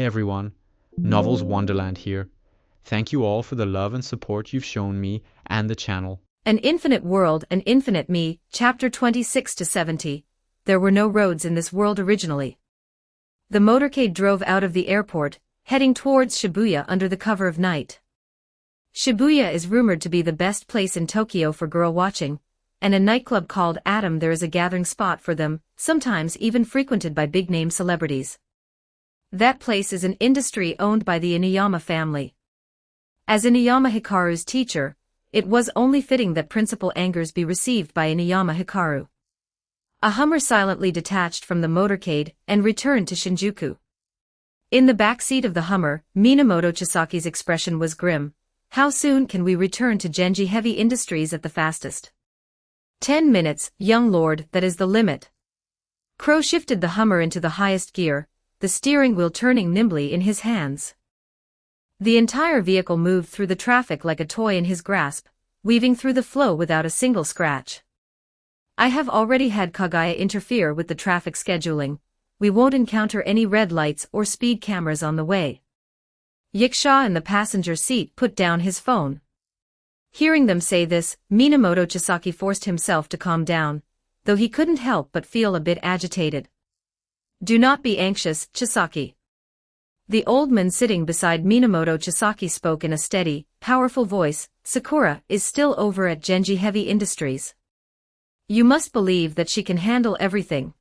everyone, Novels Wonderland here. Thank you all for the love and support you've shown me and the channel. An Infinite World, an Infinite Me, Chapter 26 to 70. There were no roads in this world originally. The motorcade drove out of the airport, heading towards Shibuya under the cover of night. Shibuya is rumored to be the best place in Tokyo for girl watching, and a nightclub called Atom there is a gathering spot for them, sometimes even frequented by big-name celebrities. That place is an industry owned by the Inuyama family. As Inuyama Hikaru's teacher, it was only fitting that Principal Angers be received by Inuyama Hikaru. A Hummer silently detached from the motorcade and returned to Shinjuku. In the back seat of the Hummer, Minamoto Chisaki's expression was grim. How soon can we return to Genji Heavy Industries at the fastest? 10 minutes, young lord, that is the limit. Crow shifted the Hummer into the highest gear, the steering wheel turning nimbly in his hands. The entire vehicle moved through the traffic like a toy in his grasp, weaving through the flow without a single scratch. I have already had Kagaya interfere with the traffic scheduling. We won't encounter any red lights or speed cameras on the way. Yiksha in the passenger seat put down his phone. Hearing them say this, Minamoto Chisaki forced himself to calm down, though he couldn't help but feel a bit agitated. Do not be anxious, Chisaki. The old man sitting beside Minamoto Chisaki spoke in a steady, powerful voice. Sakura is still over at Genji Heavy Industries. You must believe that she can handle everything.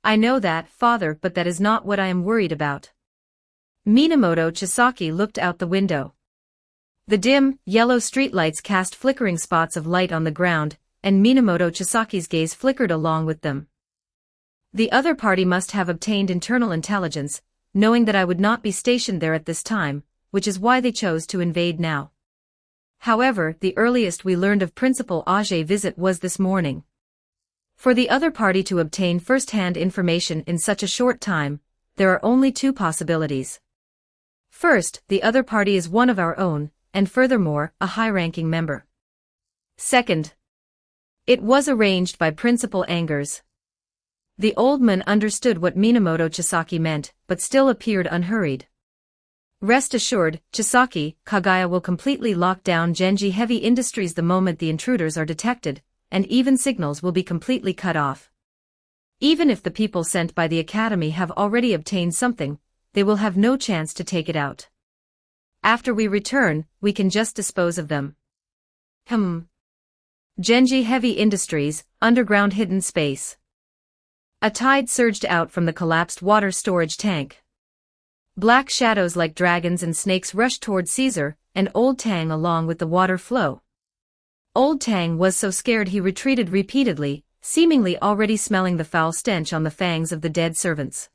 I know that, father, but that is not what I am worried about. Minamoto Chisaki looked out the window. The dim, yellow streetlights cast flickering spots of light on the ground, and Minamoto Chisaki's gaze flickered along with them. The other party must have obtained internal intelligence, knowing that I would not be stationed there at this time, which is why they chose to invade now. However, the earliest we learned of Principal Age's visit was this morning. For the other party to obtain first-hand information in such a short time, there are only two possibilities. First, the other party is one of our own, and furthermore, a high-ranking member. Second, it was arranged by Principal Angers. The old man understood what Minamoto Chisaki meant, but still appeared unhurried. Rest assured, Chisaki, Kagaya will completely lock down Genji Heavy Industries the moment the intruders are detected, and even signals will be completely cut off. Even if the people sent by the Academy have already obtained something, they will have no chance to take it out. After we return, we can just dispose of them. Genji Heavy Industries, underground hidden space. A tide surged out from the collapsed water storage tank. Black shadows like dragons and snakes rushed toward Caesar and Old Tang along with the water flow. Old Tang was so scared he retreated repeatedly, seemingly already smelling the foul stench on the fangs of the dead servants.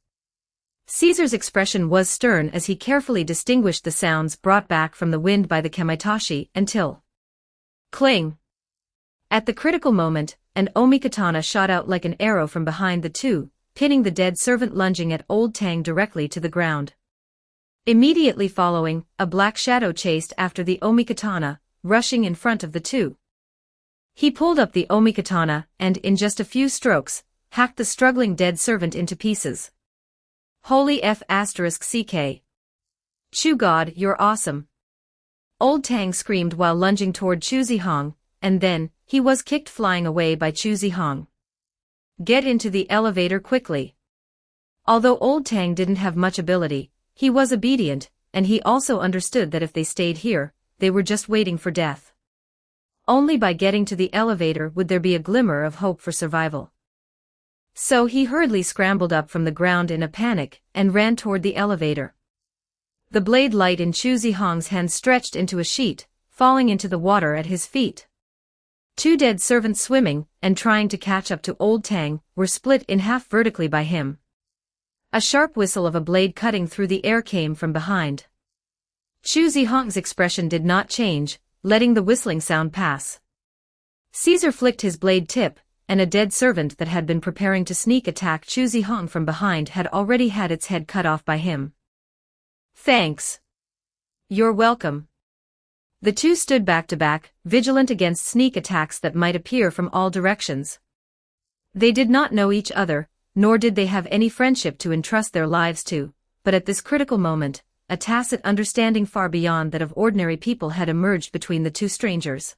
Caesar's expression was stern as he carefully distinguished the sounds brought back from the wind by the Kamaitashi until cling. At the critical moment, an omikatana shot out like an arrow from behind the two, pinning the dead servant lunging at Old Tang directly to the ground. Immediately following, a black shadow chased after the omikatana, rushing in front of the two. He pulled up the omikatana and, in just a few strokes, hacked the struggling dead servant into pieces. Holy F***ck. Chu God, you're awesome. Old Tang screamed while lunging toward Chu Zihong, and then, he was kicked flying away by Chu Zihong. Get into the elevator quickly. Although Old Tang didn't have much ability, he was obedient, and he also understood that if they stayed here, they were just waiting for death. Only by getting to the elevator would there be a glimmer of hope for survival. So he hurriedly scrambled up from the ground in a panic and ran toward the elevator. The blade light in Chu Zihong's hand stretched into a sheet, falling into the water at his feet. Two dead servants swimming and trying to catch up to Old Tang were split in half vertically by him. A sharp whistle of a blade cutting through the air came from behind. Chu Zihong's expression did not change, letting the whistling sound pass. Caesar flicked his blade tip, and a dead servant that had been preparing to sneak attack Chu Zihong from behind had already had its head cut off by him. Thanks. You're welcome. The two stood back to back, vigilant against sneak attacks that might appear from all directions. They did not know each other, nor did they have any friendship to entrust their lives to, but at this critical moment, a tacit understanding far beyond that of ordinary people had emerged between the two strangers.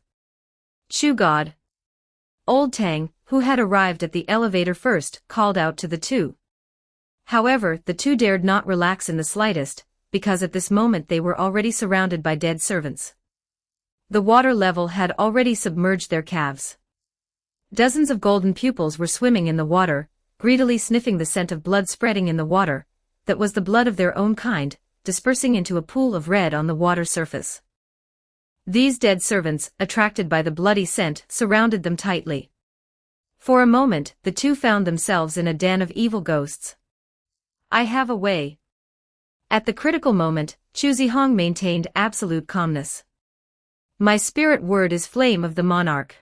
Chu God. Old Tang, who had arrived at the elevator first, called out to the two. However, the two dared not relax in the slightest, because at this moment they were already surrounded by dead servants. The water level had already submerged their calves. Dozens of golden pupils were swimming in the water, greedily sniffing the scent of blood spreading in the water, that was the blood of their own kind, dispersing into a pool of red on the water surface. These dead servants, attracted by the bloody scent, surrounded them tightly. For a moment, the two found themselves in a den of evil ghosts. I have a way. At the critical moment, Chu Zihong maintained absolute calmness. My spirit word is Flame of the Monarch.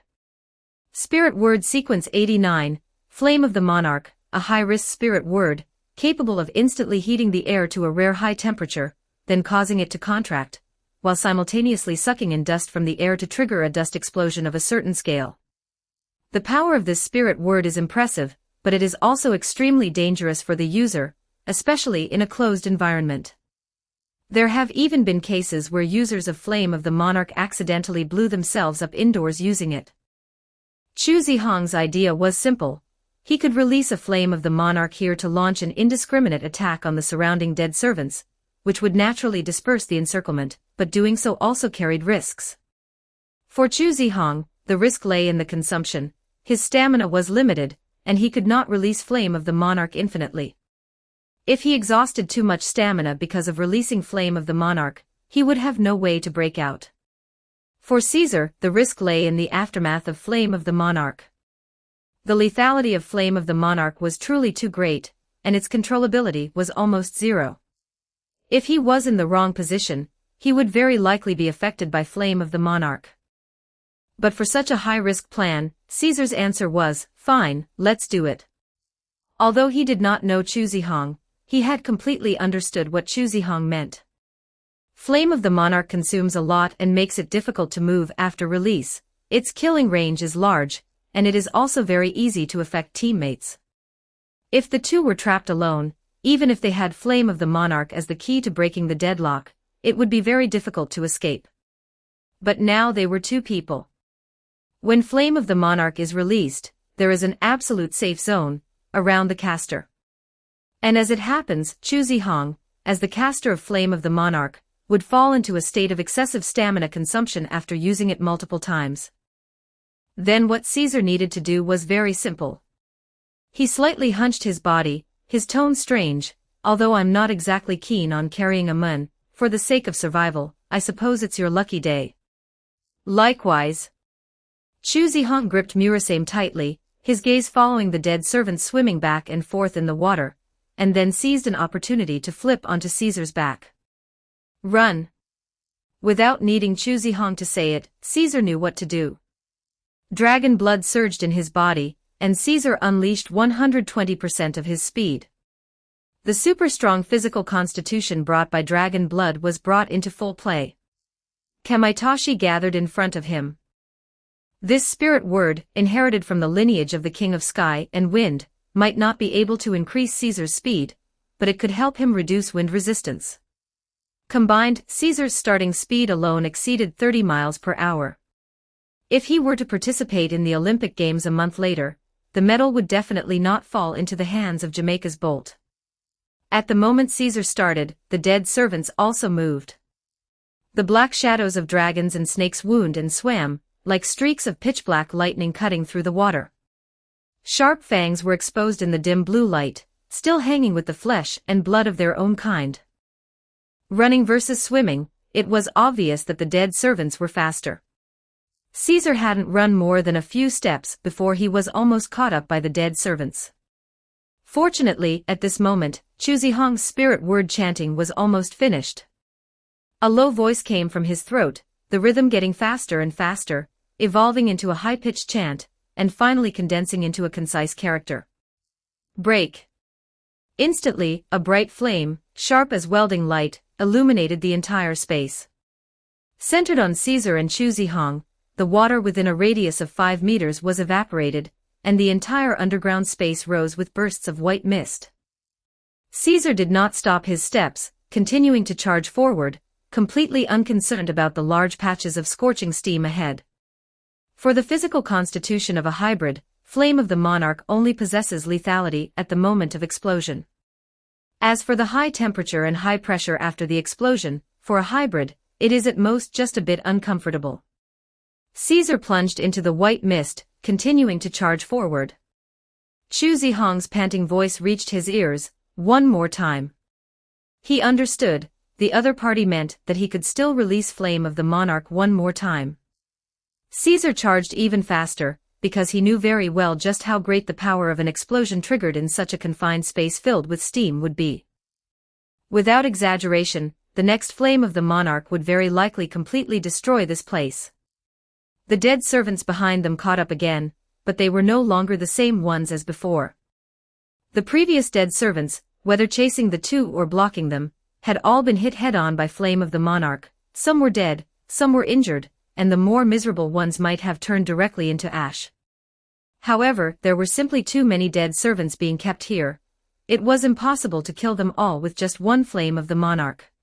Spirit word sequence 89, Flame of the Monarch, a high-risk spirit word, capable of instantly heating the air to a rare high temperature, then causing it to contract, while simultaneously sucking in dust from the air to trigger a dust explosion of a certain scale. The power of this spirit word is impressive, but it is also extremely dangerous for the user, especially in a closed environment. There have even been cases where users of Flame of the Monarch accidentally blew themselves up indoors using it. Chu Zihong's idea was simple. He could release a Flame of the Monarch here to launch an indiscriminate attack on the surrounding dead servants, which would naturally disperse the encirclement, but doing so also carried risks. For Chu Zihong, the risk lay in the consumption. His stamina was limited, and he could not release Flame of the Monarch infinitely. If he exhausted too much stamina because of releasing Flame of the Monarch, he would have no way to break out. For Caesar, the risk lay in the aftermath of Flame of the Monarch. The lethality of Flame of the Monarch was truly too great, and its controllability was almost zero. If he was in the wrong position, he would very likely be affected by Flame of the Monarch. But for such a high-risk plan, Caesar's answer was, fine, let's do it. Although he did not know Chu Zihong, he had completely understood what Chu Zihong meant. Flame of the Monarch consumes a lot and makes it difficult to move after release. Its killing range is large, and it is also very easy to affect teammates. If the two were trapped alone, even if they had Flame of the Monarch as the key to breaking the deadlock, it would be very difficult to escape. But now they were two people. When Flame of the Monarch is released, there is an absolute safe zone around the caster. And as it happens, Chu Zihong, as the caster of Flame of the Monarch, would fall into a state of excessive stamina consumption after using it multiple times. Then what Caesar needed to do was very simple. He slightly hunched his body, his tone strange, although I'm not exactly keen on carrying a mun, for the sake of survival, I suppose it's your lucky day. Likewise. Chu Zihong gripped Murasame tightly, his gaze following the dead servant swimming back and forth in the water, and then seized an opportunity to flip onto Caesar's back. Run! Without needing Chu Zihong to say it, Caesar knew what to do. Dragon blood surged in his body, and Caesar unleashed 120% of his speed. The super-strong physical constitution brought by dragon blood was brought into full play. Kamaitashi gathered in front of him. This spirit word, inherited from the lineage of the King of Sky and Wind, might not be able to increase Caesar's speed, but it could help him reduce wind resistance. Combined, Caesar's starting speed alone exceeded 30 miles per hour. If he were to participate in the Olympic Games a month later, the medal would definitely not fall into the hands of Jamaica's Bolt. At the moment Caesar started, the dead servants also moved. The black shadows of dragons and snakes wound and swam, like streaks of pitch-black lightning cutting through the water. Sharp fangs were exposed in the dim blue light, still hanging with the flesh and blood of their own kind. Running versus swimming, it was obvious that the dead servants were faster. Caesar hadn't run more than a few steps before he was almost caught up by the dead servants. Fortunately, at this moment, Chu Zihong's spirit word chanting was almost finished. A low voice came from his throat, the rhythm getting faster and faster, evolving into a high-pitched chant, and finally condensing into a concise character. Break. Instantly, a bright flame, sharp as welding light, illuminated the entire space. Centered on Caesar and Chu Zihong, the water within a radius of 5 meters was evaporated, and the entire underground space rose with bursts of white mist. Caesar did not stop his steps, continuing to charge forward, completely unconcerned about the large patches of scorching steam ahead. For the physical constitution of a hybrid, flame of the monarch only possesses lethality at the moment of explosion. As for the high temperature and high pressure after the explosion, for a hybrid, it is at most just a bit uncomfortable. Caesar plunged into the white mist, continuing to charge forward. Chu Zihong's panting voice reached his ears, one more time. He understood, the other party meant that he could still release flame of the monarch one more time. Caesar charged even faster, because he knew very well just how great the power of an explosion triggered in such a confined space filled with steam would be. Without exaggeration, the next flame of the monarch would very likely completely destroy this place. The dead servants behind them caught up again, but they were no longer the same ones as before. The previous dead servants, whether chasing the two or blocking them, had all been hit head-on by flame of the monarch. Some were dead, some were injured, and the more miserable ones might have turned directly into ash. However, there were simply too many dead servants being kept here. It was impossible to kill them all with just one flame of the monarch.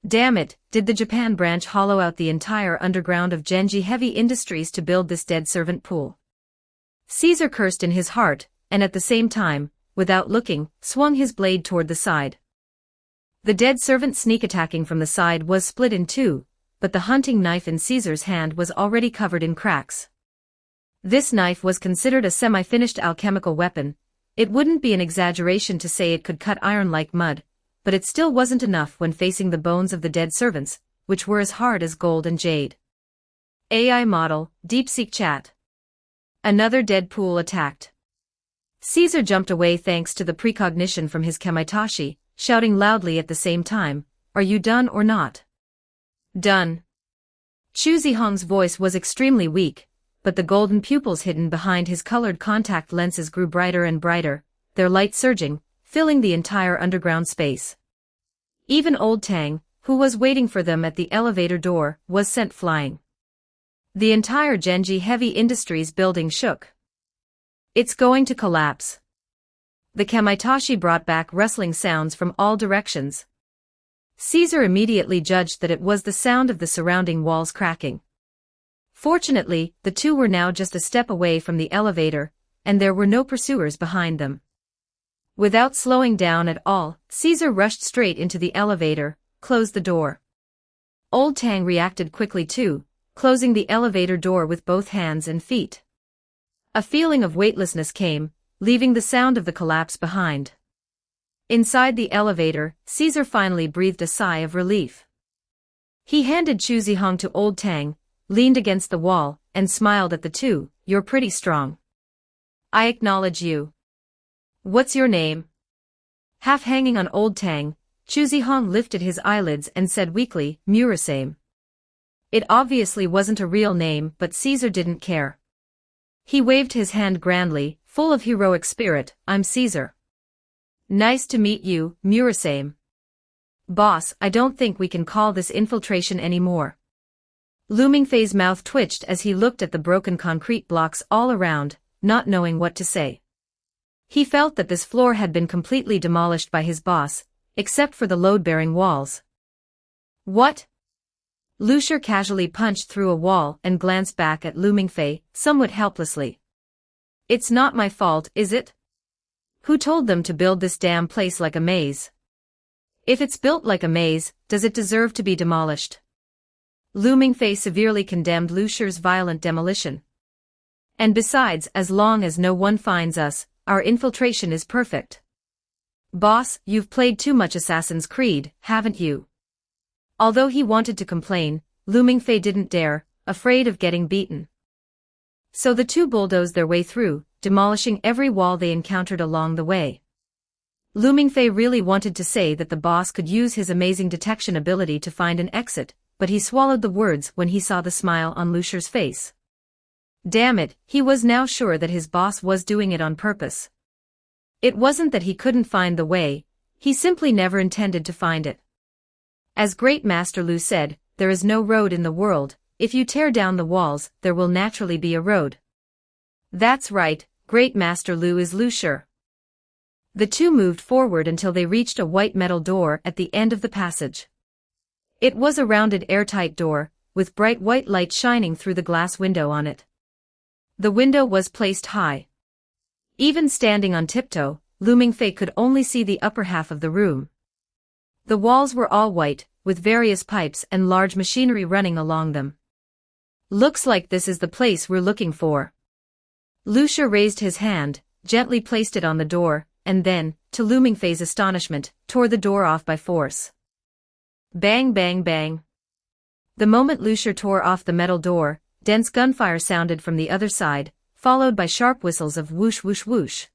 Damn it, did the Japan branch hollow out the entire underground of Genji Heavy Industries to build this dead servant pool? Caesar cursed in his heart, and at the same time, without looking, swung his blade toward the side. The dead servant sneak attacking from the side was split in two, but the hunting knife in Caesar's hand was already covered in cracks. This knife was considered a semi-finished alchemical weapon. It wouldn't be an exaggeration to say it could cut iron like mud, but it still wasn't enough when facing the bones of the dead servants, which were as hard as gold and jade. AI model, DeepSeek chat. Another dead pool attacked. Caesar jumped away thanks to the precognition from his Kamaitashi, shouting loudly at the same time, "Are you done or not?" "Done." Chu Zihong's voice was extremely weak, but the golden pupils hidden behind his colored contact lenses grew brighter and brighter, their light surging, filling the entire underground space. Even old Tang, who was waiting for them at the elevator door, was sent flying. The entire Genji Heavy Industries building shook. "It's going to collapse." The Kamaitashi brought back rustling sounds from all directions. Caesar immediately judged that it was the sound of the surrounding walls cracking. Fortunately, the two were now just a step away from the elevator, and there were no pursuers behind them. Without slowing down at all, Caesar rushed straight into the elevator, closed the door. Old Tang reacted quickly too, closing the elevator door with both hands and feet. A feeling of weightlessness came, leaving the sound of the collapse behind. Inside the elevator, Caesar finally breathed a sigh of relief. He handed Chu Zihong to Old Tang, leaned against the wall, and smiled at the two. "You're pretty strong. I acknowledge you. What's your name?" Half hanging on Old Tang, Chu Zihong lifted his eyelids and said weakly, "Murasame." It obviously wasn't a real name, but Caesar didn't care. He waved his hand grandly, full of heroic spirit. "I'm Caesar." "Nice to meet you, Murasame." "Boss, I don't think we can call this infiltration anymore." Lu Mingfei's mouth twitched as he looked at the broken concrete blocks all around, not knowing what to say. He felt that this floor had been completely demolished by his boss, except for the load-bearing walls. "What?" Lucier casually punched through a wall and glanced back at Lu Mingfei, somewhat helplessly. "It's not my fault, is it? Who told them to build this damn place like a maze? If it's built like a maze, does it deserve to be demolished?" Lu Mingfei severely condemned Lucier's violent demolition. "And besides, as long as no one finds us, our infiltration is perfect." "Boss, you've played too much Assassin's Creed, haven't you?" Although he wanted to complain, Lu Mingfei didn't dare, afraid of getting beaten. So the two bulldozed their way through, demolishing every wall they encountered along the way. Lu Mingfei really wanted to say that the boss could use his amazing detection ability to find an exit, but he swallowed the words when he saw the smile on Lucier's face. Damn it, he was now sure that his boss was doing it on purpose. It wasn't that he couldn't find the way, he simply never intended to find it. As Great Master Lu said, there is no road in the world. If you tear down the walls, there will naturally be a road. That's right, Great Master Lu is Lucier. The two moved forward until they reached a white metal door at the end of the passage. It was a rounded airtight door, with bright white light shining through the glass window on it. The window was placed high. Even standing on tiptoe, Lu Mingfei could only see the upper half of the room. The walls were all white, with various pipes and large machinery running along them. "Looks like this is the place we're looking for." Lu Shi raised his hand, gently placed it on the door, and then, to Lu Mingfei's astonishment, tore the door off by force. Bang bang bang. The moment Lu Shi tore off the metal door, dense gunfire sounded from the other side, followed by sharp whistles of whoosh whoosh whoosh.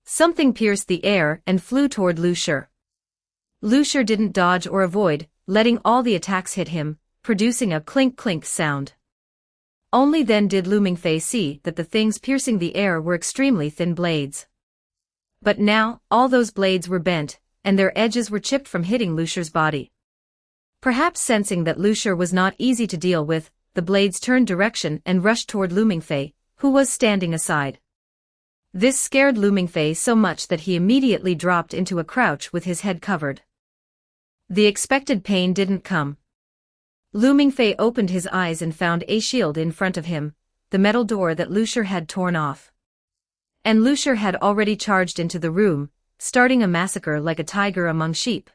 Something pierced the air and flew toward Lu Shi. Lu Shi didn't dodge or avoid, letting all the attacks hit him, producing a clink-clink sound. Only then did Lu Mingfei see that the things piercing the air were extremely thin blades. But now, all those blades were bent, and their edges were chipped from hitting Lu Shi's body. Perhaps sensing that Lu Shi was not easy to deal with, the blades turned direction and rushed toward Lu Mingfei, who was standing aside. This scared Lu Mingfei so much that he immediately dropped into a crouch with his head covered. The expected pain didn't come. Lu Mingfei opened his eyes and found a shield in front of him, the metal door that Lu Shi had torn off. And Lu Shi had already charged into the room, starting a massacre like a tiger among sheep.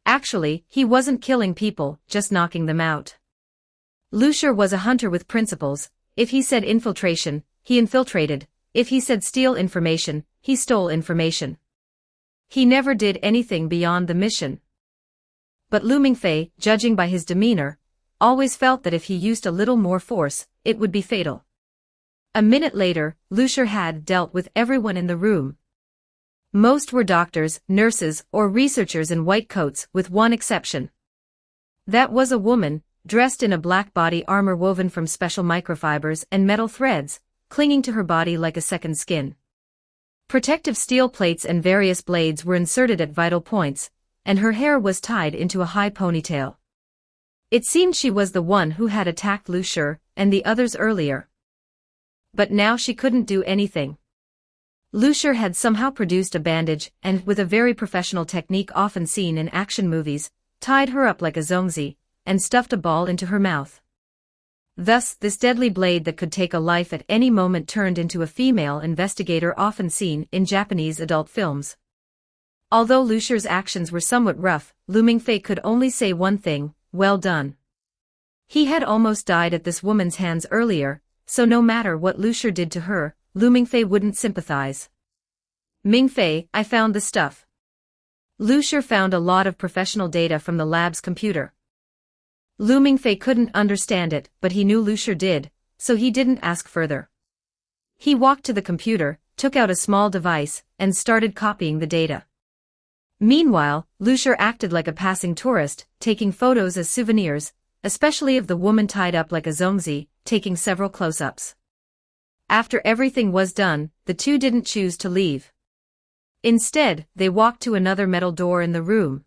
Actually, he wasn't killing people, just knocking them out. Lu Shi was a hunter with principles. If he said infiltration, he infiltrated. If he said steal information, he stole information. He never did anything beyond the mission. But Lu Mingfei, judging by his demeanor, always felt that if he used a little more force, it would be fatal. A minute later, Lu Shi had dealt with everyone in the room. Most were doctors, nurses, or researchers in white coats, with one exception. That was a woman, dressed in a black body armor woven from special microfibers and metal threads, clinging to her body like a second skin. Protective steel plates and various blades were inserted at vital points, and her hair was tied into a high ponytail. It seemed she was the one who had attacked Lu Shi and the others earlier. But now she couldn't do anything. Lu Shi had somehow produced a bandage and, with a very professional technique often seen in action movies, tied her up like a zongzi, and stuffed a ball into her mouth. Thus, this deadly blade that could take a life at any moment turned into a female investigator often seen in Japanese adult films. Although Lu Shi's actions were somewhat rough, Lu Mingfei could only say one thing: well done. He had almost died at this woman's hands earlier, so no matter what Lu Shi did to her, Lu Mingfei wouldn't sympathize. "Mingfei, I found the stuff." Lu Shi found a lot of professional data from the lab's computer. Lu Mingfei couldn't understand it, but he knew Lu Shi did, so he didn't ask further. He walked to the computer, took out a small device, and started copying the data. Meanwhile, Lu Shi acted like a passing tourist, taking photos as souvenirs, especially of the woman tied up like a zongzi, taking several close-ups. After everything was done, the two didn't choose to leave. Instead, they walked to another metal door in the room.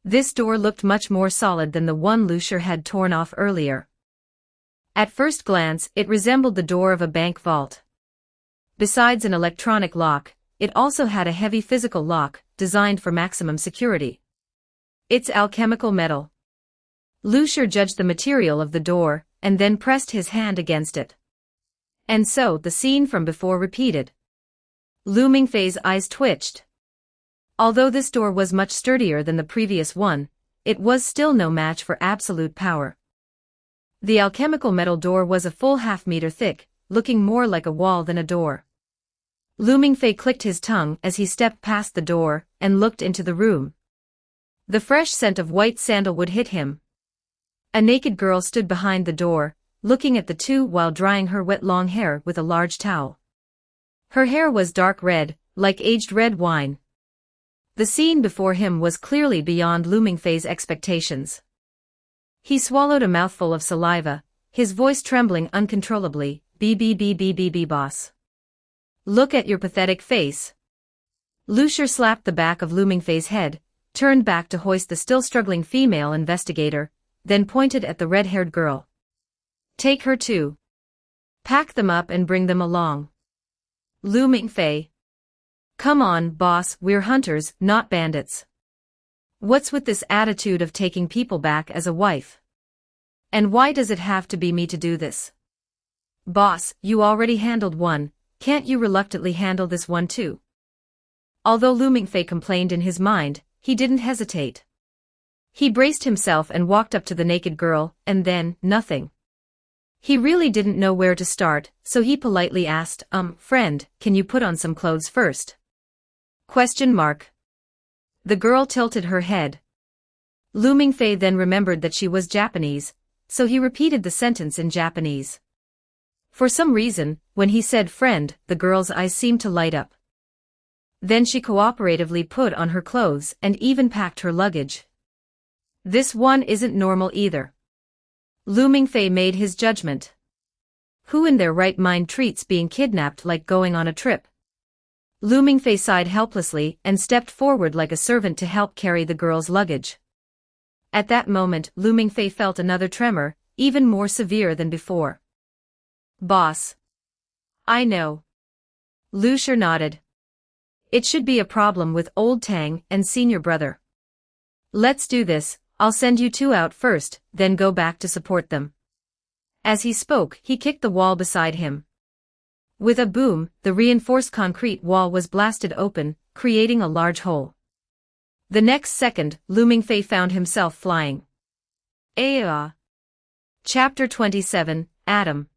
This door looked much more solid than the one Lu Shi had torn off earlier. At first glance, it resembled the door of a bank vault. Besides an electronic lock, it also had a heavy physical lock, designed for maximum security. It's alchemical metal. Lu Shi judged the material of the door, and then pressed his hand against it. And so the scene from before repeated. Lu Mingfei's eyes twitched. Although this door was much sturdier than the previous one, it was still no match for absolute power. The alchemical metal door was a full half-meter thick, looking more like a wall than a door. Lu Mingfei clicked his tongue as he stepped past the door and looked into the room. The fresh scent of white sandalwood hit him. A naked girl stood behind the door, looking at the two while drying her wet long hair with a large towel. Her hair was dark red, like aged red wine. The scene before him was clearly beyond Lu Mingfei's expectations. He swallowed a mouthful of saliva, his voice trembling uncontrollably. "B, boss. Look at your pathetic face." Lu Shi slapped the back of Lu Mingfei's head, turned back to hoist the still struggling female investigator, then pointed at the red-haired girl. "Take her too. Pack them up and bring them along." Lu Mingfei. Come on, boss, we're hunters, not bandits. What's with this attitude of taking people back as a wife? And why does it have to be me to do this? Boss, you already handled one, can't you reluctantly handle this one too? Although Lu Mingfei complained in his mind, he didn't hesitate. He braced himself and walked up to the naked girl, and then, nothing. He really didn't know where to start, so he politely asked, friend, can you put on some clothes first? Question mark. The girl tilted her head. Lu Mingfei then remembered that she was Japanese, so he repeated the sentence in Japanese. For some reason, when he said friend, the girl's eyes seemed to light up. Then she cooperatively put on her clothes and even packed her luggage. This one isn't normal either. Lu Mingfei made his judgment. Who in their right mind treats being kidnapped like going on a trip? Lu Mingfei sighed helplessly and stepped forward like a servant to help carry the girl's luggage. At that moment, Lu Mingfei felt another tremor, even more severe than before. Boss. I know. Lu Shi nodded. It should be a problem with old Tang and senior brother. Let's do this, I'll send you two out first, then go back to support them. As he spoke, he kicked the wall beside him. With a boom, the reinforced concrete wall was blasted open, creating a large hole. The next second, Lu Mingfei found himself flying. Chapter 27, Adam.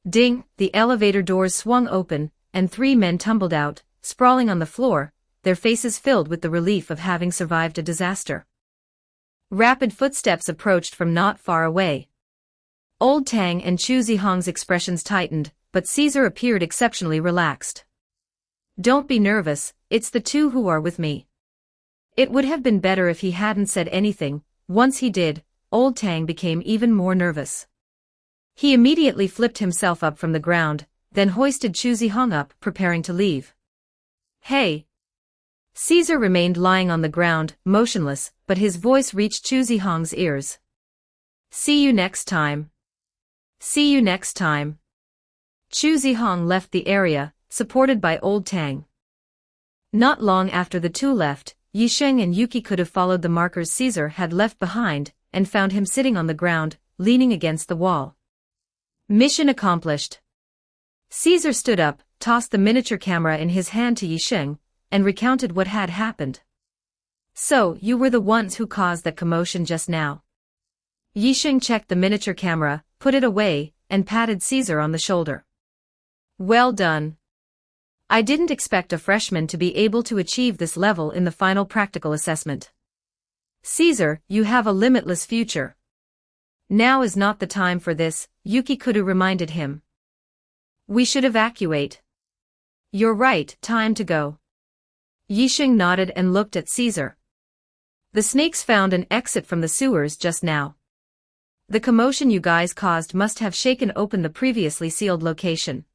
Ding, the elevator doors swung open, and 3 men tumbled out, sprawling on the floor, their faces filled with the relief of having survived a disaster. Rapid footsteps approached from not far away. Old Tang and Chu Zihong's expressions tightened, but Caesar appeared exceptionally relaxed. Don't be nervous, it's the two who are with me. It would have been better if he hadn't said anything. Once he did, Old Tang became even more nervous. He immediately flipped himself up from the ground, then hoisted Chu Zihong up, preparing to leave. Hey! Caesar remained lying on the ground, motionless, but his voice reached Chu Zihong's ears. See you next time. See you next time. Chu Zihong left the area, supported by Old Tang. Not long after the two left, Yisheng and Yuki could have followed the markers Caesar had left behind, and found him sitting on the ground, leaning against the wall. Mission accomplished. Caesar stood up, tossed the miniature camera in his hand to Yisheng, and recounted what had happened. So, you were the ones who caused that commotion just now. Yisheng checked the miniature camera, put it away, and patted Caesar on the shoulder. Well done. I didn't expect a freshman to be able to achieve this level in the final practical assessment. Caesar, you have a limitless future. Now is not the time for this, Yuki Kudu reminded him. We should evacuate. You're right, time to go. Yisheng nodded and looked at Caesar. The snakes found an exit from the sewers just now. The commotion you guys caused must have shaken open the previously sealed location.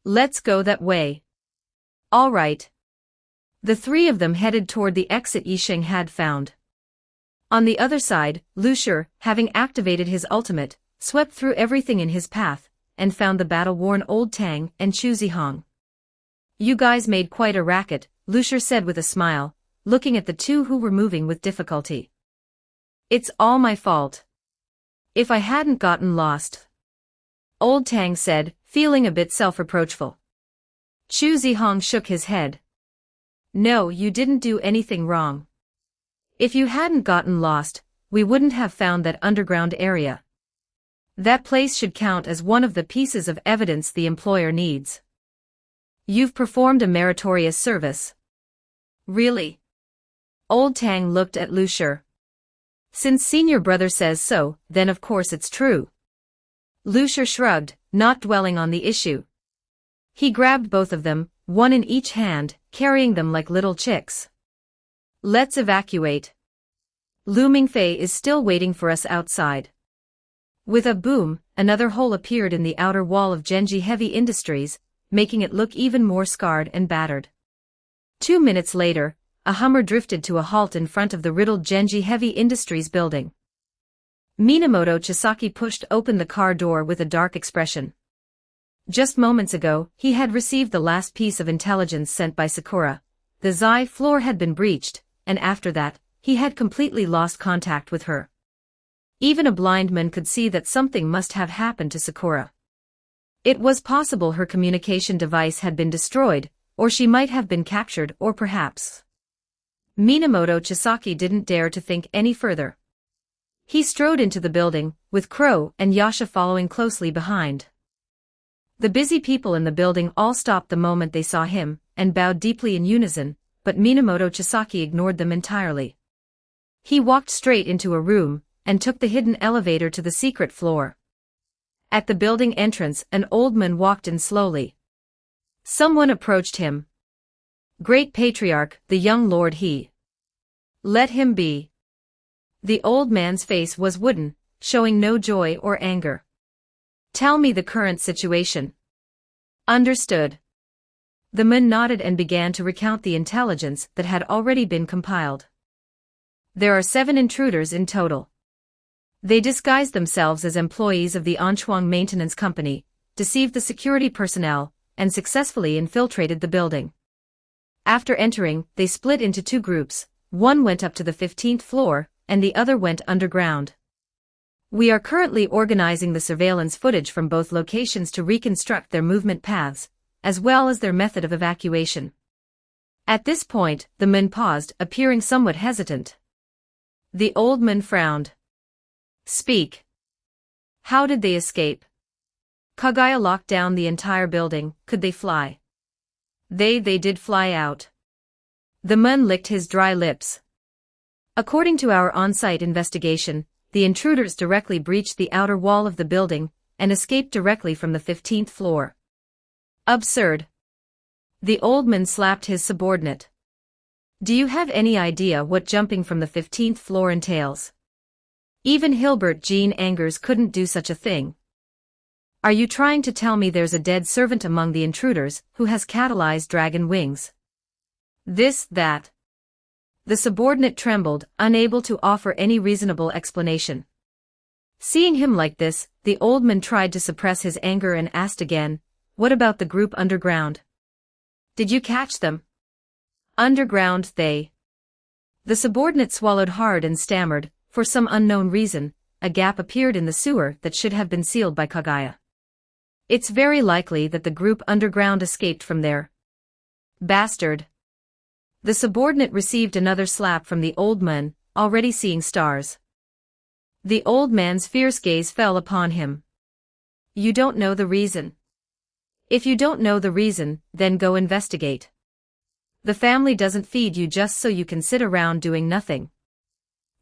Let's go that way. All right. The 3 of them headed toward the exit Yisheng had found. On the other side, Lu Shi, having activated his ultimate, swept through everything in his path, and found the battle-worn Old Tang and Chu Zihong. You guys made quite a racket, Lu Shi said with a smile, looking at the two who were moving with difficulty. It's all my fault. If I hadn't gotten lost. Old Tang said, feeling a bit self-reproachful. Chu Zihong shook his head. No, you didn't do anything wrong. If you hadn't gotten lost, we wouldn't have found that underground area. That place should count as one of the pieces of evidence the employer needs. You've performed a meritorious service. Really? Old Tang looked at Lu Shi. Since senior brother says so, then of course it's true. Lu Shi shrugged, not dwelling on the issue. He grabbed both of them, one in each hand, carrying them like little chicks. Let's evacuate. Lu Mingfei is still waiting for us outside. With a boom, another hole appeared in the outer wall of Genji Heavy Industries, making it look even more scarred and battered. 2 minutes later, a Hummer drifted to a halt in front of the riddled Genji Heavy Industries building. Minamoto Chisaki pushed open the car door with a dark expression. Just moments ago, he had received the last piece of intelligence sent by Sakura. The Zai floor had been breached, and after that, he had completely lost contact with her. Even a blind man could see that something must have happened to Sakura. It was possible her communication device had been destroyed, or she might have been captured, or perhaps. Minamoto Chisaki didn't dare to think any further. He strode into the building, with Crow and Yasha following closely behind. The busy people in the building all stopped the moment they saw him, and bowed deeply in unison, but Minamoto Chisaki ignored them entirely. He walked straight into a room, and took the hidden elevator to the secret floor. At the building entrance, an old man walked in slowly. Someone approached him. Great Patriarch, the young lord he. Let him be. The old man's face was wooden, showing no joy or anger. Tell me the current situation. Understood. The man nodded and began to recount the intelligence that had already been compiled. There are 7 intruders in total. They disguised themselves as employees of the Anchuang Maintenance Company, deceived the security personnel, and successfully infiltrated the building. After entering, they split into 2 groups, one went up to the 15th floor, and the other went underground. We are currently organizing the surveillance footage from both locations to reconstruct their movement paths, as well as their method of evacuation. At this point, the man paused, appearing somewhat hesitant. The old man frowned. Speak. How did they escape? Kagaya locked down the entire building. Could they fly? They did fly out. The man licked his dry lips. According to our on-site investigation, the intruders directly breached the outer wall of the building and escaped directly from the 15th floor. Absurd. The old man slapped his subordinate. Do you have any idea what jumping from the 15th floor entails? Even Hilbert Jean Angers couldn't do such a thing. Are you trying to tell me there's a dead servant among the intruders who has catalyzed dragon wings? This, that. The subordinate trembled, unable to offer any reasonable explanation. Seeing him like this, the old man tried to suppress his anger and asked again, what about the group underground? Did you catch them? Underground, they. The subordinate swallowed hard and stammered. For some unknown reason, a gap appeared in the sewer that should have been sealed by Kagaya. It's very likely that the group underground escaped from there. Bastard. The subordinate received another slap from the old man, already seeing stars. The old man's fierce gaze fell upon him. You don't know the reason. If you don't know the reason, then go investigate. The family doesn't feed you just so you can sit around doing nothing.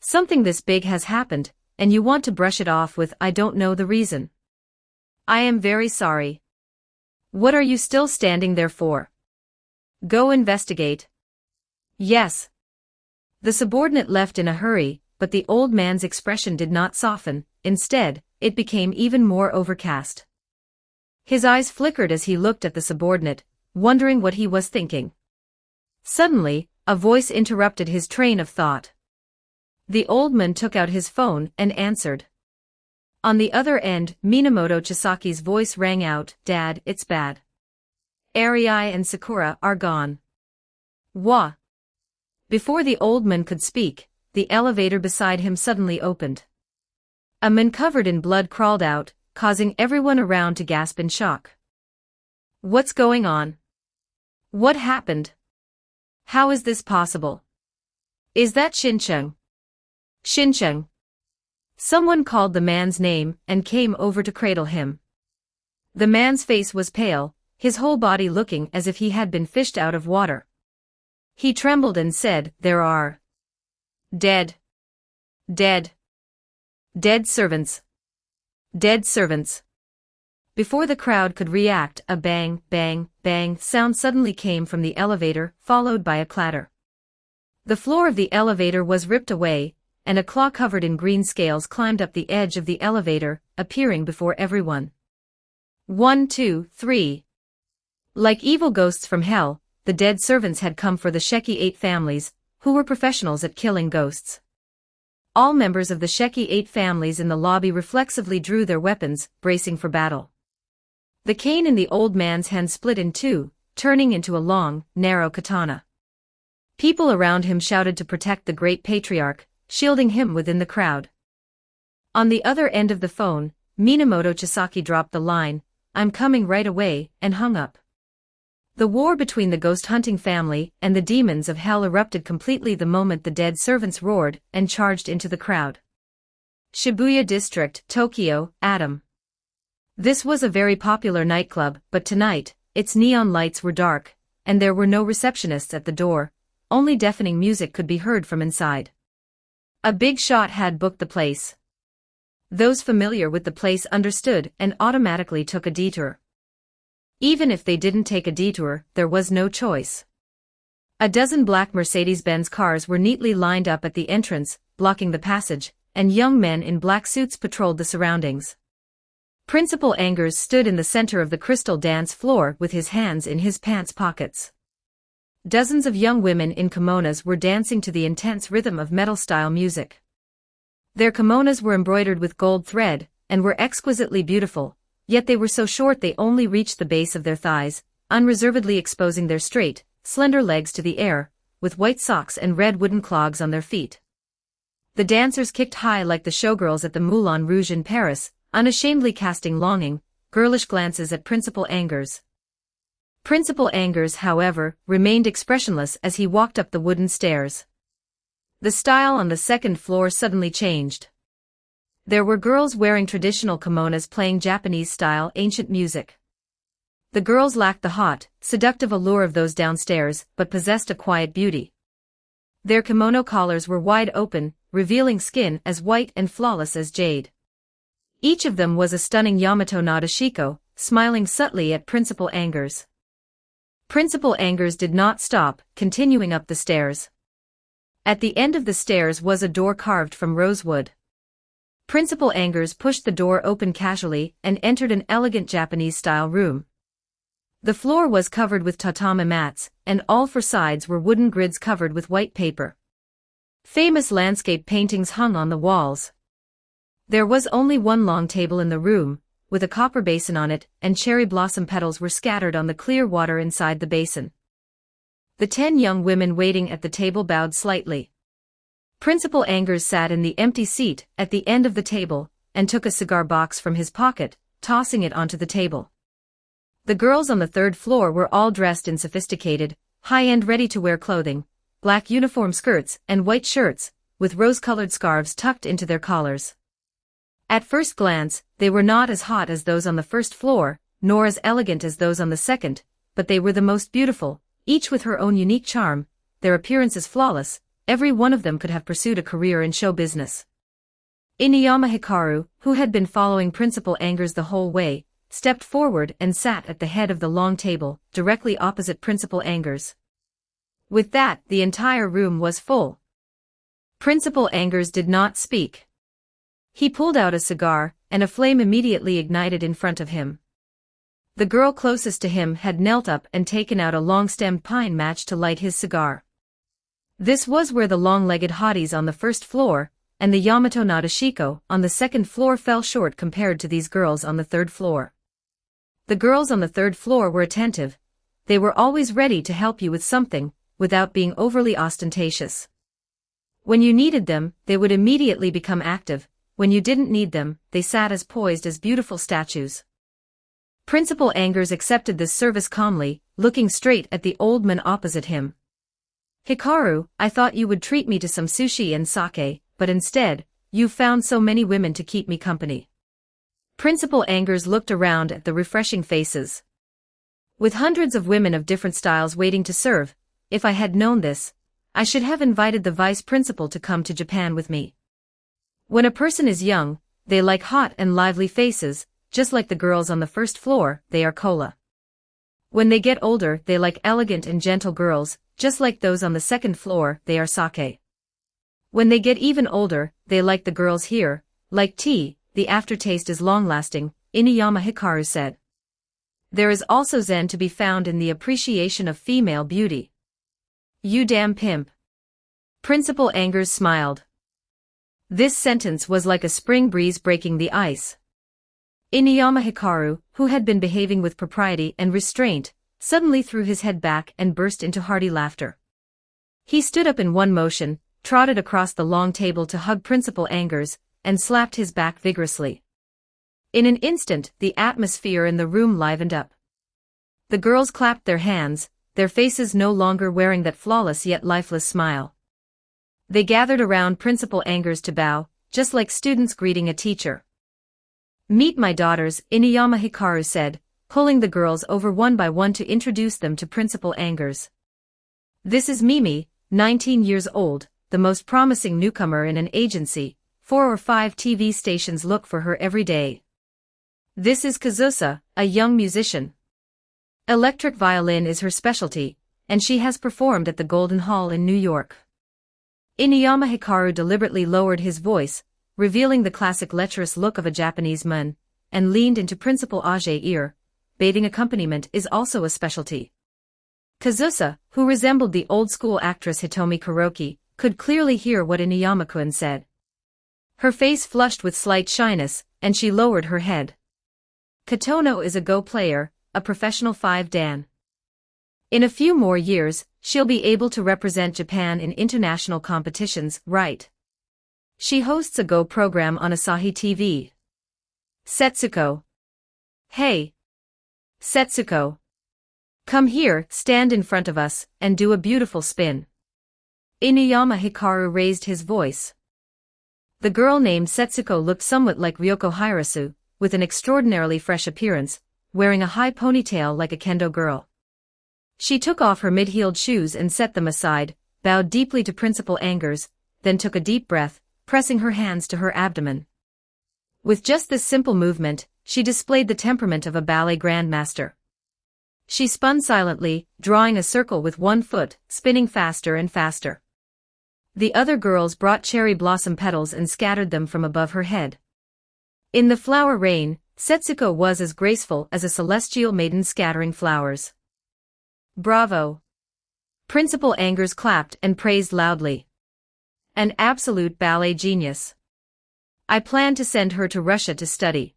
Something this big has happened, and you want to brush it off with I don't know the reason. I am very sorry. What are you still standing there for? Go investigate. Yes. The subordinate left in a hurry, but the old man's expression did not soften, instead, it became even more overcast. His eyes flickered as he looked at the subordinate, wondering what he was thinking. Suddenly, a voice interrupted his train of thought. The old man took out his phone and answered. On the other end, Minamoto Chisaki's voice rang out, Dad, it's bad. Arai and Sakura are gone. Wha? Before the old man could speak, the elevator beside him suddenly opened. A man covered in blood crawled out, causing everyone around to gasp in shock. What's going on? What happened? How is this possible? Is that Shincheng? Shincheng. Someone called the man's name and came over to cradle him. The man's face was pale, his whole body looking as if he had been fished out of water. He trembled and said, There are dead. Dead. Dead servants. Dead servants. Before the crowd could react, a bang, bang, bang sound suddenly came from the elevator, followed by a clatter. The floor of the elevator was ripped away, and a claw covered in green scales climbed up the edge of the elevator, appearing before everyone. 1, 2, 3. Like evil ghosts from hell, the dead servants had come for the Sheki 8 families, who were professionals at killing ghosts. All members of the Sheki 8 families in the lobby reflexively drew their weapons, bracing for battle. The cane in the old man's hand split in two, turning into a long, narrow katana. People around him shouted to protect the great patriarch, shielding him within the crowd. On the other end of the phone, Minamoto Chisaki dropped the line, "I'm coming right away," and hung up. The war between the ghost-hunting family and the demons of hell erupted completely the moment the dead servants roared and charged into the crowd. Shibuya District, Tokyo, Atom. This was a very popular nightclub, but tonight, its neon lights were dark, and there were no receptionists at the door, only deafening music could be heard from inside. A big shot had booked the place. Those familiar with the place understood and automatically took a detour. Even if they didn't take a detour, there was no choice. A dozen black Mercedes-Benz cars were neatly lined up at the entrance, blocking the passage, and young men in black suits patrolled the surroundings. Principal Angers stood in the center of the crystal dance floor with his hands in his pants pockets. Dozens of young women in kimonos were dancing to the intense rhythm of metal-style music. Their kimonos were embroidered with gold thread, and were exquisitely beautiful, yet they were so short they only reached the base of their thighs, unreservedly exposing their straight, slender legs to the air, with white socks and red wooden clogs on their feet. The dancers kicked high like the showgirls at the Moulin Rouge in Paris, unashamedly casting longing, girlish glances at Principal Angers. Principal Angers, however, remained expressionless as he walked up the wooden stairs. The style on the second floor suddenly changed. There were girls wearing traditional kimonos playing Japanese-style ancient music. The girls lacked the hot, seductive allure of those downstairs, but possessed a quiet beauty. Their kimono collars were wide open, revealing skin as white and flawless as jade. Each of them was a stunning Yamato Nadeshiko, smiling subtly at Principal Angers. Principal Angers did not stop, continuing up the stairs. At the end of the stairs was a door carved from rosewood. Principal Angers pushed the door open casually and entered an elegant Japanese-style room. The floor was covered with tatami mats, and all four sides were wooden grids covered with white paper. Famous landscape paintings hung on the walls. There was only one long table in the room, with a copper basin on it, and cherry blossom petals were scattered on the clear water inside the basin. The 10 young women waiting at the table bowed slightly. Principal Angers sat in the empty seat at the end of the table, and took a cigar box from his pocket, tossing it onto the table. The girls on the third floor were all dressed in sophisticated, high-end ready-to-wear clothing, black uniform skirts and white shirts, with rose-colored scarves tucked into their collars. At first glance, they were not as hot as those on the first floor, nor as elegant as those on the second, but they were the most beautiful, each with her own unique charm, their appearances flawless. Every one of them could have pursued a career in show business. Inuyama Hikaru, who had been following Principal Angers the whole way, stepped forward and sat at the head of the long table, directly opposite Principal Angers. With that, the entire room was full. Principal Angers did not speak. He pulled out a cigar, and a flame immediately ignited in front of him. The girl closest to him had knelt up and taken out a long-stemmed pine match to light his cigar. This was where the long-legged hotties on the first floor, and the Yamato Nadeshiko on the second floor fell short compared to these girls on the third floor. The girls on the third floor were attentive. They were always ready to help you with something, without being overly ostentatious. When you needed them, they would immediately become active. When you didn't need them, they sat as poised as beautiful statues. Principal Angers accepted this service calmly, looking straight at the old man opposite him. Hikaru, I thought you would treat me to some sushi and sake, but instead, you've found so many women to keep me company. Principal Angers looked around at the refreshing faces. With hundreds of women of different styles waiting to serve, if I had known this, I should have invited the vice principal to come to Japan with me. When a person is young, they like hot and lively faces, just like the girls on the first floor, they are cola. When they get older, they like elegant and gentle girls, just like those on the second floor, they are sake. When they get even older, they like the girls here, like tea, the aftertaste is long-lasting, Inuyama Hikaru said. There is also zen to be found in the appreciation of female beauty. You damn pimp. Principal Angers smiled. This sentence was like a spring breeze breaking the ice. Inuyama Hikaru, who had been behaving with propriety and restraint, suddenly threw his head back and burst into hearty laughter. He stood up in one motion, trotted across the long table to hug Principal Angers, and slapped his back vigorously. In an instant, the atmosphere in the room livened up. The girls clapped their hands, their faces no longer wearing that flawless yet lifeless smile. They gathered around Principal Angers to bow, just like students greeting a teacher. "Meet my daughters," Inuyama Hikaru said, pulling the girls over one by one to introduce them to Principal Angers. "This is Mimi, 19 years old, the most promising newcomer in an agency. 4 or 5 TV stations look for her every day. This is Kazusa, a young musician. Electric violin is her specialty, and she has performed at the Golden Hall in New York." Inuyama Hikaru deliberately lowered his voice, revealing the classic lecherous look of a Japanese man, and leaned into Principal Age's ear. "Bathing accompaniment is also a specialty." Kazusa, who resembled the old-school actress Hitomi Kuroki, could clearly hear what Inuyama-kun said. Her face flushed with slight shyness, and she lowered her head. "Katono is a Go player, a professional 5-dan. In a few more years, she'll be able to represent Japan in international competitions, right? She hosts a Go program on Asahi TV. Setsuko. Hey. Setsuko. Come here, stand in front of us, and do a beautiful spin." Inuyama Hikaru raised his voice. The girl named Setsuko looked somewhat like Ryoko Hirasu, with an extraordinarily fresh appearance, wearing a high ponytail like a kendo girl. She took off her mid-heeled shoes and set them aside, bowed deeply to Principal Angers, then took a deep breath, pressing her hands to her abdomen. With just this simple movement, she displayed the temperament of a ballet grandmaster. She spun silently, drawing a circle with one foot, spinning faster and faster. The other girls brought cherry blossom petals and scattered them from above her head. In the flower rain, Setsuko was as graceful as a celestial maiden scattering flowers. "Bravo!" Principal Angers clapped and praised loudly. "An absolute ballet genius. I plan to send her to Russia to study.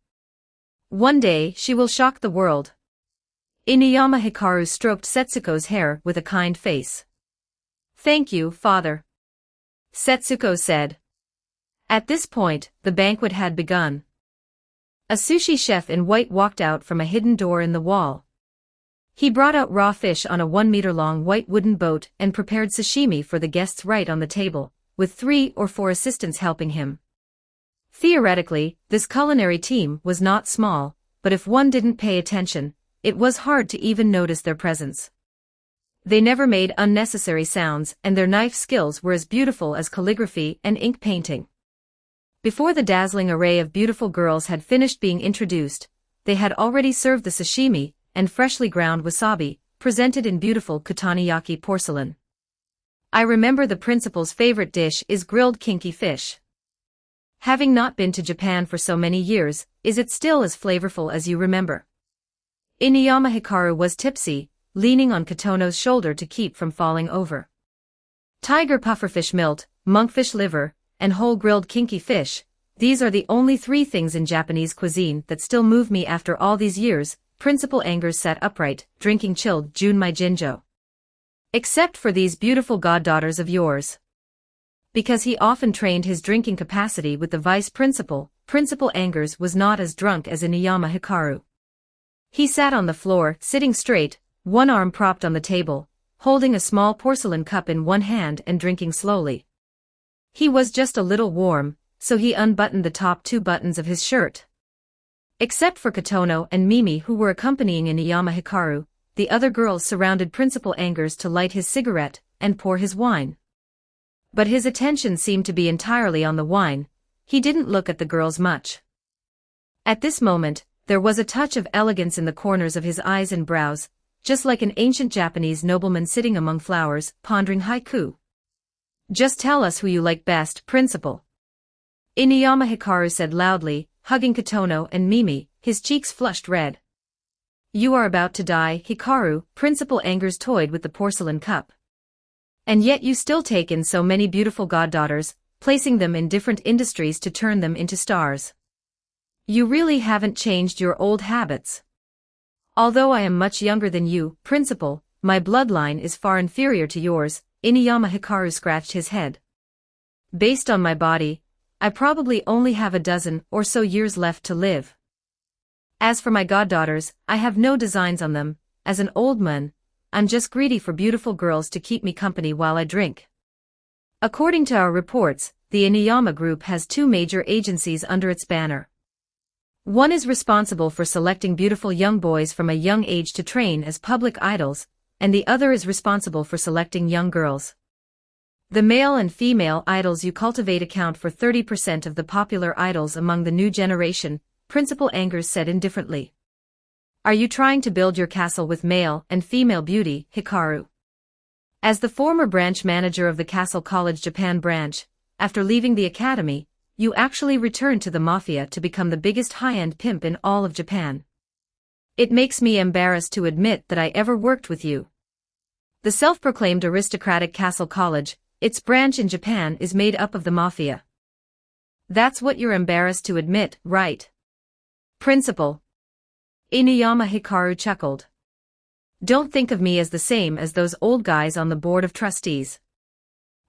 One day she will shock the world." Inuyama Hikaru stroked Setsuko's hair with a kind face. "Thank you, father," Setsuko said. At this point, the banquet had begun. A sushi chef in white walked out from a hidden door in the wall. He brought out raw fish on a 1-meter-long white wooden boat and prepared sashimi for the guests right on the table, with 3 or 4 assistants helping him. Theoretically, this culinary team was not small, but if one didn't pay attention, it was hard to even notice their presence. They never made unnecessary sounds, and their knife skills were as beautiful as calligraphy and ink painting. Before the dazzling array of beautiful girls had finished being introduced, they had already served the sashimi and freshly ground wasabi, presented in beautiful kotaniyaki porcelain. "I remember the principal's favorite dish is grilled kinky fish. Having not been to Japan for so many years, is it still as flavorful as you remember?" Inuyama Hikaru was tipsy, leaning on Katono's shoulder to keep from falling over. "Tiger pufferfish milt, monkfish liver, and whole grilled kinky fish, these are the only 3 things in Japanese cuisine that still move me after all these years." Principal Angers sat upright, drinking chilled Junmai Jinjo. "Except for these beautiful goddaughters of yours." Because he often trained his drinking capacity with the vice principal, Principal Angers was not as drunk as Inuyama Hikaru. He sat on the floor, sitting straight, one arm propped on the table, holding a small porcelain cup in one hand and drinking slowly. He was just a little warm, so he unbuttoned the top 2 buttons of his shirt. Except for Katono and Mimi, who were accompanying Inuyama Hikaru, the other girls surrounded Principal Angers to light his cigarette and pour his wine. But his attention seemed to be entirely on the wine. He didn't look at the girls much. At this moment, there was a touch of elegance in the corners of his eyes and brows, just like an ancient Japanese nobleman sitting among flowers, pondering haiku. "Just tell us who you like best, Principal," Inuyama Hikaru said loudly, hugging Katono and Mimi, his cheeks flushed red. "You are about to die, Hikaru," Principal Angers toyed with the porcelain cup. "And yet you still take in so many beautiful goddaughters, placing them in different industries to turn them into stars. You really haven't changed your old habits. Although I am much younger than you, Principal, my bloodline is far inferior to yours. Inuyama Hikaru scratched his head. Based on my body, I probably only have a dozen or so years left to live. As for my goddaughters, I have no designs on them. As an old man, I'm just greedy for beautiful girls to keep me company while I drink. According to our reports, the Inuyama Group has two major agencies under its banner. One is responsible for selecting beautiful young boys from a young age to train as public idols, and the other is responsible for selecting young girls. The male and female idols you cultivate account for 30% of the popular idols among the new generation, Principal Angers said indifferently. Are you trying to build your castle with male and female beauty, Hikaru? As the former branch manager of the Castle College Japan branch, after leaving the academy, you actually returned to the mafia to become the biggest high-end pimp in all of Japan. It makes me embarrassed to admit that I ever worked with you. The self-proclaimed aristocratic Castle College, its branch in Japan, is made up of the mafia. That's what you're embarrassed to admit, right? Principal. Inuyama Hikaru chuckled. Don't think of me as the same as those old guys on the board of trustees.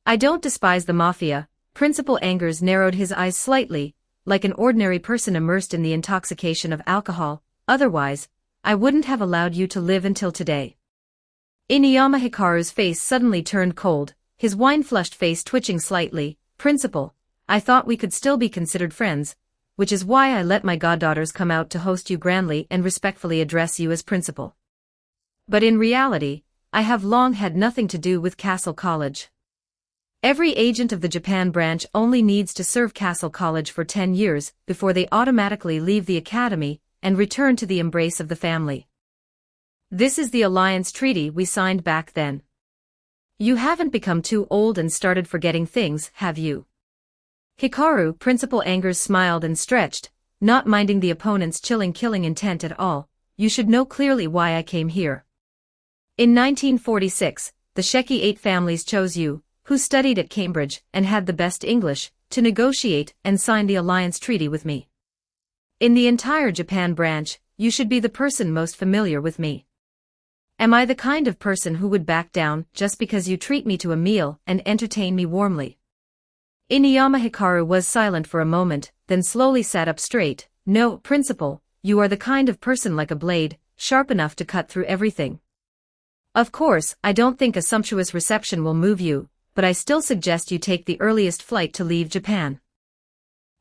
I don't despise the mafia. Principal Angers narrowed his eyes slightly, like an ordinary person immersed in the intoxication of alcohol. Otherwise, I wouldn't have allowed you to live until today. Inuyama Hikaru's face suddenly turned cold, his wine-flushed face twitching slightly. Principal, I thought we could still be considered friends, which is why I let my goddaughters come out to host you grandly and respectfully address you as principal. But in reality, I have long had nothing to do with Castle College. Every agent of the Japan branch only needs to serve Castle College for 10 years before they automatically leave the academy and return to the embrace of the family. This is the alliance treaty we signed back then. You haven't become too old and started forgetting things, have you? Hikaru, Principal Angers smiled and stretched, not minding the opponent's chilling killing intent at all. You should know clearly why I came here. In 1946, the Sheki 8 families chose you, who studied at Cambridge and had the best English, to negotiate and sign the alliance treaty with me. In the entire Japan branch, you should be the person most familiar with me. Am I the kind of person who would back down just because you treat me to a meal and entertain me warmly? Inuyama Hikaru was silent for a moment, then slowly sat up straight. No, Principal, you are the kind of person like a blade, sharp enough to cut through everything. Of course, I don't think a sumptuous reception will move you, but I still suggest you take the earliest flight to leave Japan.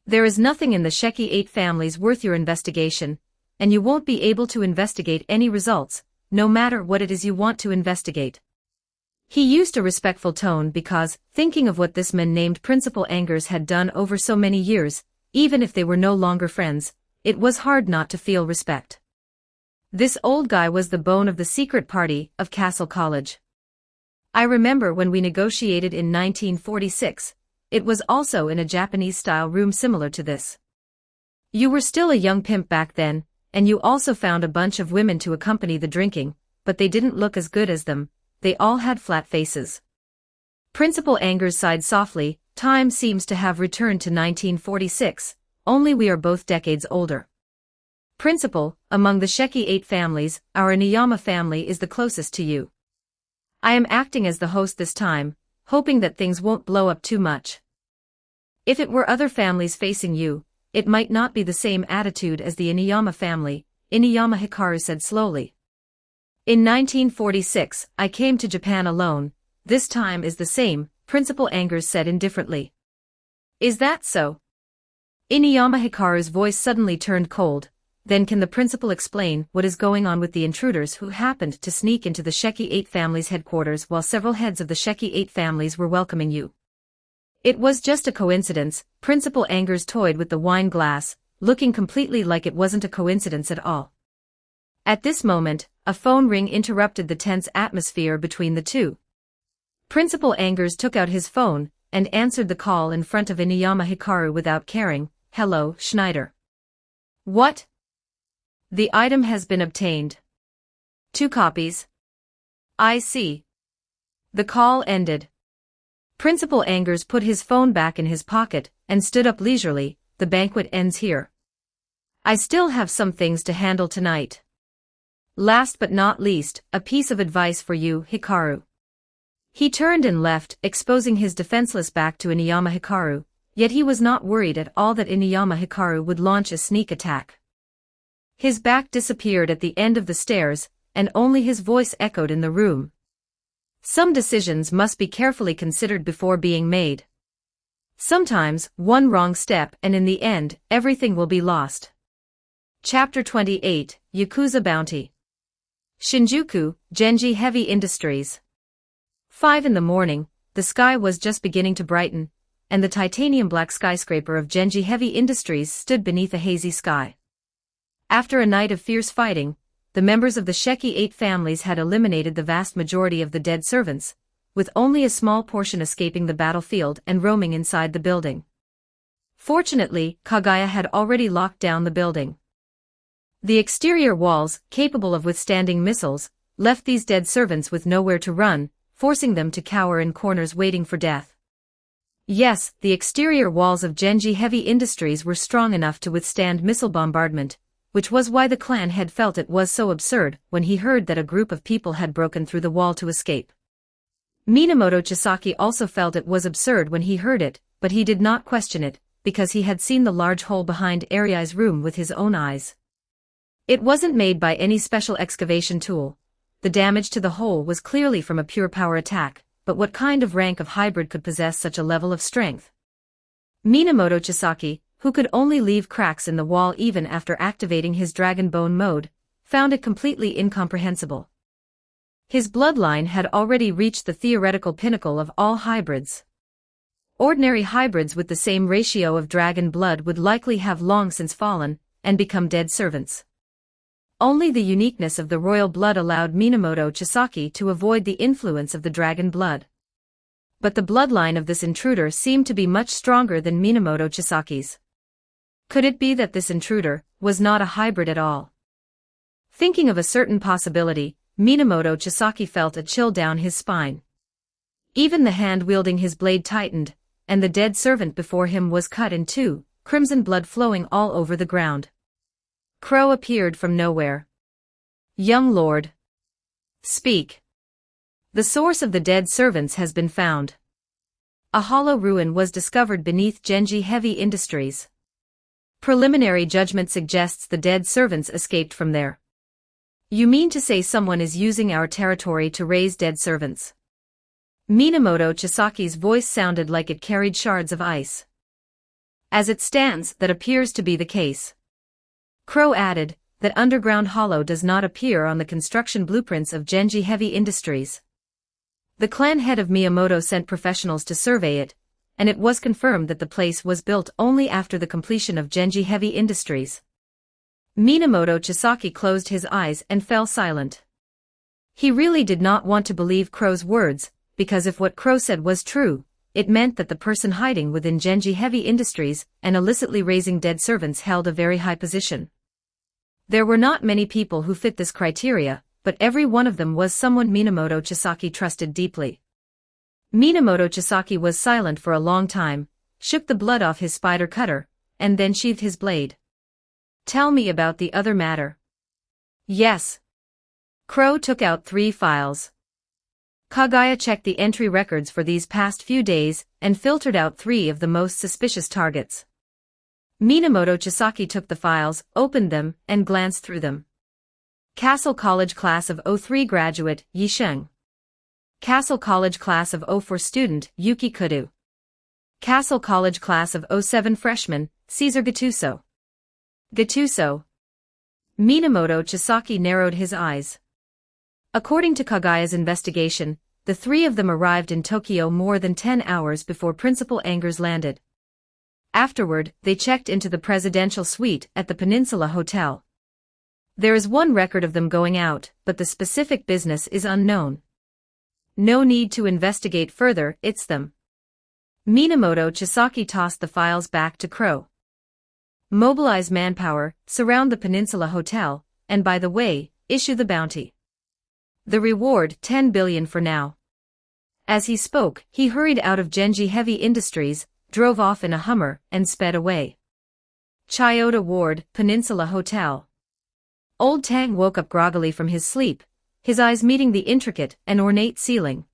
There is nothing in the Sheki 8 families worth your investigation, and you won't be able to investigate any results, no matter what it is you want to investigate. He used a respectful tone because, thinking of what this man named Principal Angers had done over so many years, even if they were no longer friends, it was hard not to feel respect. This old guy was the bone of the secret party of Castle College. I remember when we negotiated in 1946, it was also in a Japanese-style room similar to this. You were still a young pimp back then, and you also found a bunch of women to accompany the drinking, but they didn't look as good as them, they all had flat faces. Principal Angers sighed softly. Time seems to have returned to 1946, only we are both decades older. Principal, among the Sheki 8 families, our Inuyama family is the closest to you. I am acting as the host this time, hoping that things won't blow up too much. If it were other families facing you, it might not be the same attitude as the Inuyama family, Inuyama Hikaru said slowly. In 1946, I came to Japan alone. This time is the same, Principal Angers said indifferently. Is that so? Inuyama Hikaru's voice suddenly turned cold. Then can the principal explain what is going on with the intruders who happened to sneak into the Sheki 8 family's headquarters while several heads of the Sheki 8 families were welcoming you? It was just a coincidence. Principal Angers toyed with the wine glass, looking completely like it wasn't a coincidence at all. At this moment, a phone ring interrupted the tense atmosphere between the two. Principal Angers took out his phone and answered the call in front of Inuyama Hikaru without caring. Hello, Schneider. What? The item has been obtained. 2 copies. I see. The call ended. Principal Angers put his phone back in his pocket and stood up leisurely. The banquet ends here. I still have some things to handle tonight. Last but not least, a piece of advice for you, Hikaru. He turned and left, exposing his defenseless back to Inuyama Hikaru, yet he was not worried at all that Inuyama Hikaru would launch a sneak attack. His back disappeared at the end of the stairs, and only his voice echoed in the room. Some decisions must be carefully considered before being made. Sometimes, one wrong step and in the end, everything will be lost. Chapter 28, Yakuza Bounty. Shinjuku, Genji Heavy Industries. 5 in the morning, the sky was just beginning to brighten, and the titanium-black skyscraper of Genji Heavy Industries stood beneath a hazy sky. After a night of fierce fighting, the members of the Sheki 8 families had eliminated the vast majority of the dead servants, with only a small portion escaping the battlefield and roaming inside the building. Fortunately, Kagaya had already locked down the building. The exterior walls, capable of withstanding missiles, left these dead servants with nowhere to run, forcing them to cower in corners waiting for death. Yes, the exterior walls of Genji Heavy Industries were strong enough to withstand missile bombardment, which was why the clan head felt it was so absurd when he heard that a group of people had broken through the wall to escape. Minamoto Chisaki also felt it was absurd when he heard it, but he did not question it, because he had seen the large hole behind Ariai's room with his own eyes. It wasn't made by any special excavation tool. The damage to the hole was clearly from a pure power attack, but what kind of rank of hybrid could possess such a level of strength? Minamoto Chisaki, who could only leave cracks in the wall even after activating his Dragon Bone mode, found it completely incomprehensible. His bloodline had already reached the theoretical pinnacle of all hybrids. Ordinary hybrids with the same ratio of dragon blood would likely have long since fallen and become dead servants. Only the uniqueness of the royal blood allowed Minamoto Chisaki to avoid the influence of the dragon blood. But the bloodline of this intruder seemed to be much stronger than Minamoto Chisaki's. Could it be that this intruder was not a hybrid at all? Thinking of a certain possibility, Minamoto Chisaki felt a chill down his spine. Even the hand wielding his blade tightened, and the dead servant before him was cut in two, crimson blood flowing all over the ground. Crow appeared from nowhere. Young lord. Speak. The source of the dead servants has been found. A hollow ruin was discovered beneath Genji Heavy Industries. Preliminary judgment suggests the dead servants escaped from there. You mean to say someone is using our territory to raise dead servants? Minamoto Chisaki's voice sounded like it carried shards of ice. As it stands, that appears to be the case. Crow added, that underground hollow does not appear on the construction blueprints of Genji Heavy Industries. The clan head of Miyamoto sent professionals to survey it, and it was confirmed that the place was built only after the completion of Genji Heavy Industries. Minamoto Chisaki closed his eyes and fell silent. He really did not want to believe Crow's words, because if what Crow said was true, it meant that the person hiding within Genji Heavy Industries and illicitly raising dead servants held a very high position. There were not many people who fit this criteria, but every one of them was someone Minamoto Chisaki trusted deeply. Minamoto Chisaki was silent for a long time, shook the blood off his spider cutter, and then sheathed his blade. Tell me about the other matter. Yes. Crow took out 3 files. Kagaya checked the entry records for these past few days and filtered out 3 of the most suspicious targets. Minamoto Chisaki took the files, opened them, and glanced through them. Castle College Class of 03 Graduate, Yi Sheng. Castle College Class of 04 Student, Yuki Kudo. Castle College Class of 07 Freshman, Caesar Gattuso. Gattuso. Minamoto Chisaki narrowed his eyes. According to Kagaya's investigation, the 3 of them arrived in Tokyo more than 10 hours before Principal Angers landed. Afterward, they checked into the presidential suite at the Peninsula Hotel. There is one record of them going out, but the specific business is unknown. No need to investigate further, it's them. Minamoto Chisaki tossed the files back to Crow. Mobilize manpower, surround the Peninsula Hotel, and by the way, issue the bounty. The reward, 10 billion for now. As he spoke, he hurried out of Genji Heavy Industries, drove off in a Hummer, and sped away. Chiota Ward, Peninsula Hotel. Old Tang woke up groggily from his sleep, his eyes meeting the intricate and ornate ceiling.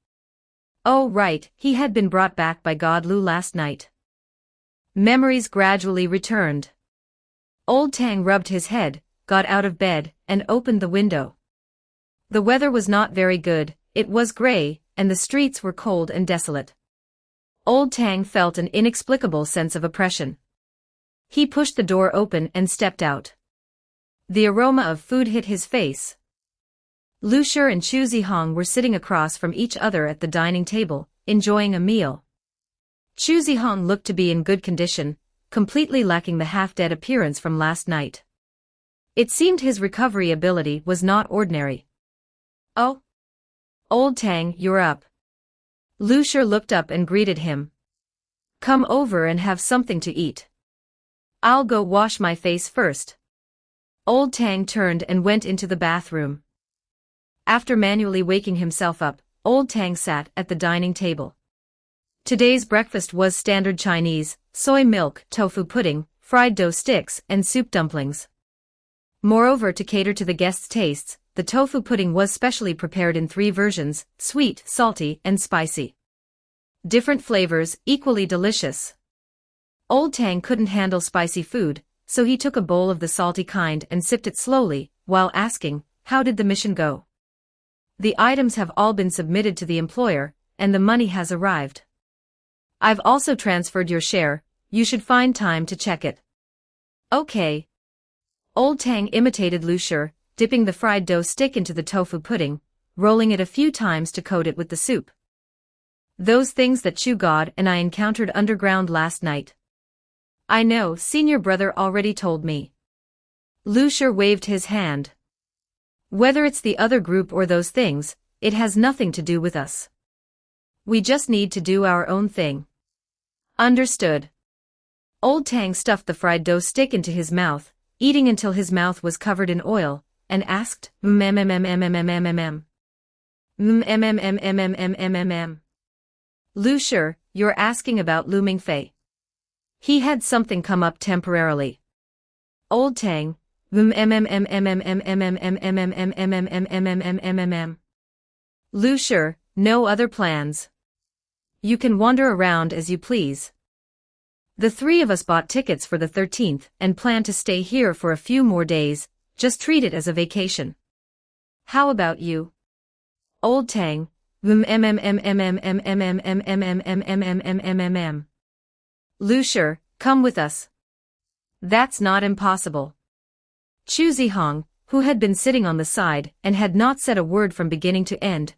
Oh right, he had been brought back by God Lu last night. Memories gradually returned. Old Tang rubbed his head, got out of bed, and opened the window. The weather was not very good, it was gray, and the streets were cold and desolate. Old Tang felt an inexplicable sense of oppression. He pushed the door open and stepped out. The aroma of food hit his face. Lu Shi and Chu Zihong were sitting across from each other at the dining table, enjoying a meal. Chu Zihong looked to be in good condition, completely lacking the half-dead appearance from last night. It seemed his recovery ability was not ordinary. Oh? Old Tang, you're up. Lu Shi looked up and greeted him. Come over and have something to eat. I'll go wash my face first. Old Tang turned and went into the bathroom. After manually waking himself up, Old Tang sat at the dining table. Today's breakfast was standard Chinese, soy milk, tofu pudding, fried dough sticks, and soup dumplings. Moreover, to cater to the guests' tastes, the tofu pudding was specially prepared in 3 versions, sweet, salty, and spicy. Different flavors, equally delicious. Old Tang couldn't handle spicy food, so he took a bowl of the salty kind and sipped it slowly, while asking, how did the mission go? The items have all been submitted to the employer, and the money has arrived. I've also transferred your share, you should find time to check it. Okay. Old Tang imitated Lu Shi, dipping the fried dough stick into the tofu pudding, rolling it a few times to coat it with the soup. Those things that Chu God and I encountered underground last night. I know, senior brother already told me. Lu Shi waved his hand. Whether it's the other group or those things, it has nothing to do with us. We just need to do our own thing. Understood. Old Tang stuffed the fried dough stick into his mouth, eating until his mouth was covered in oil, and asked, mm. Lu Shi, you're asking about Lu Mingfei. He had something come up temporarily. Old Tang, Lu Shi, no other plans. You can wander around as you please. The 3 of us bought tickets for the 13th and plan to stay here for a few more days, just treat it as a vacation. How about you? Old Tang, Lu Shi, come with us. That's not impossible. Chu Zihong, who had been sitting on the side and had not said a word from beginning to end, ?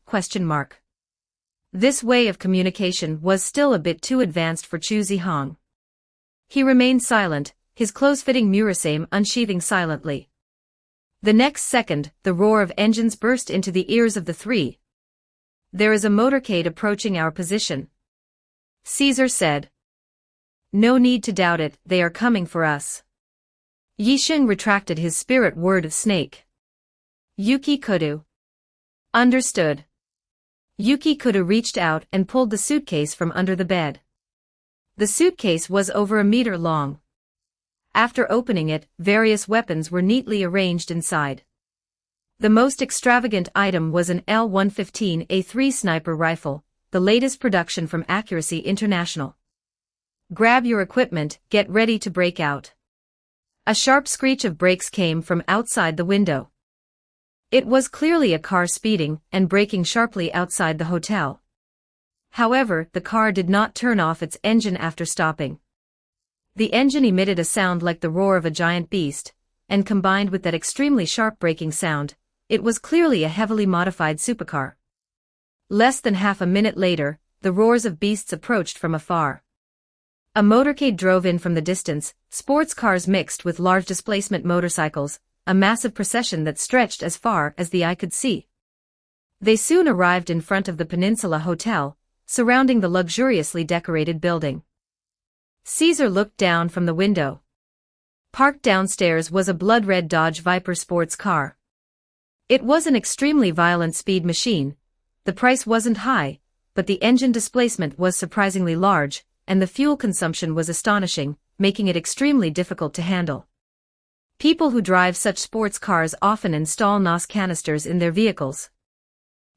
This way of communication was still a bit too advanced for Chu Zihong. He remained silent, his close-fitting Murasame unsheathing silently. The next second, the roar of engines burst into the ears of the 3. There is a motorcade approaching our position. Caesar said. No need to doubt it, they are coming for us. Yisheng retracted his spirit word of snake. Yuki Kudu. Understood. Yuki Kudu reached out and pulled the suitcase from under the bed. The suitcase was over a meter long. After opening it, various weapons were neatly arranged inside. The most extravagant item was an L115A3 sniper rifle, the latest production from Accuracy International. Grab your equipment, get ready to break out. A sharp screech of brakes came from outside the window. It was clearly a car speeding and braking sharply outside the hotel. However, the car did not turn off its engine after stopping. The engine emitted a sound like the roar of a giant beast, and combined with that extremely sharp braking sound, it was clearly a heavily modified supercar. Less than half a minute later, the roars of beasts approached from afar. A motorcade drove in from the distance, sports cars mixed with large displacement motorcycles, a massive procession that stretched as far as the eye could see. They soon arrived in front of the Peninsula Hotel, surrounding the luxuriously decorated building. Caesar looked down from the window. Parked downstairs was a blood-red Dodge Viper sports car. It was an extremely violent speed machine. The price wasn't high, but the engine displacement was surprisingly large, and the fuel consumption was astonishing, making it extremely difficult to handle. People who drive such sports cars often install NOS canisters in their vehicles.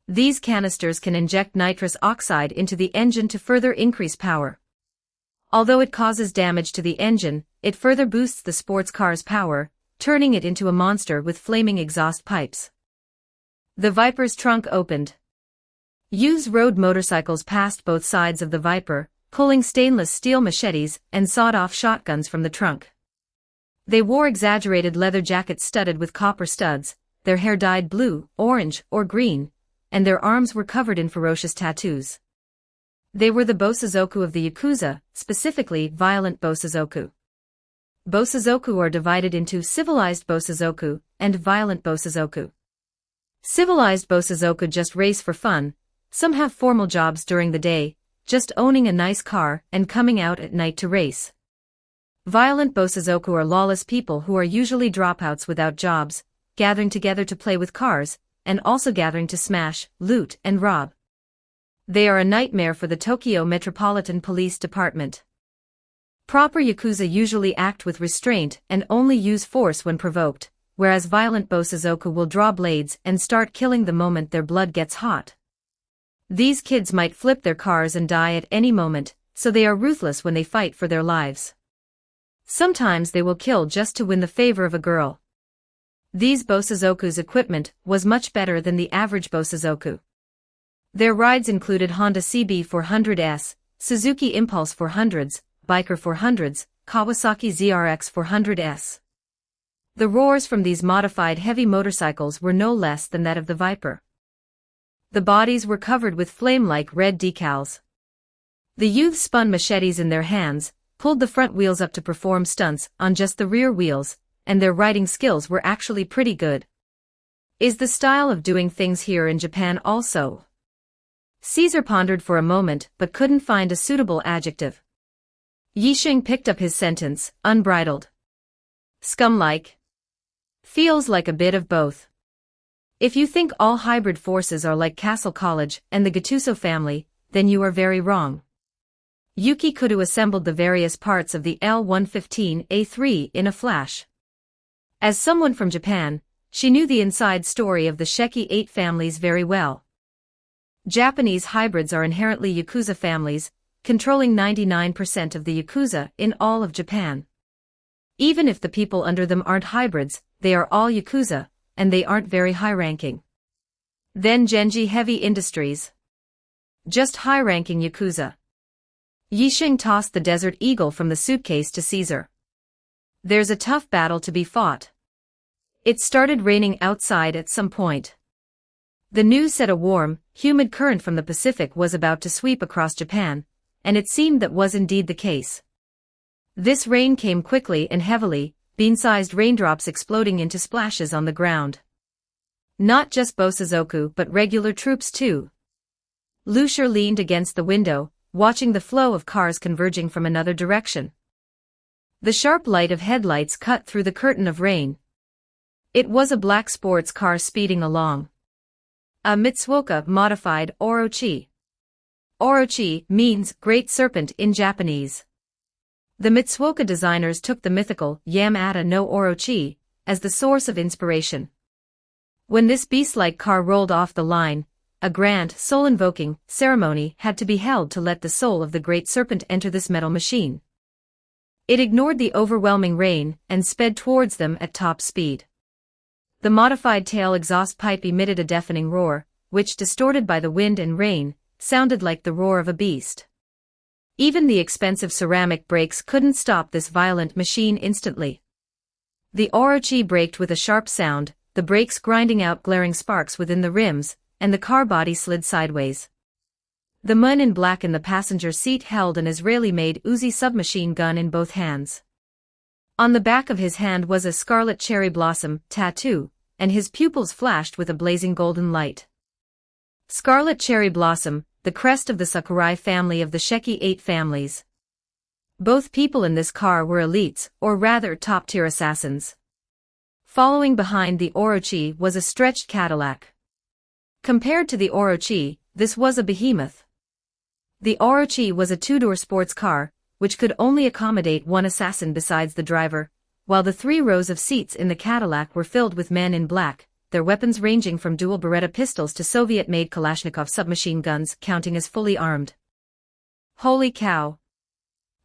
These canisters can inject nitrous oxide into the engine to further increase power. Although it causes damage to the engine, it further boosts the sports car's power, turning it into a monster with flaming exhaust pipes. The Viper's trunk opened. Used road motorcycles passed both sides of the Viper, pulling stainless steel machetes and sawed-off shotguns from the trunk. They wore exaggerated leather jackets studded with copper studs, their hair dyed blue, orange, or green, and their arms were covered in ferocious tattoos. They were the Bosozoku of the Yakuza, specifically violent Bosozoku. Bosozoku are divided into civilized Bosozoku and violent Bosozoku. Civilized Bosozoku just race for fun, some have formal jobs during the day, just owning a nice car and coming out at night to race. Violent Bosozoku are lawless people who are usually dropouts without jobs, gathering together to play with cars, and also gathering to smash, loot, and rob. They are a nightmare for the Tokyo Metropolitan Police Department. Proper Yakuza usually act with restraint and only use force when provoked, whereas violent Bosozoku will draw blades and start killing the moment their blood gets hot. These kids might flip their cars and die at any moment, so they are ruthless when they fight for their lives. Sometimes they will kill just to win the favor of a girl. These Bosozoku's equipment was much better than the average Bosozoku. Their rides included Honda CB400S, Suzuki Impulse 400s, Biker 400s, Kawasaki ZRX 400S. The roars from these modified heavy motorcycles were no less than that of the Viper. The bodies were covered with flame-like red decals. The youths spun machetes in their hands, pulled the front wheels up to perform stunts on just the rear wheels, and their riding skills were actually pretty good. Is the style of doing things here in Japan also? Caesar pondered for a moment but couldn't find a suitable adjective. Yixing picked up his sentence, unbridled. Scum-like. Feels like a bit of both. If you think all hybrid forces are like Castle College and the Gattuso family, then you are very wrong. Yuki Kudo assembled the various parts of the L-115A3 in a flash. As someone from Japan, she knew the inside story of the Sheki 8 families very well. Japanese hybrids are inherently Yakuza families, controlling 99% of the Yakuza in all of Japan. Even if the people under them aren't hybrids, they are all Yakuza, and they aren't very high-ranking. Then Genji Heavy Industries. Just high-ranking Yakuza. Yixing tossed the Desert Eagle from the suitcase to Caesar. There's a tough battle to be fought. It started raining outside at some point. The news said a warm, humid current from the Pacific was about to sweep across Japan, and it seemed that was indeed the case. This rain came quickly and heavily, bean-sized raindrops exploding into splashes on the ground. Not just Bosozoku but regular troops too. Lucier leaned against the window, watching the flow of cars converging from another direction. The sharp light of headlights cut through the curtain of rain. It was a black sports car speeding along. A Mitsuoka modified Orochi. Orochi means Great Serpent in Japanese. The Mitsuoka designers took the mythical Yamata no Orochi as the source of inspiration. When this beast-like car rolled off the line, a grand, soul-invoking ceremony had to be held to let the soul of the Great Serpent enter this metal machine. It ignored the overwhelming rain and sped towards them at top speed. The modified tail exhaust pipe emitted a deafening roar, which, distorted by the wind and rain, sounded like the roar of a beast. Even the expensive ceramic brakes couldn't stop this violent machine instantly. The Orochi braked with a sharp sound, the brakes grinding out glaring sparks within the rims, and the car body slid sideways. The man in black in the passenger seat held an Israeli-made Uzi submachine gun in both hands. On the back of his hand was a scarlet cherry blossom tattoo, and his pupils flashed with a blazing golden light. Scarlet cherry blossom, the crest of the Sakurai family of the Sheki 8 families. Both people in this car were elites, or rather top-tier assassins. Following behind the Orochi was a stretched Cadillac. Compared to the Orochi, this was a behemoth. The Orochi was a two-door sports car, which could only accommodate one assassin besides the driver, while the 3 rows of seats in the Cadillac were filled with men in black, their weapons ranging from dual Beretta pistols to Soviet-made Kalashnikov submachine guns, counting as fully armed. Holy cow!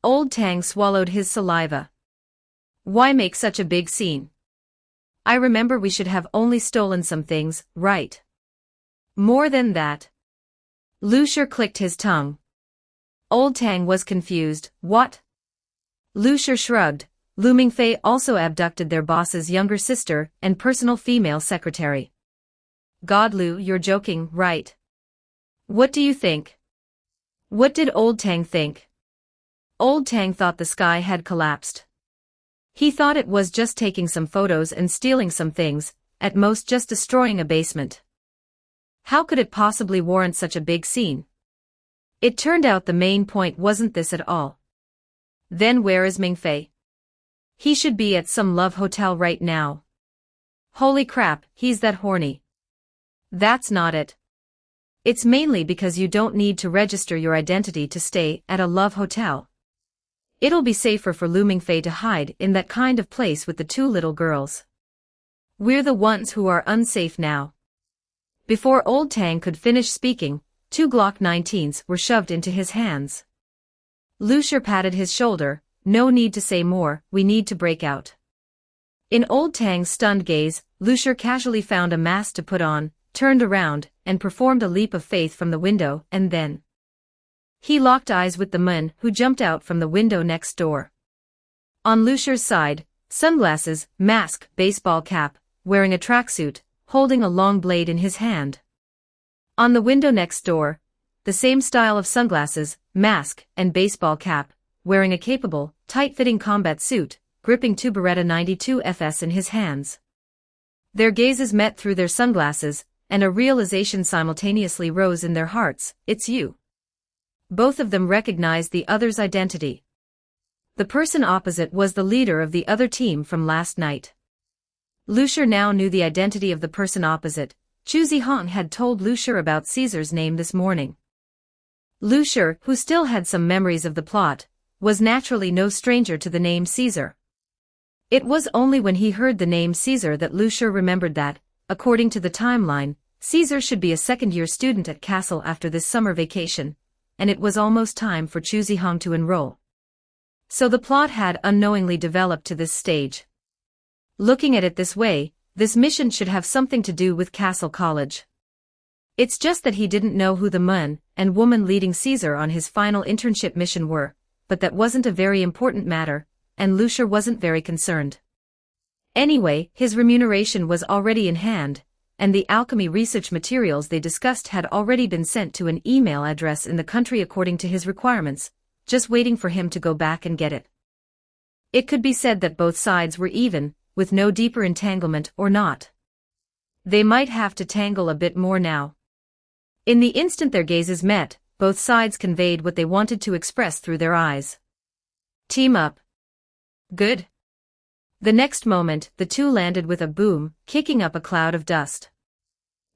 Old Tang swallowed his saliva. Why make such a big scene? I remember we should have only stolen some things, right? More than that. Lu Shur clicked his tongue. Old Tang was confused. What? Lu Shur shrugged. Lu Mingfei also abducted their boss's younger sister and personal female secretary. God Lu, you're joking, right? What do you think? What did Old Tang think? Old Tang thought the sky had collapsed. He thought it was just taking some photos and stealing some things, at most just destroying a basement. How could it possibly warrant such a big scene? It turned out the main point wasn't this at all. Then where is Mingfei? He should be at some love hotel right now. Holy crap, he's that horny. That's not it. It's mainly because you don't need to register your identity to stay at a love hotel. It'll be safer for Lu Mingfei to hide in that kind of place with the 2 little girls. We're the ones who are unsafe now. Before Old Tang could finish speaking, 2 Glock 19s were shoved into his hands. Lu Shur patted his shoulder. No need to say more, we need to break out. In Old Tang's stunned gaze, Lu Shur casually found a mask to put on, turned around, and performed a leap of faith from the window, and then he locked eyes with the man who jumped out from the window next door. On Lu Shur's side, sunglasses, mask, baseball cap, wearing a tracksuit, holding a long blade in his hand. On the window next door, the same style of sunglasses, mask, and baseball cap, wearing a capable, tight-fitting combat suit, gripping 2 Beretta 92 FS in his hands. Their gazes met through their sunglasses, and a realization simultaneously rose in their hearts: it's you. Both of them recognized the other's identity. The person opposite was the leader of the other team from last night. Lu Shur now knew the identity of the person opposite. Chu Zihong had told Lu Shur about Caesar's name this morning. Lu Shur, who still had some memories of the plot, was naturally no stranger to the name Caesar. It was only when he heard the name Caesar that Lu Shur remembered that, according to the timeline, Caesar should be a second-year student at Castle after this summer vacation, and it was almost time for Chu Zihong to enroll. So the plot had unknowingly developed to this stage. Looking at it this way, this mission should have something to do with Castle College. It's just that he didn't know who the man and woman leading Caesar on his final internship mission were, but that wasn't a very important matter, and Lu Shur wasn't very concerned. Anyway, his remuneration was already in hand, and the alchemy research materials they discussed had already been sent to an email address in the country according to his requirements, just waiting for him to go back and get it. It could be said that both sides were even, with no deeper entanglement or not. They might have to tangle a bit more now. In the instant their gazes met, both sides conveyed what they wanted to express through their eyes. Team up. Good. The next moment, the 2 landed with a boom, kicking up a cloud of dust.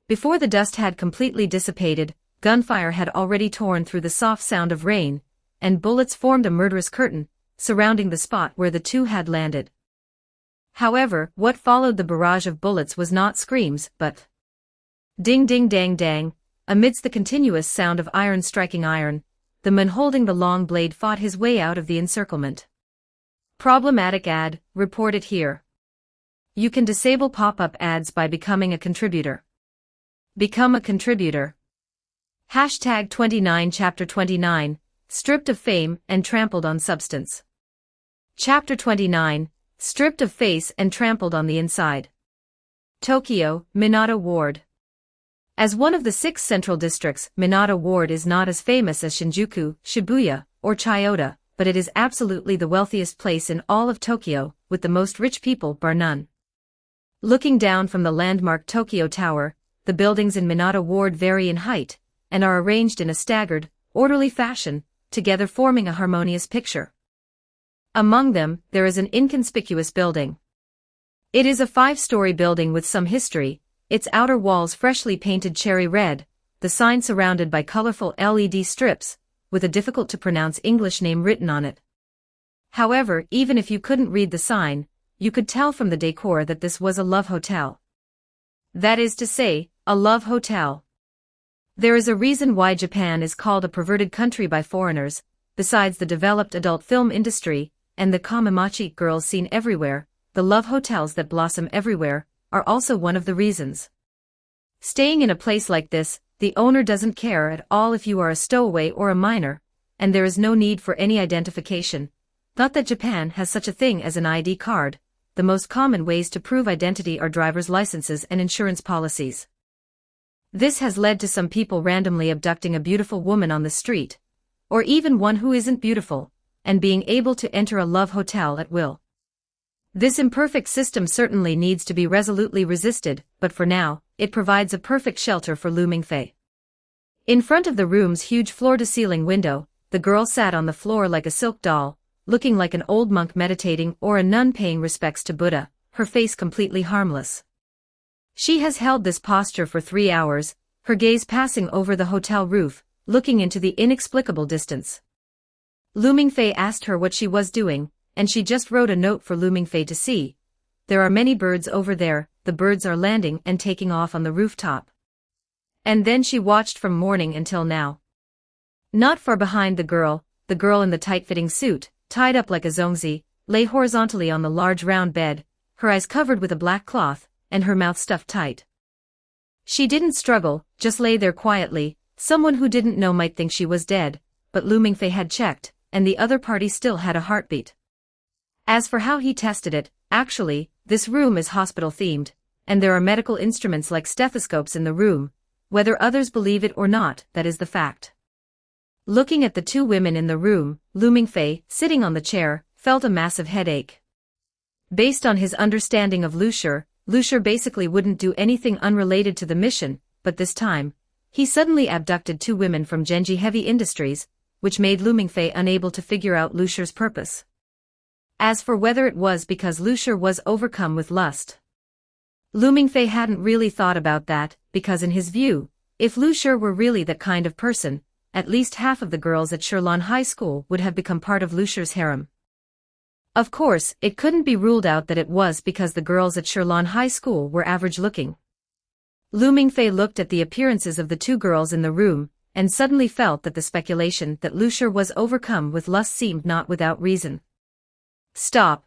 Before the dust had completely dissipated, gunfire had already torn through the soft sound of rain, and bullets formed a murderous curtain, surrounding the spot where the 2 had landed. However, what followed the barrage of bullets was not screams, but ding ding dang dang. Amidst the continuous sound of iron striking iron, the man holding the long blade fought his way out of the encirclement. Problematic ad, reported here. You can disable pop-up ads by becoming a contributor. Become a contributor. Hashtag 29 Chapter 29, Stripped of Fame and Trampled on Substance. Chapter 29, Stripped of Face and Trampled on the Inside. Tokyo, Minato Ward. As one of the 6 central districts, Minato Ward is not as famous as Shinjuku, Shibuya, or Chiyoda, but it is absolutely the wealthiest place in all of Tokyo, with the most rich people bar none. Looking down from the landmark Tokyo Tower, the buildings in Minato Ward vary in height, and are arranged in a staggered, orderly fashion, together forming a harmonious picture. Among them, there is an inconspicuous building. It is a 5-story building with some history, its outer walls freshly painted cherry red, the sign surrounded by colorful LED strips, with a difficult-to-pronounce English name written on it, However, even if you couldn't read the sign, you could tell from the decor that this was a love hotel. That is to say, a love hotel. There is a reason why Japan is called a perverted country by foreigners, besides the developed adult film industry, and the kamamachi girls seen everywhere, the love hotels that blossom everywhere, are also one of the reasons. Staying in a place like this, the owner doesn't care at all if you are a stowaway or a minor, and there is no need for any identification. Not that Japan has such a thing as an ID card. The most common ways to prove identity are driver's licenses and insurance policies. This has led to some people randomly abducting a beautiful woman on the street, or even one who isn't beautiful, and being able to enter a love hotel at will. This imperfect system certainly needs to be resolutely resisted, but for now, it provides a perfect shelter for Lu Mingfei. In front of the room's huge floor-to-ceiling window, the girl sat on the floor like a silk doll, looking like an old monk meditating or a nun paying respects to Buddha, her face completely harmless. She has held this posture for 3 hours, her gaze passing over the hotel roof, looking into the inexplicable distance. Lu Mingfei asked her what she was doing, and she just wrote a note for Lu Mingfei to see. There are many birds over there, the birds are landing and taking off on the rooftop. And then she watched from morning until now. Not far behind the girl in the tight-fitting suit, tied up like a zongzi, lay horizontally on the large round bed, her eyes covered with a black cloth, and her mouth stuffed tight. She didn't struggle, just lay there quietly. Someone who didn't know might think she was dead, but Lu Mingfei had checked, and the other party still had a heartbeat. As for how he tested it, actually, this room is hospital-themed, and there are medical instruments like stethoscopes in the room. Whether others believe it or not, that is the fact. Looking at the two women in the room, Lu Mingfei, sitting on the chair, felt a massive headache. Based on his understanding of Lu Shi basically wouldn't do anything unrelated to the mission, but this time, he suddenly abducted two women from Genji Heavy Industries, which made Lu Mingfei unable to figure out Lu Shi's purpose. As for whether it was because Lu Shi was overcome with lust, Lu Mingfei hadn't really thought about that, because in his view, if Lu Shi were really that kind of person, at least half of the girls at Shirlan High School would have become part of Lu Shi's harem. Of course, it couldn't be ruled out that it was because the girls at Shirlan High School were average-looking. Lu Mingfei looked at the appearances of the two girls in the room, and suddenly felt that the speculation that Lu Shi was overcome with lust seemed not without reason. Stop.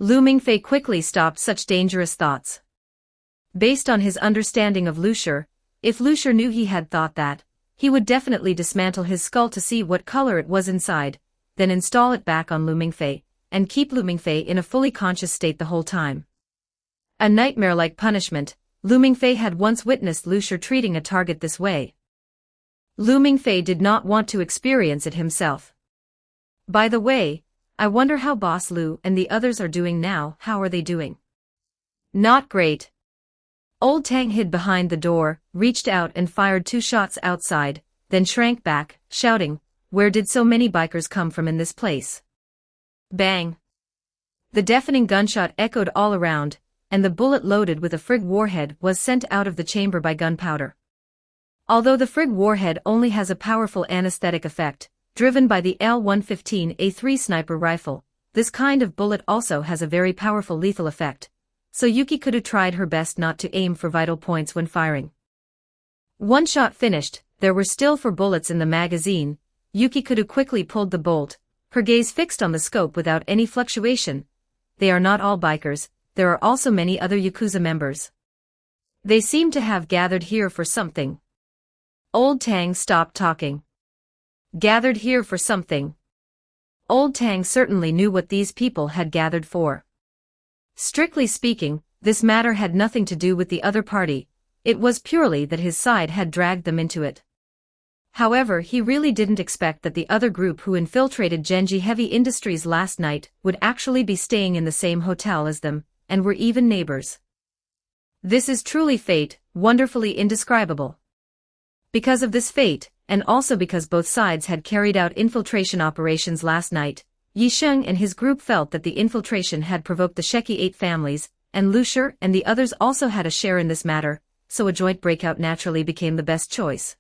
Lu Mingfei quickly stopped such dangerous thoughts. Based on his understanding of Lu Shi, if Lu Shi knew he had thought that, he would definitely dismantle his skull to see what color it was inside, then install it back on Lu Mingfei, and keep Lu Mingfei in a fully conscious state the whole time. A nightmare-like punishment. Lu Mingfei had once witnessed Lu Shi treating a target this way. Lu Mingfei did not want to experience it himself. By the way, I wonder how Boss Lu and the others are doing now. How are they doing? Not great. Old Tang hid behind the door, reached out and fired 2 shots outside, then shrank back, shouting, "Where did so many bikers come from in this place?" Bang! The deafening gunshot echoed all around, and the bullet loaded with a Frigg warhead was sent out of the chamber by gunpowder. Although the Frigg warhead only has a powerful anesthetic effect, driven by the L-115A3 sniper rifle, this kind of bullet also has a very powerful lethal effect. So Yuki Kudo tried her best not to aim for vital points when firing. One shot finished, there were still 4 bullets in the magazine. Yuki Kudo quickly pulled the bolt, her gaze fixed on the scope without any fluctuation. They are not all bikers, there are also many other Yakuza members. They seem to have gathered here for something. Old Tang stopped talking. Gathered here for something. Old Tang certainly knew what these people had gathered for. Strictly speaking, this matter had nothing to do with the other party, it was purely that his side had dragged them into it. However, he really didn't expect that the other group who infiltrated Genji Heavy Industries last night would actually be staying in the same hotel as them, and were even neighbors. This is truly fate, wonderfully indescribable. Because of this fate, and also because both sides had carried out infiltration operations last night, Yi Sheng and his group felt that the infiltration had provoked the Sheki 8 families, and Lu Shi and the others also had a share in this matter, so a joint breakout naturally became the best choice.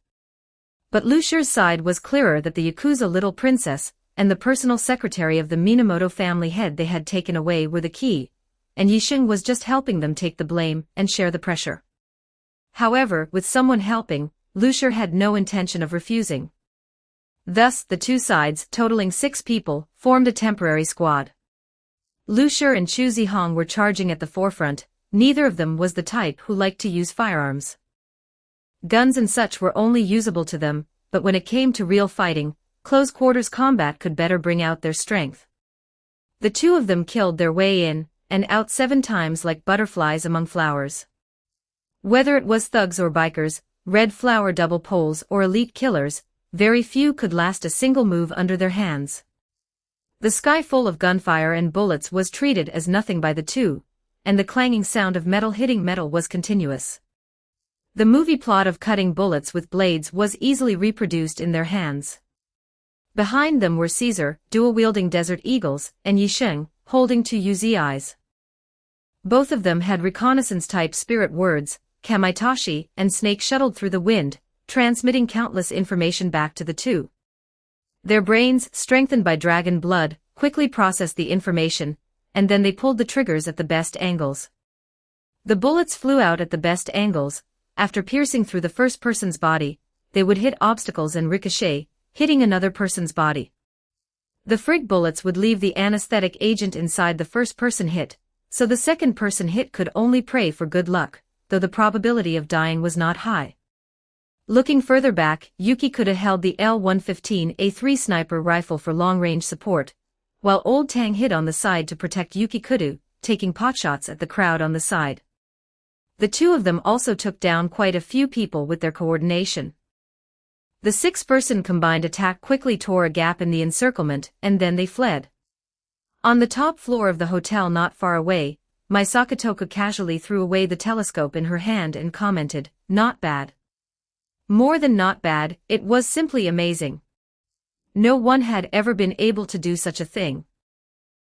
But Lu Shi's side was clearer that the Yakuza little princess, and the personal secretary of the Minamoto family head they had taken away were the key, and Yisheng was just helping them take the blame and share the pressure. However, with someone helping, Lucier had no intention of refusing. Thus, the two sides, totaling 6 people, formed a temporary squad. Lucier and Chu Zihong were charging at the forefront. Neither of them was the type who liked to use firearms. Guns and such were only usable to them, but when it came to real fighting, close-quarters combat could better bring out their strength. The two of them killed their way in and out 7 times like butterflies among flowers. Whether it was thugs or bikers, red flower double poles or elite killers, very few could last a single move under their hands. The sky full of gunfire and bullets was treated as nothing by the two, and the clanging sound of metal hitting metal was continuous. The movie plot of cutting bullets with blades was easily reproduced in their hands. Behind them were Caesar, dual-wielding Desert Eagles, and Yisheng, holding 2 UZIs. Both of them had reconnaissance-type spirit words, Kamaitashi and Snake shuttled through the wind, transmitting countless information back to the two. Their brains, strengthened by dragon blood, quickly processed the information, and then they pulled the triggers at the best angles. The bullets flew out at the best angles. After piercing through the first person's body, they would hit obstacles and ricochet, hitting another person's body. The frig bullets would leave the anesthetic agent inside the first person hit, so the second person hit could only pray for good luck, though the probability of dying was not high. Looking further back, Yuki could have held the L-115A3 sniper rifle for long-range support, while Old Tang hid on the side to protect Yuki Kudu, taking potshots at the crowd on the side. The two of them also took down quite a few people with their coordination. The 6-person combined attack quickly tore a gap in the encirclement, and then they fled. On the top floor of the hotel not far away, Mai Sakatoka casually threw away the telescope in her hand and commented, "Not bad." More than not bad, it was simply amazing. No one had ever been able to do such a thing.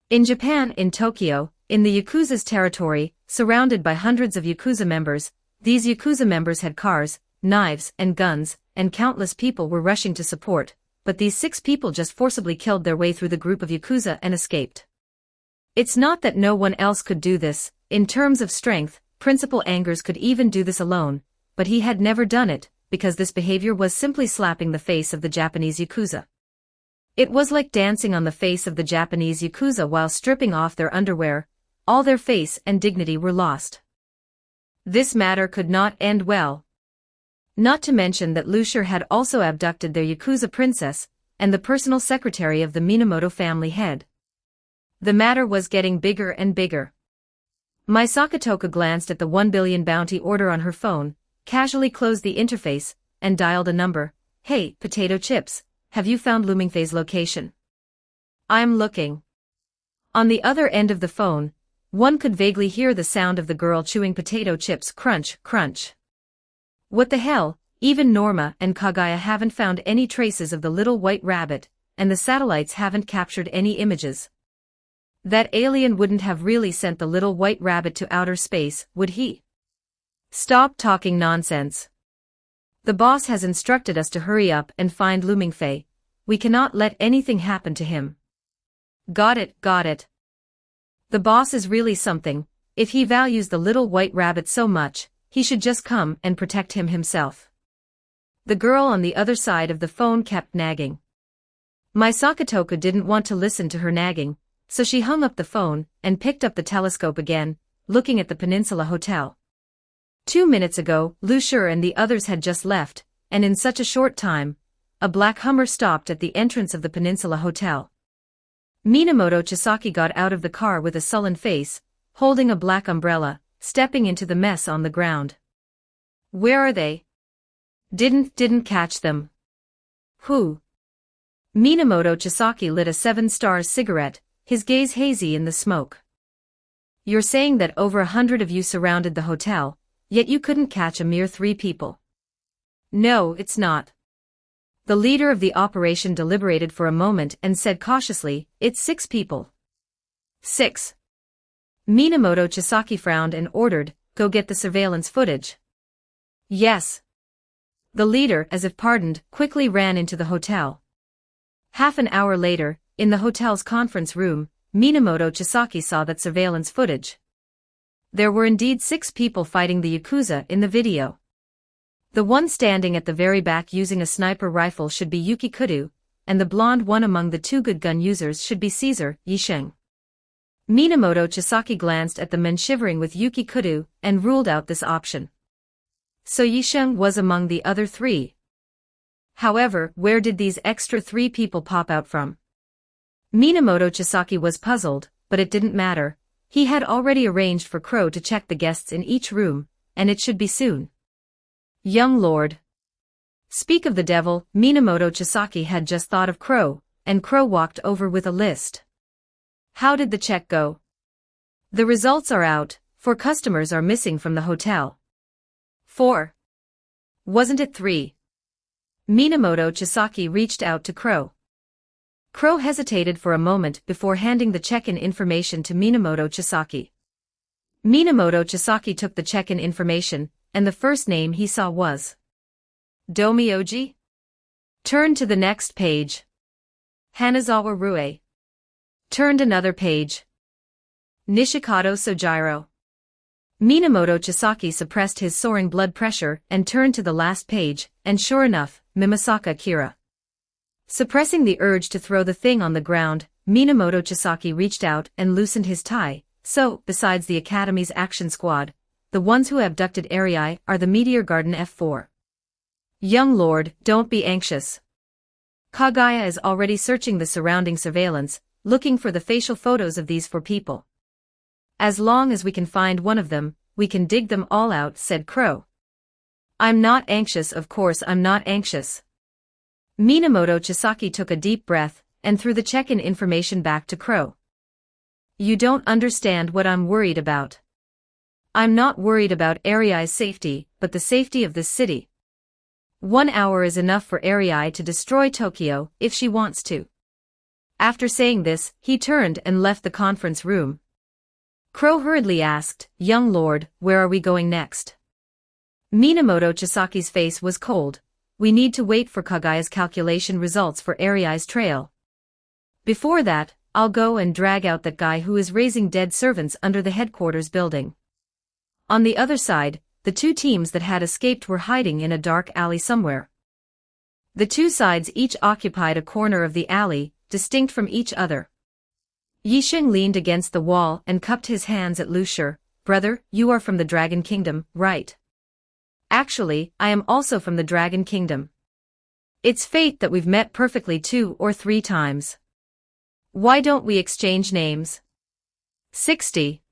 In Japan, in Tokyo, in the Yakuza's territory, surrounded by hundreds of Yakuza members, these Yakuza members had cars, knives, and guns, and countless people were rushing to support, but these 6 people just forcibly killed their way through the group of Yakuza and escaped. It's not that no one else could do this. In terms of strength, Principal Angers could even do this alone, but he had never done it, because this behavior was simply slapping the face of the Japanese Yakuza. It was like dancing on the face of the Japanese Yakuza while stripping off their underwear. All their face and dignity were lost. This matter could not end well. Not to mention that Lucier had also abducted their Yakuza princess, and the personal secretary of the Minamoto family head. The matter was getting bigger and bigger. Mai Sakatoka glanced at the 1 billion bounty order on her phone, casually closed the interface, and dialed a number. "Hey, potato chips, have you found Lumingfei's location?" "I'm looking." On the other end of the phone, one could vaguely hear the sound of the girl chewing potato chips, crunch, crunch. What the hell, even Norma and Kagaya haven't found any traces of the little white rabbit, and the satellites haven't captured any images. That alien wouldn't have really sent the little white rabbit to outer space, would he? Stop talking nonsense. The boss has instructed us to hurry up and find Lumingfei. We cannot let anything happen to him. Got it, got it. The boss is really something. If he values the little white rabbit so much, he should just come and protect him himself. The girl on the other side of the phone kept nagging. Mai Sakatoka didn't want to listen to her nagging, so she hung up the phone and picked up the telescope again, looking at the Peninsula Hotel. 2 minutes ago, Lucier and the others had just left, and in such a short time, a black Hummer stopped at the entrance of the Peninsula Hotel. Minamoto Chisaki got out of the car with a sullen face, holding a black umbrella, stepping into the mess on the ground. "Where are they?" Didn't catch them." "Who?" Minamoto Chisaki lit a 7-star cigarette, his gaze hazy in the smoke. "You're saying that over 100 of you surrounded the hotel, yet you couldn't catch a mere 3 people." "No, it's not." The leader of the operation deliberated for a moment and said cautiously, "It's 6 people." 6. Minamoto Chisaki frowned and ordered, "Go get the surveillance footage." "Yes." The leader, as if pardoned, quickly ran into the hotel. Half an hour later, in the hotel's conference room, Minamoto Chisaki saw that surveillance footage. There were indeed 6 people fighting the Yakuza in the video. The one standing at the very back using a sniper rifle should be Yuki Kudo, and the blonde one among the 2 good gun users should be Caesar Yisheng. Minamoto Chisaki glanced at the men shivering with Yuki Kudo and ruled out this option. So Yisheng was among the other 3. However, where did these extra 3 people pop out from? Minamoto Chisaki was puzzled, but it didn't matter. He had already arranged for Crow to check the guests in each room, and it should be soon. Young lord. Speak of the devil, Minamoto Chisaki had just thought of Crow, and Crow walked over with a list. How did the check go? The results are out, 4 customers are missing from the hotel. 4. Wasn't it 3? Minamoto Chisaki reached out to Crow. Crow hesitated for a moment before handing the check-in information to Minamoto Chisaki. Minamoto Chisaki took the check-in information, and the first name he saw was Domioji. Turned to the next page. Hanazawa Rue. Turned another page. Nishikado Sojiro. Minamoto Chisaki suppressed his soaring blood pressure and turned to the last page, and sure enough, Mimasaka Kira. Suppressing the urge to throw the thing on the ground, Minamoto Chisaki reached out and loosened his tie. So, besides the Academy's action squad, the ones who abducted Arii are the Meteor Garden F4. Young lord, don't be anxious. Kagaya is already searching the surrounding surveillance, looking for the facial photos of these 4 people. As long as we can find one of them, we can dig them all out, said Crow. I'm not anxious, of course I'm not anxious. Minamoto Chisaki took a deep breath, and threw the check-in information back to Crow. You don't understand what I'm worried about. I'm not worried about Arii's safety, but the safety of this city. 1 hour is enough for Arii to destroy Tokyo, if she wants to. After saying this, he turned and left the conference room. Crow hurriedly asked, Young lord, where are we going next? Minamoto Chisaki's face was cold. We need to wait for Kagaya's calculation results for Arii's trail. Before that, I'll go and drag out that guy who is raising dead servants under the headquarters building. On the other side, the 2 teams that had escaped were hiding in a dark alley somewhere. The 2 sides each occupied a corner of the alley, distinct from each other. Yisheng leaned against the wall and cupped his hands at Lucier. Brother, you are from the Dragon Kingdom, right? Actually, I am also from the Dragon Kingdom. It's fate that we've met perfectly 2 or 3 times. Why don't we exchange names? 60.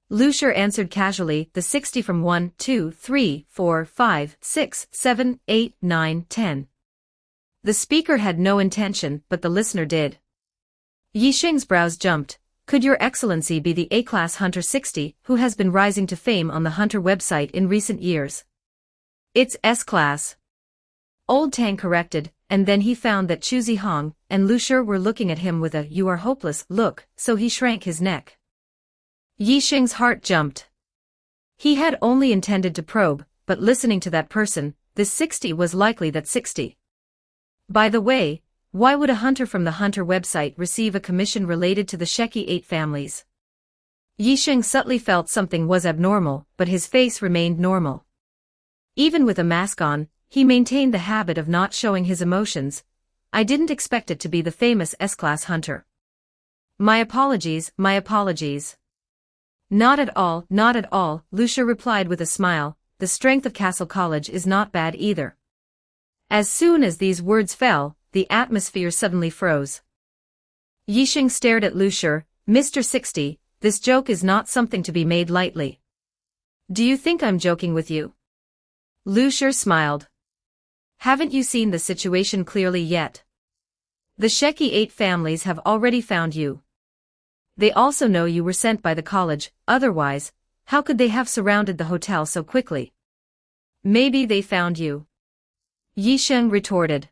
Lucier answered casually, the 60 from 1, 2, 3, 4, 5, 6, 7, 8, 9, 10. The speaker had no intention, but the listener did. Yisheng's brows jumped. Could Your Excellency be the A-class Hunter 60 who has been rising to fame on the Hunter website in recent years? It's S-class. Old Tang corrected, and then he found that Chu Zihong and Lucier were looking at him with a "you are hopeless" look, so he shrank his neck. Yisheng's heart jumped. He had only intended to probe, but listening to that person, this 60 was likely that 60. By the way, why would a hunter from the Hunter website receive a commission related to the Sheki 8 families? Yisheng subtly felt something was abnormal, but his face remained normal. Even with a mask on, he maintained the habit of not showing his emotions. I didn't expect it to be the famous S-class hunter. My apologies, my apologies. Not at all, Lucier replied with a smile. The strength of Castle College is not bad either. As soon as these words fell, the atmosphere suddenly froze. Yisheng stared at Lucier. Mr. 60, this joke is not something to be made lightly. Do you think I'm joking with you? Lucier smiled. Haven't you seen the situation clearly yet? The Sheki 8 families have already found you. They also know you were sent by the college, otherwise, how could they have surrounded the hotel so quickly? Maybe they found you. Yisheng retorted.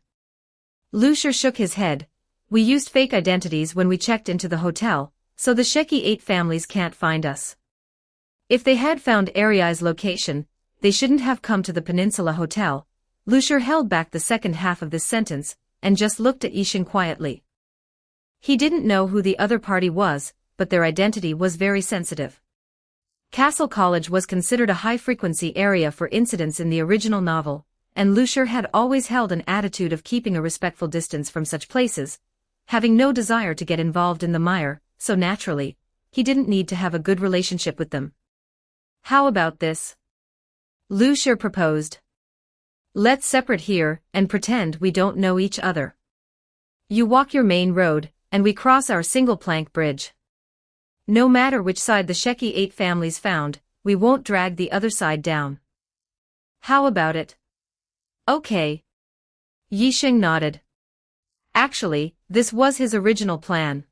Lucier shook his head. We used fake identities when we checked into the hotel, so the Sheki 8 families can't find us. If they had found Arii's location, they shouldn't have come to the Peninsula Hotel. Lucier held back the second half of this sentence, and just looked at Yixing quietly. He didn't know who the other party was, but their identity was very sensitive. Castle College was considered a high-frequency area for incidents in the original novel, and Lucier had always held an attitude of keeping a respectful distance from such places, having no desire to get involved in the mire, so naturally, he didn't need to have a good relationship with them. How about this? Lucier proposed. Let's separate here, and pretend we don't know each other. You walk your main road, and we cross our single-plank bridge. No matter which side the Sheki 8 families found, we won't drag the other side down. How about it? Okay. Yixing nodded. Actually, this was his original plan.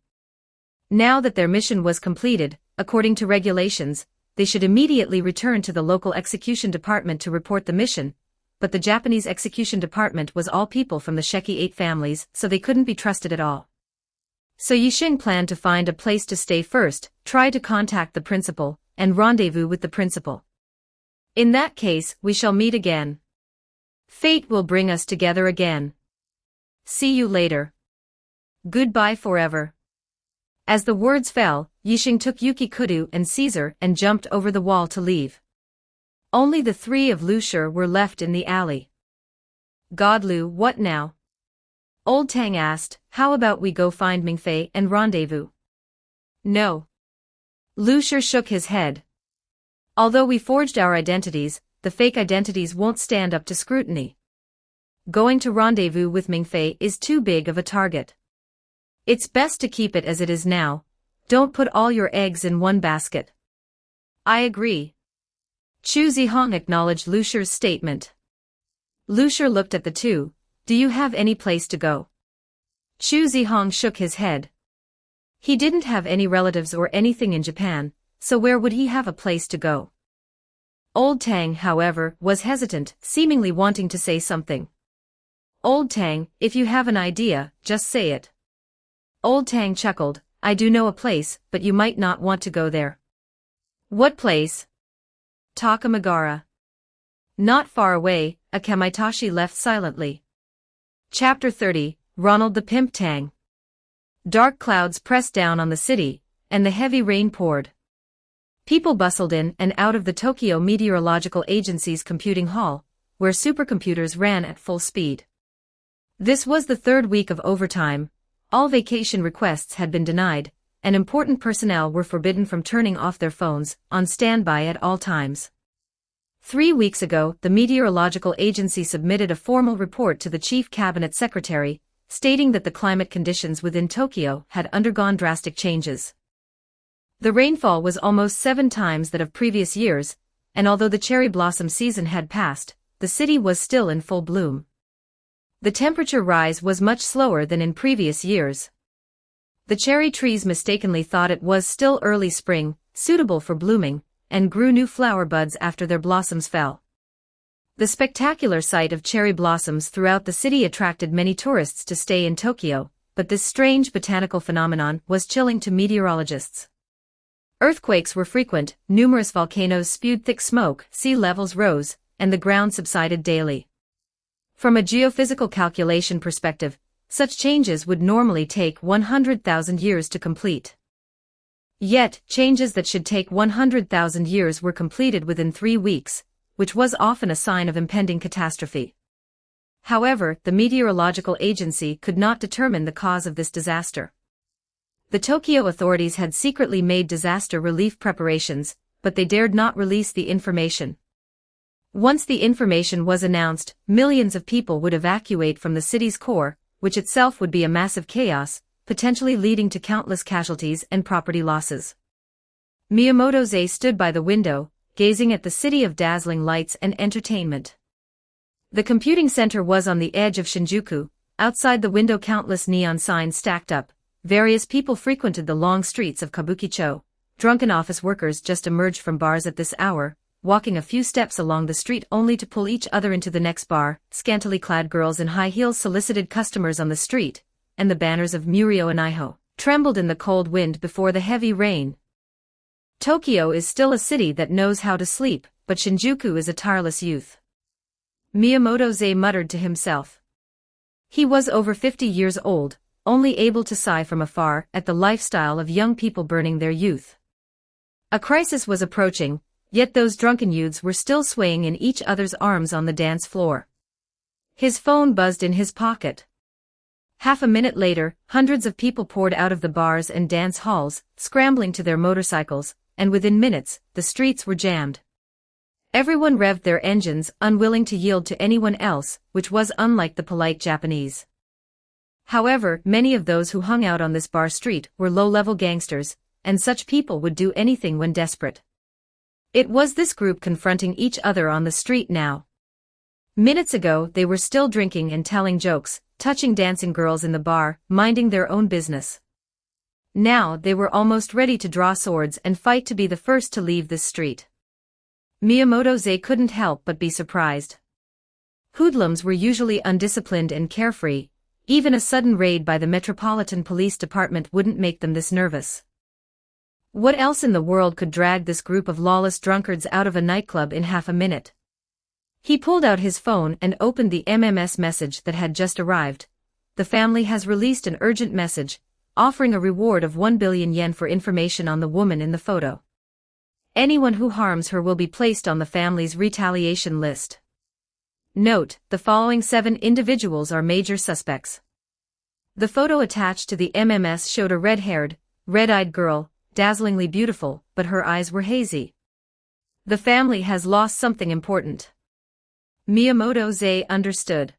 Now that their mission was completed, according to regulations, they should immediately return to the local execution department to report the mission, but the Japanese execution department was all people from the Sheki 8 families, so they couldn't be trusted at all. So Yixing planned to find a place to stay first, try to contact the principal, and rendezvous with the principal. In that case, we shall meet again. Fate will bring us together again. See you later. Goodbye forever. As the words fell, Yixing took Yuki Kudu and Caesar and jumped over the wall to leave. Only the three of Lucier were left in the alley. Godlu, what now? Old Tang asked, how about we go find Mingfei and rendezvous? No. Lucier shook his head. Although we forged our identities, the fake identities won't stand up to scrutiny. Going to rendezvous with Mingfei is too big of a target. It's best to keep it as it is now. Don't put all your eggs in one basket. I agree. Chu Zihong acknowledged Lucier's statement. Lucier looked at the two. Do you have any place to go? Chu Zihong shook his head. He didn't have any relatives or anything in Japan, so where would he have a place to go? Old Tang, however, was hesitant, seemingly wanting to say something. Old Tang, if you have an idea, just say it. Old Tang chuckled, I do know a place, but you might not want to go there. What place? Takamagara. Not far away, Akamaitashi left silently. Chapter 30, Ronald the Pimp Tang. Dark clouds pressed down on the city, and the heavy rain poured. People bustled in and out of the Tokyo Meteorological Agency's computing hall, where supercomputers ran at full speed. This was the third week of overtime. All vacation requests had been denied, and important personnel were forbidden from turning off their phones, on standby at all times. 3 weeks ago, the Meteorological Agency submitted a formal report to the Chief Cabinet Secretary, stating that the climate conditions within Tokyo had undergone drastic changes. The rainfall was almost 7 times that of previous years, and although the cherry blossom season had passed, the city was still in full bloom. The temperature rise was much slower than in previous years. The cherry trees mistakenly thought it was still early spring, suitable for blooming, and grew new flower buds after their blossoms fell. The spectacular sight of cherry blossoms throughout the city attracted many tourists to stay in Tokyo, but this strange botanical phenomenon was chilling to meteorologists. Earthquakes were frequent, numerous volcanoes spewed thick smoke, sea levels rose, and the ground subsided daily. From a geophysical calculation perspective, such changes would normally take 100,000 years to complete. Yet, changes that should take 100,000 years were completed within 3 weeks, which was often a sign of impending catastrophe. However, the Meteorological Agency could not determine the cause of this disaster. The Tokyo authorities had secretly made disaster relief preparations, but they dared not release the information. Once the information was announced, millions of people would evacuate from the city's core, which itself would be a massive chaos, potentially leading to countless casualties and property losses. Miyamoto-zai stood by the window, gazing at the city of dazzling lights and entertainment. The computing center was on the edge of Shinjuku. Outside the window countless neon signs stacked up. Various people frequented the long streets of Kabukicho. Drunken office workers just emerged from bars at this hour, walking a few steps along the street only to pull each other into the next bar. Scantily clad girls in high heels solicited customers on the street, and the banners of Murio and Iho trembled in the cold wind before the heavy rain. Tokyo is still a city that knows how to sleep, but Shinjuku is a tireless youth. Miyamoto-zai muttered to himself. He was over 50 years old, only able to sigh from afar at the lifestyle of young people burning their youth. A crisis was approaching, yet those drunken youths were still swaying in each other's arms on the dance floor. His phone buzzed in his pocket. Half a minute later, hundreds of people poured out of the bars and dance halls, scrambling to their motorcycles, and within minutes, the streets were jammed. Everyone revved their engines, unwilling to yield to anyone else, which was unlike the polite Japanese. However, many of those who hung out on this bar street were low-level gangsters, and such people would do anything when desperate. It was this group confronting each other on the street now. Minutes ago they were still drinking and telling jokes, touching dancing girls in the bar, minding their own business. Now they were almost ready to draw swords and fight to be the first to leave this street. Miyamoto-zai couldn't help but be surprised. Hoodlums were usually undisciplined and carefree. Even a sudden raid by the Metropolitan Police Department wouldn't make them this nervous. What else in the world could drag this group of lawless drunkards out of a nightclub in half a minute? He pulled out his phone and opened the MMS message that had just arrived. The family has released an urgent message, offering a reward of 1 billion yen for information on the woman in the photo. Anyone who harms her will be placed on the family's retaliation list. Note, the following 7 individuals are major suspects. The photo attached to the MMS showed a red-haired, red-eyed girl, dazzlingly beautiful, but her eyes were hazy. The family has lost something important. Miyamoto-zai understood.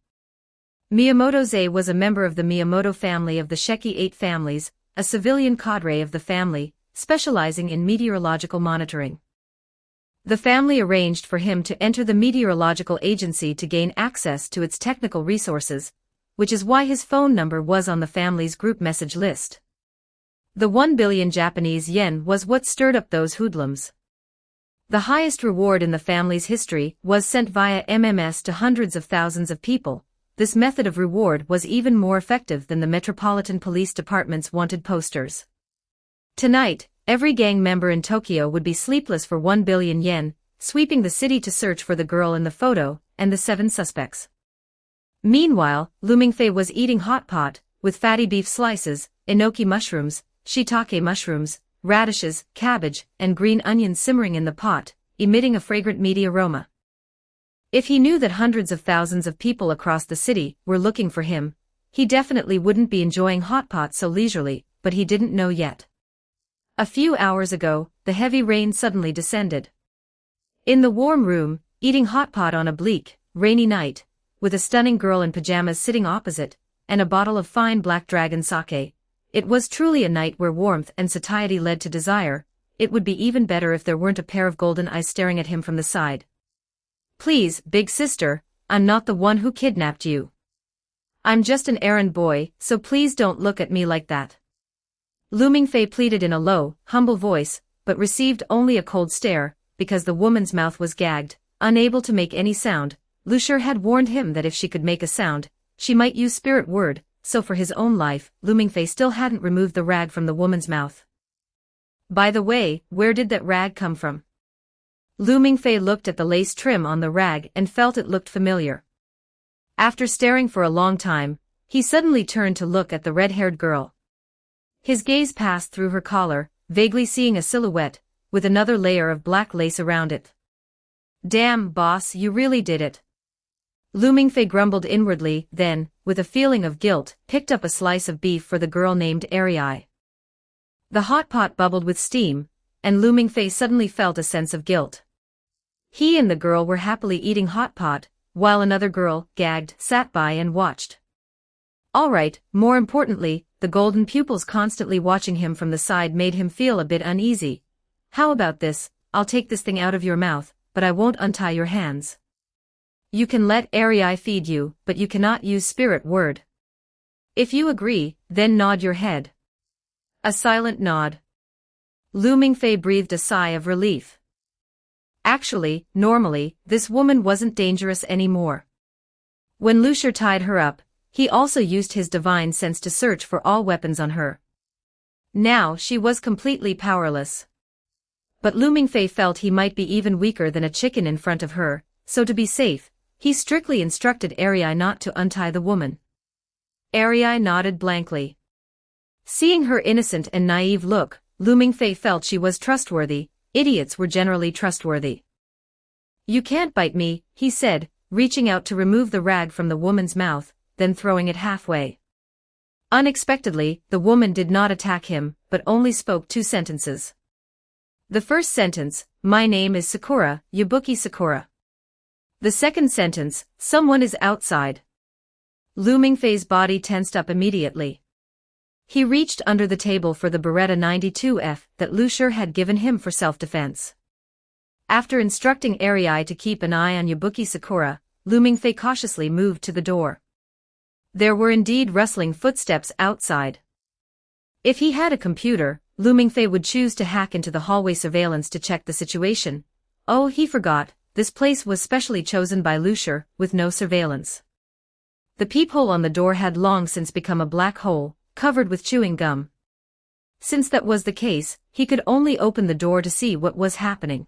Miyamoto-zai was a member of the Miyamoto family of the Sheki 8 families, a civilian cadre of the family, specializing in meteorological monitoring. The family arranged for him to enter the meteorological agency to gain access to its technical resources, which is why his phone number was on the family's group message list. The 1 billion Japanese yen was what stirred up those hoodlums. The highest reward in the family's history was sent via MMS to hundreds of thousands of people. This method of reward was even more effective than the Metropolitan Police Department's wanted posters. Tonight, every gang member in Tokyo would be sleepless for 1 billion yen, sweeping the city to search for the girl in the photo and the 7 suspects. Meanwhile, Lu Mingfei was eating hot pot, with fatty beef slices, enoki mushrooms, shiitake mushrooms, radishes, cabbage, and green onions simmering in the pot, emitting a fragrant meaty aroma. If he knew that hundreds of thousands of people across the city were looking for him, he definitely wouldn't be enjoying hot pot so leisurely, but he didn't know yet. A few hours ago, the heavy rain suddenly descended. In the warm room, eating hot pot on a bleak, rainy night, with a stunning girl in pajamas sitting opposite, and a bottle of fine black dragon sake, it was truly a night where warmth and satiety led to desire. It would be even better if there weren't a pair of golden eyes staring at him from the side. Please, big sister, I'm not the one who kidnapped you. I'm just an errand boy, so please don't look at me like that. Lu Mingfei pleaded in a low, humble voice, but received only a cold stare, because the woman's mouth was gagged, unable to make any sound. Lu Shi had warned him that if she could make a sound, she might use spirit word, so for his own life, Lu Mingfei still hadn't removed the rag from the woman's mouth. By the way, where did that rag come from? Lu Mingfei looked at the lace trim on the rag and felt it looked familiar. After staring for a long time, he suddenly turned to look at the red-haired girl. His gaze passed through her collar, vaguely seeing a silhouette, with another layer of black lace around it. Damn, boss, you really did it. Lu Mingfei grumbled inwardly, then, with a feeling of guilt, picked up a slice of beef for the girl named Arii. The hot pot bubbled with steam, and Lu Mingfei suddenly felt a sense of guilt. He and the girl were happily eating hot pot, while another girl, gagged, sat by and watched. Alright, more importantly, the golden pupils constantly watching him from the side made him feel a bit uneasy. How about this? I'll take this thing out of your mouth, but I won't untie your hands. You can let Arii feed you, but you cannot use spirit word. If you agree, then nod your head. A silent nod. Lu Mingfei breathed a sigh of relief. Actually, normally, this woman wasn't dangerous anymore. When Lu Shi tied her up, he also used his divine sense to search for all weapons on her. Now she was completely powerless. But Lu Mingfei felt he might be even weaker than a chicken in front of her, so to be safe, he strictly instructed Arii not to untie the woman. Arai nodded blankly. Seeing her innocent and naive look, Lu Mingfei felt she was trustworthy. Idiots were generally trustworthy. "You can't bite me," he said, reaching out to remove the rag from the woman's mouth, then throwing it halfway. Unexpectedly, the woman did not attack him, but only spoke 2 sentences. The first sentence, "My name is Sakura, Yabuki Sakura." The second sentence, "Someone is outside." Lu Mingfei's body tensed up immediately. He reached under the table for the Beretta 92F that Lu Shi had given him for self-defense. After instructing Arai to keep an eye on Yabuki Sakura, Lu Mingfei cautiously moved to the door. There were indeed rustling footsteps outside. If he had a computer, Lu Mingfei would choose to hack into the hallway surveillance to check the situation. Oh, he forgot, this place was specially chosen by Lu Shi, with no surveillance. The peephole on the door had long since become a black hole, covered with chewing gum. Since that was the case, he could only open the door to see what was happening.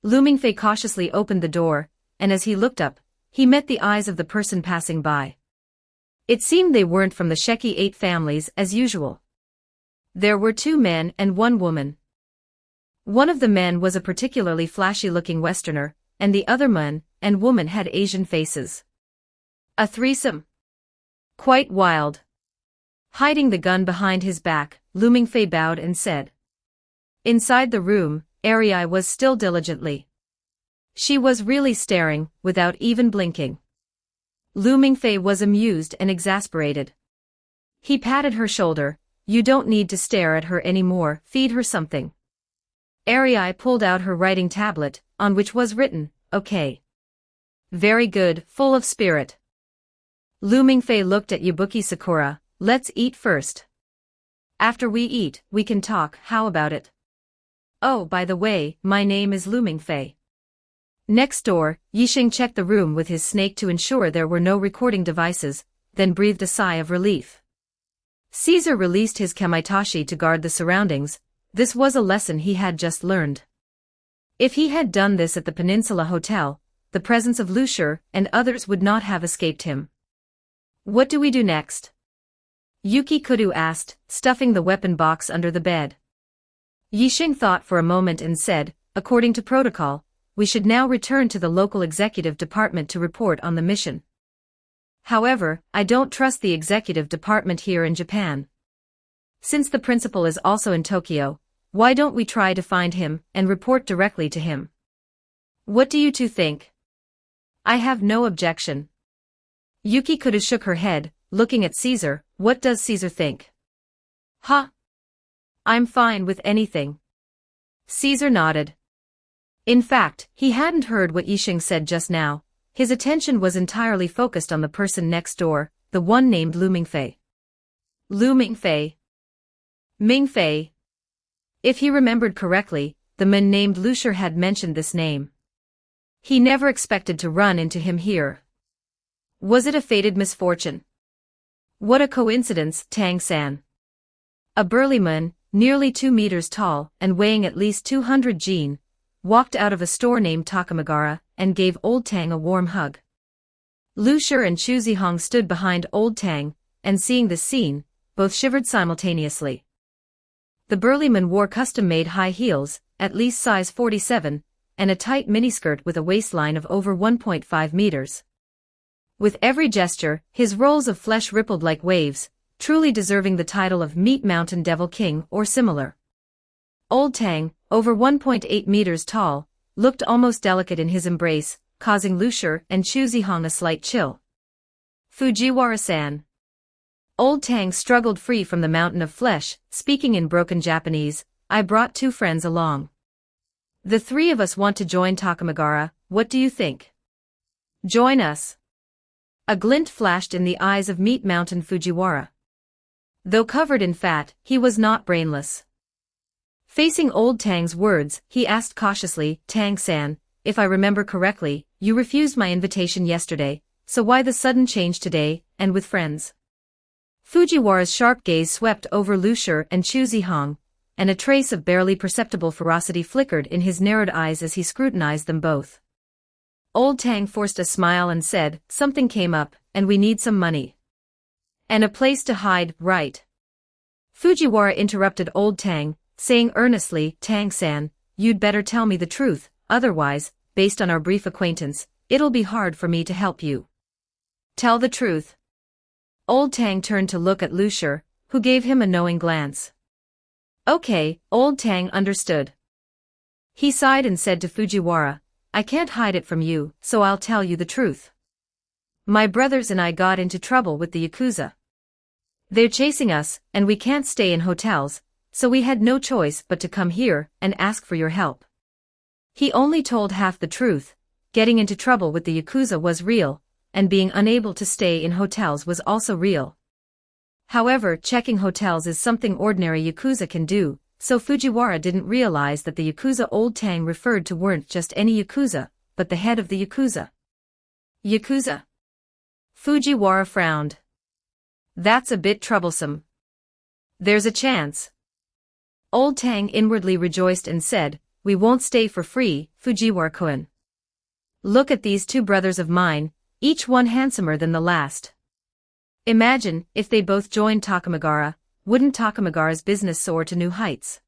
Lu Mingfei cautiously opened the door, and as he looked up, he met the eyes of the person passing by. It seemed they weren't from the Sheki 8 families as usual. There were 2 men and 1 woman. One of the men was a particularly flashy-looking Westerner, and the other man and woman had Asian faces. A threesome. Quite wild. Hiding the gun behind his back, Lu Mingfei bowed and said. Inside the room, Arai was still diligently. She was really staring, without even blinking. Lu Mingfei was amused and exasperated. He patted her shoulder. "You don't need to stare at her anymore, feed her something." Arai pulled out her writing tablet, on which was written, "Okay. Very good, full of spirit." Lu Mingfei looked at Yabuki Sakura. "Let's eat first. After we eat, we can talk, how about it? Oh, by the way, my name is Lu Mingfei." Next door, Yixing checked the room with his snake to ensure there were no recording devices, then breathed a sigh of relief. Caesar released his Kamaitashi to guard the surroundings. This was a lesson he had just learned. If he had done this at the Peninsula Hotel, the presence of Lu Shi and others would not have escaped him. "What do we do next?" Yuki Kudu asked, stuffing the weapon box under the bed. Yixing thought for a moment and said, "According to protocol, we should now return to the local executive department to report on the mission. However, I don't trust the executive department here in Japan. Since the principal is also in Tokyo, why don't we try to find him and report directly to him? What do you 2 think?" "I have no objection." Yuki Kudu shook her head, looking at Caesar. "What does Caesar think?" "Huh? I'm fine with anything." Caesar nodded. In fact, he hadn't heard what Yixing said just now. His attention was entirely focused on the person next door, the one named Lu Mingfei. Lu Mingfei. Mingfei. If he remembered correctly, the man named Lu Shi had mentioned this name. He never expected to run into him here. Was it a fated misfortune? What a coincidence, Tang-san. A burly man, nearly 2 meters tall and weighing at least 200 jin, walked out of a store named Takamagara and gave Old Tang a warm hug. Lu Shi and Chu Zihong stood behind Old Tang, and seeing this scene, both shivered simultaneously. The burly man wore custom-made high heels, at least size 47, and a tight miniskirt with a waistline of over 1.5 meters. With every gesture, his rolls of flesh rippled like waves, truly deserving the title of Meat Mountain Devil King or similar. Old Tang, over 1.8 meters tall, looked almost delicate in his embrace, causing Lu Shi and Chu Zihong a slight chill. "Fujiwara-san." Old Tang struggled free from the mountain of flesh, speaking in broken Japanese. "I brought 2 friends along. The 3 of us want to join Takamagara, what do you think? Join us." A glint flashed in the eyes of Meat Mountain Fujiwara. Though covered in fat, he was not brainless. Facing Old Tang's words, he asked cautiously, "Tang-san, if I remember correctly, you refused my invitation yesterday, so why the sudden change today, and with friends?" Fujiwara's sharp gaze swept over Lu Shi and Chu Zihong, and a trace of barely perceptible ferocity flickered in his narrowed eyes as he scrutinized them both. Old Tang forced a smile and said, "Something came up, and we need some money." And a place to hide, right? Fujiwara interrupted old Tang, saying earnestly, Tang-san, you'd better tell me the truth, otherwise, based on our brief acquaintance, it'll be hard for me to help you. Tell the truth. Old Tang turned to look at Lucier, who gave him a knowing glance. Okay, old Tang understood. He sighed and said to Fujiwara, I can't hide it from you, so I'll tell you the truth. My brothers and I got into trouble with the Yakuza. They're chasing us, and we can't stay in hotels, so we had no choice but to come here and ask for your help. He only told half the truth. Getting into trouble with the Yakuza was real, and being unable to stay in hotels was also real. However, checking hotels is something ordinary Yakuza can do, so Fujiwara didn't realize that the Yakuza old Tang referred to weren't just any Yakuza, but the head of the Yakuza. Yakuza? Fujiwara frowned. That's a bit troublesome. There's a chance. Old Tang inwardly rejoiced and said, we won't stay for free, Fujiwara-kun. Look at these two brothers of mine, each one handsomer than the last. Imagine, if they both joined Takamagara, wouldn't Takamagara's business soar to new heights?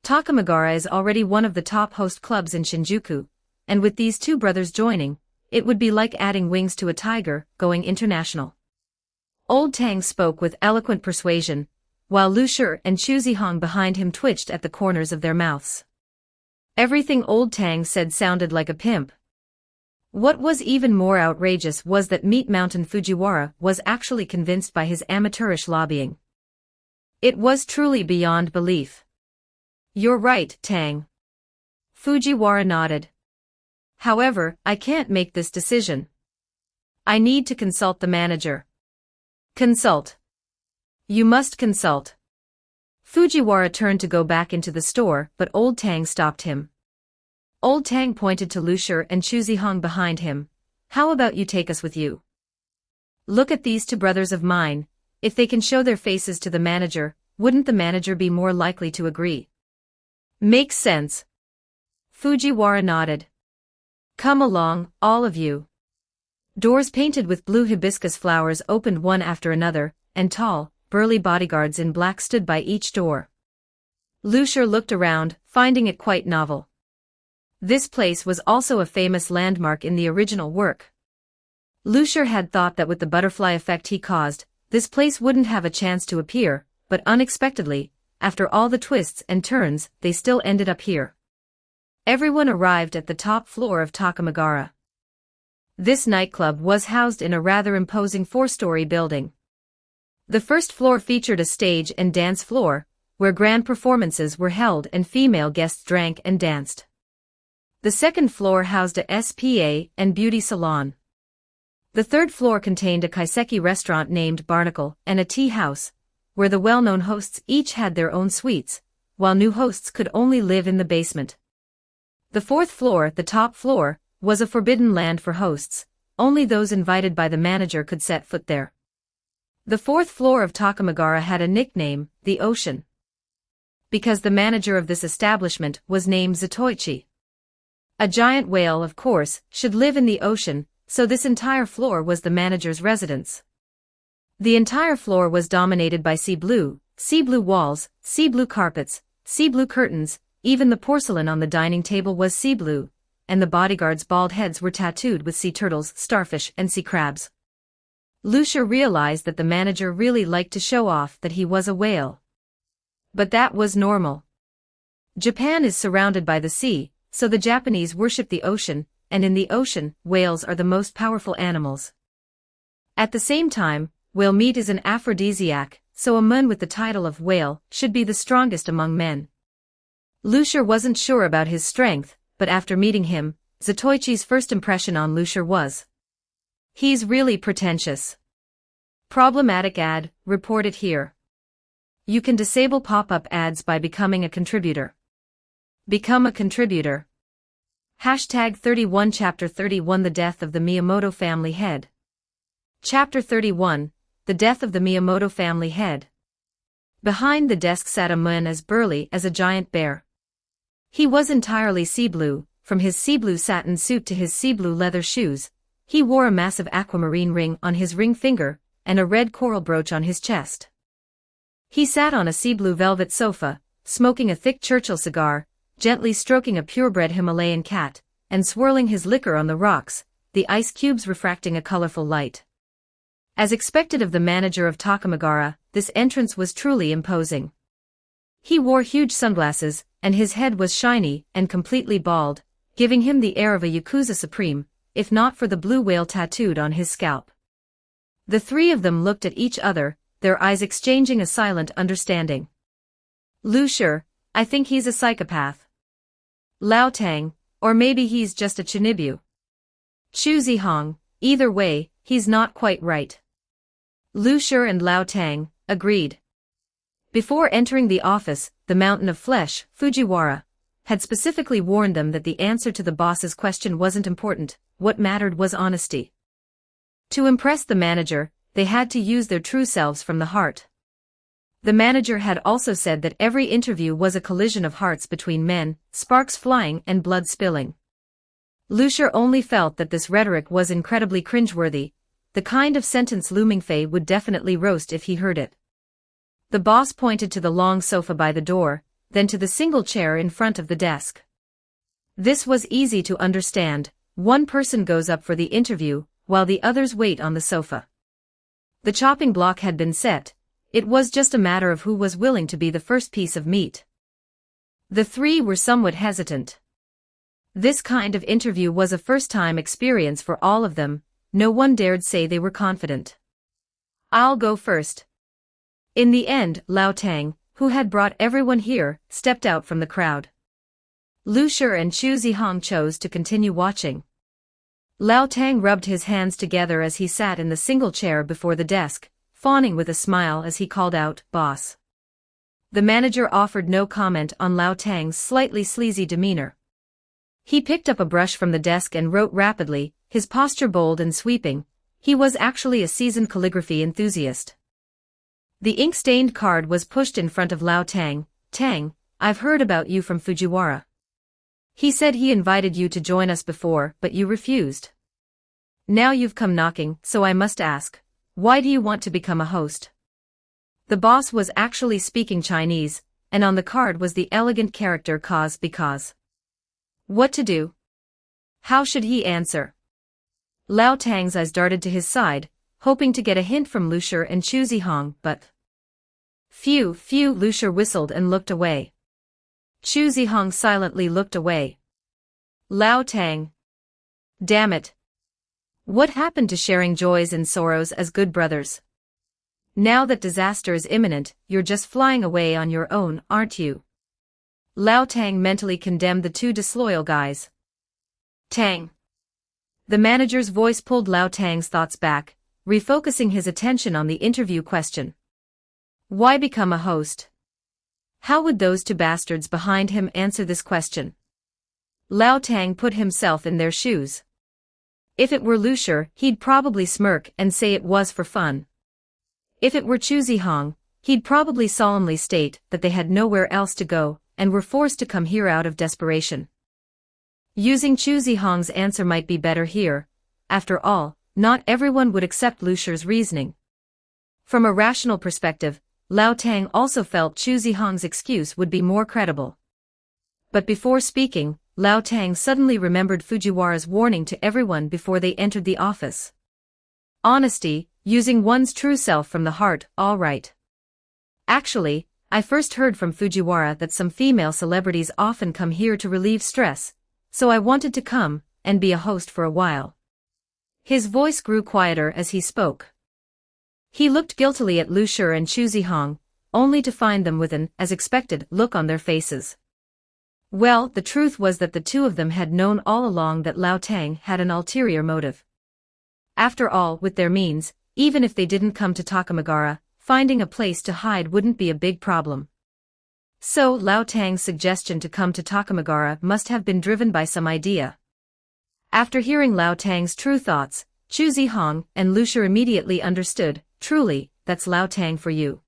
Takamagara is already one of the top host clubs in Shinjuku, and with these two brothers joining, it would be like adding wings to a tiger, going international. Old Tang spoke with eloquent persuasion, while Lucier and Chu Zihong behind him twitched at the corners of their mouths. Everything old Tang said sounded like a pimp. What was even more outrageous was that Meat Mountain Fujiwara was actually convinced by his amateurish lobbying. It was truly beyond belief. You're right, Tang. Fujiwara nodded. However, I can't make this decision. I need to consult the manager. Consult. You must consult. Fujiwara turned to go back into the store, but old Tang stopped him. Old Tang pointed to Lucier and Chu Zihong behind him. How about you take us with you? Look at these two brothers of mine. If they can show their faces to the manager, wouldn't the manager be more likely to agree? Makes sense. Fujiwara nodded. Come along, all of you. Doors painted with blue hibiscus flowers opened one after another, and tall, burly bodyguards in black stood by each door. Lucier looked around, finding it quite novel. This place was also a famous landmark in the original work. Lucier had thought that with the butterfly effect he caused, this place wouldn't have a chance to appear, but unexpectedly, after all the twists and turns, they still ended up here. Everyone arrived at the top floor of Takamagara. This nightclub was housed in a rather imposing four-story building. The first floor featured a stage and dance floor, where grand performances were held and female guests drank and danced. The second floor housed a SPA and beauty salon. The third floor contained a kaiseki restaurant named Barnacle and a tea house, where the well-known hosts each had their own suites, while new hosts could only live in the basement. The fourth floor, the top floor, was a forbidden land for hosts. Only those invited by the manager could set foot there. The fourth floor of Takamagara had a nickname, the Ocean, because the manager of this establishment was named Zatoichi. A giant whale, of course, should live in the ocean, so this entire floor was the manager's residence. The entire floor was dominated by sea blue walls, sea blue carpets, sea blue curtains, even the porcelain on the dining table was sea blue, and the bodyguards' bald heads were tattooed with sea turtles, starfish, and sea crabs. Lucier realized that the manager really liked to show off that he was a whale. But that was normal. Japan is surrounded by the sea, so the Japanese worship the ocean, and in the ocean, whales are the most powerful animals. At the same time, whale meat is an aphrodisiac, so a man with the title of whale should be the strongest among men. Lucier wasn't sure about his strength, but after meeting him, Zatoichi's first impression on Lucier was, he's really pretentious. Problematic ad, reported here. You can disable pop-up ads by becoming a contributor. Become a contributor. Hashtag 31 Chapter 31 The Death of the Miyamoto Family Head. Chapter 31 The Death of the Miyamoto Family Head. Behind the desk sat a man as burly as a giant bear. He was entirely sea blue, from his sea blue satin suit to his sea blue leather shoes. He wore a massive aquamarine ring on his ring finger, and a red coral brooch on his chest. He sat on a sea blue velvet sofa, smoking a thick Churchill cigar, gently stroking a purebred Himalayan cat, and swirling his liquor on the rocks, the ice cubes refracting a colorful light. As expected of the manager of Takamagara, this entrance was truly imposing. He wore huge sunglasses, and his head was shiny and completely bald, giving him the air of a Yakuza supreme, if not for the blue whale tattooed on his scalp. The three of them looked at each other, their eyes exchanging a silent understanding. Lu Shi, I think he's a psychopath. Lao Tang, or maybe he's just a Chinibu. Chu Zihong, either way, he's not quite right. Lu Shi and Lao Tang agreed. Before entering the office, the mountain of flesh, Fujiwara, had specifically warned them that the answer to the boss's question wasn't important, what mattered was honesty. To impress the manager, they had to use their true selves from the heart. The manager had also said that every interview was a collision of hearts between men, sparks flying and blood spilling. Lu Shi only felt that this rhetoric was incredibly cringeworthy, the kind of sentence Lu Mingfei would definitely roast if he heard it. The boss pointed to the long sofa by the door, then to the single chair in front of the desk. This was easy to understand. One person goes up for the interview, while the others wait on the sofa. The chopping block had been set, it was just a matter of who was willing to be the first piece of meat. The three were somewhat hesitant. This kind of interview was a first-time experience for all of them, no one dared say they were confident. I'll go first. In the end, Lao Tang, who had brought everyone here, stepped out from the crowd. Lu Shi and Chu Zihong chose to continue watching. Lao Tang rubbed his hands together as he sat in the single chair before the desk, fawning with a smile as he called out, "Boss." The manager offered no comment on Lao Tang's slightly sleazy demeanor. He picked up a brush from the desk and wrote rapidly, his posture bold and sweeping. He was actually a seasoned calligraphy enthusiast. The ink-stained card was pushed in front of Lao Tang. "Tang, I've heard about you from Fujiwara. He said he invited you to join us before, but you refused. Now you've come knocking, so I must ask, why do you want to become a host?" The boss was actually speaking Chinese, and on the card was the elegant character cause because. What to do? How should he answer? Lao Tang's eyes darted to his side, hoping to get a hint from Lu Shi and Chu Zihong, but. Phew, Lu Shi whistled and looked away. Chu Zihong silently looked away. Lao Tang. Damn it. What happened to sharing joys and sorrows as good brothers? Now that disaster is imminent, you're just flying away on your own, aren't you? Lao Tang mentally condemned the two disloyal guys. Tang. The manager's voice pulled Lao Tang's thoughts back, refocusing his attention on the interview question. Why become a host? How would those two bastards behind him answer this question? Lao Tang put himself in their shoes. If it were Lu Shi, he'd probably smirk and say it was for fun. If it were Chu Zihong, he'd probably solemnly state that they had nowhere else to go and were forced to come here out of desperation. Using Chu Zihong's answer might be better here. After all, not everyone would accept Lu Shi's reasoning. From a rational perspective, Lao Tang also felt Chu Zihong's excuse would be more credible. But before speaking, Lao Tang suddenly remembered Fujiwara's warning to everyone before they entered the office. Honesty, using one's true self from the heart, all right. Actually, I first heard from Fujiwara that some female celebrities often come here to relieve stress, so I wanted to come and be a host for a while. His voice grew quieter as he spoke. He looked guiltily at Lu Shi and Chu Zihong, only to find them with an, as expected, look on their faces. Well, the truth was that the two of them had known all along that Lao Tang had an ulterior motive. After all, with their means, even if they didn't come to Takamagara, finding a place to hide wouldn't be a big problem. So Lao Tang's suggestion to come to Takamagara must have been driven by some idea. After hearing Lao Tang's true thoughts, Chu Zihong and Lu Shi immediately understood, truly, that's Lao Tang for you.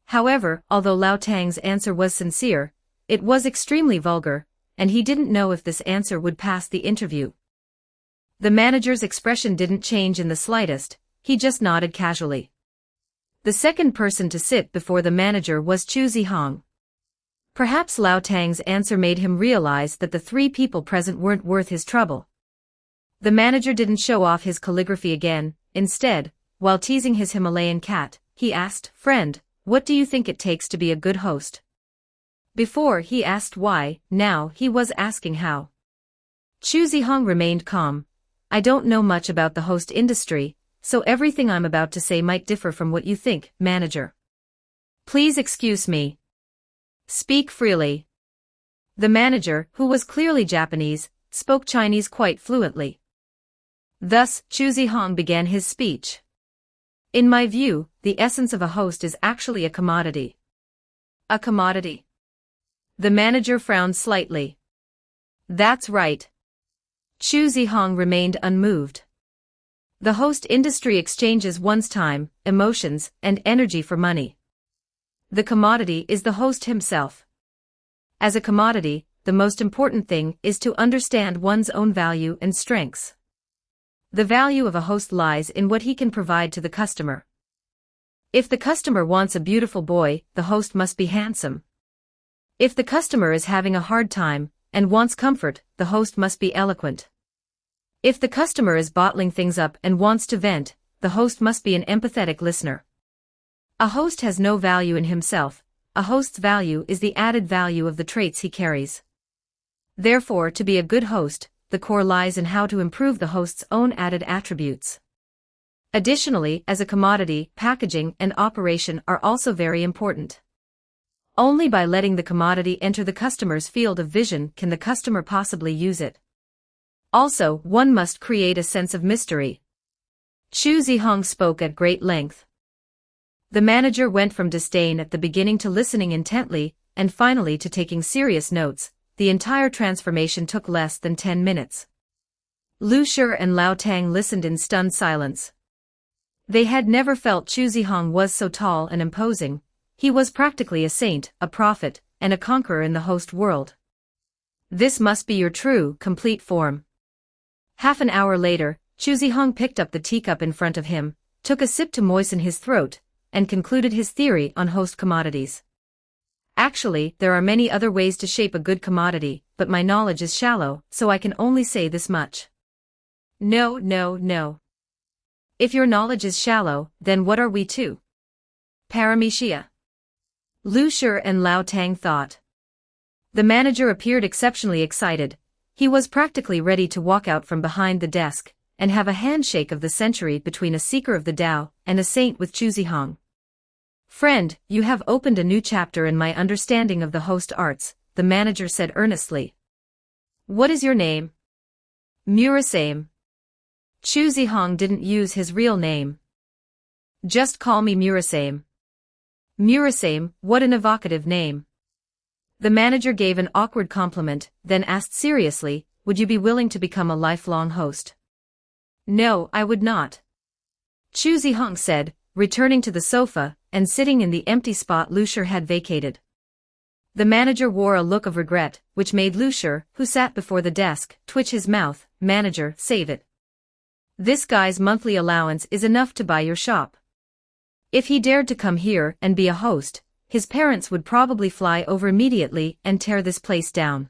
However, although Lao Tang's answer was sincere, it was extremely vulgar, and he didn't know if this answer would pass the interview. The manager's expression didn't change in the slightest. he just nodded casually. The second person to sit before the manager was Chu Zihong. Perhaps Lao Tang's answer made him realize that the three people present weren't worth his trouble. The manager didn't show off his calligraphy again. Instead, while teasing his Himalayan cat, he asked, "Friend, what do you think it takes to be a good host?" Before he asked why, now he was asking how. Chu Zihong remained calm. "I don't know much about the host industry, so everything I'm about to say might differ from what you think, manager. Please excuse me. Speak freely." The manager, who was clearly Japanese, spoke Chinese quite fluently. Thus, Chu Zihong began his speech. "In my view, the essence of a host is actually a commodity." "A commodity?" The manager frowned slightly. "That's right." Chu Zihong remained unmoved. The host industry exchanges one's time, emotions, and energy for money. The commodity is the host himself. As a commodity, the most important thing is to understand one's own value and strengths. The value of a host lies in what he can provide to the customer. If the customer wants a beautiful boy, the host must be handsome. If the customer is having a hard time and wants comfort, the host must be eloquent. If the customer is bottling things up and wants to vent, the host must be an empathetic listener. A host has no value in himself. A host's value is the added value of the traits he carries. Therefore, to be a good host, the core lies in how to improve the host's own added attributes. Additionally, as a commodity, packaging and operation are also very important. Only by letting the commodity enter the customer's field of vision can the customer possibly use it. Also, one must create a sense of mystery. Chu Zihong spoke at great length. The manager went from disdain at the beginning to listening intently, and finally to taking serious notes. The entire transformation took less than 10 minutes. Lu Shi and Lao Tang listened in stunned silence. They had never felt Chu Zihong was so tall and imposing. He was practically a saint, a prophet, and a conqueror in the host world. This must be your true, complete form. Half an hour later, Chu Zihong picked up the teacup in front of him, took a sip to moisten his throat, and concluded his theory on host commodities. Actually, there are many other ways to shape a good commodity, but my knowledge is shallow, so I can only say this much. No. If your knowledge is shallow, then what are we to? Paramecia. Lu Shi and Lao Tang thought. The manager appeared exceptionally excited. He was practically ready to walk out from behind the desk, and have a handshake of the century between a seeker of the Tao and a saint with Chu Zihong. "Friend, you have opened a new chapter in my understanding of the host arts," the manager said earnestly. "What is your name?" "Murasame." Chu Zihong didn't use his real name. "Just call me Murasame." "Murasame, what an evocative name." The manager gave an awkward compliment, then asked seriously, "Would you be willing to become a lifelong host?" "No, I would not." Chu Zihong said, returning to the sofa, and sitting in the empty spot Lu Shi had vacated. The manager wore a look of regret, which made Lu Shi, who sat before the desk, twitch his mouth. "Manager, save it. This guy's monthly allowance is enough to buy your shop. If he dared to come here and be a host, his parents would probably fly over immediately and tear this place down."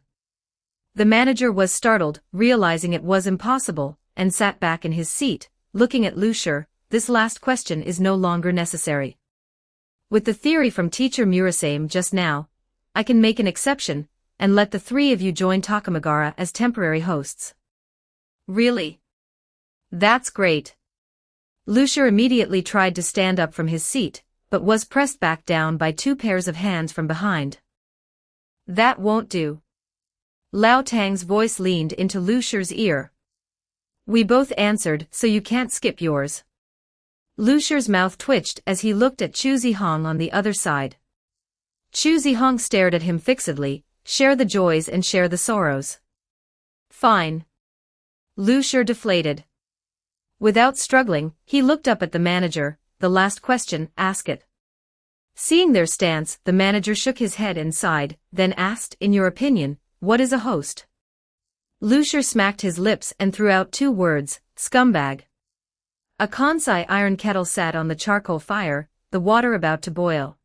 The manager was startled, realizing it was impossible, and sat back in his seat, looking at Lu Shi. "This last question is no longer necessary. With the theory from teacher Murasame just now, I can make an exception, and let the three of you join Takamagara as temporary hosts." "Really? That's great." Lu Shi immediately tried to stand up from his seat, but was pressed back down by two pairs of hands from behind. "That won't do." Lao Tang's voice leaned into Lu Shi's ear. "We both answered, so you can't skip yours." Lu Shi's mouth twitched as he looked at Chu Zihong on the other side. Chu Zihong stared at him fixedly. "Share the joys and share the sorrows." "Fine." Lu Shi deflated. Without struggling, he looked up at the manager. "The last question, ask it." Seeing their stance, the manager shook his head and sighed, then asked, "In your opinion, what is a host?" Lu Shi smacked his lips and threw out two words, "Scumbag." A Kansai iron kettle sat on the charcoal fire, the water about to boil.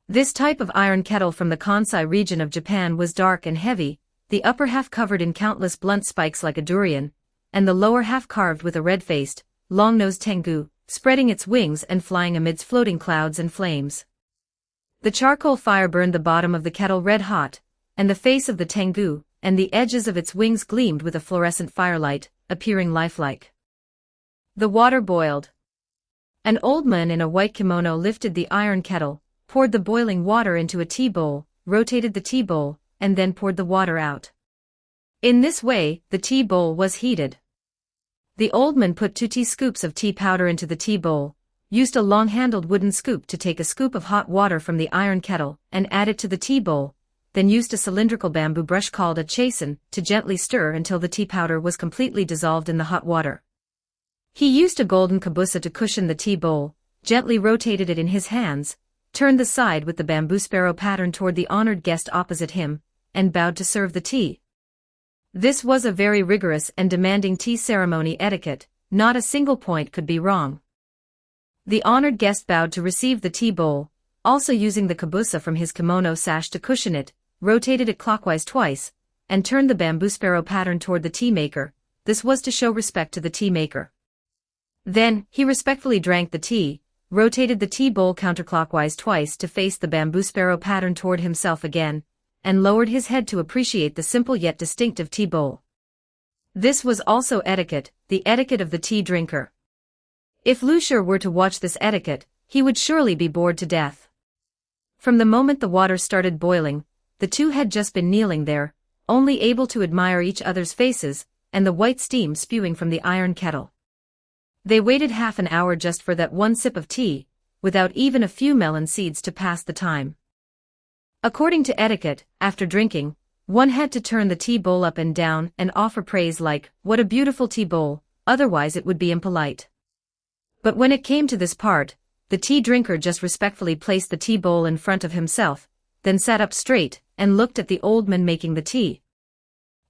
This type of iron kettle from the Kansai region of Japan was dark and heavy, the upper half covered in countless blunt spikes like a durian, and the lower half carved with a red-faced, long-nosed tengu, spreading its wings and flying amidst floating clouds and flames. The charcoal fire burned the bottom of the kettle red-hot, and the face of the tengu, and the edges of its wings gleamed with a fluorescent firelight, appearing lifelike. The water boiled. An old man in a white kimono lifted the iron kettle, poured the boiling water into a tea bowl, rotated the tea bowl, and then poured the water out. In this way, the tea bowl was heated. The old man put 2 teascoops of tea powder into the tea bowl, used a long-handled wooden scoop to take a scoop of hot water from the iron kettle and add it to the tea bowl, then used a cylindrical bamboo brush called a chasen to gently stir until the tea powder was completely dissolved in the hot water. He used a golden kabusa to cushion the tea bowl, gently rotated it in his hands, turned the side with the bamboo sparrow pattern toward the honored guest opposite him, and bowed to serve the tea. This was a very rigorous and demanding tea ceremony etiquette, not a single point could be wrong. The honored guest bowed to receive the tea bowl, also using the kabusa from his kimono sash to cushion it, rotated it clockwise twice, and turned the bamboo sparrow pattern toward the tea maker. This was to show respect to the tea maker. Then, he respectfully drank the tea, rotated the tea bowl counterclockwise twice to face the bamboo sparrow pattern toward himself again, and lowered his head to appreciate the simple yet distinctive tea bowl. This was also etiquette, the etiquette of the tea drinker. If Lucier were to watch this etiquette, he would surely be bored to death. From the moment the water started boiling, the two had just been kneeling there, only able to admire each other's faces, and the white steam spewing from the iron kettle. They waited half an hour just for that one sip of tea, without even a few melon seeds to pass the time. According to etiquette, after drinking, one had to turn the tea bowl up and down and offer praise like, "What a beautiful tea bowl," otherwise it would be impolite. But when it came to this part, the tea drinker just respectfully placed the tea bowl in front of himself, then sat up straight and looked at the old man making the tea.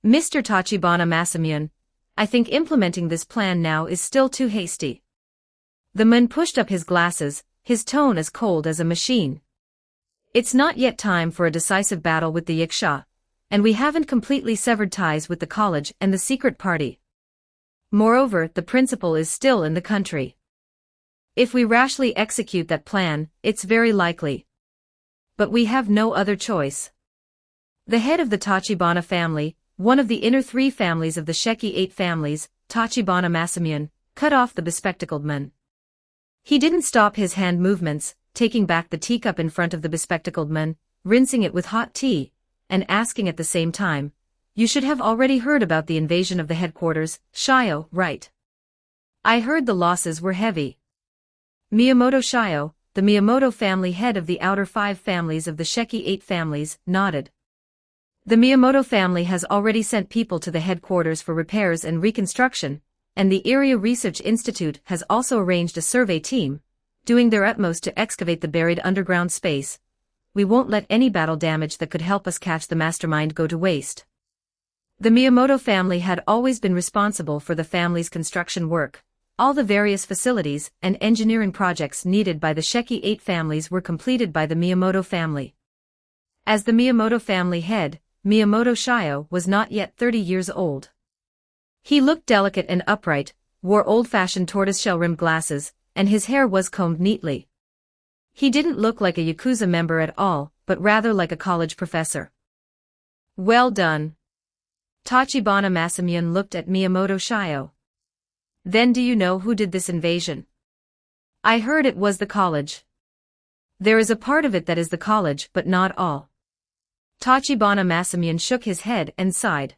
"Mr. Tachibana Masamune, I think implementing this plan now is still too hasty." The man pushed up his glasses, his tone as cold as a machine. "It's not yet time for a decisive battle with the Yiksha, and we haven't completely severed ties with the college and the secret party. Moreover, the principal is still in the country. If we rashly execute that plan, it's very likely. But we have no other choice." The head of the Tachibana family, one of the inner 3 families of the Sheki 8 families, Tachibana Masamune, cut off the bespectacled man. He didn't stop his hand movements, taking back the teacup in front of the bespectacled man, rinsing it with hot tea, and asking at the same time, "You should have already heard about the invasion of the headquarters, Shio, right? I heard the losses were heavy." Miyamoto Shio, the Miyamoto family head of the outer 5 families of the Sheki 8 families, nodded. The Miyamoto family has already sent people to the headquarters for repairs and reconstruction, and the Area Research Institute has also arranged a survey team, doing their utmost to excavate the buried underground space. We won't let any battle damage that could help us catch the mastermind go to waste. The Miyamoto family had always been responsible for the family's construction work. All the various facilities and engineering projects needed by the Sheki 8 families were completed by the Miyamoto family. As the Miyamoto family head, Miyamoto Shio was not yet 30 years old. He looked delicate and upright, wore old-fashioned tortoiseshell-rimmed glasses, and his hair was combed neatly. He didn't look like a Yakuza member at all, but rather like a college professor. "Well done." Tachibana Masamune looked at Miyamoto Shio. "Then do you know who did this invasion?" "I heard it was the college." "There is a part of it that is the college, but not all." Tachibana Masamune shook his head and sighed.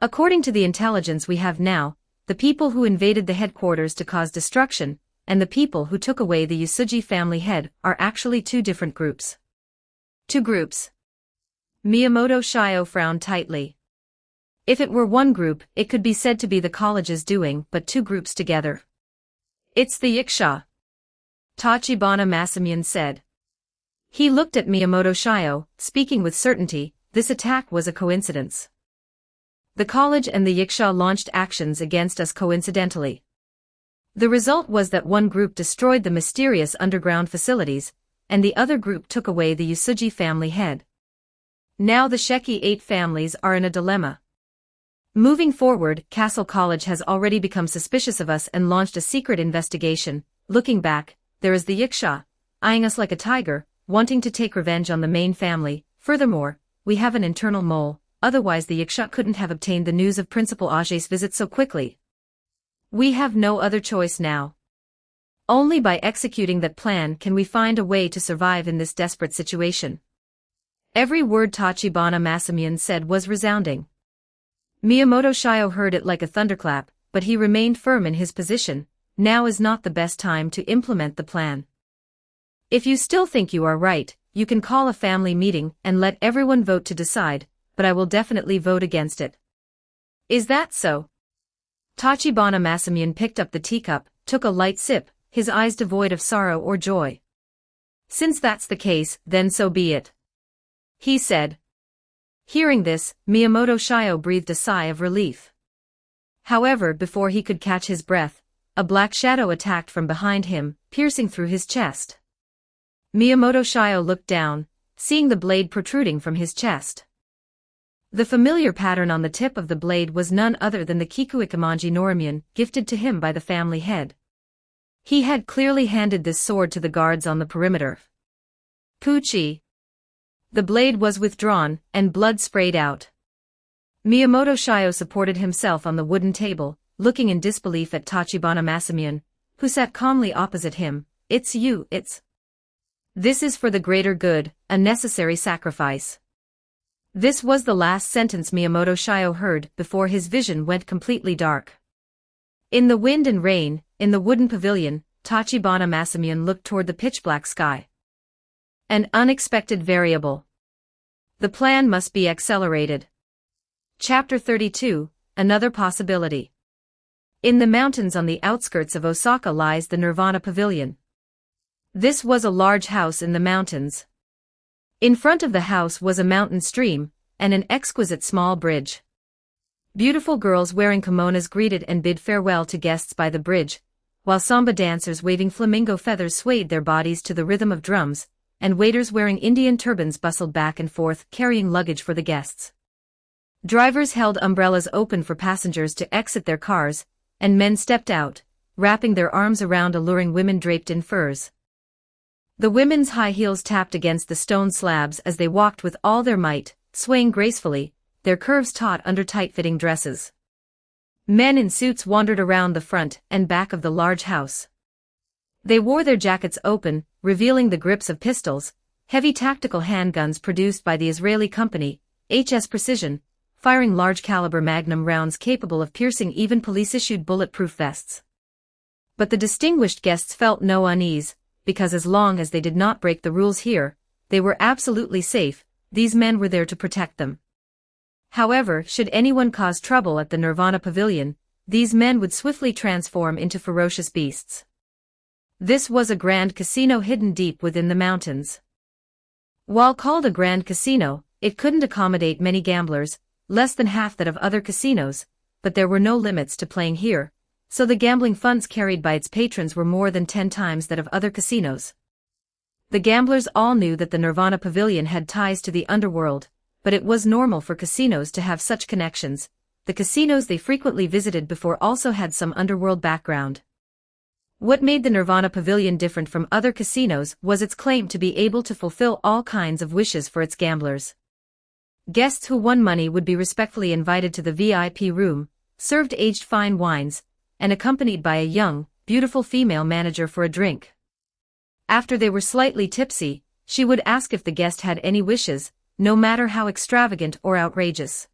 "According to the intelligence we have now, the people who invaded the headquarters to cause destruction, and the people who took away the Yasuji family head are actually 2 different groups." "2 groups?" Miyamoto Shio frowned tightly. If it were one group, it could be said to be the college's doing, but 2 groups together. "It's the Yiksha," Tachibana Masamune said. He looked at Miyamoto Shio, speaking with certainty. This attack was a coincidence. "The college and the Yiksha launched actions against us coincidentally. The result was that one group destroyed the mysterious underground facilities, and the other group took away the Usugi family head. Now the Sheki 8 families are in a dilemma. Moving forward, Castle College has already become suspicious of us and launched a secret investigation. Looking back, there is the Yiksha, eyeing us like a tiger, wanting to take revenge on the main family. Furthermore, we have an internal mole, otherwise the Yiksha couldn't have obtained the news of Principal Age's visit so quickly. We have no other choice now. Only by executing that plan can we find a way to survive in this desperate situation. Every word Tachibana Masamune said was resounding. Miyamoto Shio heard it like a thunderclap, but he remained firm in his position. Now is not the best time to implement the plan. If you still think you are right, you can call a family meeting and let everyone vote to decide, but I will definitely vote against it. Is that so? Tachibana Masamune picked up the teacup, took a light sip, his eyes devoid of sorrow or joy. Since that's the case, then so be it, he said. Hearing this, Miyamoto Shio breathed a sigh of relief. However, before he could catch his breath, a black shadow attacked from behind him, piercing through his chest. Miyamoto Shio looked down, seeing the blade protruding from his chest. The familiar pattern on the tip of the blade was none other than the Kikuikamanji Norimune, gifted to him by the family head. He had clearly handed this sword to the guards on the perimeter. Puchi. The blade was withdrawn, and blood sprayed out. Miyamoto Shio supported himself on the wooden table, looking in disbelief at Tachibana Masamune, who sat calmly opposite him. It's you, it's. This is for the greater good, a necessary sacrifice. This was the last sentence Miyamoto Shio heard before his vision went completely dark. In the wind and rain, in the wooden pavilion, Tachibana Masamune looked toward the pitch-black sky. An unexpected variable. The plan must be accelerated. Chapter 32, Another Possibility. In the mountains on the outskirts of Osaka lies the Nirvana Pavilion. This was a large house in the mountains. In front of the house was a mountain stream, and an exquisite small bridge. Beautiful girls wearing kimonos greeted and bid farewell to guests by the bridge, while samba dancers waving flamingo feathers swayed their bodies to the rhythm of drums, and waiters wearing Indian turbans bustled back and forth carrying luggage for the guests. Drivers held umbrellas open for passengers to exit their cars, and men stepped out, wrapping their arms around alluring women draped in furs. The women's high heels tapped against the stone slabs as they walked with all their might, swaying gracefully, their curves taut under tight-fitting dresses. Men in suits wandered around the front and back of the large house. They wore their jackets open, revealing the grips of pistols, heavy tactical handguns produced by the Israeli company, HS Precision, firing large-caliber magnum rounds capable of piercing even police-issued bulletproof vests. But the distinguished guests felt no unease, because as long as they did not break the rules here, they were absolutely safe. These men were there to protect them. However, should anyone cause trouble at the Nirvana Pavilion, these men would swiftly transform into ferocious beasts. This was a grand casino hidden deep within the mountains. While called a grand casino, it couldn't accommodate many gamblers, less than half that of other casinos, but there were no limits to playing here, so the gambling funds carried by its patrons were more than 10 times that of other casinos. The gamblers all knew that the Nirvana Pavilion had ties to the underworld, but it was normal for casinos to have such connections. The casinos they frequently visited before also had some underworld background. What made the Nirvana Pavilion different from other casinos was its claim to be able to fulfill all kinds of wishes for its gamblers. Guests who won money would be respectfully invited to the VIP room, served aged fine wines, and accompanied by a young, beautiful female manager for a drink. After they were slightly tipsy, she would ask if the guest had any wishes, no matter how extravagant or outrageous.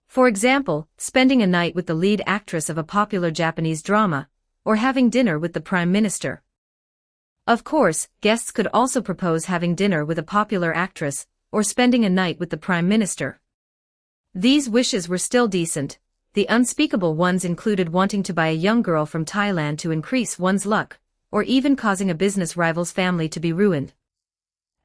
For example, spending a night with the lead actress of a popular Japanese drama, or having dinner with the Prime Minister. Of course, guests could also propose having dinner with a popular actress, or spending a night with the Prime Minister. These wishes were still decent. The unspeakable ones included wanting to buy a young girl from Thailand to increase one's luck, or even causing a business rival's family to be ruined.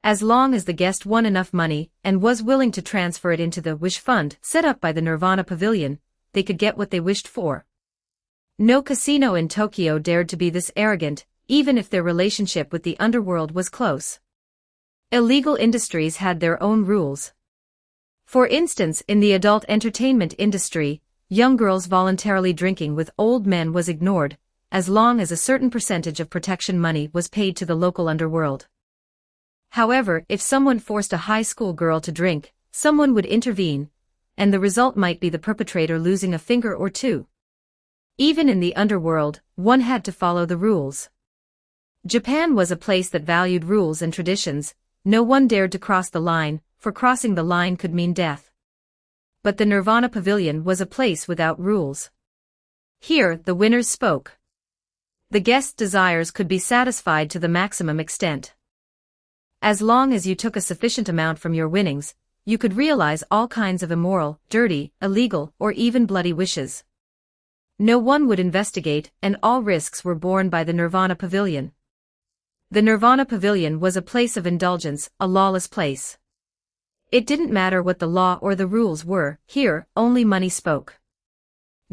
As long as the guest won enough money and was willing to transfer it into the wish fund set up by the Nirvana Pavilion, they could get what they wished for. No casino in Tokyo dared to be this arrogant, even if their relationship with the underworld was close. Illegal industries had their own rules. For instance, in the adult entertainment industry, young girls voluntarily drinking with old men was ignored, as long as a certain percentage of protection money was paid to the local underworld. However, if someone forced a high school girl to drink, someone would intervene, and the result might be the perpetrator losing a finger or two. Even in the underworld, one had to follow the rules. Japan was a place that valued rules and traditions. No one dared to cross the line, for crossing the line could mean death. But the Nirvana Pavilion was a place without rules. Here, the winners spoke. The guests' desires could be satisfied to the maximum extent. As long as you took a sufficient amount from your winnings, you could realize all kinds of immoral, dirty, illegal, or even bloody wishes. No one would investigate, and all risks were borne by the Nirvana Pavilion. The Nirvana Pavilion was a place of indulgence, a lawless place. It didn't matter what the law or the rules were, here, only money spoke.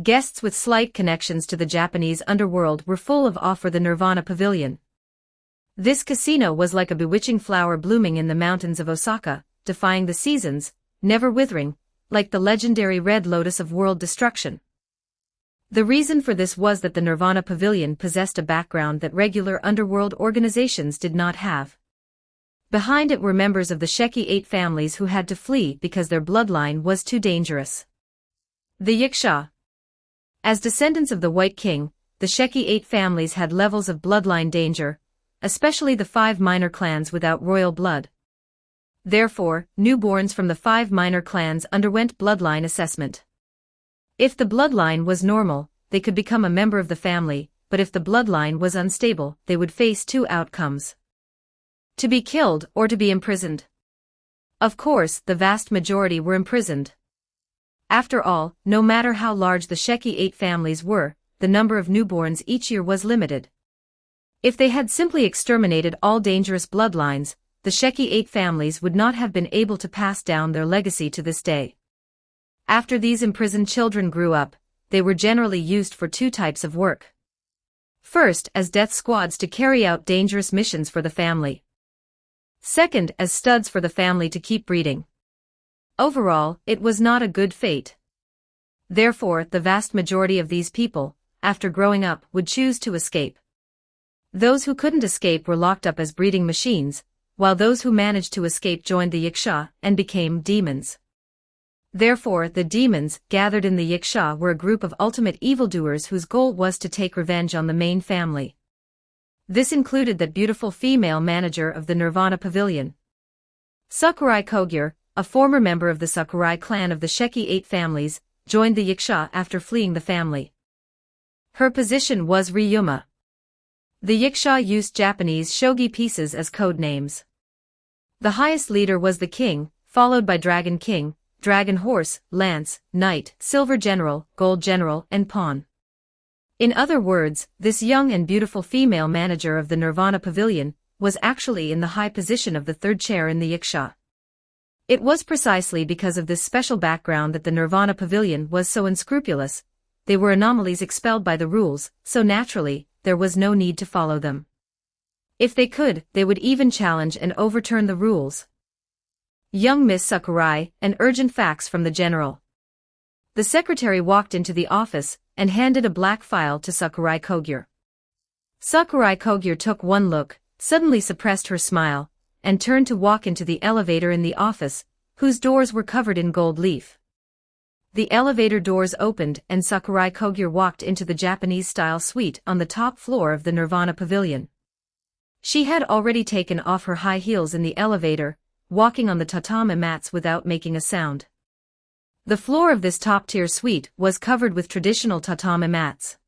Guests with slight connections to the Japanese underworld were full of awe for the Nirvana Pavilion. This casino was like a bewitching flower blooming in the mountains of Osaka, defying the seasons, never withering, like the legendary Red Lotus of world destruction. The reason for this was that the Nirvana Pavilion possessed a background that regular underworld organizations did not have. Behind it were members of the Sheki 8 families who had to flee because their bloodline was too dangerous. The Yiksha. As descendants of the White King, the Sheki 8 families had levels of bloodline danger, especially the 5 minor clans without royal blood. Therefore, newborns from the 5 minor clans underwent bloodline assessment. If the bloodline was normal, they could become a member of the family, but if the bloodline was unstable, they would face 2 outcomes: to be killed or to be imprisoned. Of course, the vast majority were imprisoned. After all, no matter how large the Sheki 8 families were, the number of newborns each year was limited. If they had simply exterminated all dangerous bloodlines, the Sheki 8 families would not have been able to pass down their legacy to this day. After these imprisoned children grew up, they were generally used for 2 types of work. First, as death squads to carry out dangerous missions for the family. Second, as studs for the family to keep breeding. Overall, it was not a good fate. Therefore, the vast majority of these people, after growing up, would choose to escape. Those who couldn't escape were locked up as breeding machines, while those who managed to escape joined the Yiksha and became demons. Therefore, the demons, gathered in the Yiksha, were a group of ultimate evildoers whose goal was to take revenge on the main family. This included that beautiful female manager of the Nirvana Pavilion. Sakurai Kogure, a former member of the Sakurai clan of the Sheki 8 families, joined the Yiksha after fleeing the family. Her position was Ryuma. The Yiksha used Japanese shogi pieces as code names. The highest leader was the king, followed by Dragon King, Dragon Horse, Lance, Knight, Silver General, Gold General, and Pawn. In other words, this young and beautiful female manager of the Nirvana Pavilion was actually in the high position of the 3rd chair in the Yiksha. It was precisely because of this special background that the Nirvana Pavilion was so unscrupulous. They were anomalies expelled by the rules, so naturally, there was no need to follow them. If they could, they would even challenge and overturn the rules. Young Miss Sakurai, an urgent fax from the general. The secretary walked into the office and handed a black file to Sakurai Kogure. Sakurai Kogure took one look, suddenly suppressed her smile, and turned to walk into the elevator in the office, whose doors were covered in gold leaf. The elevator doors opened and Sakurai Kogure walked into the Japanese-style suite on the top floor of the Nirvana Pavilion. She had already taken off her high heels in the elevator, walking on the tatami mats without making a sound. The floor of this top-tier suite was covered with traditional tatami mats.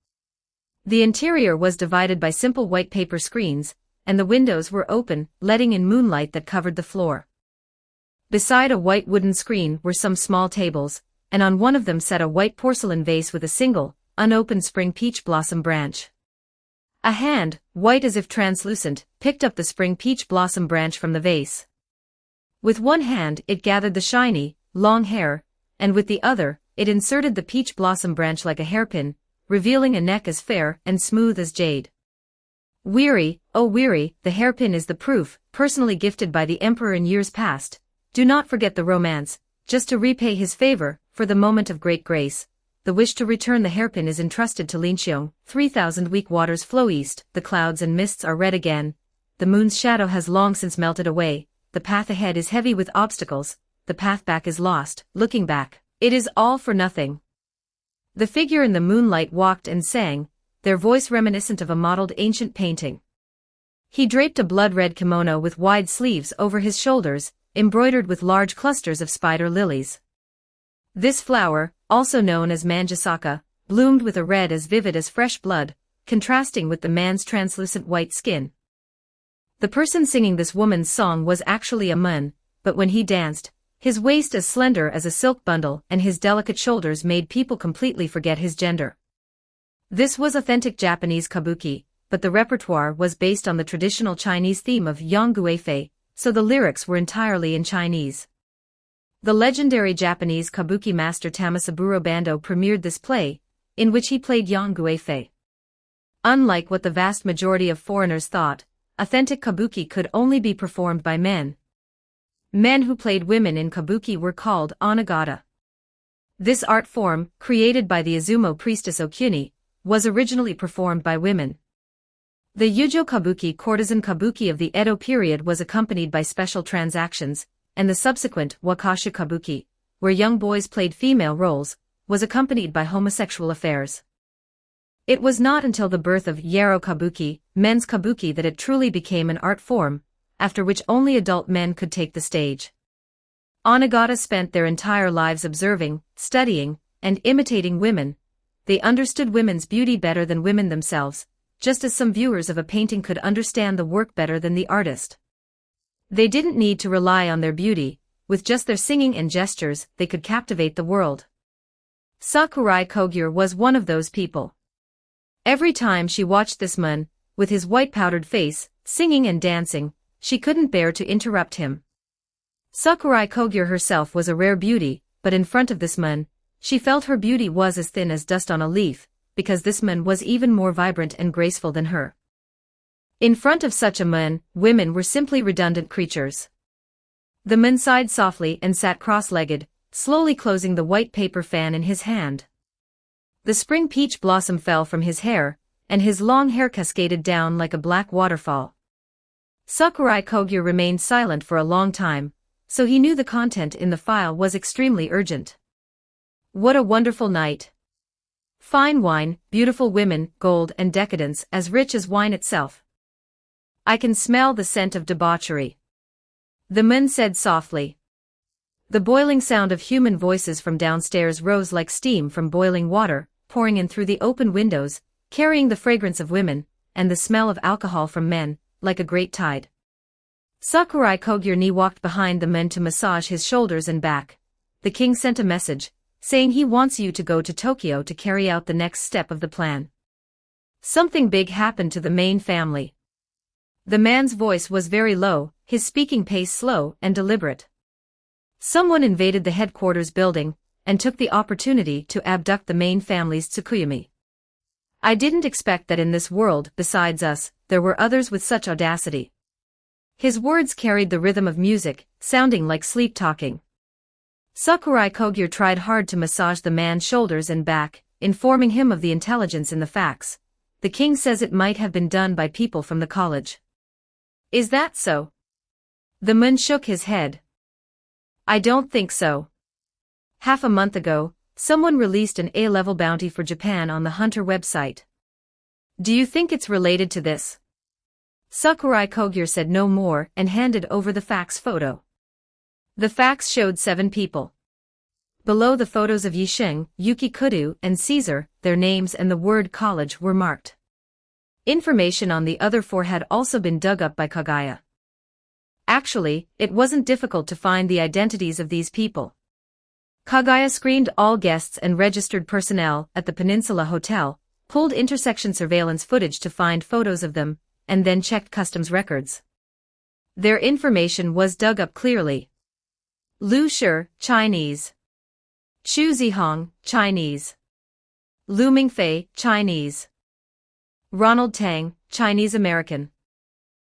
The interior was divided by simple white paper screens, and the windows were open, letting in moonlight that covered the floor. Beside a white wooden screen were some small tables, and on one of them sat a white porcelain vase with a single, unopened spring peach blossom branch. A hand, white as if translucent, picked up the spring peach blossom branch from the vase. With one hand it gathered the shiny, long hair, and with the other, it inserted the peach blossom branch like a hairpin, revealing a neck as fair and smooth as jade. Weary, oh weary, the hairpin is the proof, personally gifted by the emperor in years past. Do not forget the romance, just to repay his favor, for the moment of great grace. The wish to return the hairpin is entrusted to Linxiong. 3,000 weak waters flow east, the clouds and mists are red again. The moon's shadow has long since melted away, the path ahead is heavy with obstacles, the path back is lost, looking back, it is all for nothing. The figure in the moonlight walked and sang, their voice reminiscent of a modeled ancient painting. He draped a blood-red kimono with wide sleeves over his shoulders, embroidered with large clusters of spider lilies. This flower, also known as manjasaka, bloomed with a red as vivid as fresh blood, contrasting with the man's translucent white skin. The person singing this woman's song was actually a man, but when he danced, his waist as slender as a silk bundle and his delicate shoulders made people completely forget his gender. This was authentic Japanese kabuki, but the repertoire was based on the traditional Chinese theme of Yangguifei, so the lyrics were entirely in Chinese. The legendary Japanese kabuki master Tamasaburo Bando premiered this play, in which he played Yangguifei. Unlike what the vast majority of foreigners thought, authentic kabuki could only be performed by men. Men who played women in kabuki were called onagata. This art form, created by the Izumo priestess Okuni, was originally performed by women. The Yujo kabuki courtesan kabuki of the Edo period was accompanied by special transactions, and the subsequent wakasha kabuki, where young boys played female roles, was accompanied by homosexual affairs. It was not until the birth of Yaro kabuki, men's kabuki, that it truly became an art form, after which only adult men could take the stage. Onagata spent their entire lives observing, studying, and imitating women. They understood women's beauty better than women themselves, just as some viewers of a painting could understand the work better than the artist. They didn't need to rely on their beauty, with just their singing and gestures, they could captivate the world. Sakurai Kogure was one of those people. Every time she watched this man, with his white powdered face, singing and dancing, she couldn't bear to interrupt him. Sakurai Kogure herself was a rare beauty, but in front of this man, she felt her beauty was as thin as dust on a leaf, because this man was even more vibrant and graceful than her. In front of such a man, women were simply redundant creatures. The man sighed softly and sat cross-legged, slowly closing the white paper fan in his hand. The spring peach blossom fell from his hair, and his long hair cascaded down like a black waterfall. Sakurai Kogure remained silent for a long time, so he knew the content in the file was extremely urgent. What a wonderful night! Fine wine, beautiful women, gold and decadence as rich as wine itself. I can smell the scent of debauchery. The man said softly. The boiling sound of human voices from downstairs rose like steam from boiling water, pouring in through the open windows, carrying the fragrance of women, and the smell of alcohol from men, like a great tide. Sakurai Kogure walked behind the men to massage his shoulders and back. The king sent a message, saying he wants you to go to Tokyo to carry out the next step of the plan. Something big happened to the main family. The man's voice was very low, his speaking pace slow and deliberate. Someone invaded the headquarters building, and took the opportunity to abduct the main family's Tsukuyami. I didn't expect that in this world, besides us, there were others with such audacity. His words carried the rhythm of music, sounding like sleep talking. Sakurai Kogure tried hard to massage the man's shoulders and back, informing him of the intelligence in the facts. The king says it might have been done by people from the college. Is that so? The man shook his head. I don't think so. Half a month ago, someone released an A-level bounty for Japan on the Hunter website. Do you think it's related to this? Sakurai Kogure said no more and handed over the fax photo. The fax showed 7 people. Below the photos of Yisheng, Yuki Kudu, and Caesar, their names and the word college were marked. Information on the other 4 had also been dug up by Kagaya. Actually, it wasn't difficult to find the identities of these people. Kagaya screened all guests and registered personnel at the Peninsula Hotel, pulled intersection surveillance footage to find photos of them, and then checked customs records. Their information was dug up clearly. Lu Shi, Chinese. Chu Zihong, Chinese. Lu Mingfei, Chinese. Ronald Tang, Chinese American.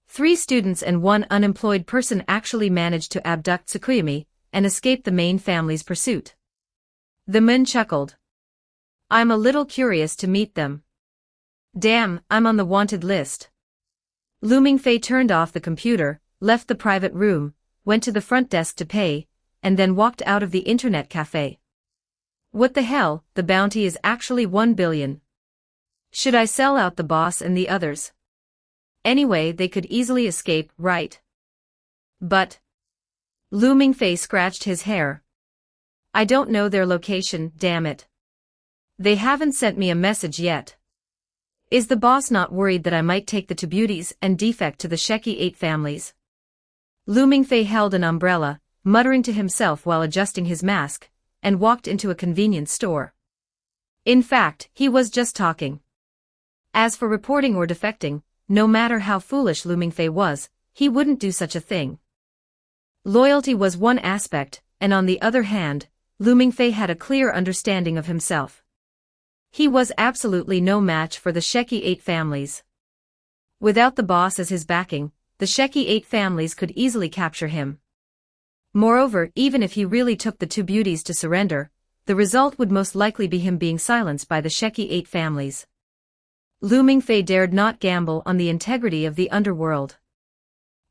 3 students and 1 unemployed person actually managed to abduct Tsukuyami and escape the main family's pursuit. The men chuckled. I'm a little curious to meet them. Damn, I'm on the wanted list. Lu Mingfei turned off the computer, left the private room, went to the front desk to pay, and then walked out of the internet cafe. What the hell, the bounty is actually 1 billion. Should I sell out the boss and the others? Anyway, they could easily escape, right? But Lu Mingfei scratched his hair. I don't know their location, damn it. They haven't sent me a message yet. Is the boss not worried that I might take the 2 beauties and defect to the Sheki 8 families? Lu Mingfei held an umbrella, muttering to himself while adjusting his mask, and walked into a convenience store. In fact, he was just talking. As for reporting or defecting, no matter how foolish Lu Mingfei was, he wouldn't do such a thing. Loyalty was one aspect, and on the other hand, Lu Mingfei had a clear understanding of himself. He was absolutely no match for the Sheki 8 families. Without the boss as his backing, the Sheki 8 families could easily capture him. Moreover, even if he really took the 2 beauties to surrender, the result would most likely be him being silenced by the Sheki 8 families. Lu Mingfei dared not gamble on the integrity of the underworld.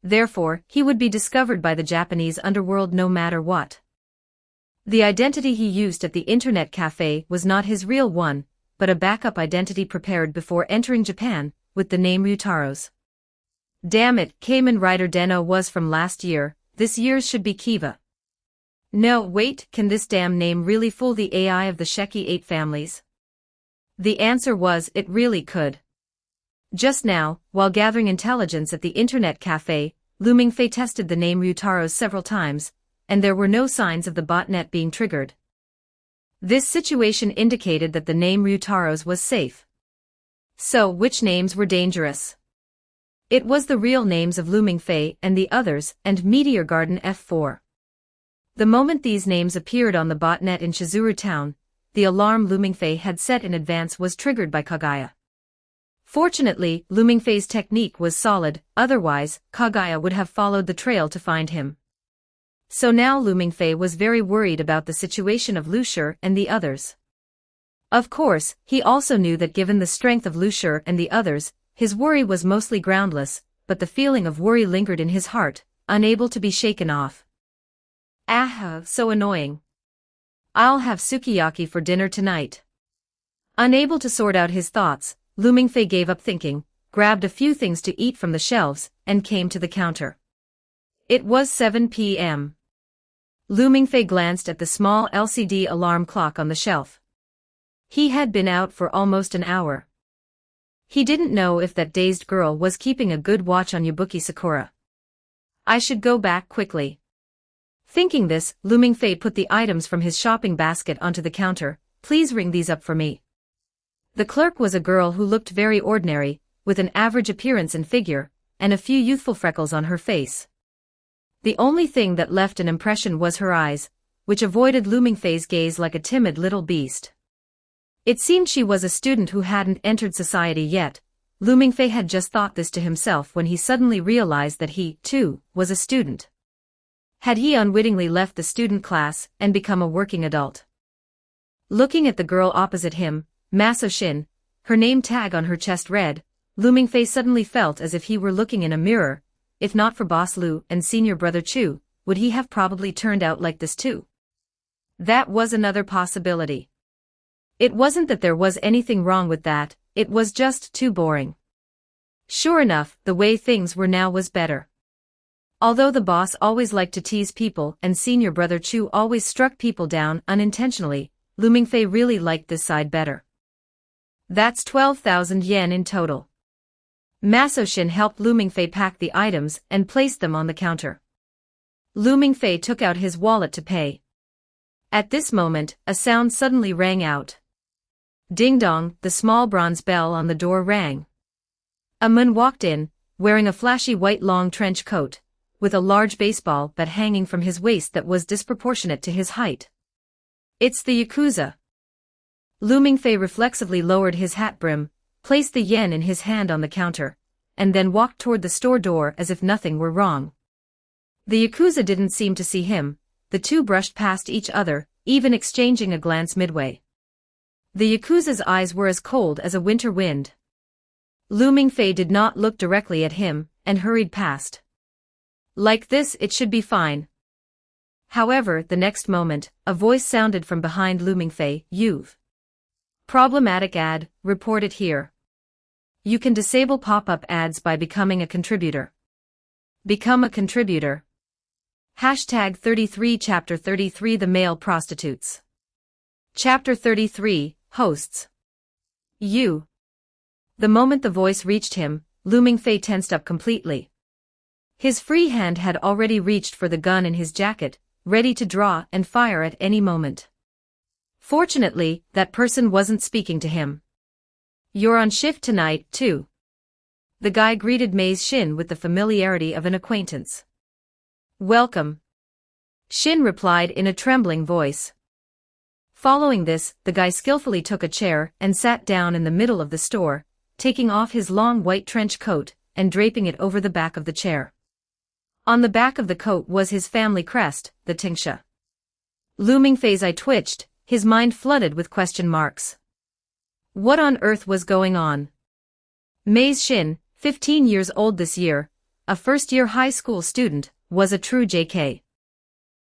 Therefore, he would be discovered by the Japanese underworld no matter what. The identity he used at the internet cafe was not his real one, but a backup identity prepared before entering Japan, with the name Ryutaro's. Damn it, Kamen Rider Den-O was from last year, this year's should be Kiva. No, wait, can this damn name really fool the AI of the Sheki 8 families? The answer was, it really could. Just now, while gathering intelligence at the internet cafe, Lu Mingfei tested the name Ryutaro's several times, and there were no signs of the botnet being triggered. This situation indicated that the name Ryutaro's was safe. So, which names were dangerous? It was the real names of Lu Mingfei and the others, and Meteor Garden F4. The moment these names appeared on the botnet in Shizuru Town, the alarm Lu Mingfei had set in advance was triggered by Kagaya. Fortunately, Lu Mingfei's technique was solid, otherwise, Kagaya would have followed the trail to find him. So now Lu Mingfei was very worried about the situation of Lu Shi and the others. Of course, he also knew that given the strength of Lu Shi and the others, his worry was mostly groundless, but the feeling of worry lingered in his heart, unable to be shaken off. Ah, so annoying. I'll have sukiyaki for dinner tonight. Unable to sort out his thoughts, Lu Mingfei gave up thinking, grabbed a few things to eat from the shelves, and came to the counter. It was 7 p.m. Lu Mingfei glanced at the small LCD alarm clock on the shelf. He had been out for almost an hour. He didn't know if that dazed girl was keeping a good watch on Yabuki Sakura. I should go back quickly. Thinking this, Lu Mingfei put the items from his shopping basket onto the counter. Please ring these up for me. The clerk was a girl who looked very ordinary, with an average appearance and figure, and a few youthful freckles on her face. The only thing that left an impression was her eyes, which avoided Lu Mingfei's gaze like a timid little beast. It seemed she was a student who hadn't entered society yet. Lu Mingfei had just thought this to himself when he suddenly realized that he, too, was a student. Had he unwittingly left the student class and become a working adult? Looking at the girl opposite him, Maso Shin, her name tag on her chest read, Lu Mingfei suddenly felt as if he were looking in a mirror. If not for Boss Lu and senior brother Chu, would he have probably turned out like this too? That was another possibility. It wasn't that there was anything wrong with that, it was just too boring. Sure enough, the way things were now was better. Although the boss always liked to tease people and senior brother Chu always struck people down unintentionally, Lu Mingfei really liked this side better. That's 12,000 yen in total. Maso Shin helped Lu Mingfei pack the items and placed them on the counter. Lu Mingfei took out his wallet to pay. At this moment, a sound suddenly rang out. Ding dong, the small bronze bell on the door rang. A man walked in, wearing a flashy white long trench coat, with a large baseball bat hanging from his waist that was disproportionate to his height. It's the Yakuza. Lu Mingfei reflexively lowered his hat brim, placed the yen in his hand on the counter, and then walked toward the store door as if nothing were wrong. The Yakuza didn't seem to see him. The two brushed past each other, even exchanging a glance midway. The Yakuza's eyes were as cold as a winter wind. Lu Mingfei did not look directly at him, and hurried past. Like this it should be fine. However, the next moment, a voice sounded from behind Lu Mingfei. "You've problematic ad, report it here. You can disable pop-up ads by becoming a contributor. Become a contributor. Hashtag 33 Chapter 33 The Male Prostitutes. Chapter 33, Hosts. You." The moment the voice reached him, Lu Mingfei tensed up completely. His free hand had already reached for the gun in his jacket, ready to draw and fire at any moment. Fortunately, that person wasn't speaking to him. "You're on shift tonight, too." The guy greeted Mei's Shin with the familiarity of an acquaintance. "Welcome." Shin replied in a trembling voice. Following this, the guy skillfully took a chair and sat down in the middle of the store, taking off his long white trench coat and draping it over the back of the chair. On the back of the coat was his family crest, the Tingsha. Lu Mingfei's eye twitched, his mind flooded with question marks. What on earth was going on? Mei's Shin, 15 years old this year, a first-year high school student, was a true JK.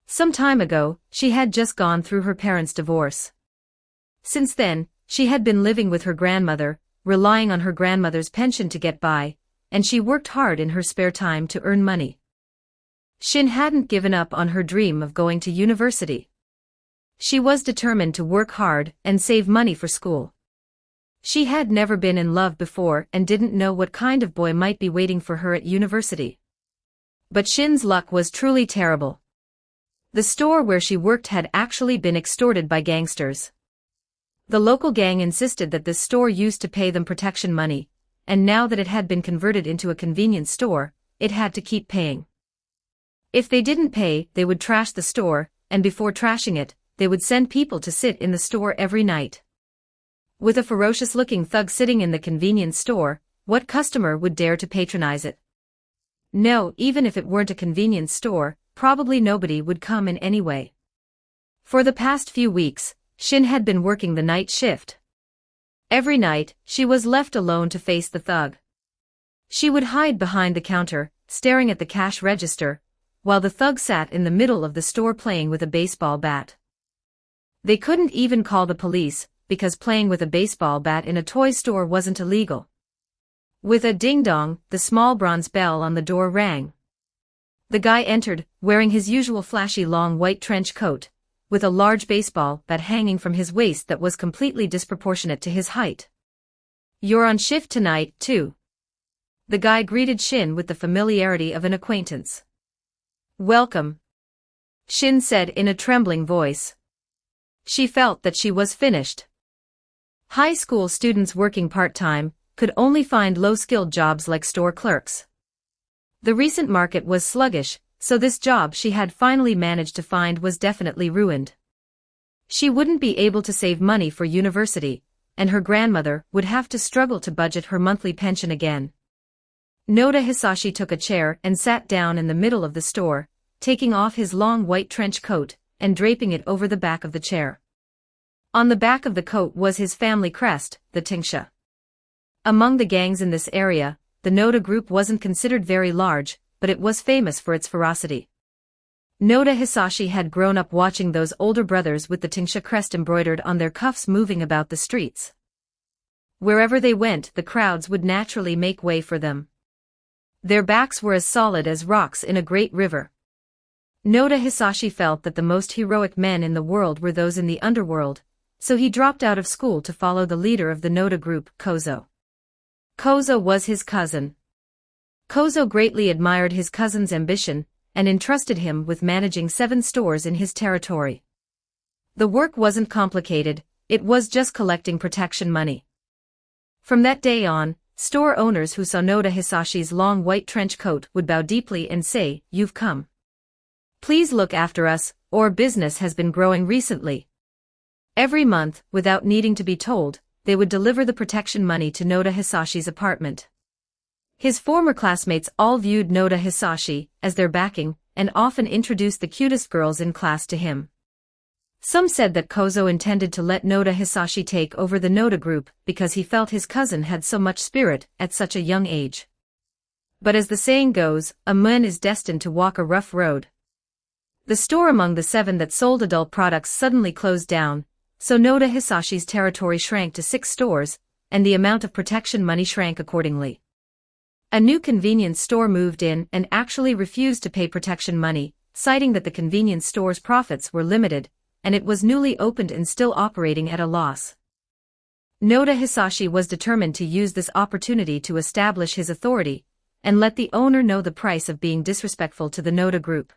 Some time ago, she had just gone through her parents' divorce. Since then, she had been living with her grandmother, relying on her grandmother's pension to get by, and she worked hard in her spare time to earn money. Shin hadn't given up on her dream of going to university. She was determined to work hard and save money for school. She had never been in love before and didn't know what kind of boy might be waiting for her at university. But Shin's luck was truly terrible. The store where she worked had actually been extorted by gangsters. The local gang insisted that this store used to pay them protection money, and now that it had been converted into a convenience store, it had to keep paying. If they didn't pay, they would trash the store, and before trashing it, they would send people to sit in the store every night. With a ferocious-looking thug sitting in the convenience store, what customer would dare to patronize it? No, even if it weren't a convenience store, probably nobody would come in anyway. For the past few weeks, Shin had been working the night shift. Every night, she was left alone to face the thug. She would hide behind the counter, staring at the cash register, while the thug sat in the middle of the store playing with a baseball bat. They couldn't even call the police, because playing with a baseball bat in a toy store wasn't illegal. With a ding-dong, the small bronze bell on the door rang. The guy entered, wearing his usual flashy long white trench coat, with a large baseball bat hanging from his waist that was completely disproportionate to his height. "You're on shift tonight, too." The guy greeted Shin with the familiarity of an acquaintance. "Welcome," Shin said in a trembling voice. She felt that she was finished. High school students working part-time could only find low-skilled jobs like store clerks. The recent market was sluggish, so this job she had finally managed to find was definitely ruined. She wouldn't be able to save money for university, and her grandmother would have to struggle to budget her monthly pension again. Noda Hisashi took a chair and sat down in the middle of the store, taking off his long white trench coat and draping it over the back of the chair. On the back of the coat was his family crest, the Tingsha. Among the gangs in this area, the Noda group wasn't considered very large, but it was famous for its ferocity. Noda Hisashi had grown up watching those older brothers with the Tingsha crest embroidered on their cuffs moving about the streets. Wherever they went, the crowds would naturally make way for them. Their backs were as solid as rocks in a great river. Noda Hisashi felt that the most heroic men in the world were those in the underworld, so he dropped out of school to follow the leader of the Noda group, Kozo. Kozo was his cousin. Kozo greatly admired his cousin's ambition, and entrusted him with managing 7 stores in his territory. The work wasn't complicated, it was just collecting protection money. From that day on, store owners who saw Noda Hisashi's long white trench coat would bow deeply and say, "You've come. Please look after us, our business has been growing recently." Every month, without needing to be told, they would deliver the protection money to Noda Hisashi's apartment. His former classmates all viewed Noda Hisashi as their backing, and often introduced the cutest girls in class to him. Some said that Kozo intended to let Noda Hisashi take over the Noda group because he felt his cousin had so much spirit at such a young age. But as the saying goes, a man is destined to walk a rough road. The store among the 7 that sold adult products suddenly closed down, so Noda Hisashi's territory shrank to 6 stores, and the amount of protection money shrank accordingly. A new convenience store moved in and actually refused to pay protection money, citing that the convenience store's profits were limited, and it was newly opened and still operating at a loss. Noda Hisashi was determined to use this opportunity to establish his authority, and let the owner know the price of being disrespectful to the Noda group.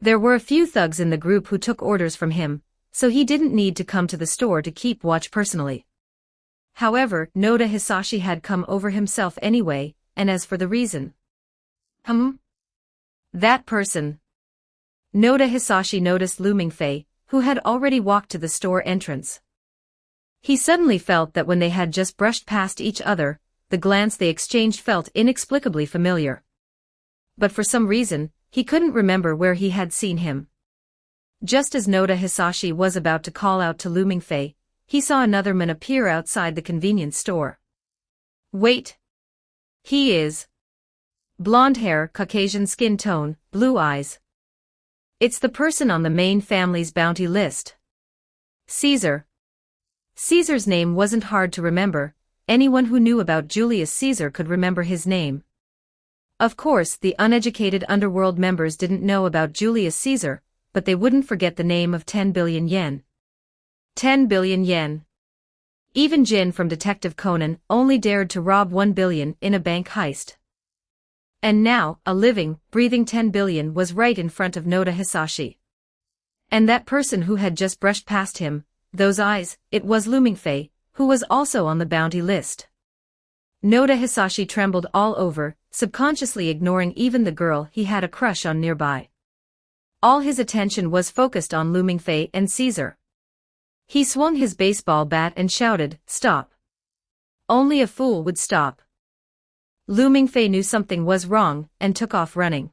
There were a few thugs in the group who took orders from him, so he didn't need to come to the store to keep watch personally. However, Noda Hisashi had come over himself anyway, and as for the reason. That person. Noda Hisashi noticed Lu Mingfei, who had already walked to the store entrance. He suddenly felt that when they had just brushed past each other, the glance they exchanged felt inexplicably familiar. But for some reason, he couldn't remember where he had seen him. Just as Noda Hisashi was about to call out to Lu Mingfei, he saw another man appear outside the convenience store. Wait! He is. Blonde hair, Caucasian skin tone, blue eyes. It's the person on the main family's bounty list. Caesar. Caesar's name wasn't hard to remember. Anyone who knew about Julius Caesar could remember his name. Of course, the uneducated underworld members didn't know about Julius Caesar, but they wouldn't forget the name of 10 billion yen. 10 billion yen. Even Jin from Detective Conan only dared to rob 1 billion in a bank heist. And now, a living, breathing 10 billion was right in front of Noda Hisashi. And that person who had just brushed past him, those eyes, it was Lu Mingfei, who was also on the bounty list. Noda Hisashi trembled all over, subconsciously ignoring even the girl he had a crush on nearby. All his attention was focused on Lu Mingfei and Caesar. He swung his baseball bat and shouted, "Stop." Only a fool would stop. Lu Mingfei knew something was wrong, and took off running.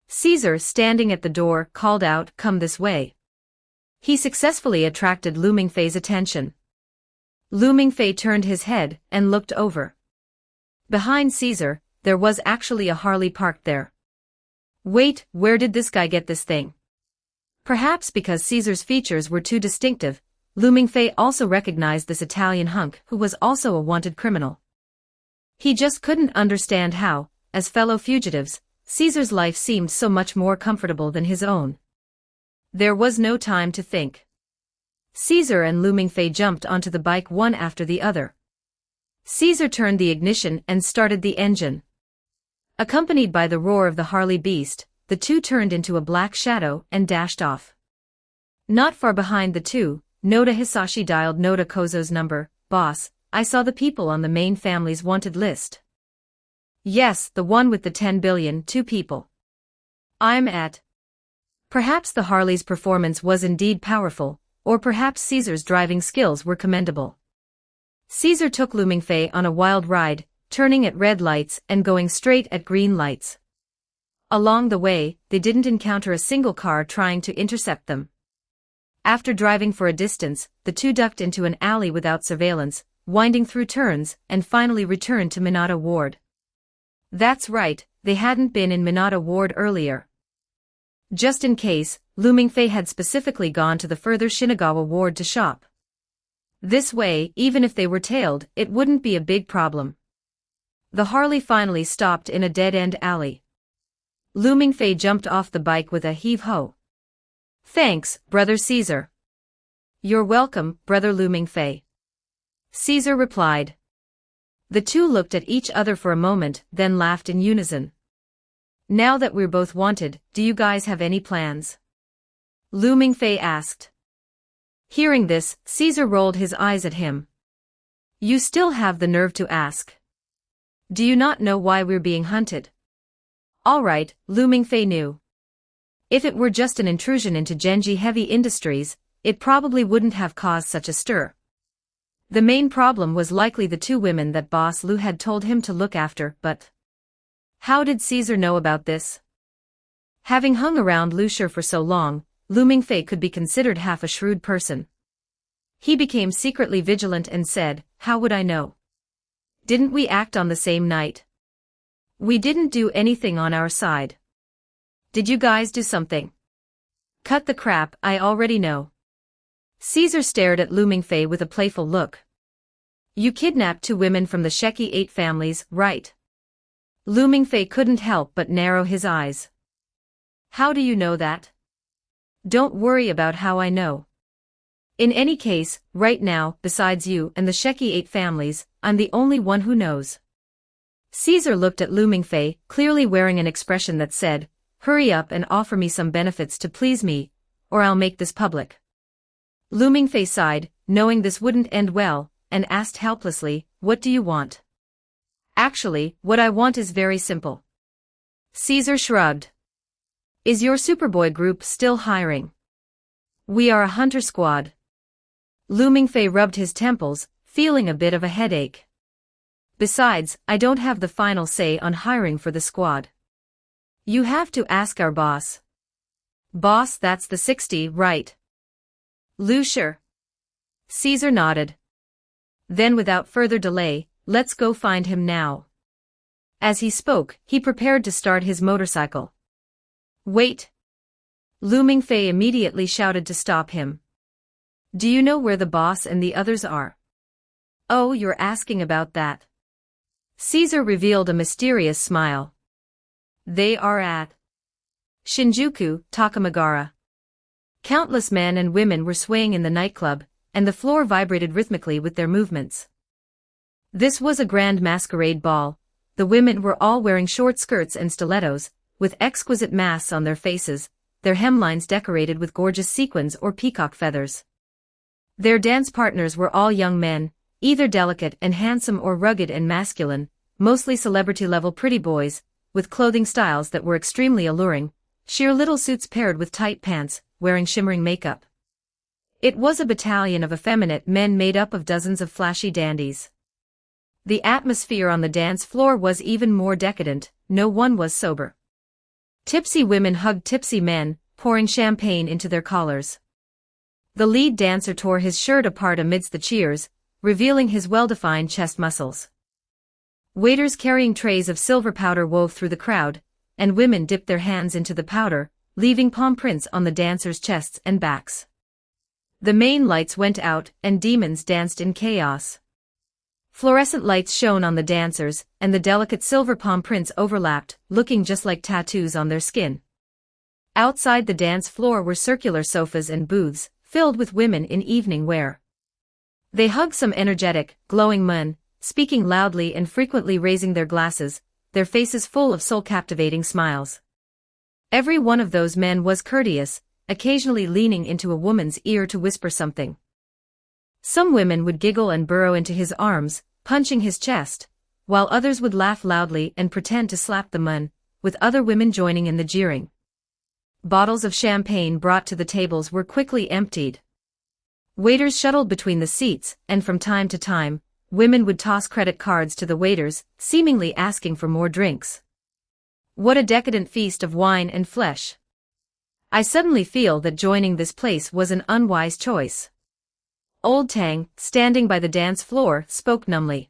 Caesar, standing at the door, called out, "Come this way." He successfully attracted Lu Mingfei's attention. Lu Mingfei turned his head, and looked over. Behind Caesar, there was actually a Harley parked there. Wait, where did this guy get this thing? Perhaps because Caesar's features were too distinctive, Lu Mingfei also recognized this Italian hunk who was also a wanted criminal. He just couldn't understand how, as fellow fugitives, Caesar's life seemed so much more comfortable than his own. There was no time to think. Caesar and Lu Mingfei jumped onto the bike one after the other. Caesar turned the ignition and started the engine. Accompanied by the roar of the Harley beast, the two turned into a black shadow and dashed off. Not far behind the two, Noda Hisashi dialed Noda Kozo's number. "Boss, I saw the people on the main family's wanted list." "Yes, the one with the 10 billion, 2 people. I'm at." Perhaps the Harley's performance was indeed powerful, or perhaps Caesar's driving skills were commendable. Caesar took Lu Mingfei on a wild ride, turning at red lights and going straight at green lights. Along the way, they didn't encounter a single car trying to intercept them. After driving for a distance, the two ducked into an alley without surveillance, winding through turns, and finally returned to Minato Ward. That's right, they hadn't been in Minato Ward earlier. Just in case, Lu Mingfei had specifically gone to the further Shinagawa Ward to shop. This way, even if they were tailed, it wouldn't be a big problem. The Harley finally stopped in a dead-end alley. Lu Mingfei jumped off the bike with a heave-ho. "Thanks, Brother Caesar." "You're welcome, Brother Lu Mingfei," Caesar replied. The two looked at each other for a moment, then laughed in unison. "Now that we're both wanted, do you guys have any plans?" Lu Mingfei asked. Hearing this, Caesar rolled his eyes at him. "You still have the nerve to ask. Do you not know why we're being hunted?" All right, Lu Mingfei knew. If it were just an intrusion into Genji Heavy Industries, it probably wouldn't have caused such a stir. The main problem was likely the two women that Boss Lu had told him to look after, but how did Caesar know about this? Having hung around Lu Shi for so long, Lu Mingfei could be considered half a shrewd person. He became secretly vigilant and said, "How would I know? Didn't we act on the same night? We didn't do anything on our side. Did you guys do something? Cut the crap, I already know." Caesar stared at Lu Mingfei with a playful look. "You kidnapped two women from the Sheki 8 families, right?" Lu Mingfei couldn't help but narrow his eyes. "How do you know that?" "Don't worry about how I know. In any case, right now, besides you and the Sheki 8 families, I'm the only one who knows." Caesar looked at Lu Mingfei, clearly wearing an expression that said, "Hurry up and offer me some benefits to please me, or I'll make this public." Lu Mingfei sighed, knowing this wouldn't end well, and asked helplessly, "What do you want?" "Actually, what I want is very simple." Caesar shrugged. "Is your Superboy group still hiring?" "We are a hunter squad." Lu Mingfei rubbed his temples, feeling a bit of a headache. "Besides, I don't have the final say on hiring for the squad. You have to ask our boss." "Boss, that's the 60, right?" "Lu Shi." Caesar nodded. "Then without further delay, let's go find him now." As he spoke, he prepared to start his motorcycle. "Wait!" Lu Mingfei immediately shouted to stop him. "Do you know where the boss and the others are?" "Oh, you're asking about that." Caesar revealed a mysterious smile. "They are at Shinjuku, Takamagara." Countless men and women were swaying in the nightclub, and the floor vibrated rhythmically with their movements. This was a grand masquerade ball. The women were all wearing short skirts and stilettos, with exquisite masks on their faces, their hemlines decorated with gorgeous sequins or peacock feathers. Their dance partners were all young men, either delicate and handsome or rugged and masculine, mostly celebrity-level pretty boys, with clothing styles that were extremely alluring, sheer little suits paired with tight pants, wearing shimmering makeup. It was a battalion of effeminate men made up of dozens of flashy dandies. The atmosphere on the dance floor was even more decadent, no one was sober. Tipsy women hugged tipsy men, pouring champagne into their collars. The lead dancer tore his shirt apart amidst the cheers, revealing his well-defined chest muscles. Waiters carrying trays of silver powder wove through the crowd, and women dipped their hands into the powder, leaving palm prints on the dancers' chests and backs. The main lights went out, and demons danced in chaos. Fluorescent lights shone on the dancers, and the delicate silver palm prints overlapped, looking just like tattoos on their skin. Outside the dance floor were circular sofas and booths, filled with women in evening wear. They hugged some energetic, glowing men, speaking loudly and frequently raising their glasses, their faces full of soul-captivating smiles. Every one of those men was courteous, occasionally leaning into a woman's ear to whisper something. Some women would giggle and burrow into his arms, punching his chest, while others would laugh loudly and pretend to slap the man, with other women joining in the jeering. Bottles of champagne brought to the tables were quickly emptied. Waiters shuttled between the seats, and from time to time, women would toss credit cards to the waiters, seemingly asking for more drinks. What a decadent feast of wine and flesh. I suddenly feel that joining this place was an unwise choice. Old Tang, standing by the dance floor, spoke numbly.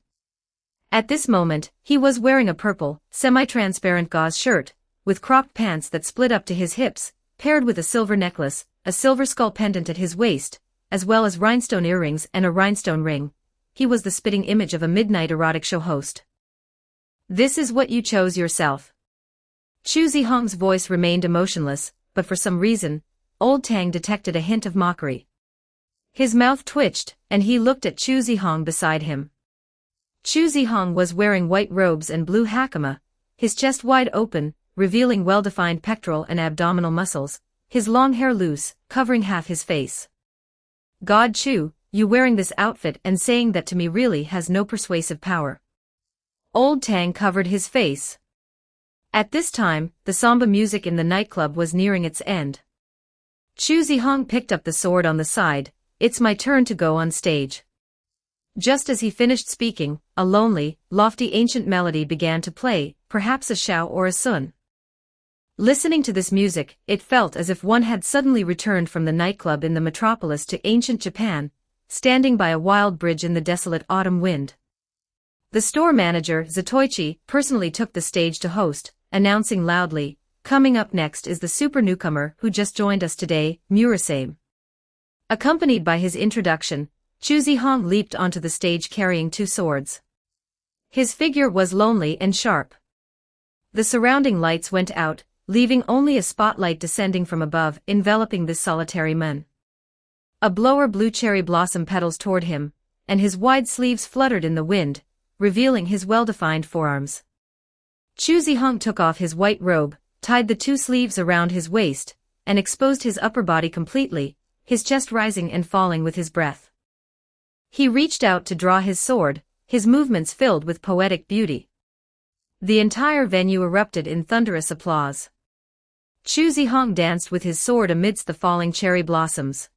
At this moment, he was wearing a purple, semi-transparent gauze shirt, with cropped pants that split up to his hips, paired with a silver necklace, a silver skull pendant at his waist, as well as rhinestone earrings and a rhinestone ring. He was the spitting image of a midnight erotic show host. "This is what you chose yourself." Chu Zihong's voice remained emotionless, but for some reason, Old Tang detected a hint of mockery. His mouth twitched, and he looked at Chu Zihong beside him. Chu Zihong was wearing white robes and blue hakama, his chest wide open, revealing well-defined pectoral and abdominal muscles, his long hair loose, covering half his face. "God Chu, you wearing this outfit and saying that to me really has no persuasive power." Old Tang covered his face. At this time, the samba music in the nightclub was nearing its end. Chu Zihong picked up the sword on the side. It's my turn to go on stage. Just as he finished speaking, a lonely, lofty ancient melody began to play, perhaps a shao or a sun. Listening to this music, it felt as if one had suddenly returned from the nightclub in the metropolis to ancient Japan, standing by a wild bridge in the desolate autumn wind. The store manager, Zatoichi, personally took the stage to host, announcing loudly, "Coming up next is the super newcomer who just joined us today, Murasame." Accompanied by his introduction, Chu Zihong leaped onto the stage carrying two swords. His figure was lonely and sharp. The surrounding lights went out, leaving only a spotlight descending from above, enveloping this solitary man. A blower blew cherry blossom petals toward him, and his wide sleeves fluttered in the wind, revealing his well-defined forearms. Chu Zihong took off his white robe, tied the two sleeves around his waist, and exposed his upper body completely, his chest rising and falling with his breath. He reached out to draw his sword, his movements filled with poetic beauty. The entire venue erupted in thunderous applause. Chu Zihong danced with his sword amidst the falling cherry blossoms.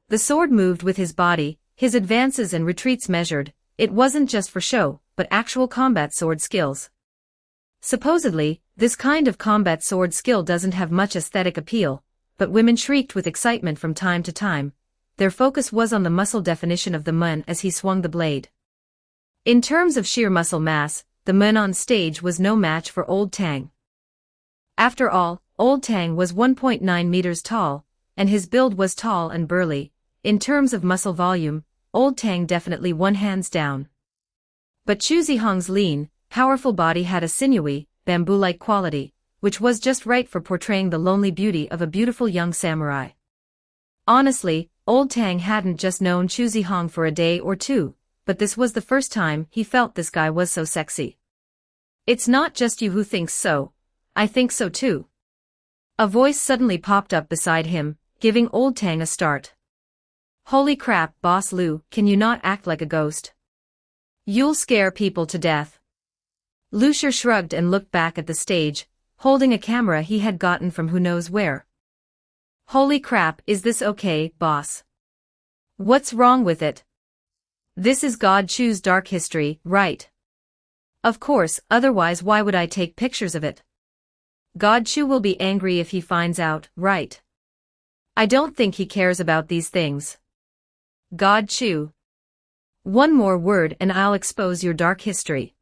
The sword moved with his body, his advances and retreats measured. It wasn't just for show, but actual combat sword skills. Supposedly, this kind of combat sword skill doesn't have much aesthetic appeal, but women shrieked with excitement from time to time. Their focus was on the muscle definition of the man as he swung the blade. In terms of sheer muscle mass, the man on stage was no match for Old Tang. After all, Old Tang was 1.9 meters tall, and his build was tall and burly. In terms of muscle volume, Old Tang definitely won hands down. But Chu Zihong's lean, powerful body had a sinewy, bamboo-like quality, which was just right for portraying the lonely beauty of a beautiful young samurai. Honestly, Old Tang hadn't just known Chu Zihong for a day or two, but this was the first time he felt this guy was so sexy. "It's not just you who thinks so. I think so too." A voice suddenly popped up beside him, giving Old Tang a start. "Holy crap, Boss Lu, can you not act like a ghost? You'll scare people to death." Lu Shi shrugged and looked back at the stage, holding a camera he had gotten from who knows where. "Holy crap, is this okay, boss? What's wrong with it? This is God Chu's dark history, right? Of course, otherwise why would I take pictures of it? God Chu will be angry if he finds out, right? I don't think he cares about these things. God Chu. One more word and I'll expose your dark history."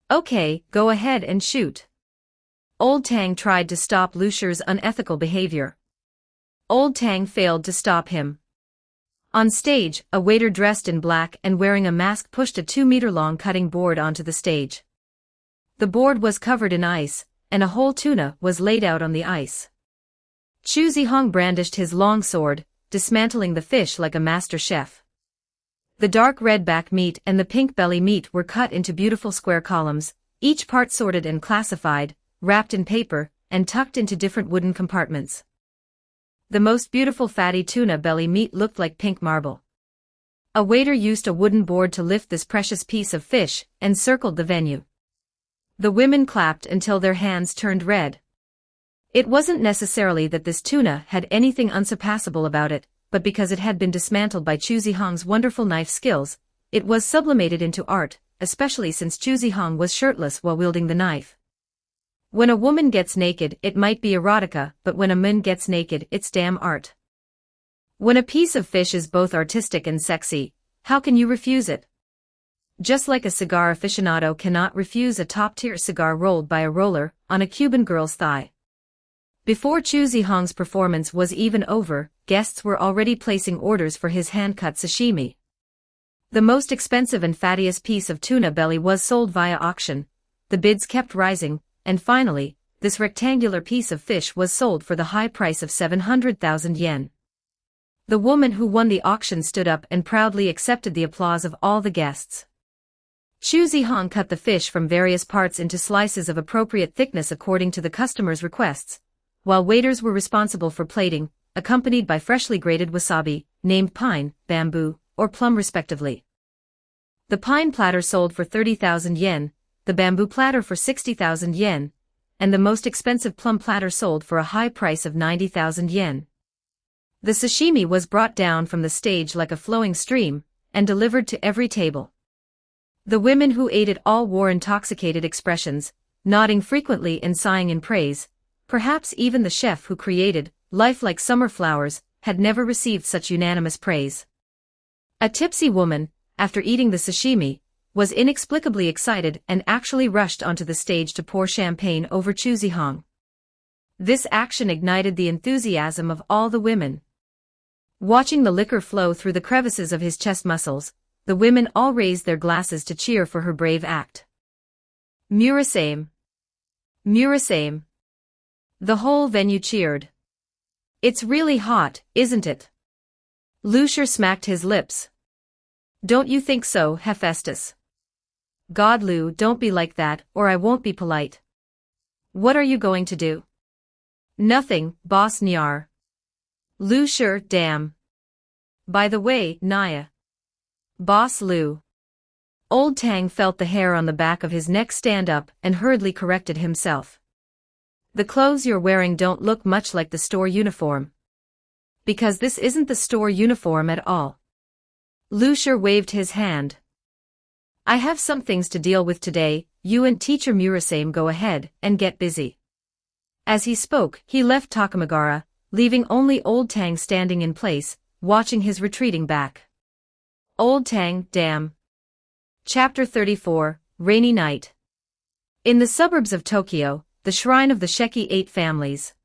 "Okay, go ahead and shoot." Old Tang tried to stop Lu Shi's unethical behavior. Old Tang failed to stop him. On stage, a waiter dressed in black and wearing a mask pushed a 2-meter-long cutting board onto the stage. The board was covered in ice, and a whole tuna was laid out on the ice. Chu Zihong brandished his long sword, dismantling the fish like a master chef. The dark red back meat and the pink belly meat were cut into beautiful square columns, each part sorted and classified, wrapped in paper, and tucked into different wooden compartments. The most beautiful fatty tuna belly meat looked like pink marble. A waiter used a wooden board to lift this precious piece of fish and circled the venue. The women clapped until their hands turned red. It wasn't necessarily that this tuna had anything unsurpassable about it, but because it had been dismantled by Chu Zihong's wonderful knife skills, it was sublimated into art, especially since Chu Zihong was shirtless while wielding the knife. When a woman gets naked, it might be erotica, but when a man gets naked, it's damn art. When a piece of fish is both artistic and sexy, how can you refuse it? Just like a cigar aficionado cannot refuse a top-tier cigar rolled by a roller on a Cuban girl's thigh. Before Chu Zihong's performance was even over, guests were already placing orders for his hand-cut sashimi. The most expensive and fattiest piece of tuna belly was sold via auction. The bids kept rising, and finally, this rectangular piece of fish was sold for the high price of 700,000 yen. The woman who won the auction stood up and proudly accepted the applause of all the guests. Chu Zihong cut the fish from various parts into slices of appropriate thickness according to the customer's requests, while waiters were responsible for plating, accompanied by freshly grated wasabi, named pine, bamboo, or plum respectively. The pine platter sold for 30,000 yen, the bamboo platter for 60,000 yen, and the most expensive plum platter sold for a high price of 90,000 yen. The sashimi was brought down from the stage like a flowing stream, and delivered to every table. The women who ate it all wore intoxicated expressions, nodding frequently and sighing in praise. Perhaps even the chef who created life like summer flowers had never received such unanimous praise. A tipsy woman, after eating the sashimi, was inexplicably excited and actually rushed onto the stage to pour champagne over Chu Zihong. This action ignited the enthusiasm of all the women. Watching the liquor flow through the crevices of his chest muscles, the women all raised their glasses to cheer for her brave act. Murasame! Murasame! The whole venue cheered. It's really hot, isn't it? Lucier smacked his lips. Don't you think so, Hephaestus? God, Lu, don't be like that, or I won't be polite. What are you going to do? Nothing, Boss Nyar. Lucier, damn. By the way, Naya. Boss Lu. Old Tang felt the hair on the back of his neck stand up and hurriedly corrected himself. The clothes you're wearing don't look much like the store uniform. Because this isn't the store uniform at all. Lucier waved his hand. I have some things to deal with today, you and Teacher Murasame go ahead and get busy. As he spoke, he left Takamagara, leaving only Old Tang standing in place, watching his retreating back. Old Tang, damn. Chapter 34, Rainy Night. In the suburbs of Tokyo, the shrine of the Sheki 8 families.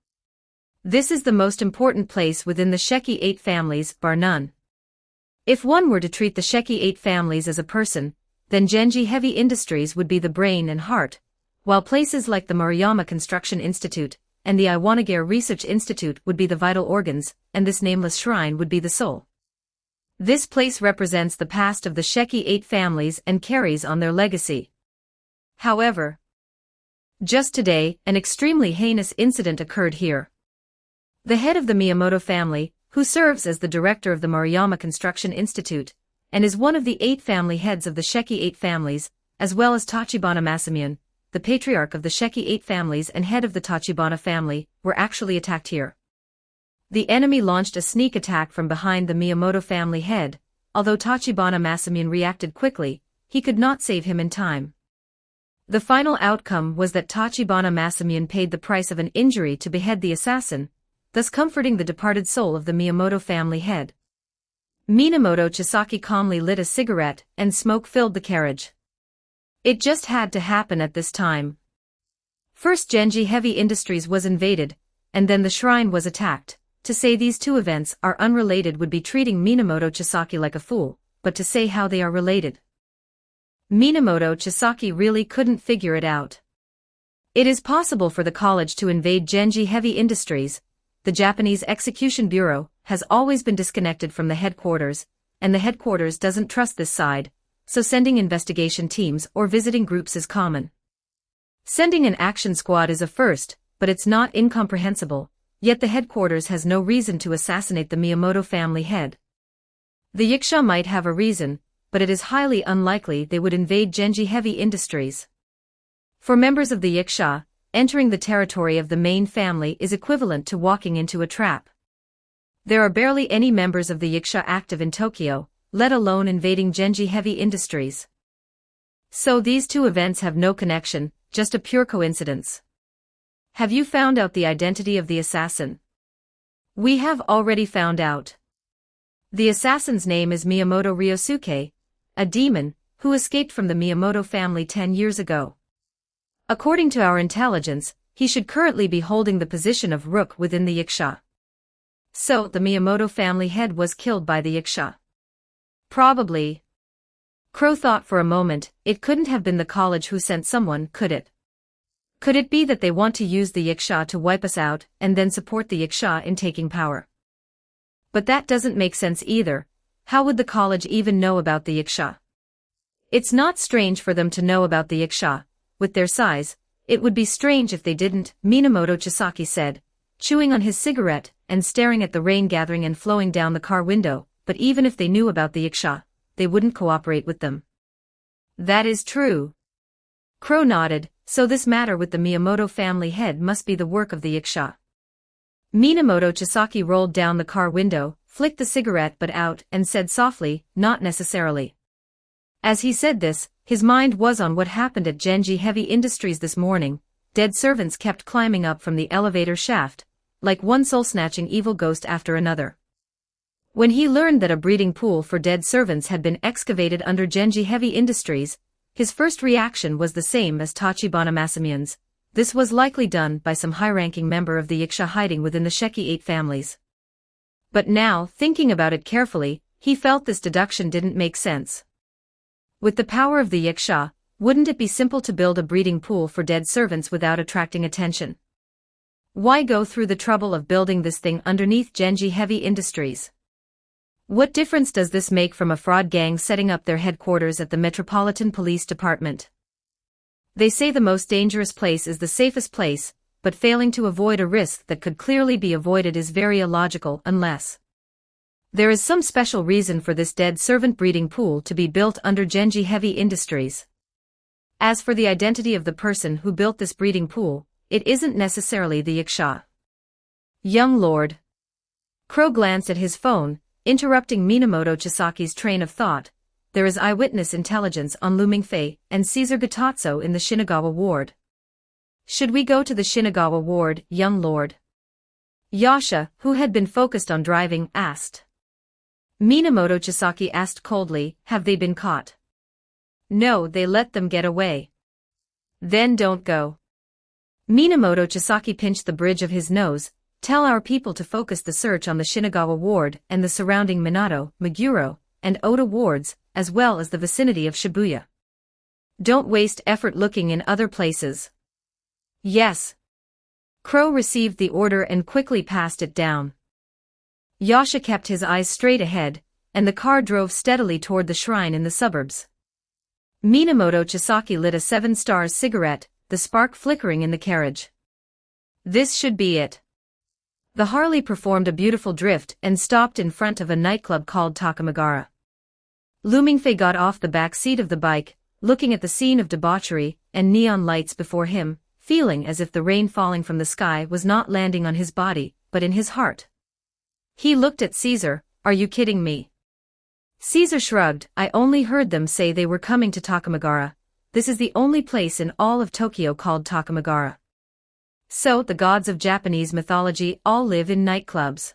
This is the most important place within the Sheki 8 families, bar none. If one were to treat the Sheki 8 families as a person, then Genji Heavy Industries would be the brain and heart, while places like the Maruyama Construction Institute and the Iwanagare Research Institute would be the vital organs, and this nameless shrine would be the soul. This place represents the past of the Sheki 8 families and carries on their legacy. However, just today, an extremely heinous incident occurred here. The head of the Miyamoto family, who serves as the director of the Maruyama Construction Institute, and is one of the 8 family heads of the Sheki 8 families, as well as Tachibana Masamune, the patriarch of the Sheki 8 families and head of the Tachibana family, were actually attacked here. The enemy launched a sneak attack from behind the Miyamoto family head. Although Tachibana Masamune reacted quickly, he could not save him in time. The final outcome was that Tachibana Masamune paid the price of an injury to behead the assassin, thus comforting the departed soul of the Miyamoto family head. Minamoto Chisaki calmly lit a cigarette and smoke filled the carriage. It just had to happen at this time. First Genji Heavy Industries was invaded, and then the shrine was attacked. To say these two events are unrelated would be treating Minamoto Chisaki like a fool, but to say how they are related. Minamoto Chisaki really couldn't figure it out. It is possible for the college to invade Genji Heavy Industries. The Japanese Execution Bureau has always been disconnected from the headquarters, and the headquarters doesn't trust this side, so sending investigation teams or visiting groups is common. Sending an action squad is a first, but it's not incomprehensible, yet the headquarters has no reason to assassinate the Miyamoto family head. The Yiksha might have a reason, but it is highly unlikely they would invade Genji Heavy Industries. For members of the Yiksha, entering the territory of the main family is equivalent to walking into a trap. There are barely any members of the Yiksha active in Tokyo, let alone invading Genji Heavy Industries. So these two events have no connection, just a pure coincidence. Have you found out the identity of the assassin? We have already found out. The assassin's name is Miyamoto Ryosuke, a demon, who escaped from the Miyamoto family 10 years ago. According to our intelligence, he should currently be holding the position of rook within the Yiksha. So, the Miyamoto family head was killed by the Yiksha. Probably. Crow thought for a moment. It couldn't have been the college who sent someone, could it? Could it be that they want to use the Yiksha to wipe us out and then support the Yiksha in taking power? But that doesn't make sense either. How would the college even know about the Yiksha? It's not strange for them to know about the Yiksha. With their size, it would be strange if they didn't, Minamoto Chisaki said, chewing on his cigarette and staring at the rain gathering and flowing down the car window. But even if they knew about the Yiksha, they wouldn't cooperate with them. That is true. Crow nodded. So this matter with the Miyamoto family head must be the work of the Yiksha. Minamoto Chisaki rolled down the car window, flicked the cigarette butt out, and said softly, "Not necessarily." As he said this, his mind was on what happened at Genji Heavy Industries this morning. Dead servants kept climbing up from the elevator shaft, like one soul-snatching evil ghost after another. When he learned that a breeding pool for dead servants had been excavated under Genji Heavy Industries, his first reaction was the same as Tachibana Masamine's. This was likely done by some high-ranking member of the Yakusha hiding within the Sheki 8 families. But now, thinking about it carefully, he felt this deduction didn't make sense. With the power of the Yakusha, wouldn't it be simple to build a breeding pool for dead servants without attracting attention? Why go through the trouble of building this thing underneath Genji Heavy Industries? What difference does this make from a fraud gang setting up their headquarters at the Metropolitan Police Department? They say the most dangerous place is the safest place, but failing to avoid a risk that could clearly be avoided is very illogical unless there is some special reason for this dead servant breeding pool to be built under Genji Heavy Industries. As for the identity of the person who built this breeding pool, it isn't necessarily the Yakusha. Young Lord. Crow glanced at his phone, interrupting Minamoto Chisaki's train of thought. There is eyewitness intelligence on Lu Mingfei and Caesar Gatatsu in the Shinagawa ward. Should we go to the Shinagawa ward, young lord? Yasha, who had been focused on driving, asked. Minamoto Chisaki asked coldly, have they been caught? No, they let them get away. Then don't go. Minamoto Chisaki pinched the bridge of his nose. Tell our people to focus the search on the Shinagawa ward and the surrounding Minato, Meguro, and Oda wards, as well as the vicinity of Shibuya. Don't waste effort looking in other places. Yes. Crow received the order and quickly passed it down. Yasha kept his eyes straight ahead, and the car drove steadily toward the shrine in the suburbs. Minamoto Chisaki lit a 7-star cigarette, the spark flickering in the carriage. This should be it. The Harley performed a beautiful drift and stopped in front of a nightclub called Takamagara. Lu Mingfei got off the back seat of the bike, looking at the scene of debauchery and neon lights before him, feeling as if the rain falling from the sky was not landing on his body, but in his heart. He looked at Caesar. Are you kidding me? Caesar shrugged. I only heard them say they were coming to Takamagara. This is the only place in all of Tokyo called Takamagara. So, the gods of Japanese mythology all live in nightclubs.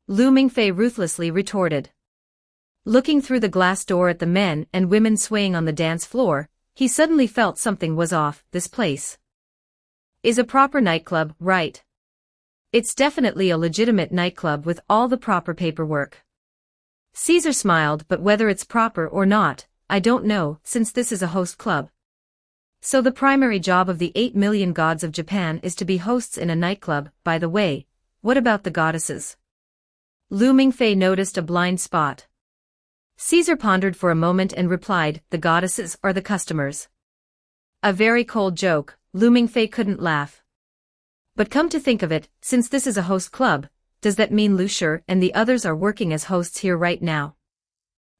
Lu Mingfei ruthlessly retorted. Looking through the glass door at the men and women swaying on the dance floor, he suddenly felt something was off. This place is a proper nightclub, right? It's definitely a legitimate nightclub with all the proper paperwork. Caesar smiled, but whether it's proper or not, I don't know, since this is a host club. So the primary job of the 8 million gods of Japan is to be hosts in a nightclub. By the way, what about the goddesses? Lu Mingfei noticed a blind spot. Caesar pondered for a moment and replied, the goddesses are the customers. A very cold joke. Lu Mingfei couldn't laugh. But come to think of it, since this is a host club, does that mean Lu Shi and the others are working as hosts here right now?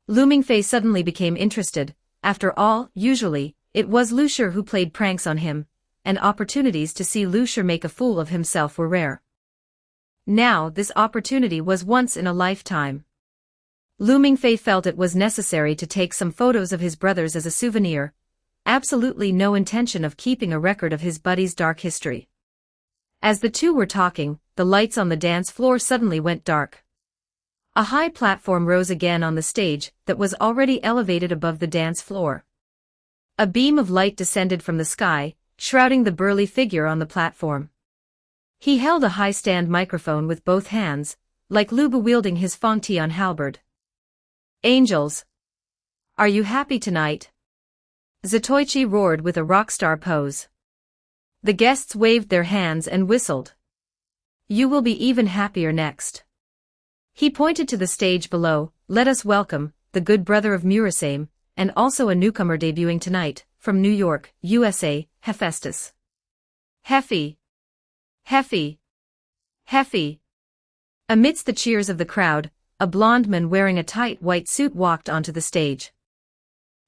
Lu Mingfei suddenly became interested. After all, usually, it was Lu Shi who played pranks on him, and opportunities to see Lu Shi make a fool of himself were rare. Now, this opportunity was once in a lifetime. Lu Mingfei felt it was necessary to take some photos of his brothers as a souvenir, absolutely no intention of keeping a record of his buddy's dark history. As the two were talking, the lights on the dance floor suddenly went dark. A high platform rose again on the stage that was already elevated above the dance floor. A beam of light descended from the sky, shrouding the burly figure on the platform. He held a high-stand microphone with both hands, like Luba wielding his Fangtian halberd. Angels! Are you happy tonight? Zatoichi roared with a rock star pose. The guests waved their hands and whistled. You will be even happier next. He pointed to the stage below. Let us welcome the good brother of Murasame, and also a newcomer debuting tonight, from New York, USA, Hephaestus. Heffy! Heffy! Heffy! Amidst the cheers of the crowd, a blond man wearing a tight white suit walked onto the stage.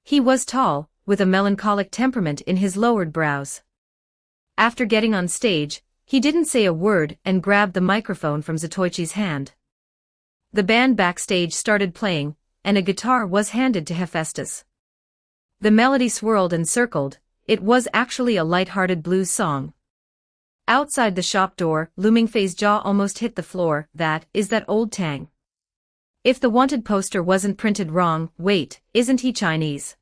He was tall, with a melancholic temperament in his lowered brows. After getting on stage, He didn't say a word and grabbed the microphone from Zatoichi's hand. The band backstage started playing, and a guitar was handed to Hephaestus. The melody swirled and circled. It was actually a light-hearted blues song. Outside the shop door, Lu Mingfei's jaw almost hit the floor. That is that old Tang. If the wanted poster wasn't printed wrong, wait, isn't he Chinese?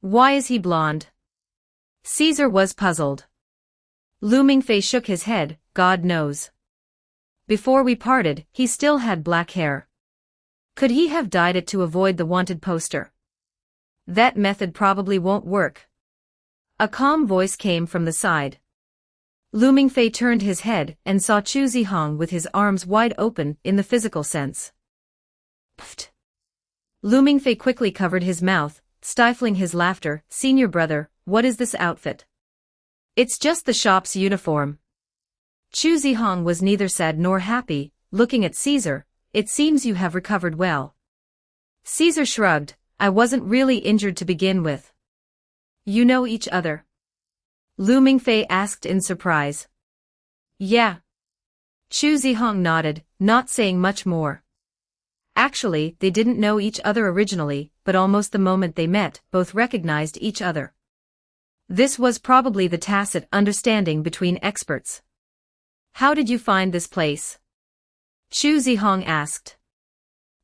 Why is he blonde? Caesar was puzzled. Lu Mingfei shook his head. God knows. Before we parted, he still had black hair. Could he have dyed it to avoid the wanted poster? That method probably won't work. A calm voice came from the side. Lu Mingfei turned his head and saw Chu Zihong with his arms wide open in the physical sense. Pfft. Lu Mingfei quickly covered his mouth, stifling his laughter. Senior brother, what is this outfit? It's just the shop's uniform. Chu Zihong was neither sad nor happy, looking at Caesar. It seems you have recovered well. Caesar shrugged. I wasn't really injured to begin with. You know each other? Lu Mingfei asked in surprise. Yeah. Chu Zihong nodded, not saying much more. Actually, they didn't know each other originally, but almost the moment they met, both recognized each other. This was probably the tacit understanding between experts. How did you find this place? Chu Zihong asked.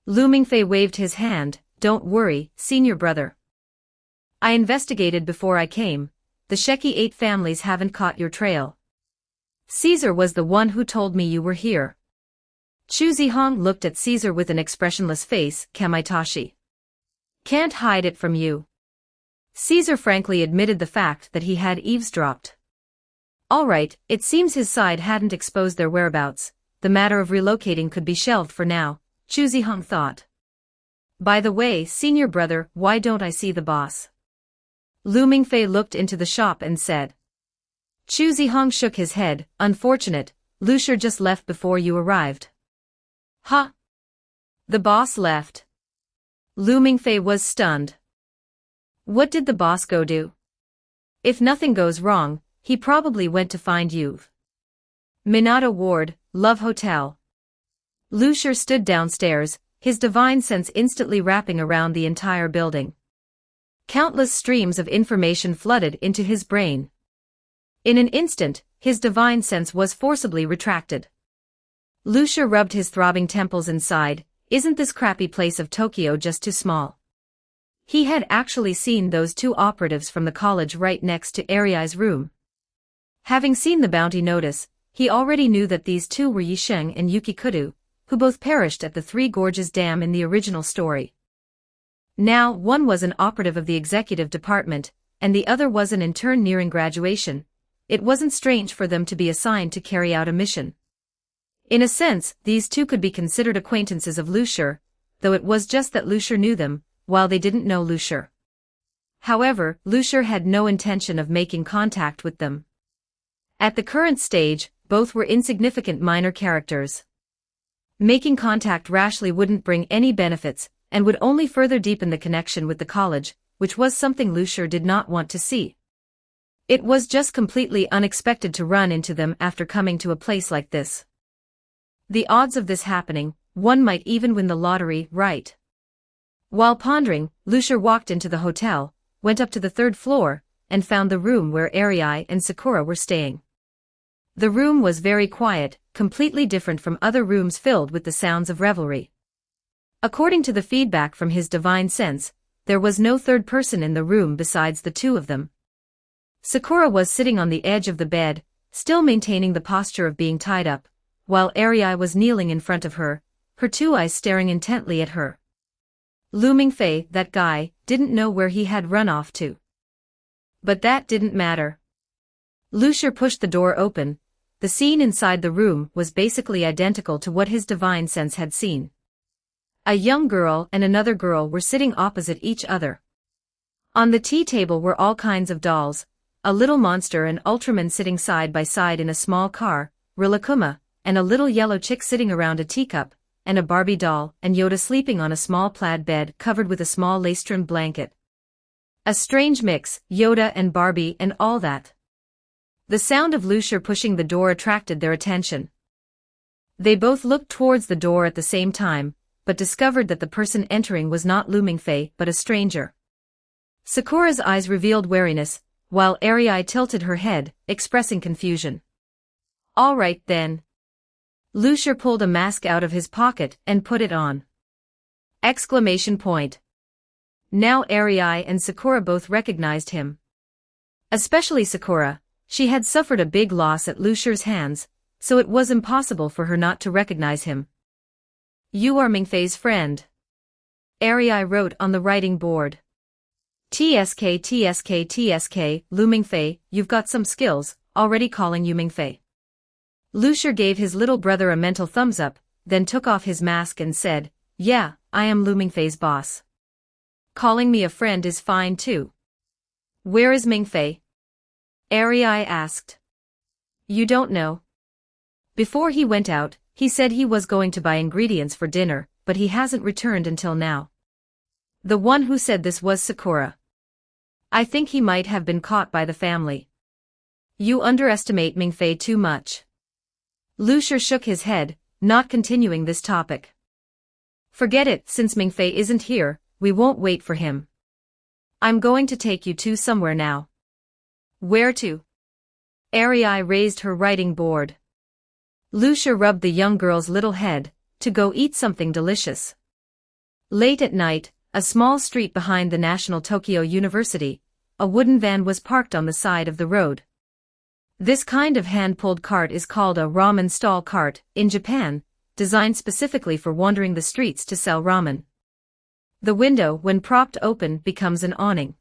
Lu Mingfei waved his hand. Don't worry, senior brother. I investigated before I came. The Sheki 8 families haven't caught your trail. Caesar was the one who told me you were here. Chu Zihong looked at Caesar with an expressionless face. Kamaitashi. Can't hide it from you. Caesar frankly admitted the fact that he had eavesdropped. All right, it seems his side hadn't exposed their whereabouts. The matter of relocating could be shelved for now, Chu Zihong thought. By the way, senior brother, why don't I see the boss? Lu Mingfei looked into the shop and said. Chu Zihong shook his head. Unfortunate, Lucier just left before you arrived. Huh? The boss left. Lu Mingfei was stunned. What did the boss go do? If nothing goes wrong, he probably went to find you. Minato Ward, Love Hotel. Lucier stood downstairs, his divine sense instantly wrapping around the entire building. Countless streams of information flooded into his brain. In an instant, his divine sense was forcibly retracted. Lucier rubbed his throbbing temples and sighed. Isn't this crappy place of Tokyo just too small? He had actually seen those two operatives from the college right next to Ariai's room. Having seen the bounty notice, he already knew that these two were Yisheng and Yuki Kudu, who both perished at the Three Gorges Dam in the original story. Now, one was an operative of the executive department, and the other was an intern nearing graduation. It wasn't strange for them to be assigned to carry out a mission. In a sense, these two could be considered acquaintances of Lucier, though it was just that Lucier knew them, while they didn't know Lucier. However, Lucier had no intention of making contact with them. At the current stage, both were insignificant minor characters. Making contact rashly wouldn't bring any benefits, and would only further deepen the connection with the college, which was something Lucier did not want to see. It was just completely unexpected to run into them after coming to a place like this. The odds of this happening, one might even win the lottery, right? While pondering, Lucier walked into the hotel, went up to the third floor, and found the room where Arai and Sakura were staying. The room was very quiet, completely different from other rooms filled with the sounds of revelry. According to the feedback from his divine sense, there was no third person in the room besides the two of them. Sakura was sitting on the edge of the bed, still maintaining the posture of being tied up, while Arai was kneeling in front of her, her two eyes staring intently at her. Lu Mingfei, that guy, didn't know where he had run off to. But that didn't matter. Lucier pushed the door open. The scene inside the room was basically identical to what his divine sense had seen. A young girl and another girl were sitting opposite each other. On the tea table were all kinds of dolls, a little monster and Ultraman sitting side by side in a small car, Rilakuma, and a little yellow chick sitting around a teacup, and a Barbie doll, and Yoda sleeping on a small plaid bed covered with a small lace-trimmed blanket. A strange mix, Yoda and Barbie and all that. The sound of Lucier pushing the door attracted their attention. They both looked towards the door at the same time, but discovered that the person entering was not Lu Mingfei but a stranger. Sakura's eyes revealed wariness, while Arii tilted her head, expressing confusion. All right then. Lucier pulled a mask out of his pocket and put it on. Exclamation point. Now Arii and Sakura both recognized him. Especially Sakura, she had suffered a big loss at Lucier's hands, so it was impossible for her not to recognize him. You are Mingfei's friend. Arii wrote on the writing board. TSK TSK TSK, Lu Mingfei, you've got some skills, already calling you Mingfei. Lucier gave his little brother a mental thumbs up, then took off his mask and said, yeah, I am Lu Mingfei's boss. Calling me a friend is fine too. Where is Mingfei? Arii asked. You don't know. Before he went out, he said he was going to buy ingredients for dinner, but he hasn't returned until now. The one who said this was Sakura. I think he might have been caught by the family. You underestimate Mingfei too much. Lucier shook his head, not continuing this topic. Forget it, since Mingfei isn't here, we won't wait for him. I'm going to take you two somewhere now. Where to? Arii raised her writing board. Lucier rubbed the young girl's little head, to go eat something delicious. Late at night, a small street behind the National Tokyo University, a wooden van was parked on the side of the road. This kind of hand-pulled cart is called a ramen stall cart in Japan, designed specifically for wandering the streets to sell ramen. The window, when propped open, becomes an awning.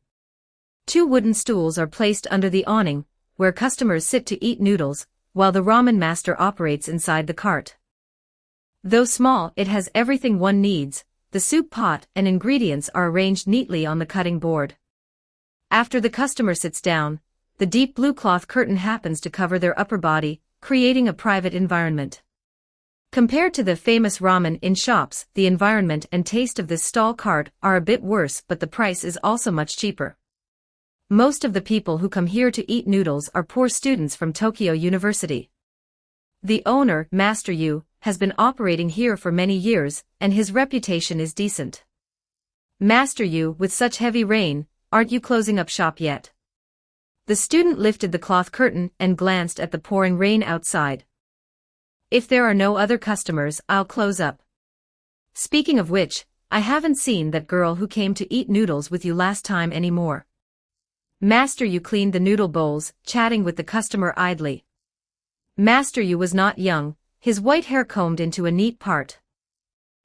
Two wooden stools are placed under the awning, where customers sit to eat noodles, while the ramen master operates inside the cart. Though small, it has everything one needs. The soup pot and ingredients are arranged neatly on the cutting board. After the customer sits down, the deep blue cloth curtain happens to cover their upper body, creating a private environment. Compared to the famous ramen in shops, the environment and taste of this stall cart are a bit worse, but the price is also much cheaper. Most of the people who come here to eat noodles are poor students from Tokyo University. The owner, Master Yu, has been operating here for many years, and his reputation is decent. Master Yu, with such heavy rain, aren't you closing up shop yet? The student lifted the cloth curtain and glanced at the pouring rain outside. If there are no other customers, I'll close up. Speaking of which, I haven't seen that girl who came to eat noodles with you last time anymore. Master Yu cleaned the noodle bowls, chatting with the customer idly. Master Yu was not young, his white hair combed into a neat part.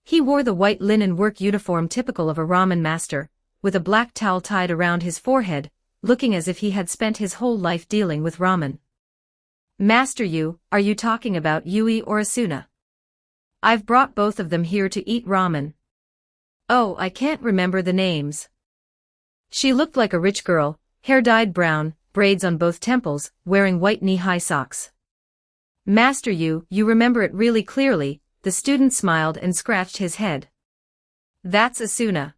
He wore the white linen work uniform typical of a ramen master, with a black towel tied around his forehead, looking as if he had spent his whole life dealing with ramen. Master Yu, are you talking about Yui or Asuna? I've brought both of them here to eat ramen. Oh, I can't remember the names. She looked like a rich girl, hair dyed brown, braids on both temples, wearing white knee-high socks. Master Yu, you remember it really clearly, the student smiled and scratched his head. That's Asuna.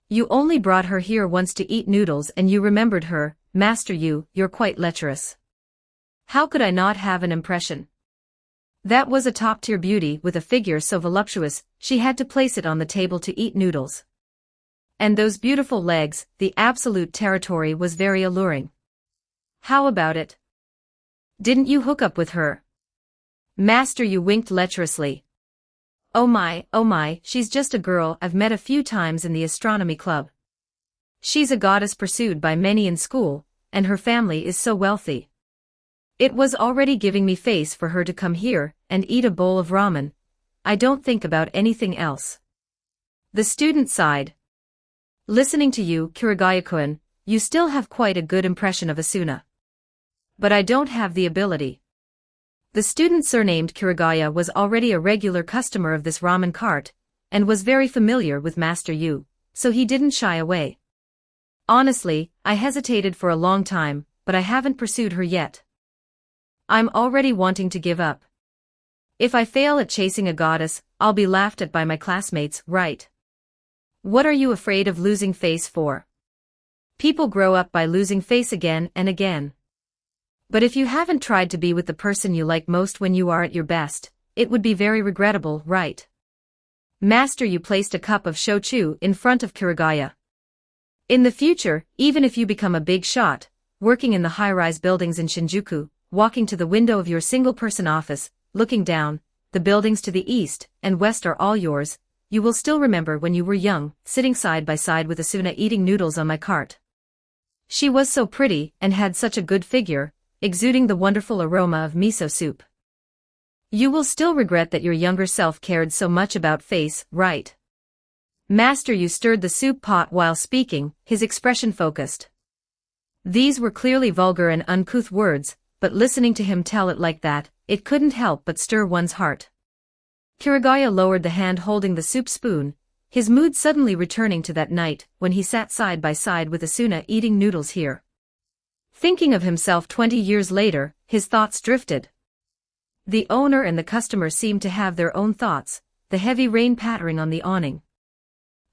You only brought her here once to eat noodles and you remembered her, Master Yu, you're quite lecherous. How could I not have an impression? That was a top-tier beauty with a figure so voluptuous, she had to place it on the table to eat noodles. And those beautiful legs, the absolute territory was very alluring. How about it? Didn't you hook up with her? Master Yu winked lecherously. Oh my, she's just a girl I've met a few times in the astronomy club. She's a goddess pursued by many in school, and her family is so wealthy. It was already giving me face for her to come here and eat a bowl of ramen. I don't think about anything else. The student sighed. Listening to you, Kirigaya-kun, you still have quite a good impression of Asuna. But I don't have the ability. The student surnamed Kirigaya was already a regular customer of this ramen cart, and was very familiar with Master Yu, so he didn't shy away. Honestly, I hesitated for a long time, but I haven't pursued her yet. I'm already wanting to give up. If I fail at chasing a goddess, I'll be laughed at by my classmates, right? What are you afraid of losing face for? People grow up by losing face again and again. But if you haven't tried to be with the person you like most when you are at your best, it would be very regrettable, right? Master Yu placed a cup of shochu in front of Kirigaya. In the future, even if you become a big shot, working in the high-rise buildings in Shinjuku, walking to the window of your single-person office, looking down, the buildings to the east and west are all yours, you will still remember when you were young, sitting side by side with Asuna eating noodles on my cart. She was so pretty and had such a good figure, exuding the wonderful aroma of miso soup. You will still regret that your younger self cared so much about face, right? Master Yu stirred the soup pot while speaking, his expression focused. These were clearly vulgar and uncouth words, but listening to him tell it like that, it couldn't help but stir one's heart. Kirigaya lowered the hand holding the soup spoon, his mood suddenly returning to that night when he sat side by side with Asuna eating noodles here. Thinking of himself 20 years later, his thoughts drifted. The owner and the customer seemed to have their own thoughts, the heavy rain pattering on the awning.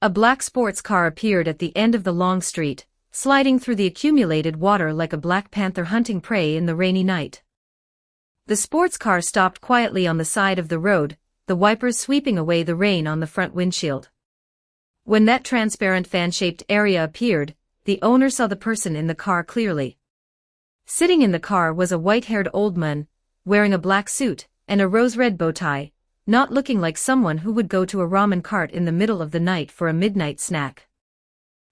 A black sports car appeared at the end of the long street, sliding through the accumulated water like a black panther hunting prey in the rainy night. The sports car stopped quietly on the side of the road, the wipers sweeping away the rain on the front windshield. When that transparent fan-shaped area appeared, the owner saw the person in the car clearly. Sitting in the car was a white-haired old man, wearing a black suit and a rose-red bow tie, not looking like someone who would go to a ramen cart in the middle of the night for a midnight snack.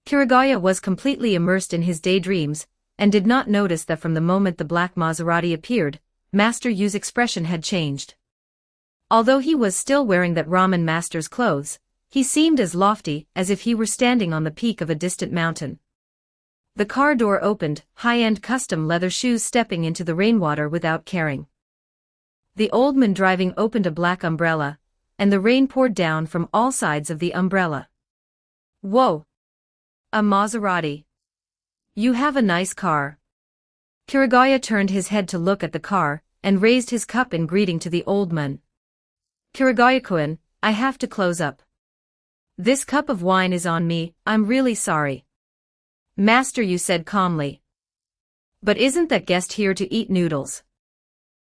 Kirigaya was completely immersed in his daydreams, and did not notice that from the moment the black Maserati appeared, Master Yu's expression had changed. Although he was still wearing that ramen master's clothes, he seemed as lofty as if he were standing on the peak of a distant mountain. The car door opened, high-end custom leather shoes stepping into the rainwater without caring. The old man driving opened a black umbrella, and the rain poured down from all sides of the umbrella. Whoa! A Maserati. You have a nice car. Kirigaya turned his head to look at the car, and raised his cup in greeting to the old man. Kirigaya-kun, I have to close up. This cup of wine is on me, I'm really sorry. Master Yu said calmly. But isn't that guest here to eat noodles?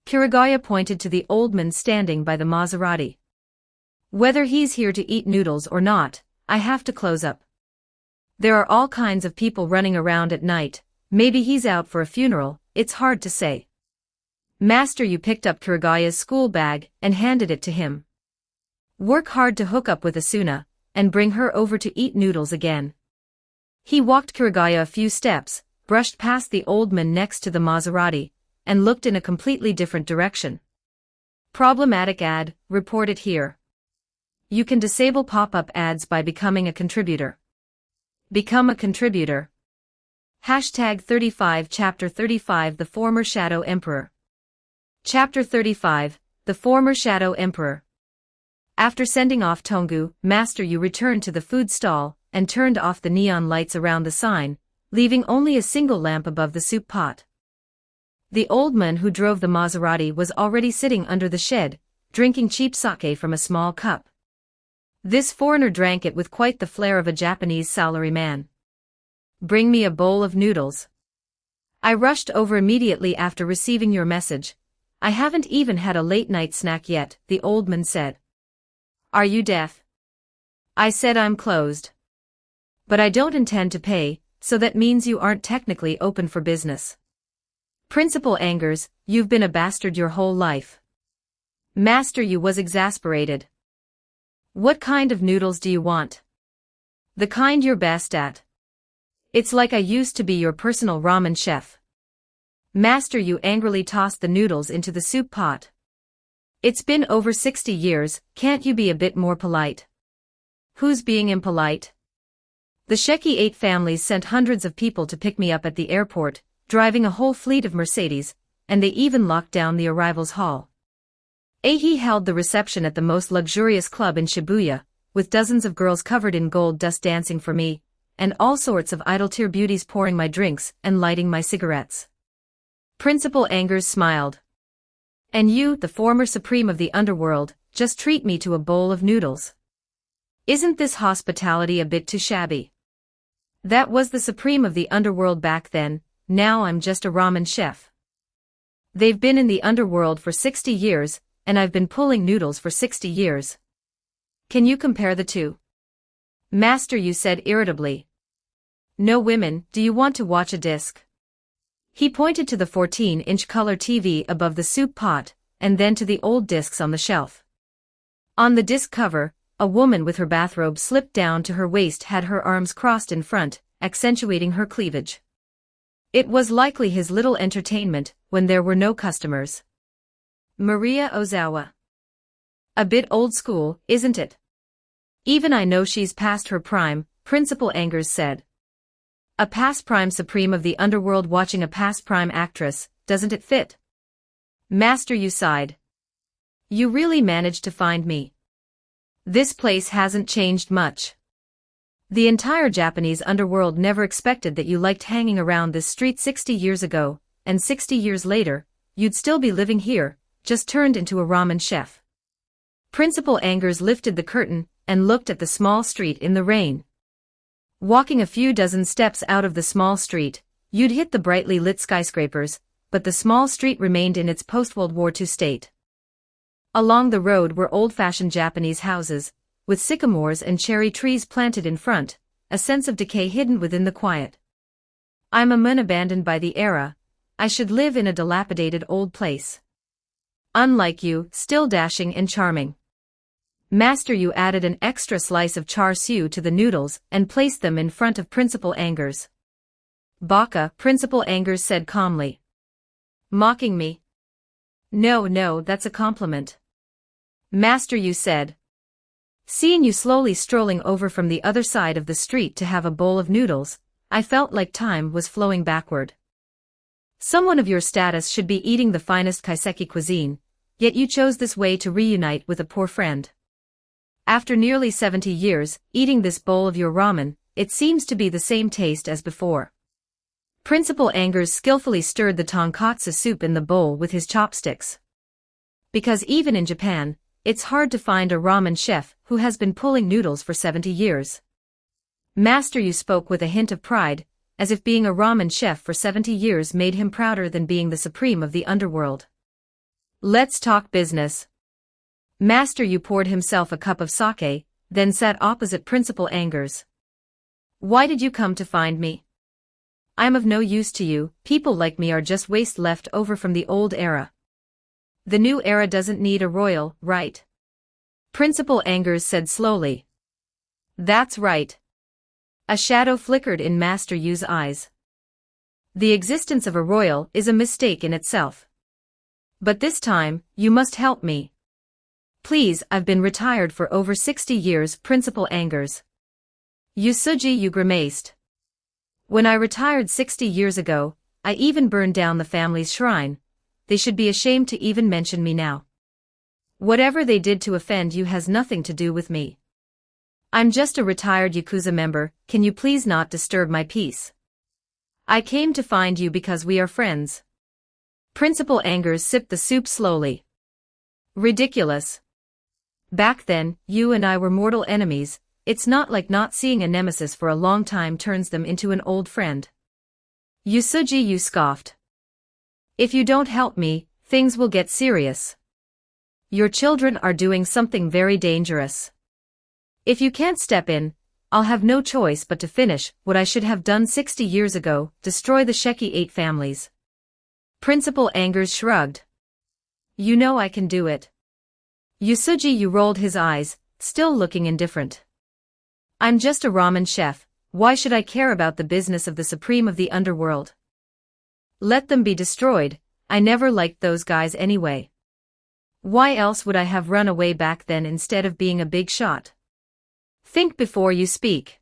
Kirigaya pointed to the old man standing by the Maserati. Whether he's here to eat noodles or not, I have to close up. There are all kinds of people running around at night, maybe he's out for a funeral, it's hard to say. Master Yu picked up Kirigaya's school bag and handed it to him. Work hard to hook up with Asuna, and bring her over to eat noodles again. He walked Kirigaya a few steps, brushed past the old man next to the Maserati, and looked in a completely different direction. Problematic ad, reported here. You can disable pop-up ads by becoming a contributor. Become a contributor. Hashtag 35 Chapter 35 The Former Shadow Emperor. Chapter 35 The Former Shadow Emperor. After sending off Tongu, Master Yu returned to the food stall, and turned off the neon lights around the sign, leaving only a single lamp above the soup pot. The old man who drove the Maserati was already sitting under the shed, drinking cheap sake from a small cup. This foreigner drank it with quite the flair of a Japanese salaryman. Bring me a bowl of noodles. I rushed over immediately after receiving your message. I haven't even had a late-night snack yet, the old man said. Are you deaf? I said I'm closed. But I don't intend to pay, so that means you aren't technically open for business. Principal Angers, you've been a bastard your whole life. Master Yu was exasperated. What kind of noodles do you want? The kind you're best at. It's like I used to be your personal ramen chef. Master Yu angrily tossed the noodles into the soup pot. It's been over 60 years, can't you be a bit more polite? Who's being impolite? The Sheki 8 families sent hundreds of people to pick me up at the airport, driving a whole fleet of Mercedes, and they even locked down the arrivals hall. Ahi held the reception at the most luxurious club in Shibuya, with dozens of girls covered in gold dust dancing for me, and all sorts of idle-tier beauties pouring my drinks and lighting my cigarettes. Principal Angers smiled. And you, the former supreme of the underworld, just treat me to a bowl of noodles. Isn't this hospitality a bit too shabby? That was the supreme of the underworld back then, now I'm just a ramen chef. They've been in the underworld for 60 years, and I've been pulling noodles for 60 years. Can you compare the two? Master Yu said irritably. No women, do you want to watch a disc? He pointed to the 14-inch color TV above the soup pot, and then to the old discs on the shelf. On the disc cover, a woman with her bathrobe slipped down to her waist had her arms crossed in front, accentuating her cleavage. It was likely his little entertainment when there were no customers. Maria Ozawa. A bit old school, isn't it? Even I know she's past her prime, Principal Angers said. A past prime supreme of the underworld watching a past prime actress, doesn't it fit? Master Yu sighed. You really managed to find me. This place hasn't changed much. The entire Japanese underworld never expected that you liked hanging around this street 60 years ago, and 60 years later, you'd still be living here, just turned into a ramen chef. Principal Angers lifted the curtain and looked at the small street in the rain. Walking a few dozen steps out of the small street, you'd hit the brightly lit skyscrapers, but the small street remained in its post-World War II state. Along the road were old-fashioned Japanese houses, with sycamores and cherry trees planted in front, a sense of decay hidden within the quiet. I'm a man abandoned by the era. I should live in a dilapidated old place. Unlike you, still dashing and charming. Master Yu added an extra slice of char siu to the noodles and placed them in front of Principal Angers. Baka, Principal Angers said calmly. Mocking me? No, that's a compliment. Master Yu said. Seeing you slowly strolling over from the other side of the street to have a bowl of noodles, I felt like time was flowing backward. Someone of your status should be eating the finest kaiseki cuisine, yet you chose this way to reunite with a poor friend. After nearly 70 years, eating this bowl of your ramen, it seems to be the same taste as before. Principal Angers skillfully stirred the tonkatsu soup in the bowl with his chopsticks. Because even in Japan, it's hard to find a ramen chef who has been pulling noodles for 70 years. Master Yu spoke with a hint of pride, as if being a ramen chef for 70 years made him prouder than being the supreme of the underworld. Let's talk business. Master Yu poured himself a cup of sake, then sat opposite Principal Angers. Why did you come to find me? I'm of no use to you, people like me are just waste left over from the old era. The new era doesn't need a royal, right? Principal Angers said slowly. That's right. A shadow flickered in Master Yu's eyes. The existence of a royal is a mistake in itself. But this time, you must help me. Please, I've been retired for over 60 years, Principal Angers. Yusuji grimaced. When I retired 60 years ago, I even burned down the family's shrine. They should be ashamed to even mention me now. Whatever they did to offend you has nothing to do with me. I'm just a retired Yakuza member, can you please not disturb my peace? I came to find you because we are friends. Principal Angers sipped the soup slowly. Ridiculous. Back then, you and I were mortal enemies, it's not like not seeing a nemesis for a long time turns them into an old friend. Yusuji scoffed. If you don't help me, things will get serious. Your children are doing something very dangerous. If you can't step in, I'll have no choice but to finish what I should have done 60 years ago, destroy the Sheki 8 families. Principal Angers shrugged. You know I can do it. Yusuji rolled his eyes, still looking indifferent. I'm just a ramen chef, why should I care about the business of the supreme of the underworld? Let them be destroyed, I never liked those guys anyway. Why else would I have run away back then instead of being a big shot? Think before you speak.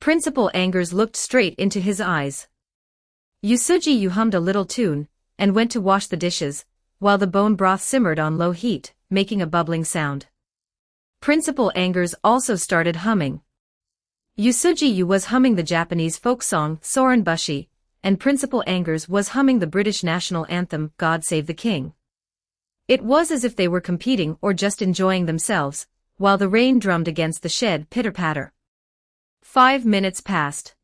Principal Angers looked straight into his eyes. Yusuji hummed a little tune, and went to wash the dishes, while the bone broth simmered on low heat, making a bubbling sound. Principal Angers also started humming. Yusuji was humming the Japanese folk song Soren Bushi, and Principal Angers was humming the British national anthem God Save the King. It was as if they were competing or just enjoying themselves, while the rain drummed against the shed pitter-patter. 5 minutes passed.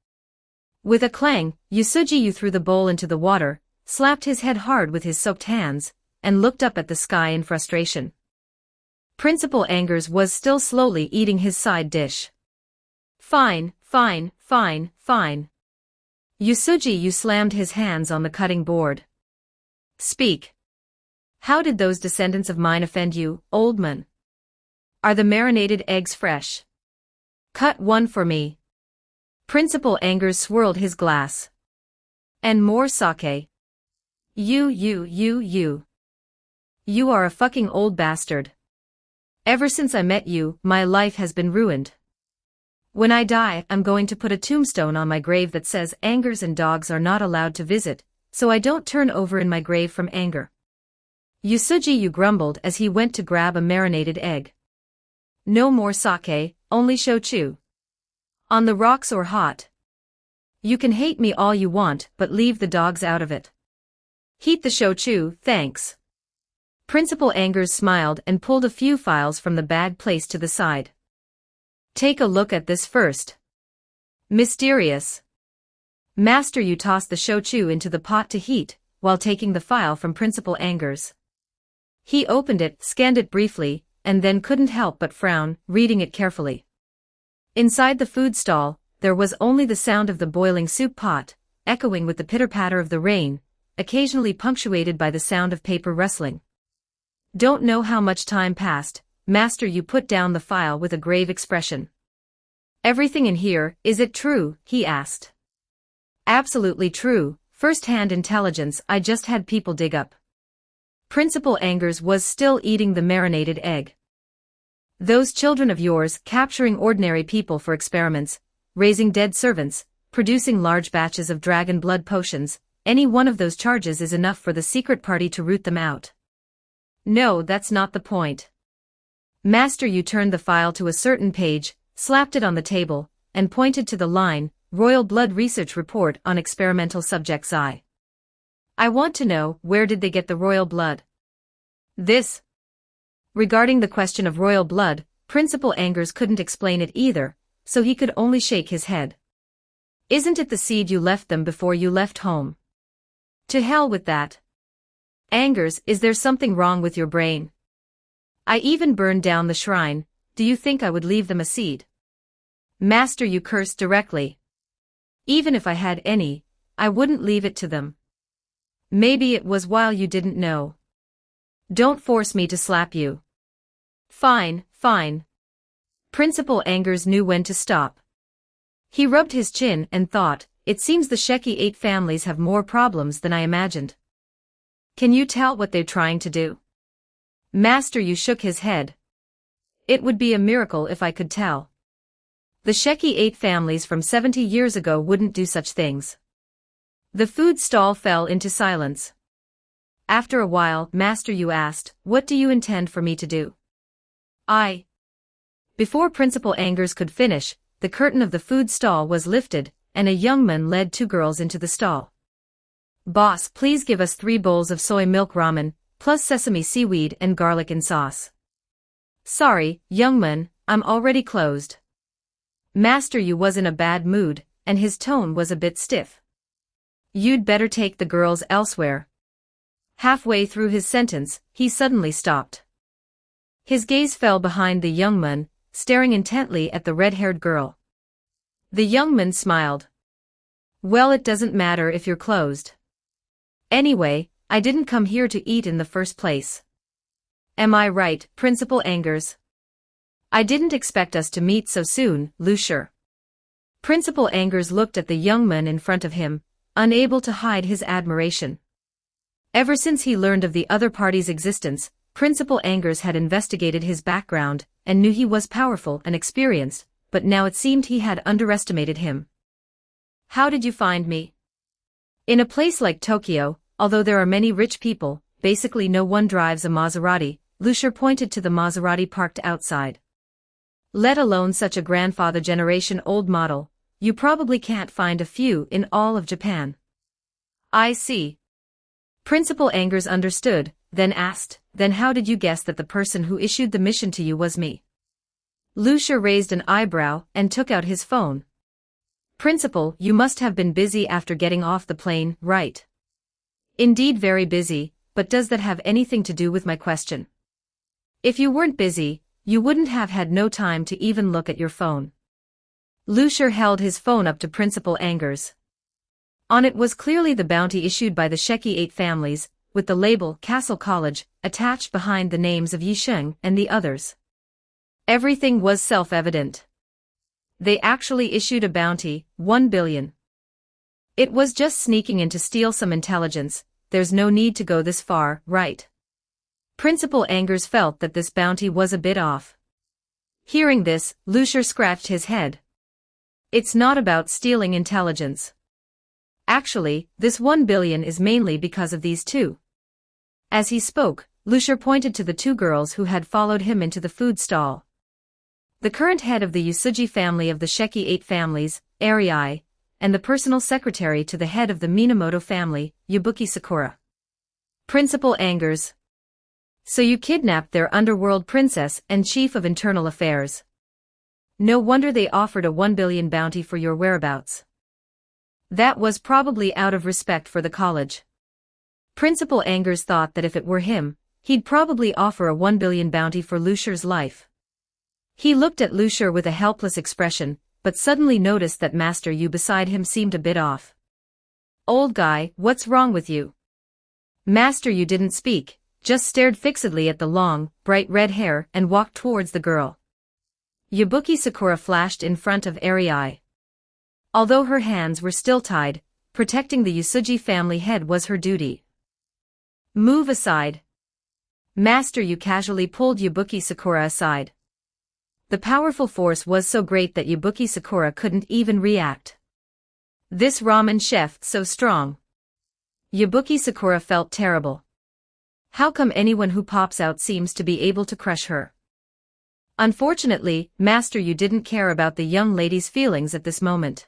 With a clang, Yusuji threw the bowl into the water, slapped his head hard with his soaked hands, and looked up at the sky in frustration. Principal Angers was still slowly eating his side dish. Fine, fine, fine, fine. Yusuji Yu slammed his hands on the cutting board. Speak. How did those descendants of mine offend you, old man? Are the marinated eggs fresh? Cut one for me. Principal Angers swirled his glass. And more sake. You are a fucking old bastard. Ever since I met you, my life has been ruined. When I die, I'm going to put a tombstone on my grave that says Angers and dogs are not allowed to visit, so I don't turn over in my grave from anger. Yusuji Yu grumbled as he went to grab a marinated egg. No more sake, only shochu. On the rocks or hot. You can hate me all you want, but leave the dogs out of it. Heat the shochu, thanks. Principal Angers smiled and pulled a few files from the bag placed to the side. Take a look at this first. Mysterious. Master Yu tossed the shochu into the pot to heat, while taking the file from Principal Angers. He opened it, scanned it briefly, and then couldn't help but frown, reading it carefully. Inside the food stall, there was only the sound of the boiling soup pot, echoing with the pitter-patter of the rain, occasionally punctuated by the sound of paper rustling. Don't know how much time passed, Master Yu put down the file with a grave expression. Everything in here, is it true? He asked. Absolutely true, first-hand intelligence I just had people dig up. Principal Angers was still eating the marinated egg. Those children of yours capturing ordinary people for experiments, raising dead servants, producing large batches of dragon blood potions, any one of those charges is enough for the secret party to root them out. No, that's not the point. Master Yu turned the file to a certain page, slapped it on the table, and pointed to the line, Royal Blood Research Report on Experimental Subjects I. I want to know, where did they get the royal blood? This. Regarding the question of royal blood, Principal Angers couldn't explain it either, so he could only shake his head. Isn't it the seed you left them before you left home? To hell with that. Angers, is there something wrong with your brain? I even burned down the shrine, do you think I would leave them a seed? Master Yu cursed directly. Even if I had any, I wouldn't leave it to them. Maybe it was while you didn't know. Don't force me to slap you. Fine, fine. Principal Angers knew when to stop. He rubbed his chin and thought, it seems the Sheki 8 families have more problems than I imagined. Can you tell what they're trying to do? Master Yu shook his head. It would be a miracle if I could tell. The Sheki 8 families from 70 years ago wouldn't do such things. The food stall fell into silence. After a while, Master Yu asked, what do you intend for me to do? Before Principal Angers could finish, the curtain of the food stall was lifted, and a young man led 2 girls into the stall. Boss, please give us 3 bowls of soy milk ramen, plus sesame seaweed and garlic in sauce. Sorry, young man, I'm already closed. Master Yu was in a bad mood, and his tone was a bit stiff. You'd better take the girls elsewhere. Halfway through his sentence, he suddenly stopped. His gaze fell behind the young man, staring intently at the red-haired girl. The young man smiled. Well, it doesn't matter if you're closed. Anyway, I didn't come here to eat in the first place. Am I right, Principal Angers? I didn't expect us to meet so soon, Lucier. Principal Angers looked at the young man in front of him, unable to hide his admiration. Ever since he learned of the other party's existence, Principal Angers had investigated his background, and knew he was powerful and experienced, but now it seemed he had underestimated him. How did you find me? In a place like Tokyo, although there are many rich people, basically no one drives a Maserati, Lucier pointed to the Maserati parked outside. Let alone such a grandfather generation old model, you probably can't find a few in all of Japan. I see. Principal Angers understood, then asked, then how did you guess that the person who issued the mission to you was me? Lucier raised an eyebrow and took out his phone. Principal, you must have been busy after getting off the plane, right? Indeed very busy, but does that have anything to do with my question? If you weren't busy, you wouldn't have had no time to even look at your phone. Lucier held his phone up to Principal Angers. On it was clearly the bounty issued by the Sheki 8 families, with the label Castle College attached behind the names of Yisheng and the others. Everything was self-evident. They actually issued a bounty, 1 billion. It was just sneaking in to steal some intelligence, there's no need to go this far, right? Principal Angers felt that this bounty was a bit off. Hearing this, Lucier scratched his head. It's not about stealing intelligence. Actually, this 1 billion is mainly because of these two. As he spoke, Lucier pointed to the two girls who had followed him into the food stall. The current head of the Yusuji family of the Sheki 8 families, Arai, and the personal secretary to the head of the Minamoto family, Yabuki Sakura. Principal Angers. So you kidnapped their underworld princess and chief of internal affairs. No wonder they offered a 1 billion bounty for your whereabouts. That was probably out of respect for the college. Principal Angers thought that if it were him, he'd probably offer a 1 billion bounty for Lucier's life. He looked at Lucier with a helpless expression, but suddenly noticed that Master Yu beside him seemed a bit off. Old guy, what's wrong with you? Master Yu didn't speak, just stared fixedly at the long, bright red hair and walked towards the girl. Yabuki Sakura flashed in front of Arai. Although her hands were still tied, protecting the Yusuji family head was her duty. Move aside. Master Yu casually pulled Yabuki Sakura aside. The powerful force was so great that Yabuki Sakura couldn't even react. This ramen chef so strong. Yabuki Sakura felt terrible. How come anyone who pops out seems to be able to crush her? Unfortunately, Master Yu didn't care about the young lady's feelings at this moment.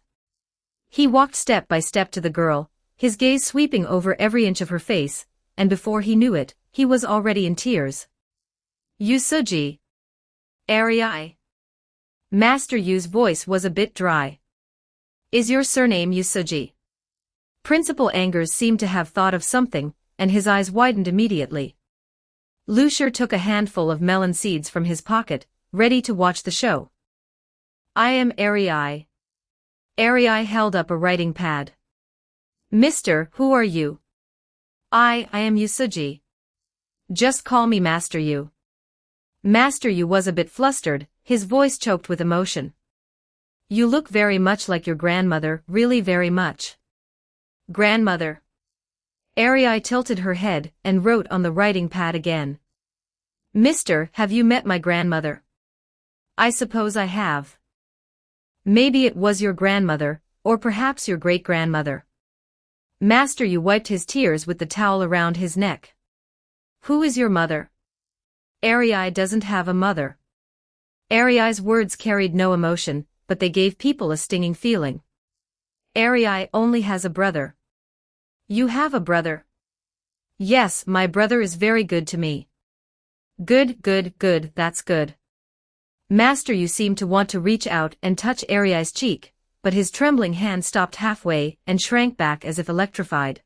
He walked step by step to the girl, his gaze sweeping over every inch of her face, and before he knew it, he was already in tears. Yusuji. Arai. Master Yu's voice was a bit dry. Is your surname Yusuji? Principal Angers seemed to have thought of something, and his eyes widened immediately. Lucier took a handful of melon seeds from his pocket, ready to watch the show. I am Arai. Arai held up a writing pad. Mister, who are you? I am Yusuji. Just call me Master Yu. Master Yu was a bit flustered, his voice choked with emotion. You look very much like your grandmother, really very much. Grandmother. Arai tilted her head and wrote on the writing pad again. Mister, have you met my grandmother? I suppose I have. Maybe it was your grandmother, or perhaps your great-grandmother. Master Yu wiped his tears with the towel around his neck. Who is your mother? Arai doesn't have a mother. Arai's words carried no emotion, but they gave people a stinging feeling. Arai only has a brother. You have a brother? Yes, my brother is very good to me. Good, good, good, that's good. Master Yu seemed to want to reach out and touch Arai's cheek, but his trembling hand stopped halfway and shrank back as if electrified.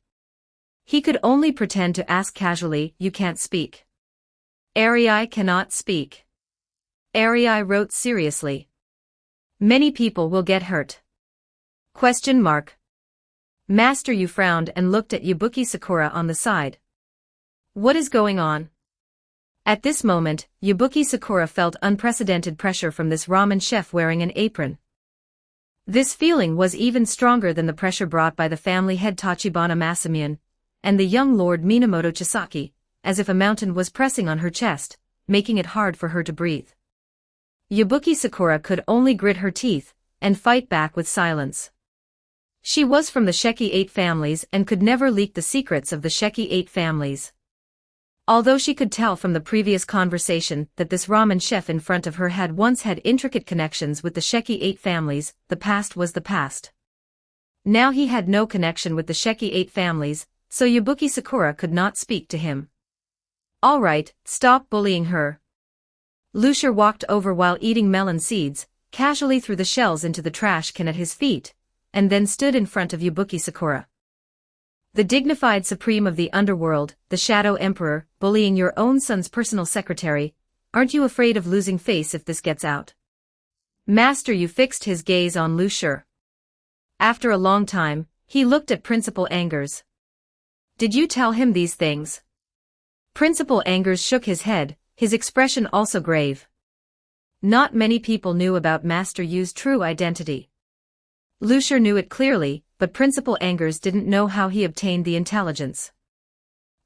He could only pretend to ask casually, you can't speak. Arai cannot speak. Arai wrote seriously. Many people will get hurt. Question mark. Master Yu frowned and looked at Yabuki Sakura on the side. What is going on? At this moment, Yabuki Sakura felt unprecedented pressure from this ramen chef wearing an apron. This feeling was even stronger than the pressure brought by the family head Tachibana Masamian, and the young Lord Minamoto Chisaki, as if a mountain was pressing on her chest, making it hard for her to breathe. Yabuki Sakura could only grit her teeth, and fight back with silence. She was from the Sheki 8 families and could never leak the secrets of the Sheki 8 families. Although she could tell from the previous conversation that this ramen chef in front of her had once had intricate connections with the Sheki 8 families, the past was the past. Now he had no connection with the Sheki 8 families, so Yabuki Sakura could not speak to him. All right, stop bullying her. Lucier walked over while eating melon seeds, casually threw the shells into the trash can at his feet, and then stood in front of Yabuki Sakura. The dignified supreme of the underworld, the Shadow Emperor, bullying your own son's personal secretary. Aren't you afraid of losing face if this gets out? Master Yu fixed his gaze on Lu Shi. After a long time, he looked at Principal Angers. Did you tell him these things? Principal Angers shook his head, his expression also grave. Not many people knew about Master Yu's true identity. Lu Shi knew it clearly, but Principal Angers didn't know how he obtained the intelligence.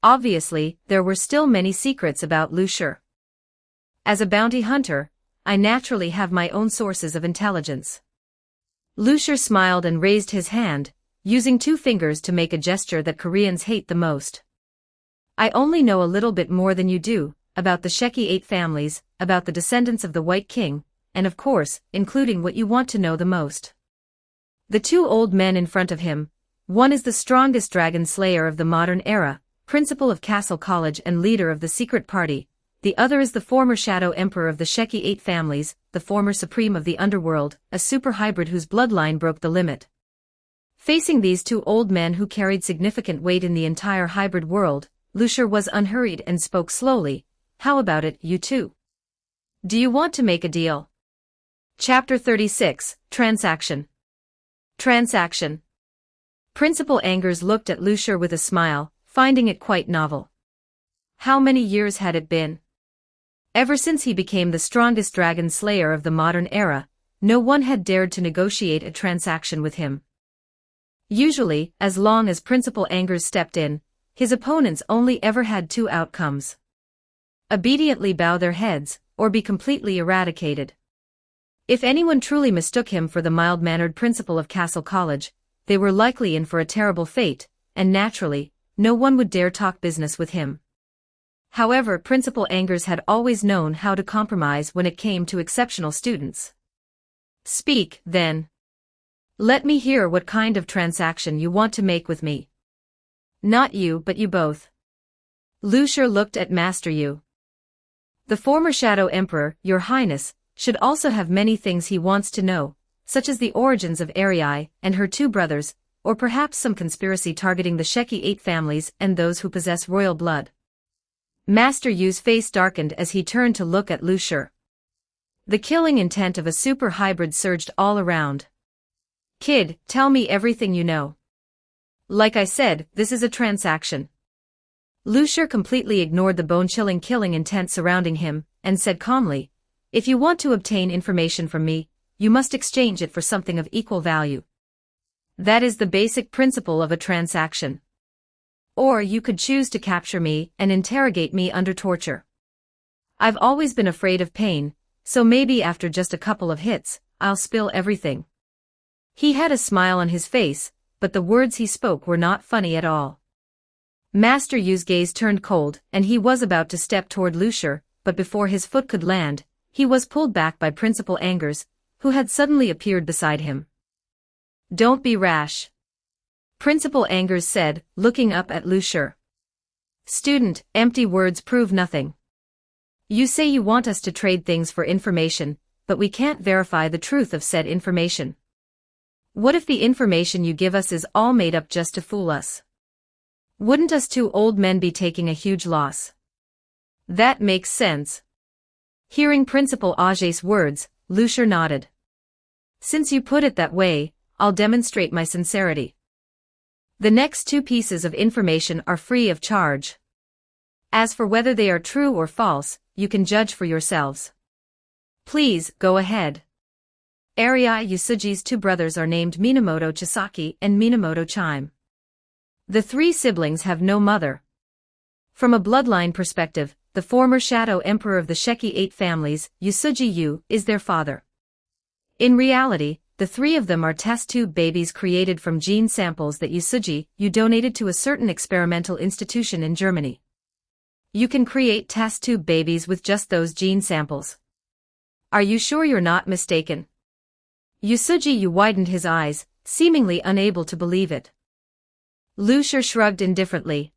Obviously, there were still many secrets about Lu Shi. As a bounty hunter, I naturally have my own sources of intelligence. Lu Shi smiled and raised his hand, using 2 fingers to make a gesture that Koreans hate the most. I only know a little bit more than you do, about the Sheki 8 families, about the descendants of the White King, and of course, including what you want to know the most. The 2 old men in front of him, one is the strongest dragon slayer of the modern era, principal of Castle College and leader of the secret party. The other is the former Shadow Emperor of the Sheki 8 families, the former supreme of the underworld, a super hybrid whose bloodline broke the limit. Facing these 2 old men who carried significant weight in the entire hybrid world, Lu Shi was unhurried and spoke slowly. How about it, you two? Do you want to make a deal? Chapter 36, Transaction. Transaction. Principal Angers looked at Lu Shi with a smile, finding it quite novel. How many years had it been? Ever since he became the strongest dragon slayer of the modern era, no one had dared to negotiate a transaction with him. Usually, as long as Principal Angers stepped in, his opponents only ever had 2 outcomes. Obediently bow their heads, or be completely eradicated. If anyone truly mistook him for the mild-mannered principal of Castle College, they were likely in for a terrible fate, and naturally, no one would dare talk business with him. However, Principal Angers had always known how to compromise when it came to exceptional students. Speak, then. Let me hear what kind of transaction you want to make with me. Not you, but you both. Lu Shi looked at Master Yu. The former Shadow Emperor, Your Highness, should also have many things he wants to know, such as the origins of Arii and her 2 brothers, or perhaps some conspiracy targeting the Sheki 8 families and those who possess royal blood. Master Yu's face darkened as he turned to look at Lu Shi. The killing intent of a super hybrid surged all around. Kid, tell me everything you know. Like I said, this is a transaction. Lu Shi completely ignored the bone-chilling killing intent surrounding him, and said calmly, if you want to obtain information from me, you must exchange it for something of equal value. That is the basic principle of a transaction. Or you could choose to capture me and interrogate me under torture. I've always been afraid of pain, so maybe after just a couple of hits, I'll spill everything. He had a smile on his face, but the words he spoke were not funny at all. Master Yu's gaze turned cold, and he was about to step toward Lu Shi, but before his foot could land, he was pulled back by Principal Angers, who had suddenly appeared beside him. Don't be rash. Principal Angers said, looking up at Lu Shi. Student, empty words prove nothing. You say you want us to trade things for information, but we can't verify the truth of said information. What if the information you give us is all made up just to fool us? Wouldn't us 2 old men be taking a huge loss? That makes sense. Hearing Principal Age's words, Lu Shi nodded. Since you put it that way, I'll demonstrate my sincerity. The next 2 pieces of information are free of charge. As for whether they are true or false, you can judge for yourselves. Please, go ahead. Arii Yusuji's 2 brothers are named Minamoto Chisaki and Minamoto Chime. The 3 siblings have no mother. From a bloodline perspective, the former Shadow Emperor of the Sheki 8 families, Yusuji Yu, is their father. In reality, the 3 of them are test tube babies created from gene samples that Yusuji Yu donated to a certain experimental institution in Germany. You can create test tube babies with just those gene samples. Are you sure you're not mistaken? Yusuji Yu widened his eyes, seemingly unable to believe it. Lu Shi shrugged indifferently.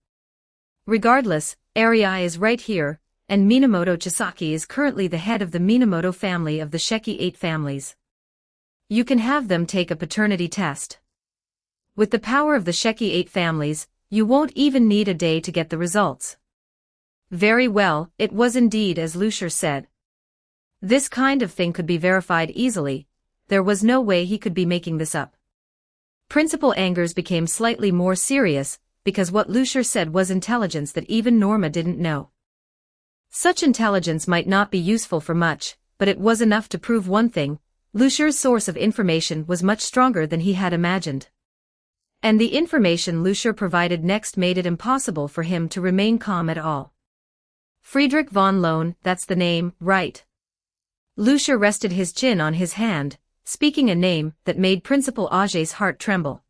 Regardless, Arii is right here, and Minamoto Chisaki is currently the head of the Minamoto family of the Sheki 8 families. You can have them take a paternity test. With the power of the Sheki 8 families, you won't even need a day to get the results. Very well, it was indeed as Lucier said. This kind of thing could be verified easily. There was no way he could be making this up. Principal Angers became slightly more serious, because what Lucier said was intelligence that even Norma didn't know. Such intelligence might not be useful for much, but it was enough to prove one thing: Lucier's source of information was much stronger than he had imagined. And the information Lucier provided next made it impossible for him to remain calm at all. Friedrich von Lohen, that's the name, right? Lucier rested his chin on his hand, speaking a name that made Principal Auger's heart tremble.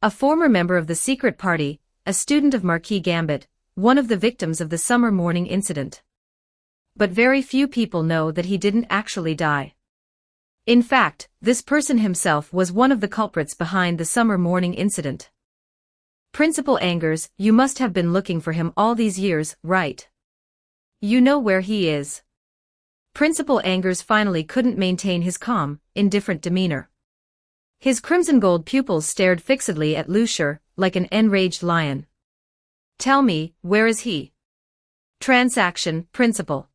A former member of the secret party, a student of Marquis Gambit, one of the victims of the summer morning incident. But very few people know that he didn't actually die. In fact, this person himself was one of the culprits behind the summer morning incident. Principal Angers, you must have been looking for him all these years, right? You know where he is. Principal Angers finally couldn't maintain his calm, indifferent demeanor. His crimson-gold pupils stared fixedly at Lucier, like an enraged lion. Tell me, where is he? Transaction, Principal.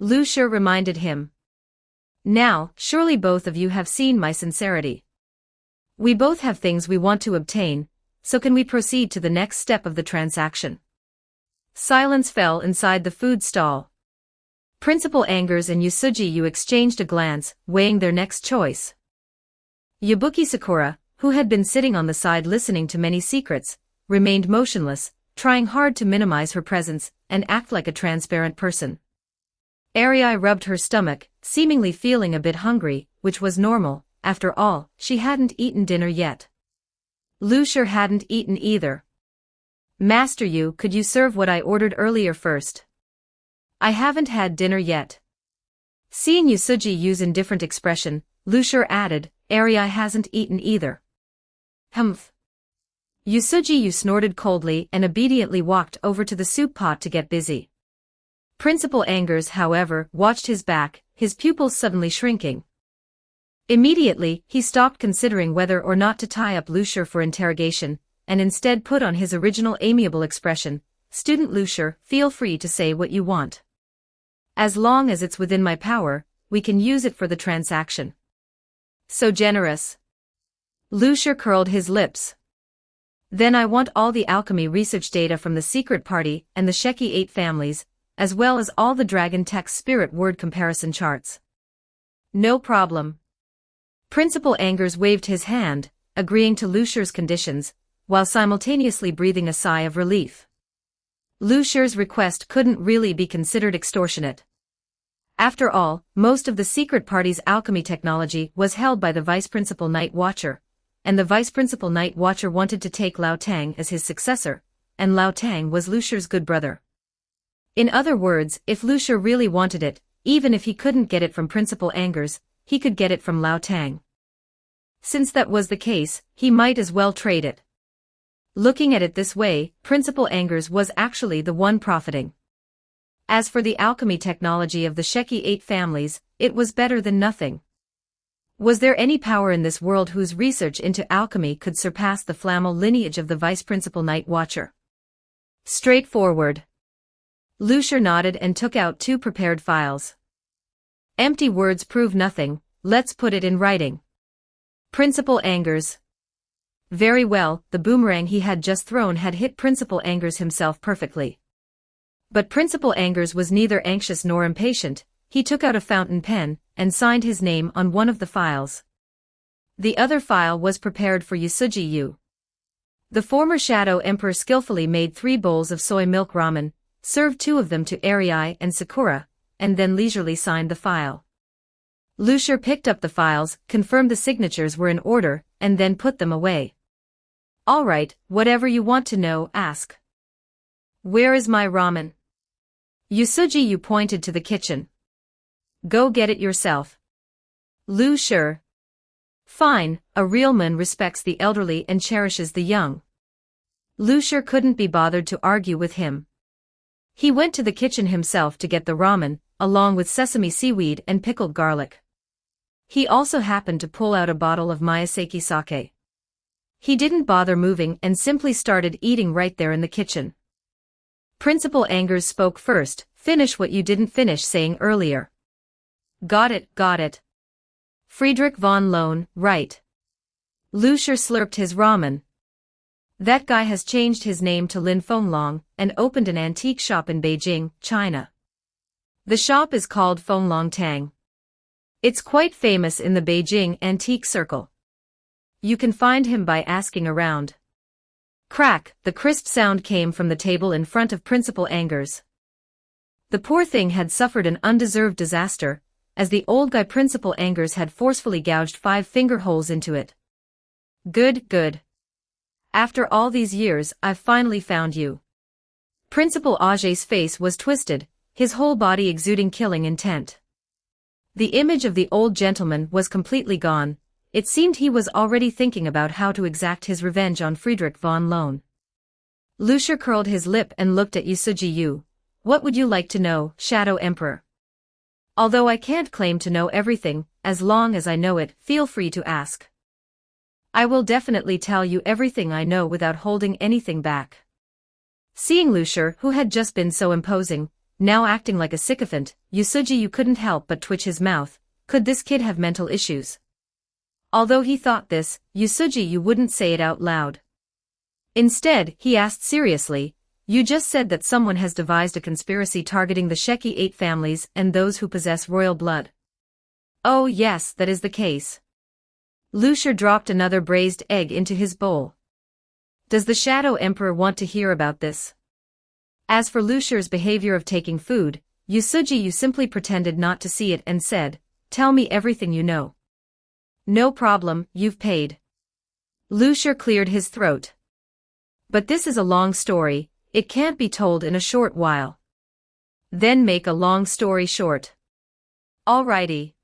Lucier reminded him. Now, surely both of you have seen my sincerity. We both have things we want to obtain, so can we proceed to the next step of the transaction? Silence fell inside the food stall. Principal Angers and Yasuji exchanged a glance, weighing their next choice. Yabuki Sakura, who had been sitting on the side listening to many secrets, remained motionless, trying hard to minimize her presence and act like a transparent person. Arai rubbed her stomach, seemingly feeling a bit hungry, which was normal. After all, she hadn't eaten dinner yet. Lucier hadn't eaten either. Master Yu, could you serve what I ordered earlier first? I haven't had dinner yet. Seeing Yu's indifferent expression, Lucier added, Arai hasn't eaten either. Humph. Yusuji snorted coldly and obediently walked over to the soup pot to get busy. Principal Angers, however, watched his back, his pupils suddenly shrinking. Immediately, he stopped considering whether or not to tie up Lucier for interrogation, and instead put on his original amiable expression, Student Lucier, feel free to say what you want. As long as it's within my power, we can use it for the transaction. So generous. Lucier curled his lips. Then I want all the alchemy research data from the secret party and the Sheki 8 families, as well as all the dragon text spirit word comparison charts. No problem. Principal Angers waved his hand, agreeing to Lucier's conditions, while simultaneously breathing a sigh of relief. Lucier's request couldn't really be considered extortionate. After all, most of the secret party's alchemy technology was held by the Vice Principal Night Watcher, and the Vice Principal Night Watcher wanted to take Lao Tang as his successor, and Lao Tang was Lucier's good brother. In other words, if Lucier really wanted it, even if he couldn't get it from Principal Angers, he could get it from Lao Tang. Since that was the case, he might as well trade it. Looking at it this way, Principal Angers was actually the one profiting. As for the alchemy technology of the Sheki 8 families, it was better than nothing. Was there any power in this world whose research into alchemy could surpass the Flamel lineage of the Vice Principal Night Watcher? Straightforward. Lucier nodded and took out 2 prepared files. Empty words prove nothing, let's put it in writing. Principal Angers. Very well, the boomerang he had just thrown had hit Principal Angers himself perfectly. But Principal Angers was neither anxious nor impatient. He took out a fountain pen and signed his name on one of the files. The other file was prepared for Yusuji. The former Shadow Emperor skillfully made 3 bowls of soy milk ramen, served 2 of them to Arai and Sakura, and then leisurely signed the file. Lucier picked up the files, confirmed the signatures were in order, and then put them away. All right, whatever you want to know, ask. Where is my ramen? Yusuji pointed to the kitchen. Go get it yourself. Lucier. Fine, a real man respects the elderly and cherishes the young. Lucier couldn't be bothered to argue with him. He went to the kitchen himself to get the ramen, along with sesame seaweed and pickled garlic. He also happened to pull out a bottle of Miyazaki sake. He didn't bother moving and simply started eating right there in the kitchen. Principal Angers spoke first, "Finish what you didn't finish saying earlier." Got it, got it. Friedrich von Lohen, right. Lusher slurped his ramen. That guy has changed his name to Lin Fenglong and opened an antique shop in Beijing, China. The shop is called Fenglong Tang. It's quite famous in the Beijing antique circle. You can find him by asking around. Crack, the crisp sound came from the table in front of Principal Angers. The poor thing had suffered an undeserved disaster, as the old guy Principal Angers had forcefully gouged 5 finger holes into it. Good, good. After all these years, I've finally found you. Principal Auger's face was twisted, his whole body exuding killing intent. The image of the old gentleman was completely gone. It seemed he was already thinking about how to exact his revenge on Friedrich von Lohen. Lusher curled his lip and looked at Yasuji. What would you like to know, Shadow Emperor? Although I can't claim to know everything, as long as I know it, feel free to ask. I will definitely tell you everything I know without holding anything back. Seeing Lusher, who had just been so imposing, now acting like a sycophant, Yasuji couldn't help but twitch his mouth. Could this kid have mental issues? Although he thought this, Yasuji wouldn't say it out loud. Instead, he asked seriously, "You just said that someone has devised a conspiracy targeting the Sheki 8 families and those who possess royal blood." "Oh yes, that is the case." Lusher dropped another braised egg into his bowl. "Does the Shadow Emperor want to hear about this?" As for Lusher's behavior of taking food, Yasuji simply pretended not to see it and said, "Tell me everything you know." "No problem, you've paid." Lusher cleared his throat. "But this is a long story, it can't be told in a short while." "Then make a long story short." "Alrighty.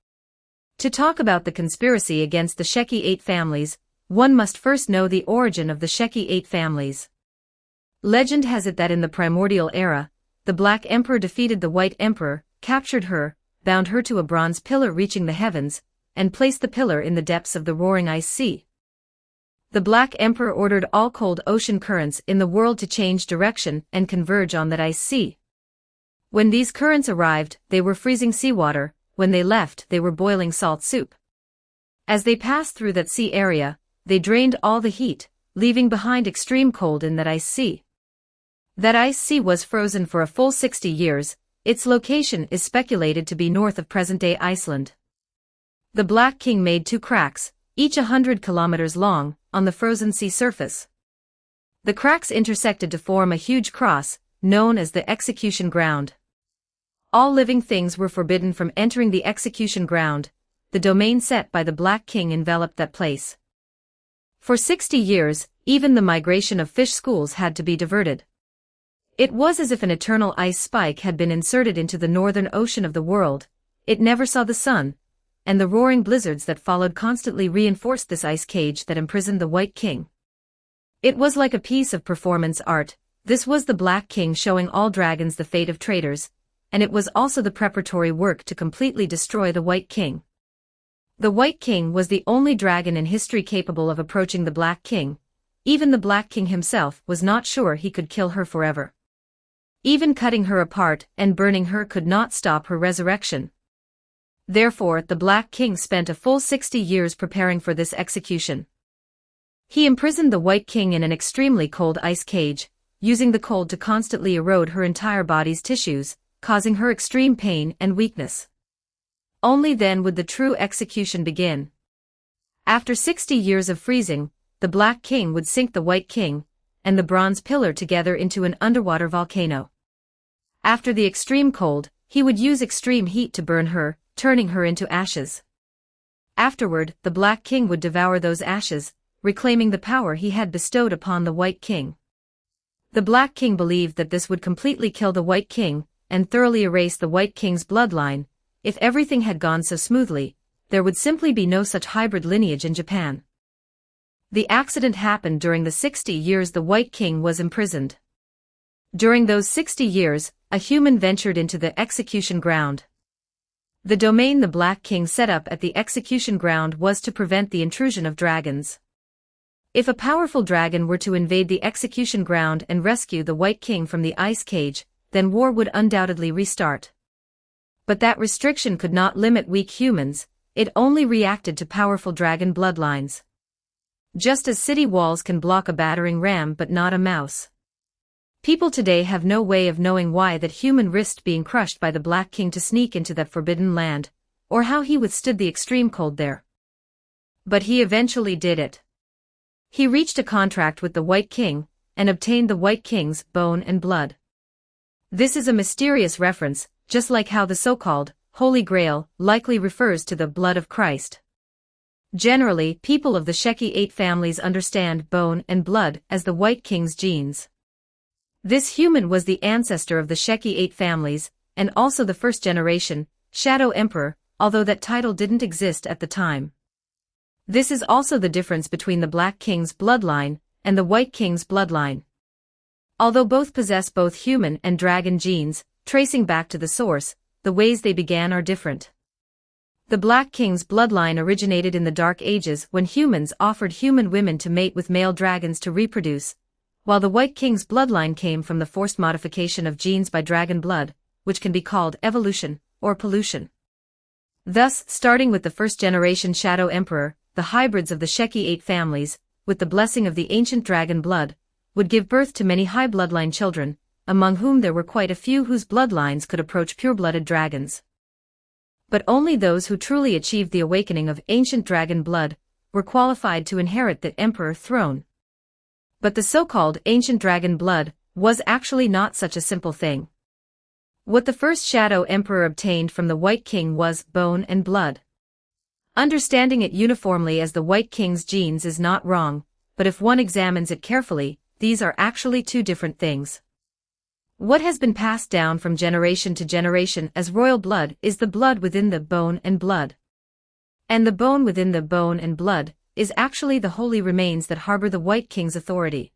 To talk about the conspiracy against the Sheki 8 families, one must first know the origin of the Sheki 8 families. Legend has it that in the primordial era, the Black Emperor defeated the White Emperor, captured her, bound her to a bronze pillar reaching the heavens, and placed the pillar in the depths of the roaring ice sea. The Black Emperor ordered all cold ocean currents in the world to change direction and converge on that ice sea. When these currents arrived, they were freezing seawater. When they left, they were boiling salt soup. As they passed through that sea area, they drained all the heat, leaving behind extreme cold in that ice sea. That ice sea was frozen for a full 60 years, its location is speculated to be north of present-day Iceland. The Black King made 2 cracks, each 100 kilometers long, on the frozen sea surface. The cracks intersected to form a huge cross, known as the execution ground. All living things were forbidden from entering the execution ground. The domain set by the Black King enveloped that place. For 60 years, even the migration of fish schools had to be diverted. It was as if an eternal ice spike had been inserted into the northern ocean of the world. It never saw the sun, and the roaring blizzards that followed constantly reinforced this ice cage that imprisoned the White King. It was like a piece of performance art. This was the Black King showing all dragons the fate of traitors, and it was also the preparatory work to completely destroy the White King. The White King was the only dragon in history capable of approaching the Black King. Even the Black King himself was not sure he could kill her forever. Even cutting her apart and burning her could not stop her resurrection. Therefore, the Black King spent a full 60 years preparing for this execution. He imprisoned the White King in an extremely cold ice cage, using the cold to constantly erode her entire body's tissues, causing her extreme pain and weakness. Only then would the true execution begin. After 60 years of freezing, the Black King would sink the White King and the bronze pillar together into an underwater volcano. After the extreme cold, he would use extreme heat to burn her, turning her into ashes. Afterward, the Black King would devour those ashes, reclaiming the power he had bestowed upon the White King. The Black King believed that this would completely kill the White King and thoroughly erase the White King's bloodline. If everything had gone so smoothly, there would simply be no such hybrid lineage in Japan. The accident happened during the 60 years the White King was imprisoned. During those 60 years, a human ventured into the execution ground. The domain the Black King set up at the execution ground was to prevent the intrusion of dragons. If a powerful dragon were to invade the execution ground and rescue the White King from the ice cage, then war would undoubtedly restart. But that restriction could not limit weak humans, it only reacted to powerful dragon bloodlines. Just as city walls can block a battering ram but not a mouse. People today have no way of knowing why that human risked being crushed by the Black King to sneak into that forbidden land, or how he withstood the extreme cold there. But he eventually did it. He reached a contract with the White King, and obtained the White King's bone and blood. This is a mysterious reference, just like how the so-called Holy Grail likely refers to the blood of Christ. Generally, people of the Sheki 8 families understand bone and blood as the White King's genes. This human was the ancestor of the Sheki 8 families, and also the first generation, Shadow Emperor, although that title didn't exist at the time. This is also the difference between the Black King's bloodline and the White King's bloodline. Although both possess both human and dragon genes, tracing back to the source, the ways they began are different. The Black King's bloodline originated in the Dark Ages when humans offered human women to mate with male dragons to reproduce, while the White King's bloodline came from the forced modification of genes by dragon blood, which can be called evolution or pollution. Thus, starting with the first-generation Shadow Emperor, the hybrids of the Sheki 8 families, with the blessing of the ancient dragon blood, would give birth to many high bloodline children, among whom there were quite a few whose bloodlines could approach pure-blooded dragons. But only those who truly achieved the awakening of ancient dragon blood were qualified to inherit the emperor throne. But the so-called ancient dragon blood was actually not such a simple thing. What the first Shadow Emperor obtained from the White King was bone and blood. Understanding it uniformly as the White King's genes is not wrong, but if one examines it carefully, these are actually two different things. What has been passed down from generation to generation as royal blood is the blood within the bone and blood. And the bone within the bone and blood is actually the holy remains that harbor the White King's authority.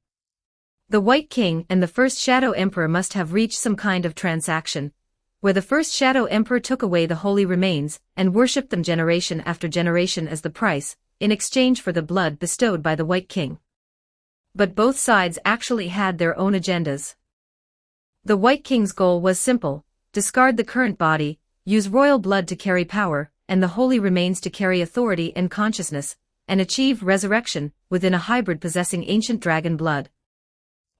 The White King and the first Shadow Emperor must have reached some kind of transaction, where the first Shadow Emperor took away the holy remains and worshipped them generation after generation as the price, in exchange for the blood bestowed by the White King. But both sides actually had their own agendas. The White King's goal was simple: discard the current body, use royal blood to carry power, and the holy remains to carry authority and consciousness, and achieve resurrection within a hybrid possessing ancient dragon blood.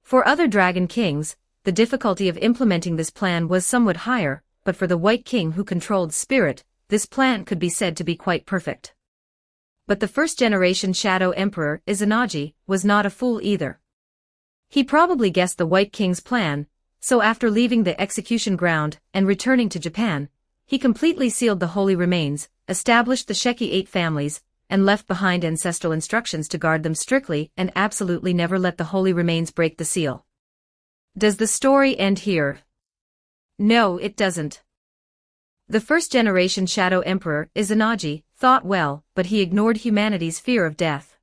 For other dragon kings, the difficulty of implementing this plan was somewhat higher, but for the White King who controlled spirit, this plan could be said to be quite perfect. But the first-generation Shadow Emperor, Izanagi, was not a fool either. He probably guessed the White King's plan, so after leaving the execution ground and returning to Japan, he completely sealed the holy remains, established the Sheki 8 families, and left behind ancestral instructions to guard them strictly and absolutely never let the holy remains break the seal. Does the story end here? No, it doesn't. The first-generation Shadow Emperor, Izanagi, thought well, but he ignored humanity's fear of death.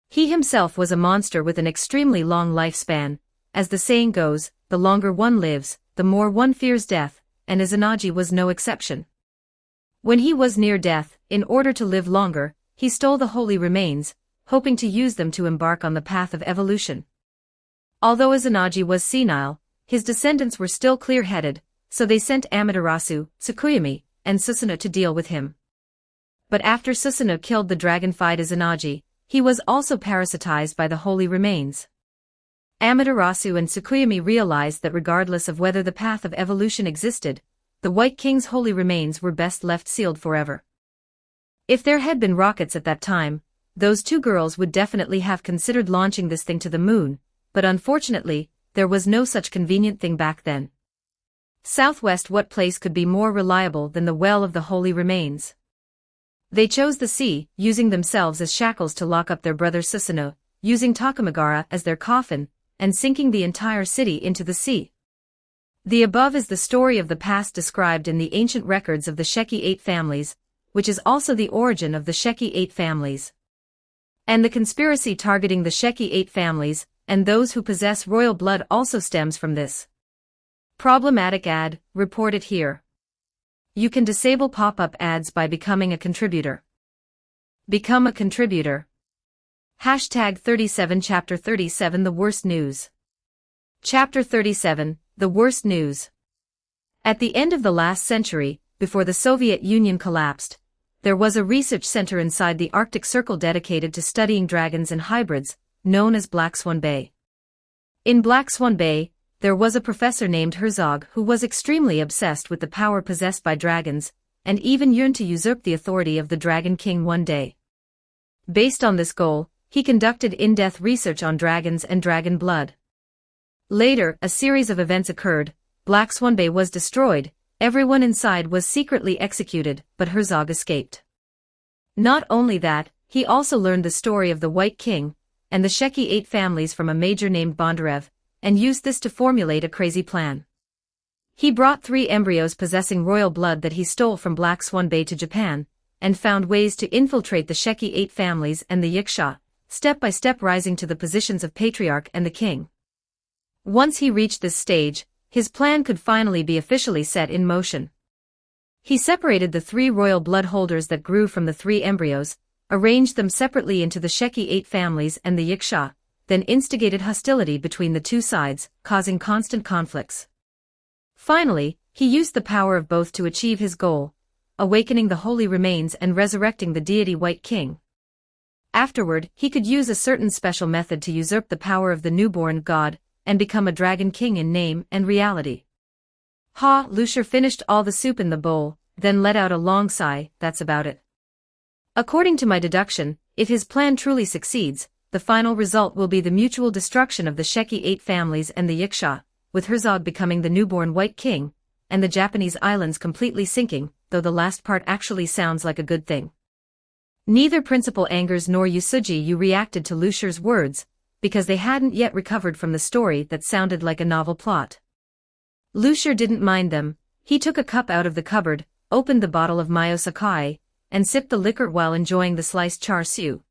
He himself was a monster with an extremely long lifespan. As the saying goes, the longer one lives, the more one fears death, and Izanagi was no exception. When he was near death, in order to live longer, he stole the holy remains, hoping to use them to embark on the path of evolution. Although Izanagi was senile, his descendants were still clear-headed, so they sent Amaterasu, Tsukuyomi, and Susanoo to deal with him. But after Susanoo killed the dragon-fied Izanagi, he was also parasitized by the holy remains. Amaterasu and Tsukuyomi realized that regardless of whether the path of evolution existed, the White King's holy remains were best left sealed forever. If there had been rockets at that time, those two girls would definitely have considered launching this thing to the moon, but unfortunately, there was no such convenient thing back then. Southwest, what place could be more reliable than the well of the holy remains? They chose the sea, using themselves as shackles to lock up their brother Susanoo, using Takamagara as their coffin, and sinking the entire city into the sea. The above is the story of the past described in the ancient records of the Sheki 8 families, which is also the origin of the Sheki 8 families. And the conspiracy targeting the Sheki 8 families, and those who possess royal blood also stems from this. Problematic ad, reported here. You can disable pop-up ads by becoming a contributor. Become a contributor. Hashtag 37 Chapter 37 The Worst News. Chapter 37 The Worst News. At the end of the last century, before the Soviet Union collapsed, there was a research center inside the Arctic Circle dedicated to studying dragons and hybrids, known as Black Swan Bay. In Black Swan Bay, there was a professor named Herzog who was extremely obsessed with the power possessed by dragons, and even yearned to usurp the authority of the Dragon King one day. Based on this goal, he conducted in-depth research on dragons and dragon blood. Later, a series of events occurred. Black Swan Bay was destroyed, everyone inside was secretly executed, but Herzog escaped. Not only that, he also learned the story of the White King and the Sheki 8 families from a major named Bondarev, and used this to formulate a crazy plan. He brought 3 embryos possessing royal blood that he stole from Black Swan Bay to Japan, and found ways to infiltrate the Sheki 8 families and the Yiksha, step by step rising to the positions of patriarch and the king. Once he reached this stage, his plan could finally be officially set in motion. He separated the 3 royal blood holders that grew from the 3 embryos, arranged them separately into the Sheki 8 families and the Yiksha, then instigated hostility between the 2 sides, causing constant conflicts. Finally, he used the power of both to achieve his goal, awakening the holy remains and resurrecting the deity White King. Afterward, he could use a certain special method to usurp the power of the newborn god, and become a dragon king in name and reality. Lucier finished all the soup in the bowl, then let out a long sigh. That's about it. According to my deduction, if his plan truly succeeds, the final result will be the mutual destruction of the Sheki 8 families and the Yiksha, with Herzog becoming the newborn White King, and the Japanese islands completely sinking, though the last part actually sounds like a good thing. Neither Principal Angers nor Usuji reacted to Lucier's words, because they hadn't yet recovered from the story that sounded like a novel plot. Lucier didn't mind them. He took a cup out of the cupboard, opened the bottle of Mayo Sakai, and sipped the liquor while enjoying the sliced char siu.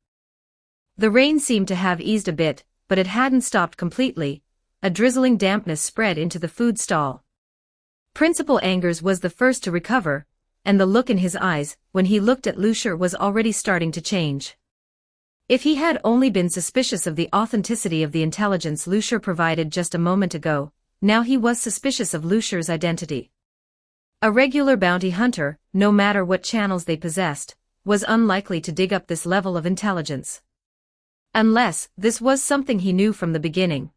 The rain seemed to have eased a bit, but it hadn't stopped completely. A drizzling dampness spread into the food stall. Principal Angers was the first to recover, and the look in his eyes, when he looked at Lucier, was already starting to change. If he had only been suspicious of the authenticity of the intelligence Lucier provided just a moment ago, now he was suspicious of Lucier's identity. A regular bounty hunter, no matter what channels they possessed, was unlikely to dig up this level of intelligence. Unless this was something he knew from the beginning.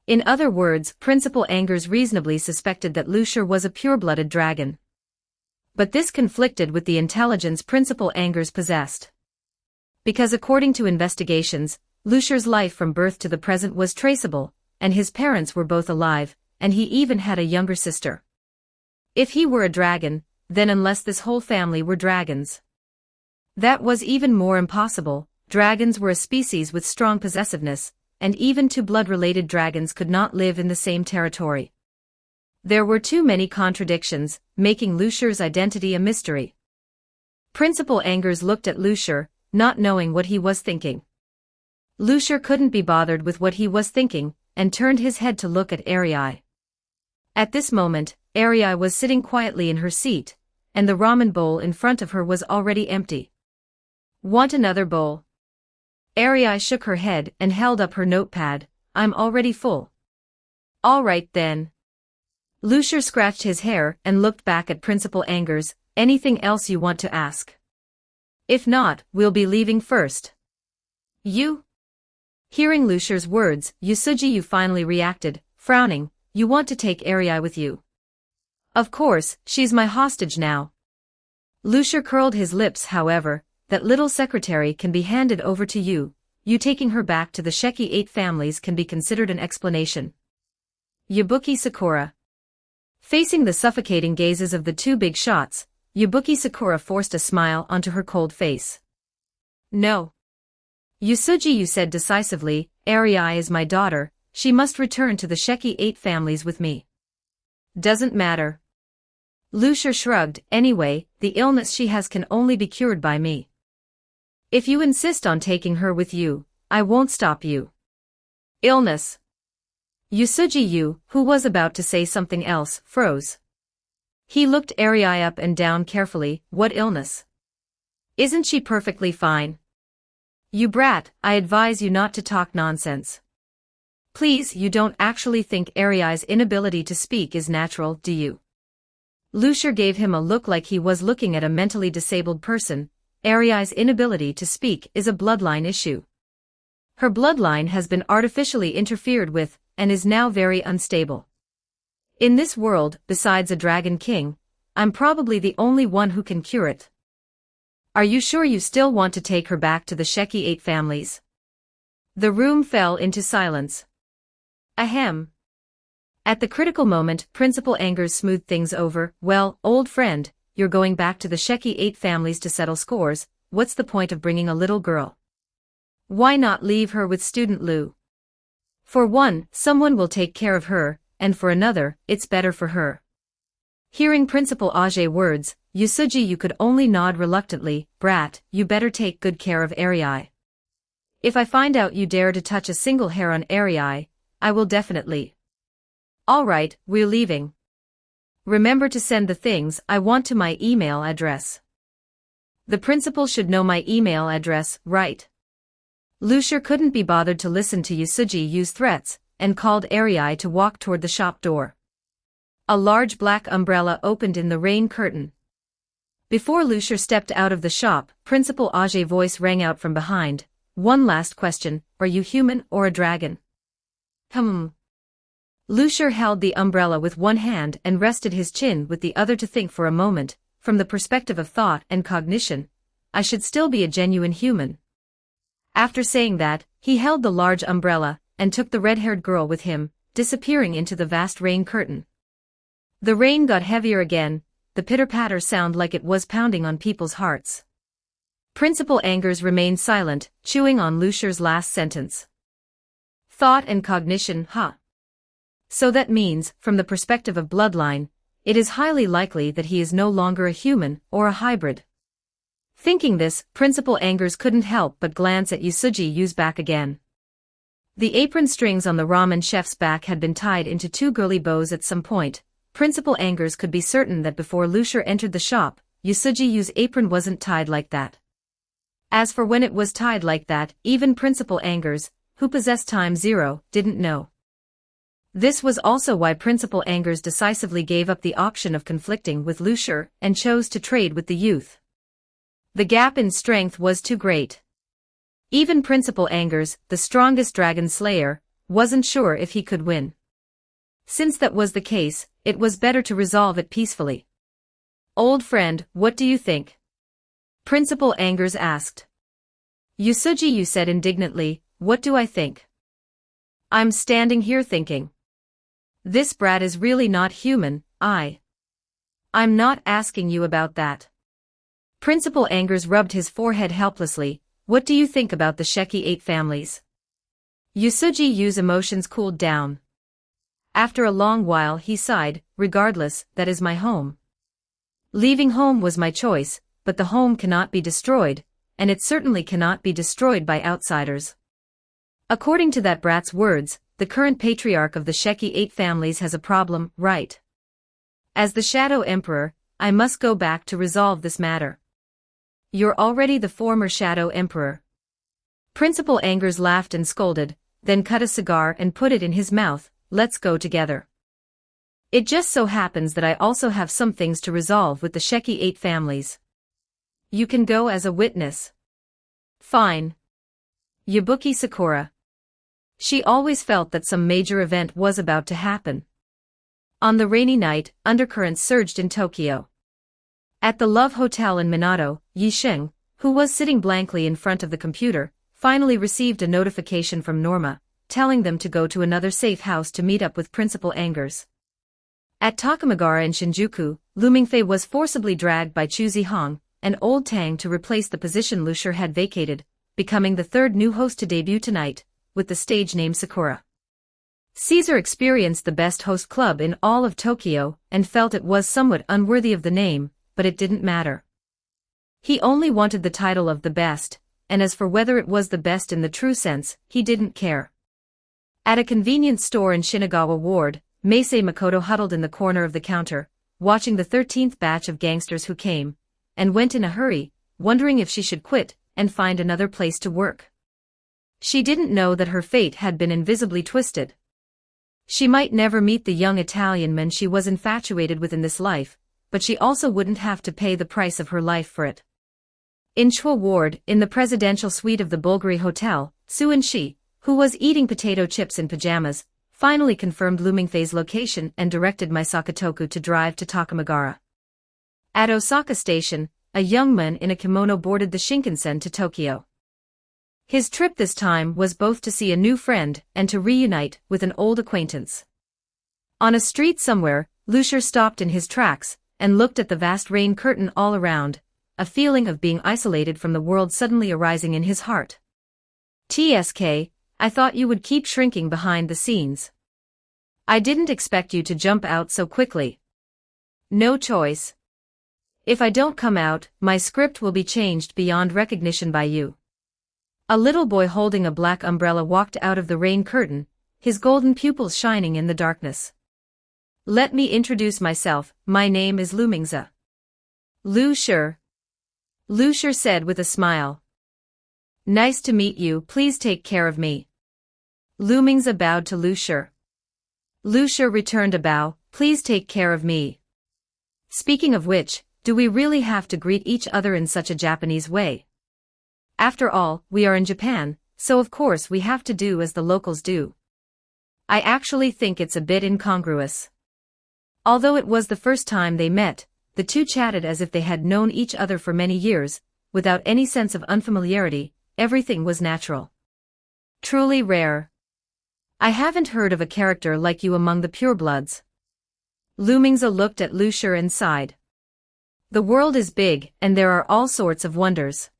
In other words, Principal Angers reasonably suspected that Lucier was a pure-blooded dragon. But this conflicted with the intelligence Principal Angers possessed. Because according to investigations, Lucier's life from birth to the present was traceable, and his parents were both alive, and he even had a younger sister. If he were a dragon, then unless this whole family were dragons. That was even more impossible. Dragons were a species with strong possessiveness, and even 2 blood-related dragons could not live in the same territory. There were too many contradictions, making Lucier's identity a mystery. Principal Angers looked at Lucier, not knowing what he was thinking. Lucier couldn't be bothered with what he was thinking, and turned his head to look at Arii. At this moment, Arii was sitting quietly in her seat, and the ramen bowl in front of her was already empty. Want another bowl? Arii shook her head and held up her notepad. I'm already full. All right then. Lucier scratched his hair and looked back at Principal Angers. Anything else you want to ask? If not, we'll be leaving first. You? Hearing Lucier's words, Usuji finally reacted, frowning. You want to take Arii with you? Of course, she's my hostage now. Lucier curled his lips. However, that little secretary can be handed over to you. You taking her back to the Sheki 8 families can be considered an explanation. Yabuki Sakura. Facing the suffocating gazes of the 2 big shots, Yabuki Sakura forced a smile onto her cold face. No. Usuji said decisively, Arii is my daughter, she must return to the Sheki 8 families with me. Doesn't matter. Lucier shrugged. Anyway, the illness she has can only be cured by me. If you insist on taking her with you, I won't stop you. Illness. Usuji, who was about to say something else, froze. He looked Arii up and down carefully. What illness? Isn't she perfectly fine? You brat, I advise you not to talk nonsense. Please, you don't actually think Ariai's inability to speak is natural, do you? Lucier gave him a look like he was looking at a mentally disabled person. Ariai's inability to speak is a bloodline issue. Her bloodline has been artificially interfered with, and is now very unstable. In this world, besides a dragon king, I'm probably the only one who can cure it. Are you sure you still want to take her back to the Sheki 8 families? The room fell into silence. Ahem. At the critical moment, Principal Angers smoothed things over. Well, old friend, you're going back to the Sheki 8 families to settle scores. What's the point of bringing a little girl? Why not leave her with Student Lu? For one, someone will take care of her, and for another, it's better for her. Hearing Principal Age's words, Yusuji you could only nod reluctantly. Brat, you better take good care of Ariai. If I find out you dare to touch a single hair on Ariai, I will definitely. Alright, we're leaving. Remember to send the things I want to my email address. The principal should know my email address, right? Lucier couldn't be bothered to listen to Yusuji use threats, and called Ariai to walk toward the shop door. A large black umbrella opened in the rain curtain. Before Lucier stepped out of the shop, Principal Age's voice rang out from behind. One last question, are you human or a dragon? Lucier held the umbrella with one hand and rested his chin with the other to think for a moment. From the perspective of thought and cognition, I should still be a genuine human. After saying that, he held the large umbrella, and took the red-haired girl with him, disappearing into the vast rain curtain. The rain got heavier again, the pitter-patter sound like it was pounding on people's hearts. Principal Angers remained silent, chewing on Lucier's last sentence. Thought and cognition, huh? So that means, from the perspective of bloodline, it is highly likely that he is no longer a human, or a hybrid. Thinking this, Principal Angers couldn't help but glance at Yusuji Yu's back again. The apron strings on the ramen chef's back had been tied into two girly bows at some point. Principal Angers could be certain that before Lucier entered the shop, Yusuji Yu's apron wasn't tied like that. As for when it was tied like that, even Principal Angers, who possessed time zero, didn't know. This was also why Principal Angers decisively gave up the option of conflicting with Lucier and chose to trade with the youth. The gap in strength was too great. Even Principal Angers, the strongest dragon slayer, wasn't sure if he could win. Since that was the case, it was better to resolve it peacefully. Old friend, what do you think? Principal Angers asked. Yusuji Yu said indignantly, what do I think? I'm standing here thinking. This brat is really not human, I'm not asking you about that. Principal Angers rubbed his forehead helplessly. What do you think about the Sheki 8 families? Yusuji Yu's emotions cooled down. After a long while he sighed, regardless, that is my home. Leaving home was my choice, but the home cannot be destroyed, and it certainly cannot be destroyed by outsiders. According to that brat's words, the current patriarch of the Sheki 8 families has a problem, right? As the Shadow Emperor, I must go back to resolve this matter. You're already the former Shadow Emperor. Principal Angers laughed and scolded, then cut a cigar and put it in his mouth. Let's go together. It just so happens that I also have some things to resolve with the Sheki 8 families. You can go as a witness. Fine. Yabuki Sakura. She always felt that some major event was about to happen. On the rainy night, undercurrents surged in Tokyo. At the Love Hotel in Minato, Yi Sheng, who was sitting blankly in front of the computer, finally received a notification from Norma, telling them to go to another safe house to meet up with Principal Angers. At Takamagara in Shinjuku, Lu Mingfei was forcibly dragged by Chu Zihong, an old Tang, to replace the position Lucier had vacated, becoming the third new host to debut tonight, with the stage name Sakura. Caesar experienced the best host club in all of Tokyo and felt it was somewhat unworthy of the name, but it didn't matter. He only wanted the title of the best, and as for whether it was the best in the true sense, he didn't care. At a convenience store in Shinagawa Ward, Meisei Makoto huddled in the corner of the counter, watching the 13th batch of gangsters who came and went in a hurry, wondering if she should quit and find another place to work. She didn't know that her fate had been invisibly twisted. She might never meet the young Italian man she was infatuated with in this life, but she also wouldn't have to pay the price of her life for it. In Chua Ward, in the presidential suite of the Bulgari Hotel, Sue and she, who was eating potato chips in pajamas, finally confirmed Lumingfei's location and directed Misaka Toku to drive to Takamagara. At Osaka Station, a young man in a kimono boarded the Shinkansen to Tokyo. His trip this time was both to see a new friend and to reunite with an old acquaintance. On a street somewhere, Lucier stopped in his tracks and looked at the vast rain curtain all around, a feeling of being isolated from the world suddenly arising in his heart. TSK, I thought you would keep shrinking behind the scenes. I didn't expect you to jump out so quickly. No choice. If I don't come out, my script will be changed beyond recognition by you. A little boy holding a black umbrella walked out of the rain curtain, his golden pupils shining in the darkness. Let me introduce myself, my name is Lumingze. Lucier. Lucier said with a smile. Nice to meet you, please take care of me. Lumingze bowed to Lucier. Lucier returned a bow, please take care of me. Speaking of which, do we really have to greet each other in such a Japanese way? After all, we are in Japan, so of course we have to do as the locals do. I actually think it's a bit incongruous. Although it was the first time they met, the two chatted as if they had known each other for many years, without any sense of unfamiliarity, everything was natural. Truly rare. I haven't heard of a character like you among the purebloods. Lumingze looked at Lucier and sighed. The world is big, and there are all sorts of wonders.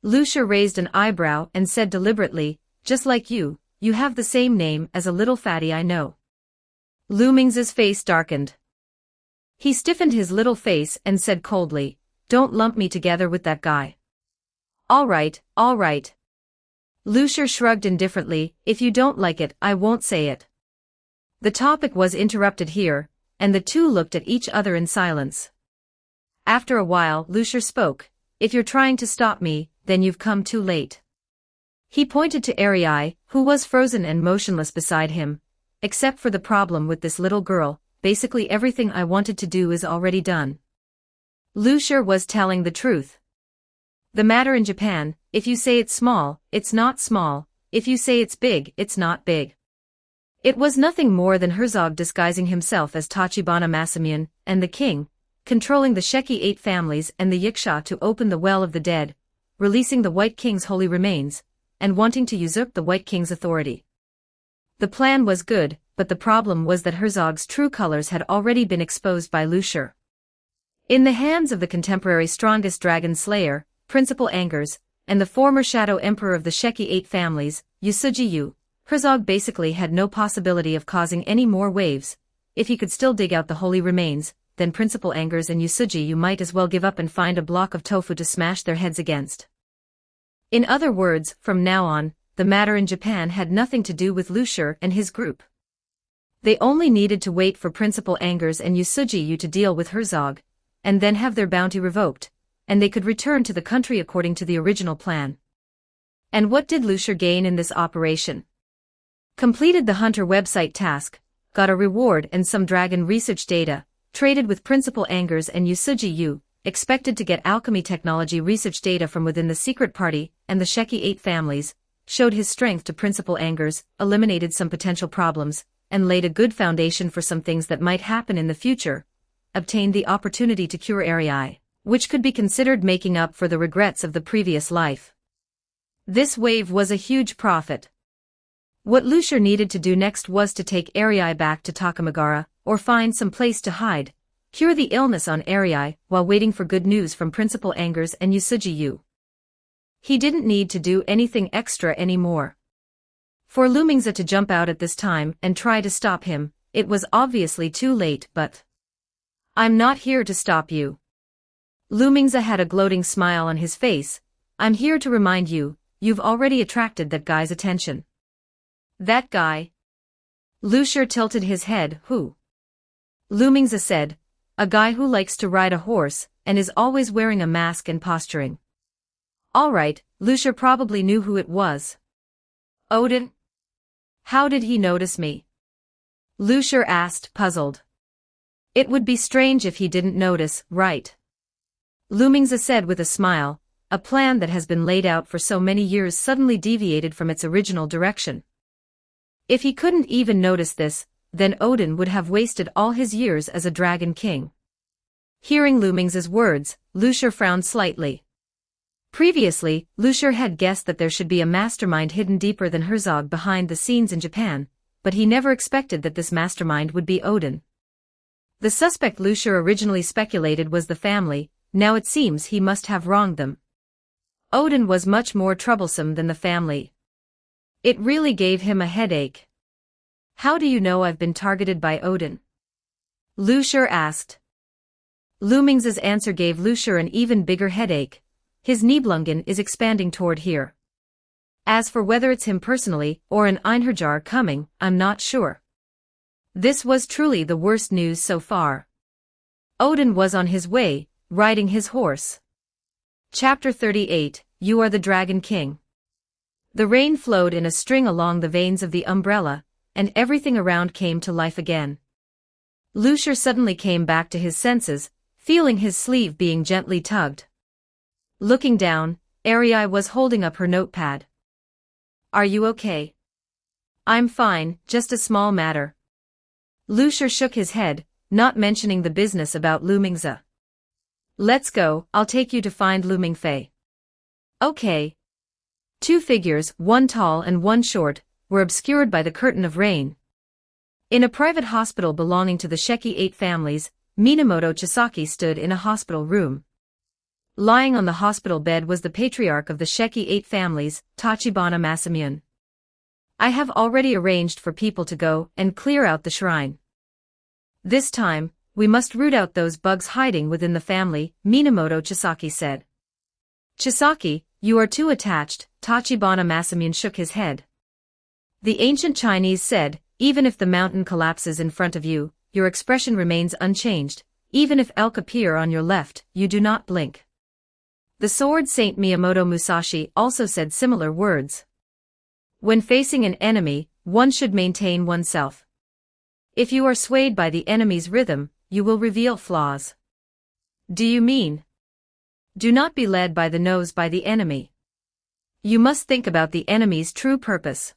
Lucier raised an eyebrow and said deliberately, just like you have the same name as a little fatty I know. Lumingze's face darkened. He stiffened his little face and said coldly, don't lump me together with that guy. All right. Lucier shrugged indifferently, if you don't like it, I won't say it. The topic was interrupted here, and the two looked at each other in silence. After a while, Lucier spoke, if you're trying to stop me, then you've come too late. He pointed to Arii, who was frozen and motionless beside him. Except for the problem with this little girl, basically everything I wanted to do is already done. Lucier was telling the truth. The matter in Japan, if you say it's small, it's not small, if you say it's big, it's not big. It was nothing more than Herzog disguising himself as Tachibana Masamune, and the king, controlling the Sheki 8 families and the Yiksha to open the Well of the Dead, releasing the White King's holy remains, and wanting to usurp the White King's authority. The plan was good, but the problem was that Herzog's true colors had already been exposed by Lucier. In the hands of the contemporary strongest dragon slayer, Principal Angers, and the former shadow emperor of the Sheki 8 families, Yasuji-Yu, Herzog basically had no possibility of causing any more waves. If he could still dig out the holy remains, then Principal Angers and Yasuji-Yu might as well give up and find a block of tofu to smash their heads against. In other words, from now on, the matter in Japan had nothing to do with Lucier and his group. They only needed to wait for Principal Angers and Yasuji-Yu to deal with Herzog, and then have their bounty revoked, and they could return to the country according to the original plan. And what did Lucier gain in this operation? Completed the Hunter website task, got a reward and some dragon research data, traded with Principal Angers and Yasuji-Yu, expected to get alchemy technology research data from within the secret party and the Sheki 8 families, showed his strength to Principal Angers, eliminated some potential problems, and laid a good foundation for some things that might happen in the future, obtained the opportunity to cure Arii, which could be considered making up for the regrets of the previous life. This wave was a huge profit. What Lucier needed to do next was to take Arii back to Takamagara, or find some place to hide, cure the illness on Arii while waiting for good news from Principal Angers and Yasuji-Yu. He didn't need to do anything extra anymore. For Lumingze to jump out at this time and try to stop him, it was obviously too late, but I'm not here to stop you. Lumingze had a gloating smile on his face. I'm here to remind you, you've already attracted that guy's attention. That guy? Lucier tilted his head. Who? Lumingze said, a guy who likes to ride a horse, and is always wearing a mask and posturing. All right, Lucia probably knew who it was. Odin? How did he notice me? Lucia asked, puzzled. It would be strange if he didn't notice, right? Lumingza said with a smile. A plan that has been laid out for so many years suddenly deviated from its original direction. If he couldn't even notice this, then Odin would have wasted all his years as a dragon king. Hearing Lumingza's words, Lucia frowned slightly. Previously, Lucia had guessed that there should be a mastermind hidden deeper than Herzog behind the scenes in Japan, but he never expected that this mastermind would be Odin. The suspect Lucia originally speculated was the family. Now it seems he must have wronged them. Odin was much more troublesome than the family. It really gave him a headache. How do you know I've been targeted by Odin? Lucia asked. Lumingza's answer gave Lucia an even bigger headache. His Nibelungen is expanding toward here. As for whether it's him personally or an Einherjar coming, I'm not sure. This was truly the worst news so far. Odin was on his way, riding his horse. Chapter 38, You Are the Dragon King. The rain flowed in a string along the veins of the umbrella, and everything around came to life again. Lucia suddenly came back to his senses, feeling his sleeve being gently tugged. Looking down, Arai was holding up her notepad. Are you okay? I'm fine, just a small matter. Lucia shook his head, not mentioning the business about Lumingza. Let's go, I'll take you to find Lumingfei. Okay. Two figures, one tall and one short, were obscured by the curtain of rain. In a private hospital belonging to the Sheki 8 families, Minamoto Chisaki stood in a hospital room. Lying on the hospital bed was the patriarch of the Sheki 8 families, Tachibana Masamune. I have already arranged for people to go and clear out the shrine. This time, we must root out those bugs hiding within the family, Minamoto Chisaki said. Chisaki, you are too attached, Tachibana Masamune shook his head. The ancient Chinese said, even if the mountain collapses in front of you, your expression remains unchanged, even if elk appear on your left, you do not blink. The sword Saint Miyamoto Musashi also said similar words. When facing an enemy, one should maintain oneself. If you are swayed by the enemy's rhythm, you will reveal flaws. Do you mean? Do not be led by the nose by the enemy. You must think about the enemy's true purpose.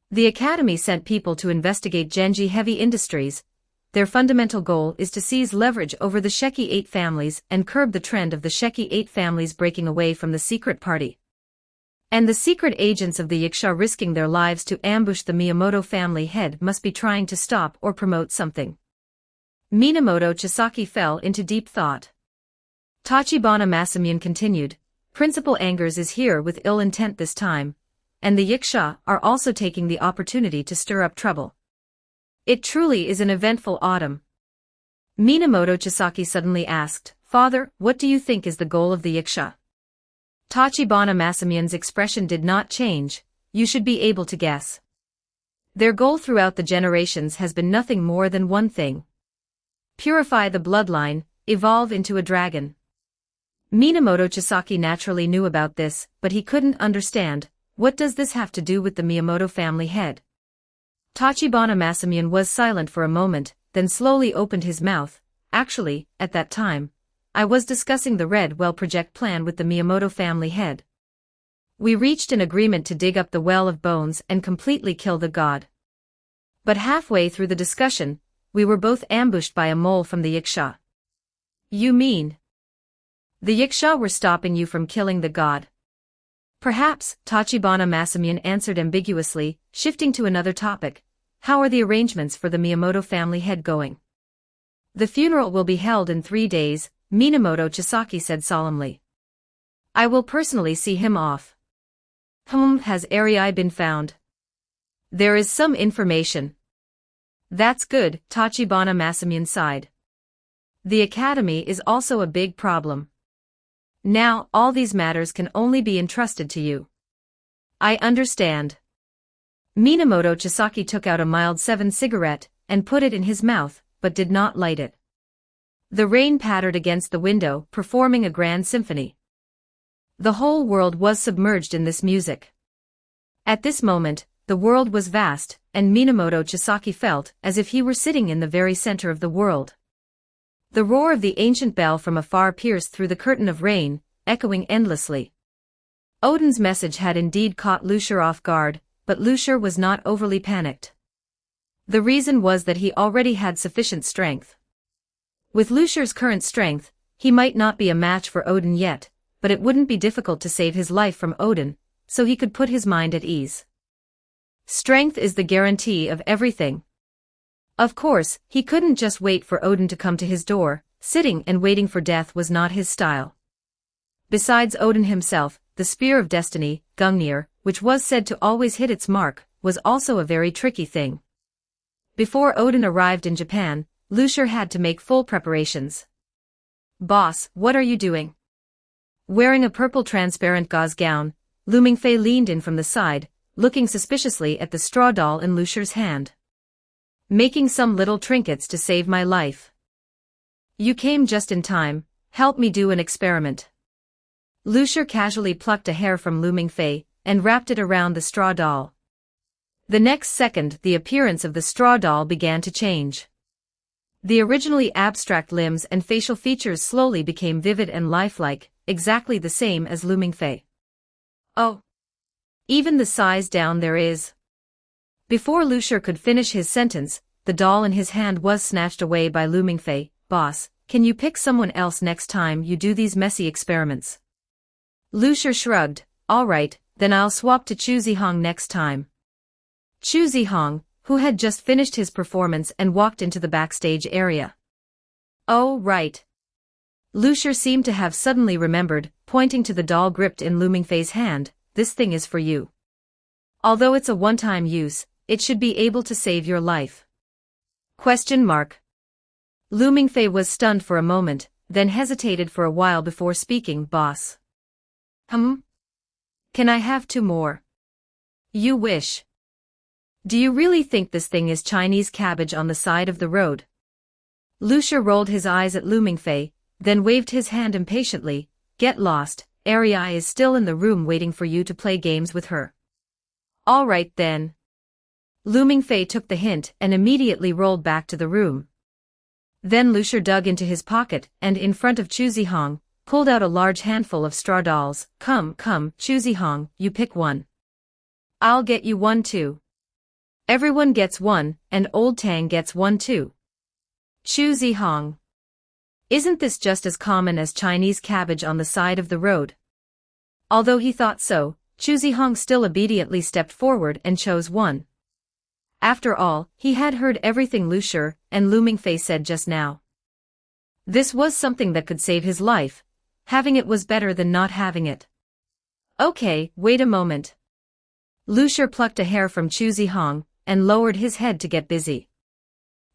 The Academy sent people to investigate Genji Heavy Industries. Their fundamental goal is to seize leverage over the Sheki 8 families and curb the trend of the Sheki 8 families breaking away from the secret party. And the secret agents of the Yaksha risking their lives to ambush the Miyamoto family head must be trying to stop or promote something. Minamoto Chisaki fell into deep thought. Tachibana Masamune continued, Principal Angers is here with ill intent this time, and the Yaksha are also taking the opportunity to stir up trouble. It truly is an eventful autumn. Minamoto Chisaki suddenly asked, Father, what do you think is the goal of the Yaksha? Tachibana Masamune's expression did not change. You should be able to guess. Their goal throughout the generations has been nothing more than one thing. Purify the bloodline, evolve into a dragon. Minamoto Chisaki naturally knew about this, but he couldn't understand, what does this have to do with the Miyamoto family head? Tachibana Masamune was silent for a moment, then slowly opened his mouth. Actually, at that time, I was discussing the Red Well project plan with the Miyamoto family head. We reached an agreement to dig up the Well of Bones and completely kill the god. But halfway through the discussion, we were both ambushed by a mole from the Yaksha. You mean? The Yaksha were stopping you from killing the god? Perhaps, Tachibana Masamune answered ambiguously, shifting to another topic. How are the arrangements for the Miyamoto family head going? The funeral will be held in 3 days, Minamoto Chisaki said solemnly. I will personally see him off. Has Arai been found? There is some information. That's good, Tachibana Masamune sighed. The Academy is also a big problem. Now, all these matters can only be entrusted to you. I understand. Minamoto Chisaki took out a mild 7 cigarette and put it in his mouth, but did not light it. The rain pattered against the window, performing a grand symphony. The whole world was submerged in this music. At this moment, the world was vast, and Minamoto Chisaki felt as if he were sitting in the very center of the world. The roar of the ancient bell from afar pierced through the curtain of rain, echoing endlessly. Odin's message had indeed caught Lucier off guard, but Lucier was not overly panicked. The reason was that he already had sufficient strength. With Lucier's current strength, he might not be a match for Odin yet, but it wouldn't be difficult to save his life from Odin, so he could put his mind at ease. Strength is the guarantee of everything. Of course, he couldn't just wait for Odin to come to his door. Sitting and waiting for death was not his style. Besides Odin himself, the Spear of Destiny, Gungnir, which was said to always hit its mark, was also a very tricky thing. Before Odin arrived in Japan, Lucier had to make full preparations. "Boss, what are you doing?" Wearing a purple transparent gauze gown, Lu Mingfei leaned in from the side, looking suspiciously at the straw doll in Lucier's hand. "Making some little trinkets to save my life." "You came just in time. Help me do an experiment." Lucier casually plucked a hair from Lu Mingfei and wrapped it around the straw doll. The next second, the appearance of the straw doll began to change. The originally abstract limbs and facial features slowly became vivid and lifelike, exactly the same as Lu Mingfei. "Oh! Even the size down there is..." Before Lucier could finish his sentence, the doll in his hand was snatched away by Lu Mingfei. "Boss, can you pick someone else next time you do these messy experiments?" Lucier shrugged. "All right, then I'll swap to Chu Zihong next time." Chu Zihong, who had just finished his performance and walked into the backstage area. "Oh, right." Lucier seemed to have suddenly remembered, pointing to the doll gripped in Lu Mingfei's hand. "This thing is for you. Although it's a one-time use, it should be able to save your life." Question mark. Lu Mingfei was stunned for a moment, then hesitated for a while before speaking. "Boss. Can I have 2 more? You wish. Do you really think this thing is Chinese cabbage on the side of the road?" Lucier rolled his eyes at Lu Mingfei, then waved his hand impatiently. "Get lost, Ariai is still in the room waiting for you to play games with her." "All right then." Lu Mingfei took the hint and immediately rolled back to the room. Then Lucier dug into his pocket and in front of Chu Zihong, pulled out a large handful of straw dolls. Come, Chu Zihong, you pick one." "I'll get you one too." "Everyone gets one, and Old Tang gets one too." Chu Zihong. "Isn't this just as common as Chinese cabbage on the side of the road?" Although he thought so, Chu Zihong still obediently stepped forward and chose one. After all, he had heard everything Lucier and Lu Mingfei said just now. This was something that could save his life. Having it was better than not having it. "Okay, wait a moment." Lucier plucked a hair from Chu Zihong and lowered his head to get busy.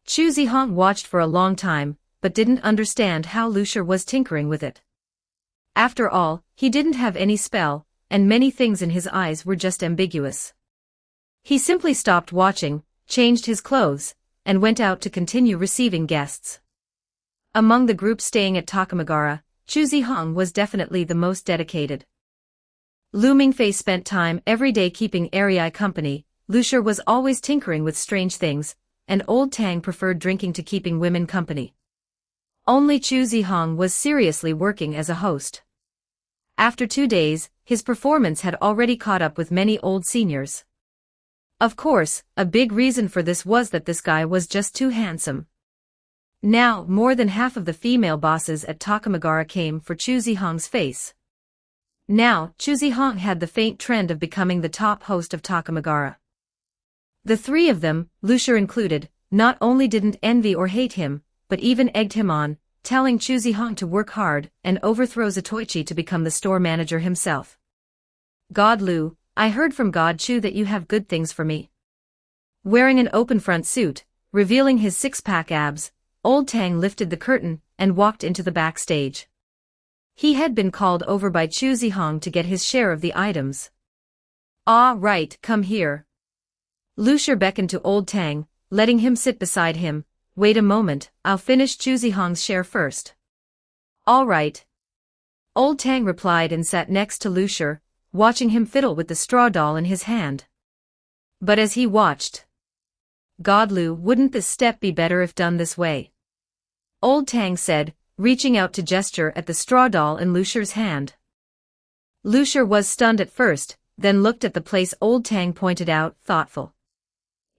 Chu Zihong watched for a long time, but didn't understand how Lucier was tinkering with it. After all, he didn't have any spell, and many things in his eyes were just ambiguous. He simply stopped watching, changed his clothes, and went out to continue receiving guests. Among the group staying at Takamagara, Chu Zihong was definitely the most dedicated. Lu Mingfei spent time every day keeping Ariai company. Lucier was always tinkering with strange things, and Old Tang preferred drinking to keeping women company. Only Chu Zihong was seriously working as a host. After 2 days, his performance had already caught up with many old seniors. Of course, a big reason for this was that this guy was just too handsome. Now, more than half of the female bosses at Takamagara came for Chu Zihong's face. Now, Chu Zihong had the faint trend of becoming the top host of Takamagara. The 3 of them, Lucier included, not only didn't envy or hate him, but even egged him on, telling Chu Zihong to work hard and overthrow Zatoichi to become the store manager himself. "God Lu, I heard from God Chu that you have good things for me." Wearing an open front suit, revealing his 6-pack abs, Old Tang lifted the curtain and walked into the backstage. He had been called over by Chu Zihong to get his share of the items. "Ah, right, come here." Lucier beckoned to Old Tang, letting him sit beside him. "Wait a moment, I'll finish Chu Zihong's share first." "All right." Old Tang replied and sat next to Lucier, watching him fiddle with the straw doll in his hand. But as he watched, "Godlu, wouldn't this step be better if done this way?" Old Tang said, reaching out to gesture at the straw doll in Lucier's hand. Lucier was stunned at first, then looked at the place Old Tang pointed out, thoughtful.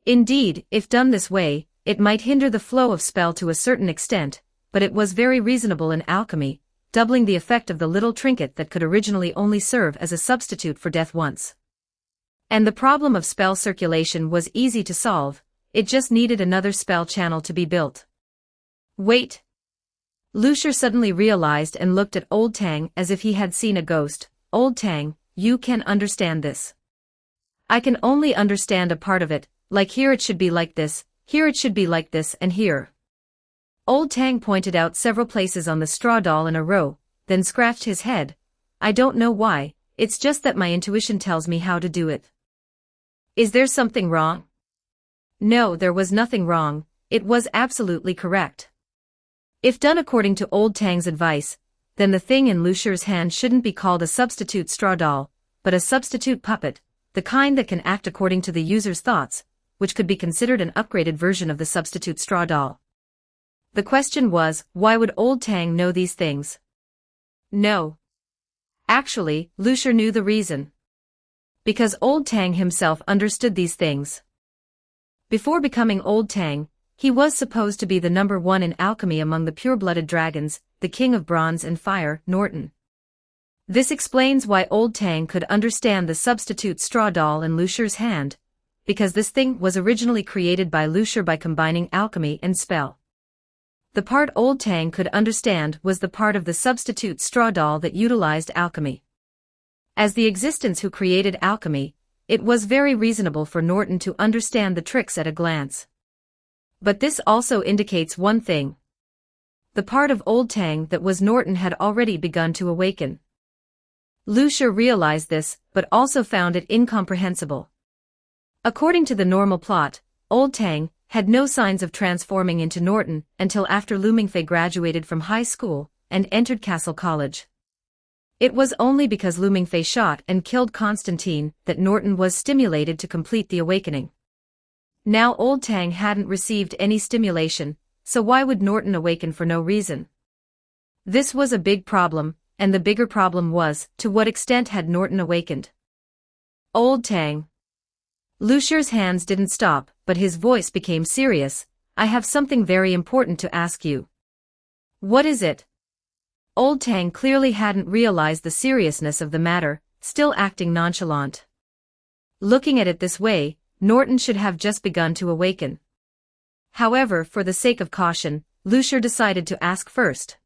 Indeed, if done this way, it might hinder the flow of spell to a certain extent, but it was very reasonable in alchemy, doubling the effect of the little trinket that could originally only serve as a substitute for death once. And the problem of spell circulation was easy to solve, it just needed another spell channel to be built. Wait. Lucier suddenly realized and looked at Old Tang as if he had seen a ghost. Old Tang, you can understand this. I can only understand a part of it, like here it should be like this, here it should be like this, and here. Old Tang pointed out several places on the straw doll in a row, then scratched his head. I don't know why, it's just that my intuition tells me how to do it. Is there something wrong? No, there was nothing wrong, it was absolutely correct. If done according to Old Tang's advice, then the thing in Lucier's hand shouldn't be called a substitute straw doll, but a substitute puppet, the kind that can act according to the user's thoughts, which could be considered an upgraded version of the substitute straw doll. The question was, why would Old Tang know these things? No. Actually, Lucier knew the reason. Because Old Tang himself understood these things. Before becoming Old Tang, he was supposed to be the number one in alchemy among the pure-blooded dragons, the king of bronze and fire, Norton. This explains why Old Tang could understand the substitute straw doll in Lucier's hand, because this thing was originally created by Lucier by combining alchemy and spell. The part Old Tang could understand was the part of the substitute straw doll that utilized alchemy. As the existence who created alchemy, it was very reasonable for Norton to understand the tricks at a glance. But this also indicates one thing. The part of Old Tang that was Norton had already begun to awaken. Lucier realized this, but also found it incomprehensible. According to the normal plot, Old Tang had no signs of transforming into Norton until after Lu Mingfei graduated from high school and entered Castle College. It was only because Lu Mingfei shot and killed Constantine that Norton was stimulated to complete the awakening. Now Old Tang hadn't received any stimulation, so why would Norton awaken for no reason? This was a big problem, and the bigger problem was, to what extent had Norton awakened? Old Tang. Lucier's hands didn't stop, but his voice became serious. I have something very important to ask you. What is it? Old Tang clearly hadn't realized the seriousness of the matter, still acting nonchalant. Looking at it this way, Norton should have just begun to awaken. However, for the sake of caution, Lucier decided to ask first.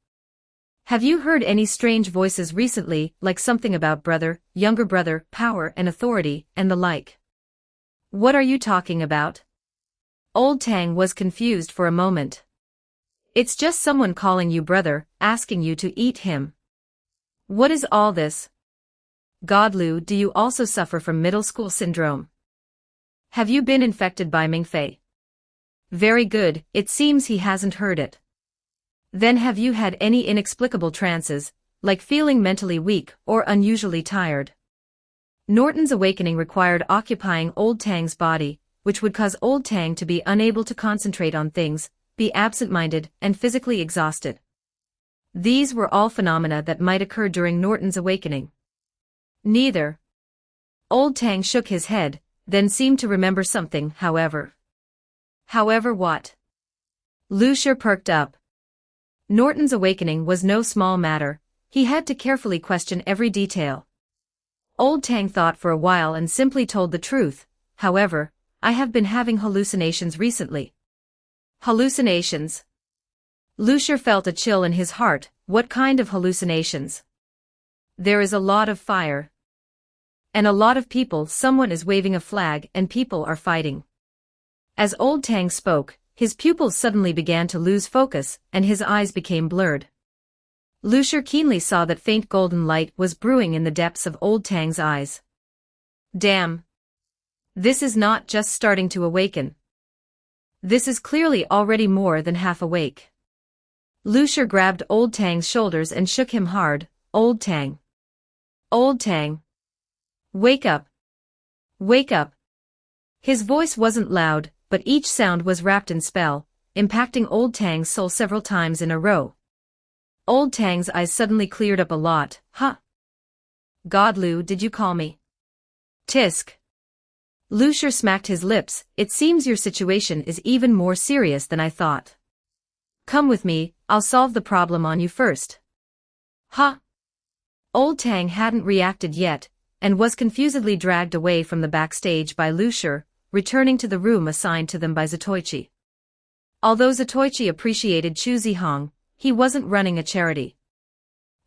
Have you heard any strange voices recently, like something about brother, younger brother, power and authority, and the like? What are you talking about? Old Tang was confused for a moment. It's just someone calling you brother, asking you to eat him. What is all this? Godlu, do you also suffer from middle school syndrome? Have you been infected by Mingfei? Very good, it seems he hasn't heard it. Then have you had any inexplicable trances, like feeling mentally weak or unusually tired? Norton's awakening required occupying Old Tang's body, which would cause Old Tang to be unable to concentrate on things, be absent-minded, and physically exhausted. These were all phenomena that might occur during Norton's awakening. Neither. Old Tang shook his head, then seemed to remember something, however. However what? Lucier perked up. Norton's awakening was no small matter, he had to carefully question every detail. Old Tang thought for a while and simply told the truth. However, I have been having hallucinations recently. Hallucinations? Lucier felt a chill in his heart. What kind of hallucinations? There is a lot of fire. And a lot of people. Someone is waving a flag and people are fighting. As Old Tang spoke, his pupils suddenly began to lose focus and his eyes became blurred. Lucier keenly saw that faint golden light was brewing in the depths of Old Tang's eyes. Damn. This is not just starting to awaken. This is clearly already more than half awake. Lucier grabbed Old Tang's shoulders and shook him hard. Old Tang. Old Tang. Wake up. Wake up. His voice wasn't loud, but each sound was wrapped in spell, impacting Old Tang's soul several times in a row. Old Tang's eyes suddenly cleared up a lot. Huh? God Lu, did you call me? Tisk. Lucier smacked his lips. It seems your situation is even more serious than I thought. Come with me, I'll solve the problem on you first. Huh? Old Tang hadn't reacted yet, and was confusedly dragged away from the backstage by Lucier, returning to the room assigned to them by Zatoichi. Although Zatoichi appreciated Chu Zihong, he wasn't running a charity.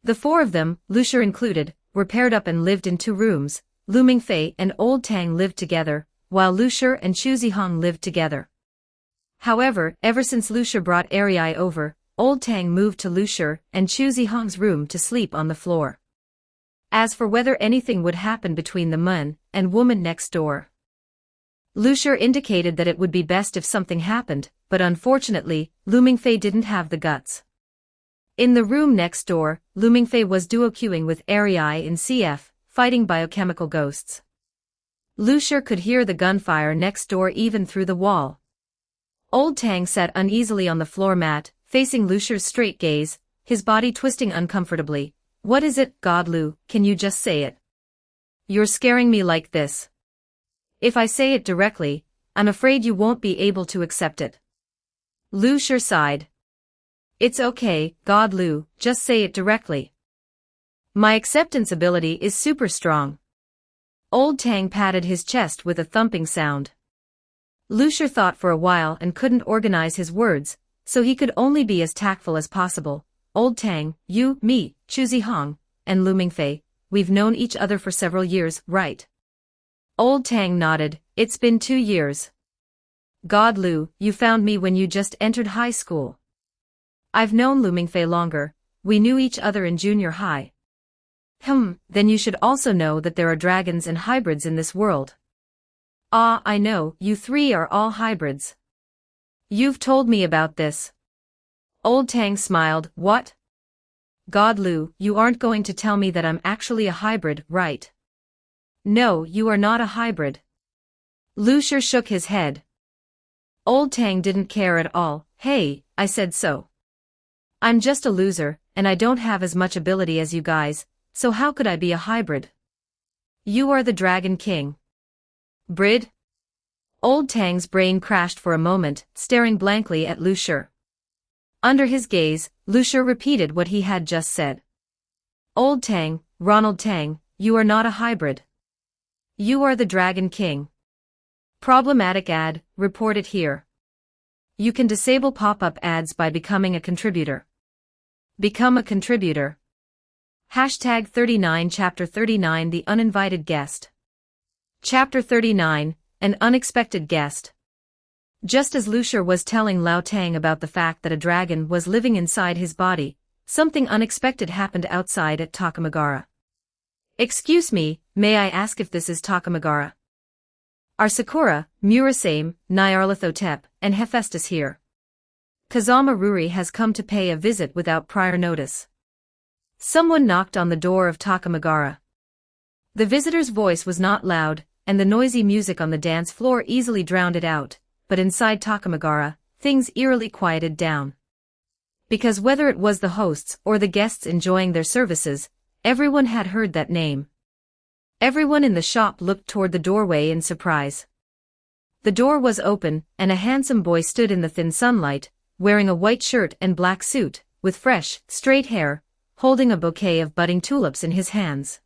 The four of them, Lucier included, were paired up and lived in 2 rooms. Lu Mingfei and Old Tang lived together, while Lucier and Chu Zihong lived together. However, ever since Lucier brought Ariai over, Old Tang moved to Lucier and Chu Zihong's room to sleep on the floor. As for whether anything would happen between the man and woman next door, Lucier indicated that it would be best if something happened, but unfortunately, Lu Mingfei didn't have the guts. In the room next door, Lu Mingfei was duo-queuing with Ariai in CF, fighting biochemical ghosts. Lucier could hear the gunfire next door even through the wall. Old Tang sat uneasily on the floor mat, facing Lucier's straight gaze, his body twisting uncomfortably. What is it, God Lu, can you just say it? You're scaring me like this. If I say it directly, I'm afraid you won't be able to accept it. Lucier sighed. It's okay, God Lu, just say it directly. My acceptance ability is super strong. Old Tang patted his chest with a thumping sound. Lucier thought for a while and couldn't organize his words, so he could only be as tactful as possible. Old Tang, you, me, Chu Zihong, and Lu Mingfei, we've known each other for several years, right? Old Tang nodded. It's been 2 years. God Lu, you found me when you just entered high school. I've known Lu Mingfei longer. We knew each other in junior high. Then you should also know that there are dragons and hybrids in this world. Ah, I know, you 3 are all hybrids. You've told me about this. Old Tang smiled. What? God Lu, you aren't going to tell me that I'm actually a hybrid, right? No, you are not a hybrid. Lucier shook his head. Old Tang didn't care at all. Hey, I said so. I'm just a loser, and I don't have as much ability as you guys, so how could I be a hybrid? You are the Dragon King. Brid? Old Tang's brain crashed for a moment, staring blankly at Lucier. Under his gaze, Lucier repeated what he had just said. Old Tang, Ronald Tang, you are not a hybrid. You are the Dragon King. Problematic ad, reported here. You can disable pop-up ads by becoming a contributor. Become a contributor. Hashtag 39 Chapter 39 The Uninvited Guest. Chapter 39, An Unexpected Guest. Just as Lucier was telling Lao Tang about the fact that a dragon was living inside his body, something unexpected happened outside at Takamagara. Excuse me, may I ask if this is Takamagara? Are Sakura, Murasame, Nyarlathotep, and Hephaestus here? Kazama Ruri has come to pay a visit without prior notice. Someone knocked on the door of Takamagara. The visitor's voice was not loud, and the noisy music on the dance floor easily drowned it out, but inside Takamagara, things eerily quieted down. Because whether it was the hosts or the guests enjoying their services, everyone had heard that name. Everyone in the shop looked toward the doorway in surprise. The door was open, and a handsome boy stood in the thin sunlight, wearing a white shirt and black suit, with fresh, straight hair, holding a bouquet of budding tulips in his hands.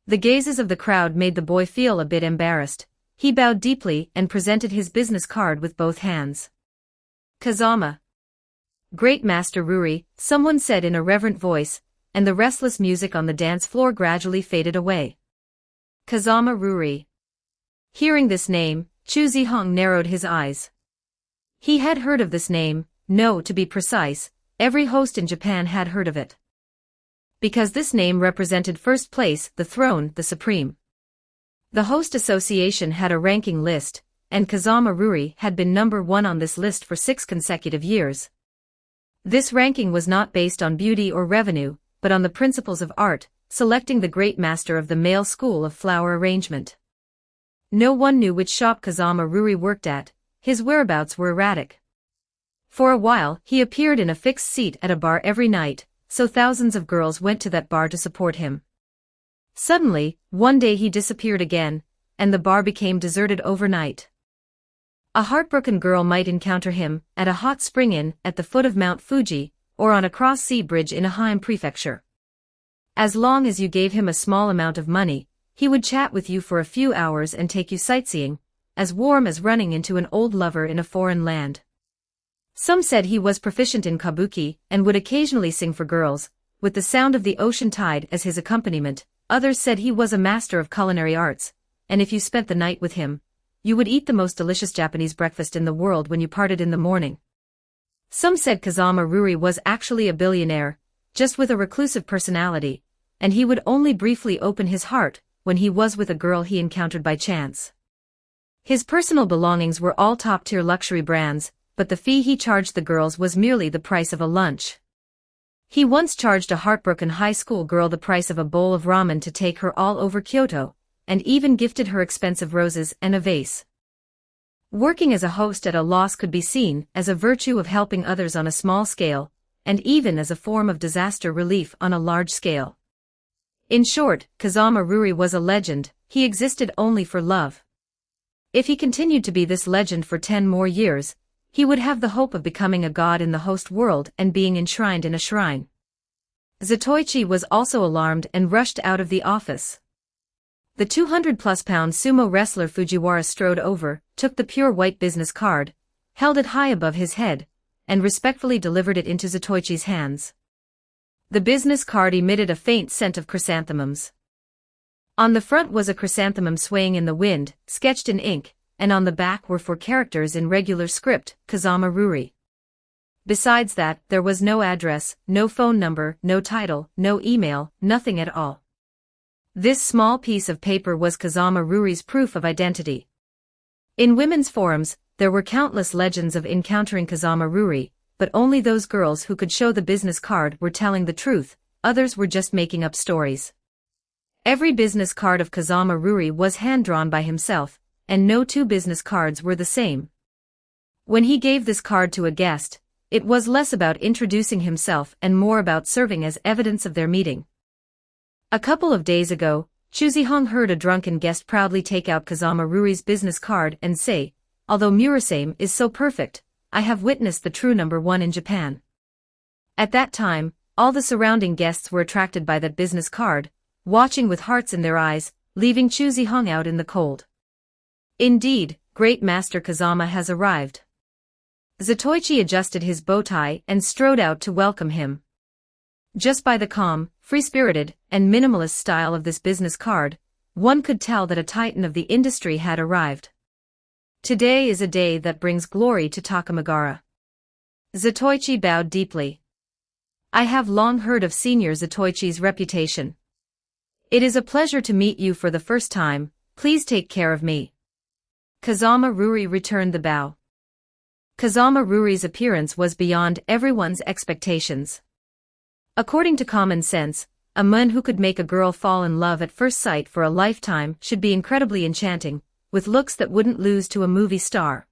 The gazes of the crowd made the boy feel a bit embarrassed. He bowed deeply and presented his business card with both hands. Kazama. Great Master Ruri, someone said in a reverent voice, and the restless music on the dance floor gradually faded away. Kazama Ruri. Hearing this name, Chu Zihong narrowed his eyes. He had heard of this name. No, to be precise, every host in Japan had heard of it. Because this name represented first place, the throne, the supreme. The Host Association had a ranking list, and Kazama Ruri had been number 1 on this list for 6 consecutive years. This ranking was not based on beauty or revenue, but on the principles of art, selecting the great master of the male school of flower arrangement. No one knew which shop Kazama Ruri worked at, his whereabouts were erratic. For a while, he appeared in a fixed seat at a bar every night, so thousands of girls went to that bar to support him. Suddenly, one day he disappeared again, and the bar became deserted overnight. A heartbroken girl might encounter him at a hot spring inn at the foot of Mount Fuji, or on a cross-sea bridge in Ahime Prefecture. As long as you gave him a small amount of money, he would chat with you for a few hours and take you sightseeing, as warm as running into an old lover in a foreign land. Some said he was proficient in kabuki and would occasionally sing for girls, with the sound of the ocean tide as his accompaniment. Others said he was a master of culinary arts, and if you spent the night with him, you would eat the most delicious Japanese breakfast in the world when you parted in the morning. Some said Kazama Ruri was actually a billionaire, just with a reclusive personality, and he would only briefly open his heart when he was with a girl he encountered by chance. His personal belongings were all top-tier luxury brands, but the fee he charged the girls was merely the price of a lunch. He once charged a heartbroken high school girl the price of a bowl of ramen to take her all over Kyoto, and even gifted her expensive roses and a vase. Working as a host at a loss could be seen as a virtue of helping others on a small scale, and even as a form of disaster relief on a large scale. In short, Kazama Ruri was a legend. He existed only for love. If he continued to be this legend for 10 more years, he would have the hope of becoming a god in the host world and being enshrined in a shrine. Zatoichi was also alarmed and rushed out of the office. The 200-plus-pound sumo wrestler Fujiwara strode over, took the pure white business card, held it high above his head, and respectfully delivered it into Zatoichi's hands. The business card emitted a faint scent of chrysanthemums. On the front was a chrysanthemum swaying in the wind, sketched in ink, and on the back were 4 characters in regular script, Kazama Ruri. Besides that, there was no address, no phone number, no title, no email, nothing at all. This small piece of paper was Kazama Ruri's proof of identity. In women's forums, there were countless legends of encountering Kazama Ruri, but only those girls who could show the business card were telling the truth, others were just making up stories. Every business card of Kazama Ruri was hand-drawn by himself, and no 2 business cards were the same. When he gave this card to a guest, it was less about introducing himself and more about serving as evidence of their meeting. A couple of days ago, Chuzihong heard a drunken guest proudly take out Kazama Ruri's business card and say, "Although Murasame is so perfect, I have witnessed the true number 1 in Japan." At that time, all the surrounding guests were attracted by that business card, watching with hearts in their eyes, leaving Chuzihong out in the cold. Indeed, great master Kazama has arrived. Zatoichi adjusted his bow tie and strode out to welcome him. Just by the calm, free-spirited, and minimalist style of this business card, one could tell that a titan of the industry had arrived. Today is a day that brings glory to Takamagara. Zatoichi bowed deeply. I have long heard of Senior Zatoichi's reputation. It is a pleasure to meet you for the first time. Please take care of me. Kazama Ruri returned the bow. Kazama Ruri's appearance was beyond everyone's expectations. According to common sense, a man who could make a girl fall in love at first sight for a lifetime should be incredibly enchanting, with looks that wouldn't lose to a movie star.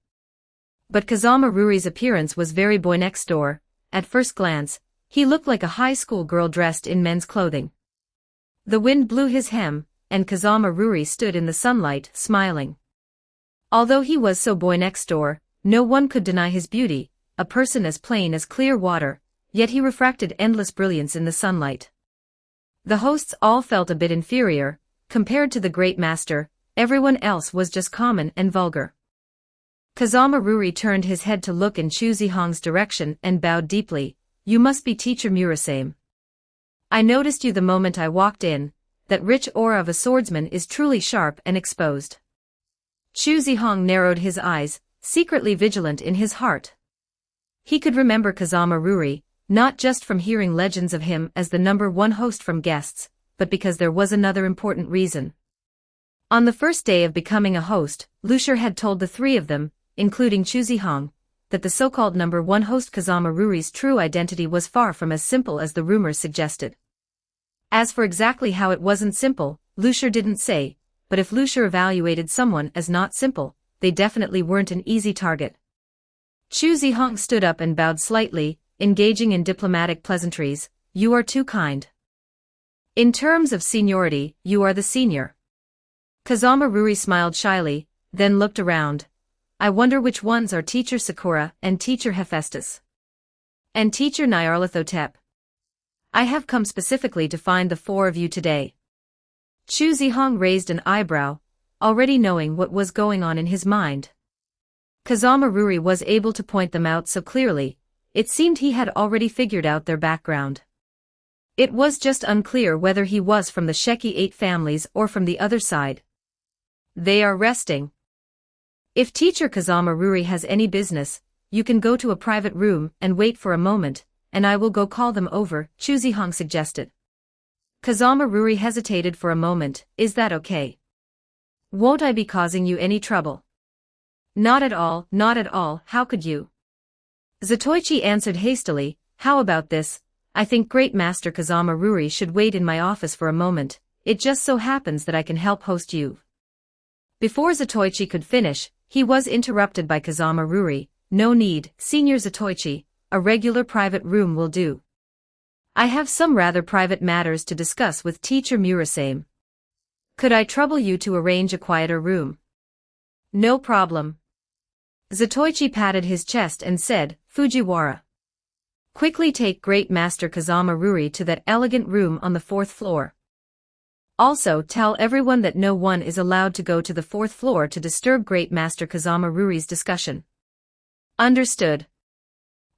But Kazama Ruri's appearance was very boy next door. At first glance, he looked like a high school girl dressed in men's clothing. The wind blew his hem, and Kazama Ruri stood in the sunlight, smiling. Although he was so boy next door, no one could deny his beauty, a person as plain as clear water, yet he refracted endless brilliance in the sunlight. The hosts all felt a bit inferior. Compared to the great master, everyone else was just common and vulgar. Kazama Ruri turned his head to look in Chuzihong's direction and bowed deeply. You must be teacher Murasame. I noticed you the moment I walked in. That rich aura of a swordsman is truly sharp and exposed. Chuzihong narrowed his eyes, secretly vigilant in his heart. He could remember Kazama Ruri, not just from hearing legends of him as the number 1 host from guests, but because there was another important reason. On the first day of becoming a host, Lucier had told the 3 of them, including Chuzihong, that the so-called number 1 host Kazama Ruri's true identity was far from as simple as the rumors suggested. As for exactly how it wasn't simple, Lucier didn't say, but if Lucier evaluated someone as not simple, they definitely weren't an easy target. Chu Zihong stood up and bowed slightly, engaging in diplomatic pleasantries. You are too kind. In terms of seniority, you are the senior. Kazama Ruri smiled shyly, then looked around. I wonder which ones are Teacher Sakura and Teacher Hephaestus. And Teacher Nyarlathotep. I have come specifically to find the four of you today. Chu Zihong raised an eyebrow, already knowing what was going on in his mind. Kazama Ruri was able to point them out so clearly, it seemed he had already figured out their background. It was just unclear whether he was from the Sheki 8 families or from the other side. They are resting. If Teacher Kazama Ruri has any business, you can go to a private room and wait for a moment, and I will go call them over, Chu Zihong suggested. Kazama Ruri hesitated for a moment. Is that okay? Won't I be causing you any trouble? Not at all, not at all, how could you? Zatoichi answered hastily. How about this? I think Great Master Kazama Ruri should wait in my office for a moment. It just so happens that I can help host you. Before Zatoichi could finish, he was interrupted by Kazama Ruri. No need, Senior Zatoichi, a regular private room will do. I have some rather private matters to discuss with Teacher Murasame. Could I trouble you to arrange a quieter room? No problem. Zatoichi patted his chest and said, Fujiwara. Quickly take Great Master Kazama Ruri to that elegant room on the 4th floor. Also tell everyone that no one is allowed to go to the 4th floor to disturb Great Master Kazama Ruri's discussion. Understood.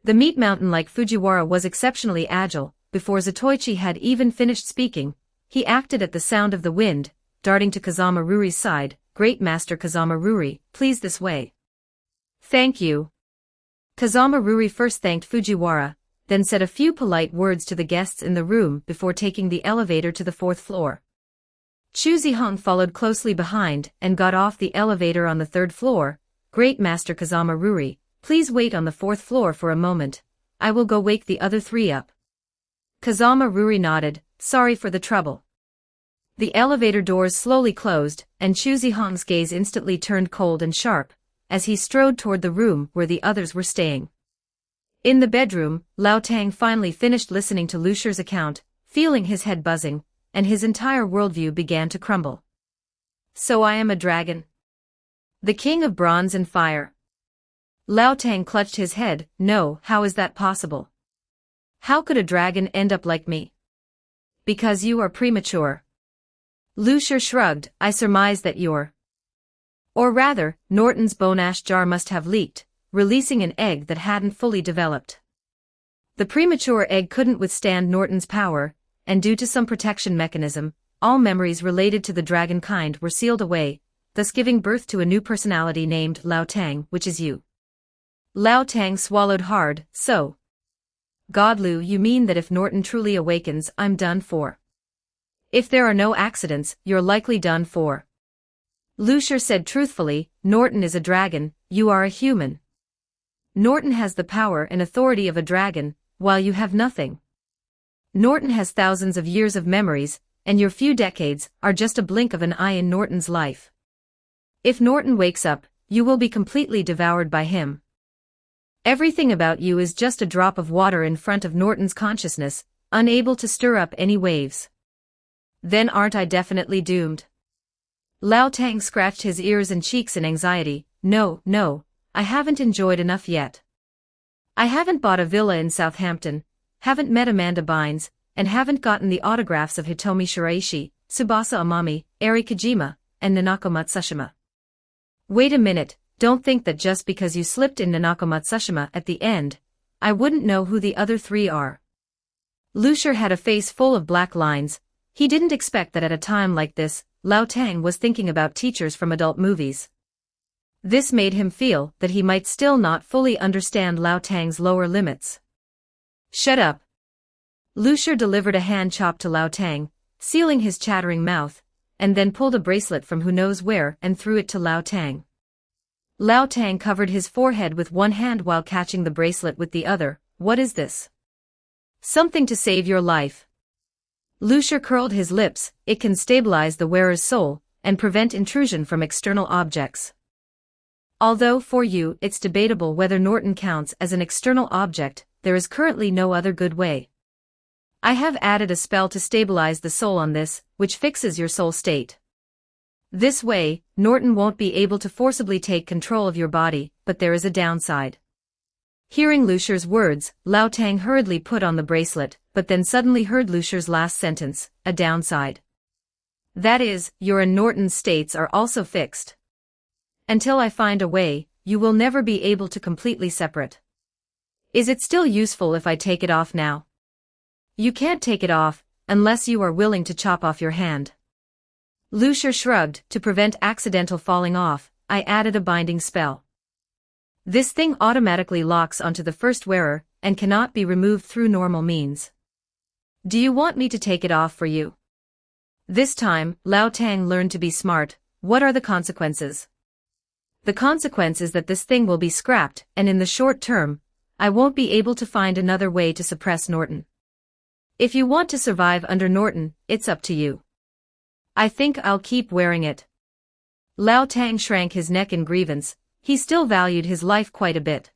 The meat mountain like Fujiwara was exceptionally agile. Before Zatoichi had even finished speaking, he acted at the sound of the wind, darting to Kazama Ruri's side. Great Master Kazama Ruri, please this way. Thank you. Kazama Ruri first thanked Fujiwara, then said a few polite words to the guests in the room before taking the elevator to the 4th floor. Chu Zihong followed closely behind and got off the elevator on the 3rd floor. Great Master Kazama Ruri, please wait on the 4th floor for a moment. I will go wake the other three up. Kazama Ruri nodded, sorry for the trouble. The elevator doors slowly closed, and Chu Zihong's gaze instantly turned cold and sharp, as he strode toward the room where the others were staying. In the bedroom, Lao Tang finally finished listening to Lucier's account, feeling his head buzzing, and his entire worldview began to crumble. So I am a dragon. The king of bronze and fire. Lao Tang clutched his head. No, how is that possible? How could a dragon end up like me? Because you are premature. Lucier shrugged. I surmise that you're. Or rather, Norton's bone ash jar must have leaked, releasing an egg that hadn't fully developed. The premature egg couldn't withstand Norton's power, and due to some protection mechanism, all memories related to the dragon kind were sealed away, thus giving birth to a new personality named Lao Tang, which is you. Lao Tang swallowed hard. So. Godlu, you mean that if Norton truly awakens, I'm done for? If there are no accidents, you're likely done for. Lucier said truthfully, Norton is a dragon, you are a human. Norton has the power and authority of a dragon, while you have nothing. Norton has thousands of years of memories, and your few decades are just a blink of an eye in Norton's life. If Norton wakes up, you will be completely devoured by him. Everything about you is just a drop of water in front of Norton's consciousness, unable to stir up any waves. Then aren't I definitely doomed? Lao Tang scratched his ears and cheeks in anxiety. No, I haven't enjoyed enough yet. I haven't bought a villa in Southampton, haven't met Amanda Bynes, and haven't gotten the autographs of Hitomi Shiraishi, Tsubasa Amami, Eri Kojima, and Nanako Matsushima. Wait a minute, don't think that just because you slipped in Nanako Matsushima at the end, I wouldn't know who the other three are. Lucier had a face full of black lines. He didn't expect that at a time like this, Lao Tang was thinking about teachers from adult movies. This made him feel that he might still not fully understand Lao Tang's lower limits. Shut up. Lucier delivered a hand chop to Lao Tang, sealing his chattering mouth, and then pulled a bracelet from who knows where and threw it to Lao Tang. Lao Tang covered his forehead with one hand while catching the bracelet with the other. What is this? Something to save your life. Lucier curled his lips. It can stabilize the wearer's soul and prevent intrusion from external objects. Although for you it's debatable whether Norton counts as an external object, there is currently no other good way. I have added a spell to stabilize the soul on this, which fixes your soul state. This way, Norton won't be able to forcibly take control of your body, but there is a downside. Hearing Lucier's words, Lao Tang hurriedly put on the bracelet, but then suddenly heard Lucier's last sentence, a downside. That is, your and Norton's states are also fixed. Until I find a way, you will never be able to completely separate. Is it still useful if I take it off now? You can't take it off, unless you are willing to chop off your hand. Lucier shrugged. To prevent accidental falling off, I added a binding spell. This thing automatically locks onto the first wearer, and cannot be removed through normal means. Do you want me to take it off for you? This time, Lao Tang learned to be smart. What are the consequences? The consequence is that this thing will be scrapped, and in the short term, I won't be able to find another way to suppress Norton. If you want to survive under Norton, it's up to you. I think I'll keep wearing it. Lao Tang shrank his neck in grievance. He still valued his life quite a bit.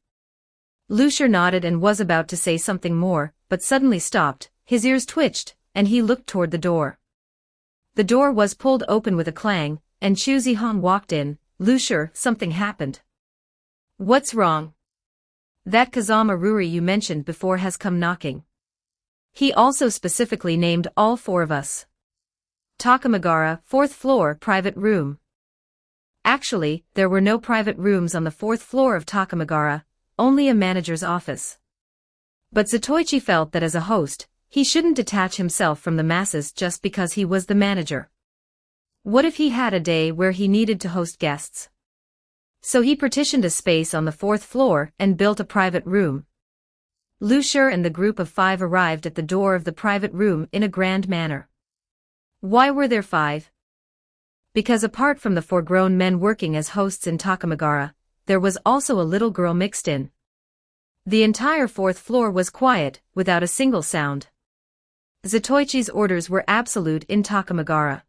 Lucier nodded and was about to say something more, but suddenly stopped. His ears twitched, and he looked toward the door. The door was pulled open with a clang, and Chu Zihong walked in. Lucier, something happened. What's wrong? That Kazama Ruri you mentioned before has come knocking. He also specifically named all four of us. Takamagara, 4th floor, private room. Actually, there were no private rooms on the 4th floor of Takamagara, only a manager's office. But Zatoichi felt that as a host, he shouldn't detach himself from the masses just because he was the manager. What if he had a day where he needed to host guests? So he partitioned a space on the 4th floor and built a private room. Lucier and the group of 5 arrived at the door of the private room in a grand manner. Why were there 5? Because apart from the 4 grown men working as hosts in Takamagara, there was also a little girl mixed in. The entire 4th floor was quiet, without a single sound. Zatoichi's orders were absolute in Takamagara.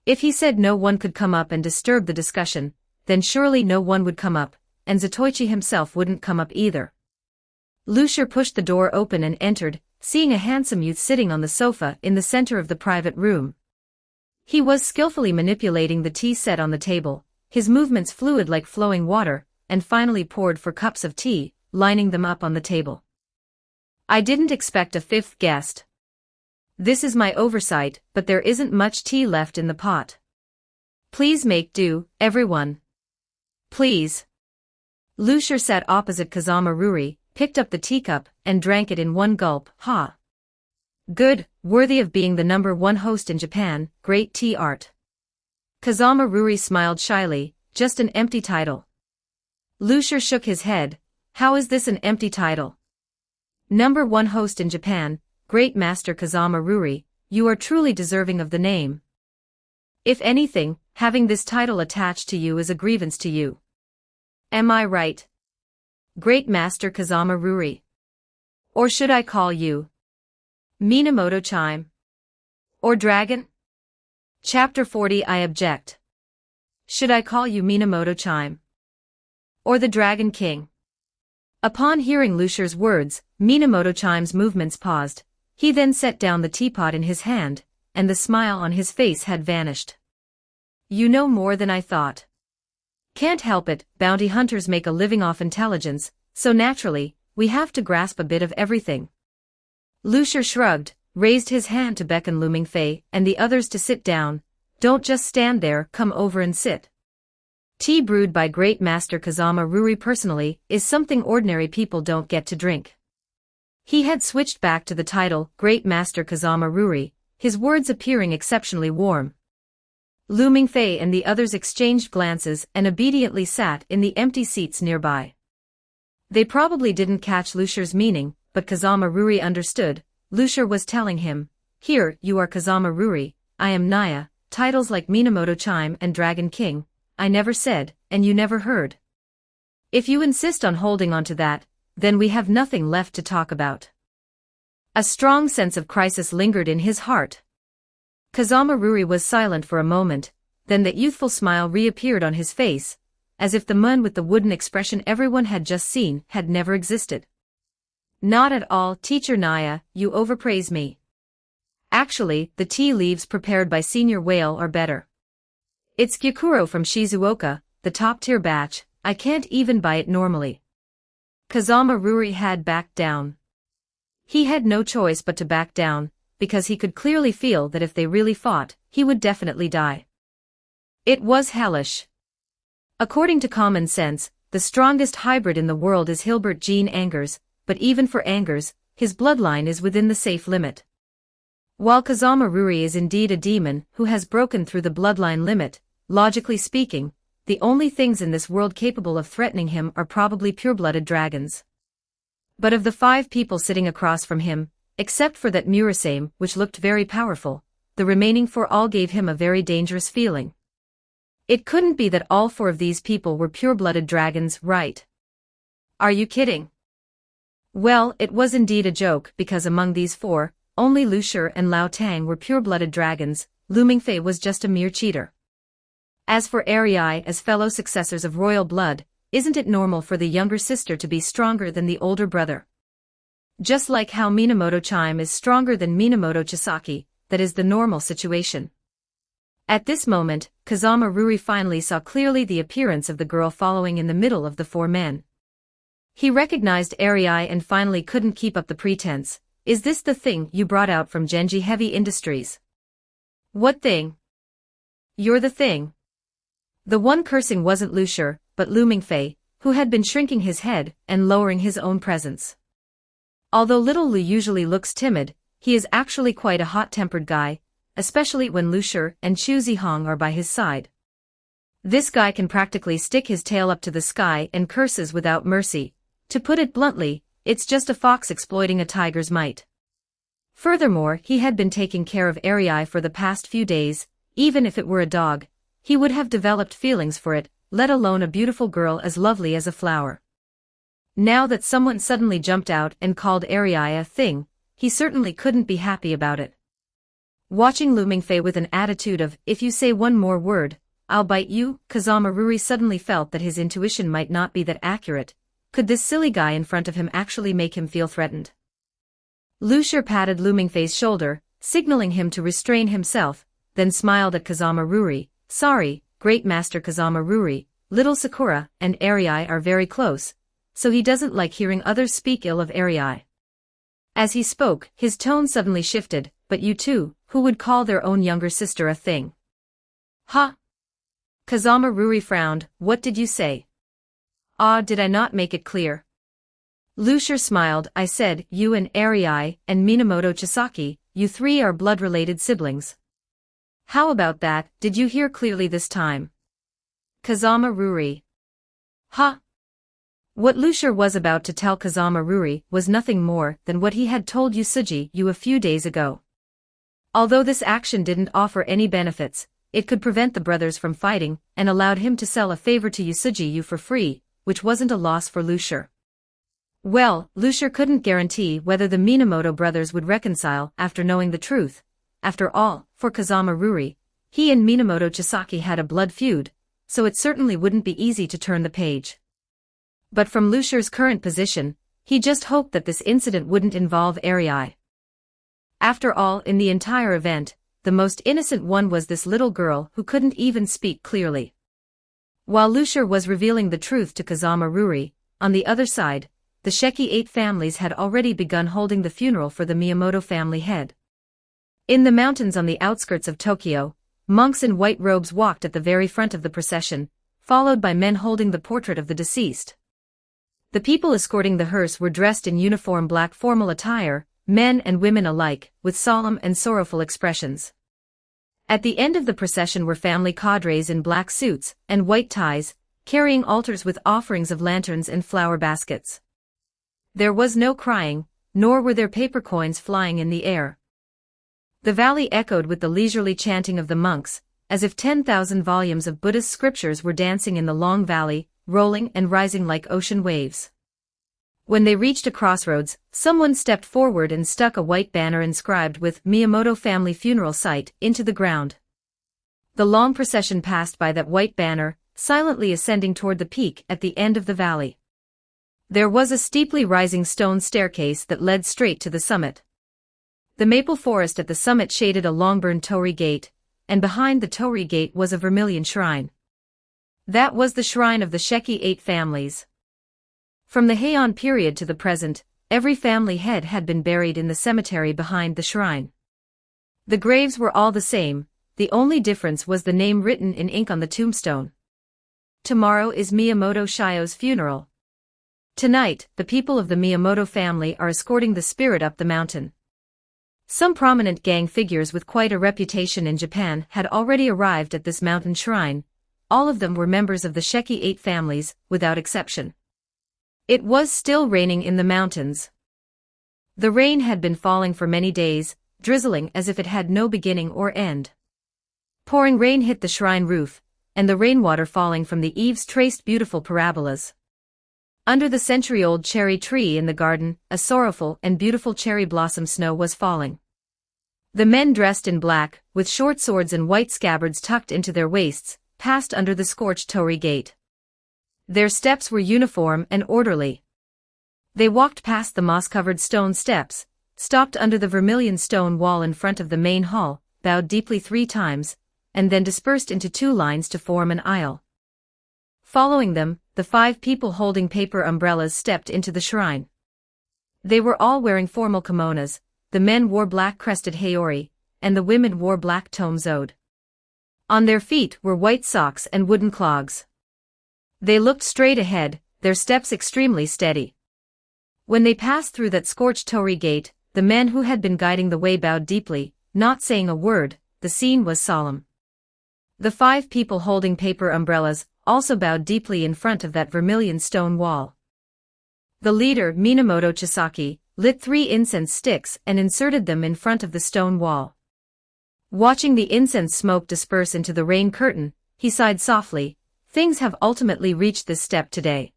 If he said no one could come up and disturb the discussion, then surely no one would come up, and Zatoichi himself wouldn't come up either. Lucier pushed the door open and entered, seeing a handsome youth sitting on the sofa in the center of the private room. He was skillfully manipulating the tea set on the table, his movements fluid like flowing water, and finally poured 4 cups of tea, lining them up on the table. I didn't expect a 5th guest. This is my oversight, but there isn't much tea left in the pot. Please make do, everyone. Please. Lucier sat opposite Kazama Ruri, picked up the teacup, and drank it in one gulp. Ha! Good, worthy of being the #1 host in Japan, great tea art. Kazama Ruri smiled shyly, just an empty title. Lucier shook his head. How is this an empty title? #1 host in Japan, Great Master Kazama Ruri, you are truly deserving of the name. If anything, having this title attached to you is a grievance to you. Am I right? Great Master Kazama Ruri. Or should I call you Minamoto Chime? Or Dragon? Chapter 40 I object. Should I call you Minamoto Chime? Or the Dragon King? Upon hearing Lucier's words, Minamoto Chime's movements paused. He then set down the teapot in his hand, and the smile on his face had vanished. You know more than I thought. Can't help it, bounty hunters make a living off intelligence, so naturally, we have to grasp a bit of everything. Lucier shrugged, raised his hand to beckon Lu Mingfei and the others to sit down. Don't just stand there, come over and sit. Tea brewed by Great Master Kazama Ruri personally is something ordinary people don't get to drink. He had switched back to the title, Great Master Kazama Ruri, his words appearing exceptionally warm. Lu Mingfei and the others exchanged glances and obediently sat in the empty seats nearby. They probably didn't catch Lucier's meaning, but Kazama Ruri understood. Lucier was telling him, here, you are Kazama Ruri, I am Naya, titles like Minamoto Chime and Dragon King, I never said, and you never heard. If you insist on holding on to that, then we have nothing left to talk about. A strong sense of crisis lingered in his heart. Kazama Ruri was silent for a moment, then that youthful smile reappeared on his face, as if the man with the wooden expression everyone had just seen had never existed. Not at all, Teacher Naya, you overpraise me. Actually, the tea leaves prepared by Senior Whale are better. It's Gyakuro from Shizuoka, the top-tier batch, I can't even buy it normally. Kazama Ruri had backed down. He had no choice but to back down, because he could clearly feel that if they really fought, he would definitely die. It was hellish. According to common sense, the strongest hybrid in the world is Hilbert Jean Angers, but even for Angers, his bloodline is within the safe limit. While Kazama Ruri is indeed a demon who has broken through the bloodline limit, logically speaking, the only things in this world capable of threatening him are probably pure-blooded dragons. But of the 5 people sitting across from him, except for that Murasame, which looked very powerful, the remaining 4 all gave him a very dangerous feeling. It couldn't be that all 4 of these people were pure-blooded dragons, right? Are you kidding? Well, it was indeed a joke because among these 4, only Lu Shi and Lao Tang were pure-blooded dragons. Lu Mingfei was just a mere cheater. As for Arei as fellow successors of royal blood, isn't it normal for the younger sister to be stronger than the older brother? Just like how Minamoto-chan is stronger than Minamoto Chisaki, that is the normal situation. At this moment, Kazama Ruri finally saw clearly the appearance of the girl following in the middle of the 4 men. He recognized Arei and finally couldn't keep up the pretense. Is this the thing you brought out from Genji Heavy Industries? What thing? You're the thing. The one cursing wasn't Lu Shi, but Lu Mingfei, who had been shrinking his head and lowering his own presence. Although little Lu usually looks timid, he is actually quite a hot-tempered guy, especially when Lu Shi and Chu Zihong are by his side. This guy can practically stick his tail up to the sky and curses without mercy. To put it bluntly, it's just a fox exploiting a tiger's might. Furthermore, he had been taking care of Arei for the past few days. Even if it were a dog, he would have developed feelings for it, let alone a beautiful girl as lovely as a flower. Now that someone suddenly jumped out and called Arei a thing, he certainly couldn't be happy about it. Watching Lu Mingfei with an attitude of, if you say one more word, I'll bite you, Kazama Ruri suddenly felt that his intuition might not be that accurate. Could this silly guy in front of him actually make him feel threatened? Lu Shi patted Lu Mingfei's shoulder, signaling him to restrain himself, then smiled at Kazama Ruri. Sorry, Great Master Kazama Ruri, little Sakura and Arei are very close, so he doesn't like hearing others speak ill of Arei. As he spoke, his tone suddenly shifted, but you two, who would call their own younger sister a thing? Huh? Kazama Ruri frowned, what did you say? Ah, did I not make it clear? Lu Shi smiled, I said, you and Arei and Minamoto Chisaki, you 3 are blood-related siblings. How about that, did you hear clearly this time? Kazama Ruri. Huh? What Lu Shi was about to tell Kazama Ruri was nothing more than what he had told Yusuji a few days ago. Although this action didn't offer any benefits, it could prevent the brothers from fighting and allowed him to sell a favor to Yusuji for free, which wasn't a loss for Lu Shi. Well, Lu Shi couldn't guarantee whether the Minamoto brothers would reconcile after knowing the truth. After all, for Kazama Ruri, he and Minamoto Chisaki had a blood feud, so it certainly wouldn't be easy to turn the page. But from Lu Shi's current position, he just hoped that this incident wouldn't involve Arei. After all, in the entire event, the most innocent one was this little girl who couldn't even speak clearly. While Lu Shi was revealing the truth to Kazama Ruri, on the other side, the Sheki 8 families had already begun holding the funeral for the Miyamoto family head. In the mountains on the outskirts of Tokyo, monks in white robes walked at the very front of the procession, followed by men holding the portrait of the deceased. The people escorting the hearse were dressed in uniform black formal attire, men and women alike, with solemn and sorrowful expressions. At the end of the procession were family cadres in black suits and white ties, carrying altars with offerings of lanterns and flower baskets. There was no crying, nor were there paper coins flying in the air. The valley echoed with the leisurely chanting of the monks, as if 10,000 volumes of Buddhist scriptures were dancing in the long valley, rolling and rising like ocean waves. When they reached a crossroads, someone stepped forward and stuck a white banner inscribed with Miyamoto Family Funeral Site into the ground. The long procession passed by that white banner, silently ascending toward the peak at the end of the valley. There was a steeply rising stone staircase that led straight to the summit. The maple forest at the summit shaded a long-burned torii gate, and behind the torii gate was a vermilion shrine. That was the shrine of the Sheki 8 families. From the Heian period to the present, every family head had been buried in the cemetery behind the shrine. The graves were all the same, the only difference was the name written in ink on the tombstone. Tomorrow is Miyamoto Shio's funeral. Tonight, the people of the Miyamoto family are escorting the spirit up the mountain. Some prominent gang figures with quite a reputation in Japan had already arrived at this mountain shrine. All of them were members of the Sheki 8 families, without exception. It was still raining in the mountains. The rain had been falling for many days, drizzling as if it had no beginning or end. Pouring rain hit the shrine roof, and the rainwater falling from the eaves traced beautiful parabolas. Under the century-old cherry tree in the garden, a sorrowful and beautiful cherry blossom snow was falling. The men dressed in black, with short swords and white scabbards tucked into their waists, passed under the scorched torii gate. Their steps were uniform and orderly. They walked past the moss-covered stone steps, stopped under the vermilion stone wall in front of the main hall, bowed deeply 3 times, and then dispersed into 2 lines to form an aisle. Following them, the 5 people holding paper umbrellas stepped into the shrine. They were all wearing formal kimonos, the men wore black-crested haori, and the women wore black tomzode. On their feet were white socks and wooden clogs. They looked straight ahead, their steps extremely steady. When they passed through that scorched torii gate, the men who had been guiding the way bowed deeply, not saying a word. The scene was solemn. The 5 people holding paper umbrellas also bowed deeply in front of that vermilion stone wall. The leader, Minamoto Chisaki, lit 3 incense sticks and inserted them in front of the stone wall. Watching the incense smoke disperse into the rain curtain, he sighed softly. Things have ultimately reached this step today.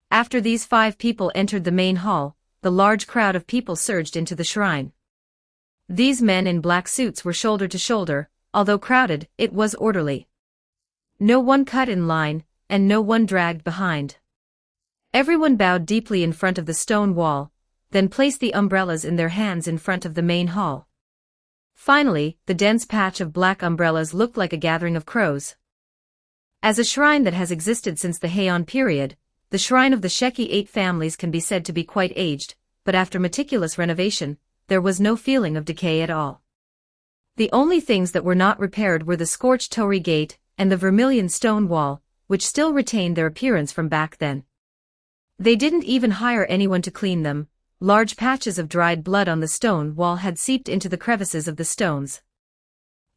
After these 5 people entered the main hall, the large crowd of people surged into the shrine. These men in black suits were shoulder to shoulder, although crowded, it was orderly. No one cut in line, and no one dragged behind. Everyone bowed deeply in front of the stone wall, then placed the umbrellas in their hands in front of the main hall. Finally, the dense patch of black umbrellas looked like a gathering of crows. As a shrine that has existed since the Heian period, the shrine of the Sheki 8 families can be said to be quite aged, but after meticulous renovation, there was no feeling of decay at all. The only things that were not repaired were the scorched torii gate and the vermilion stone wall, which still retained their appearance from back then. They didn't even hire anyone to clean them. Large patches of dried blood on the stone wall had seeped into the crevices of the stones.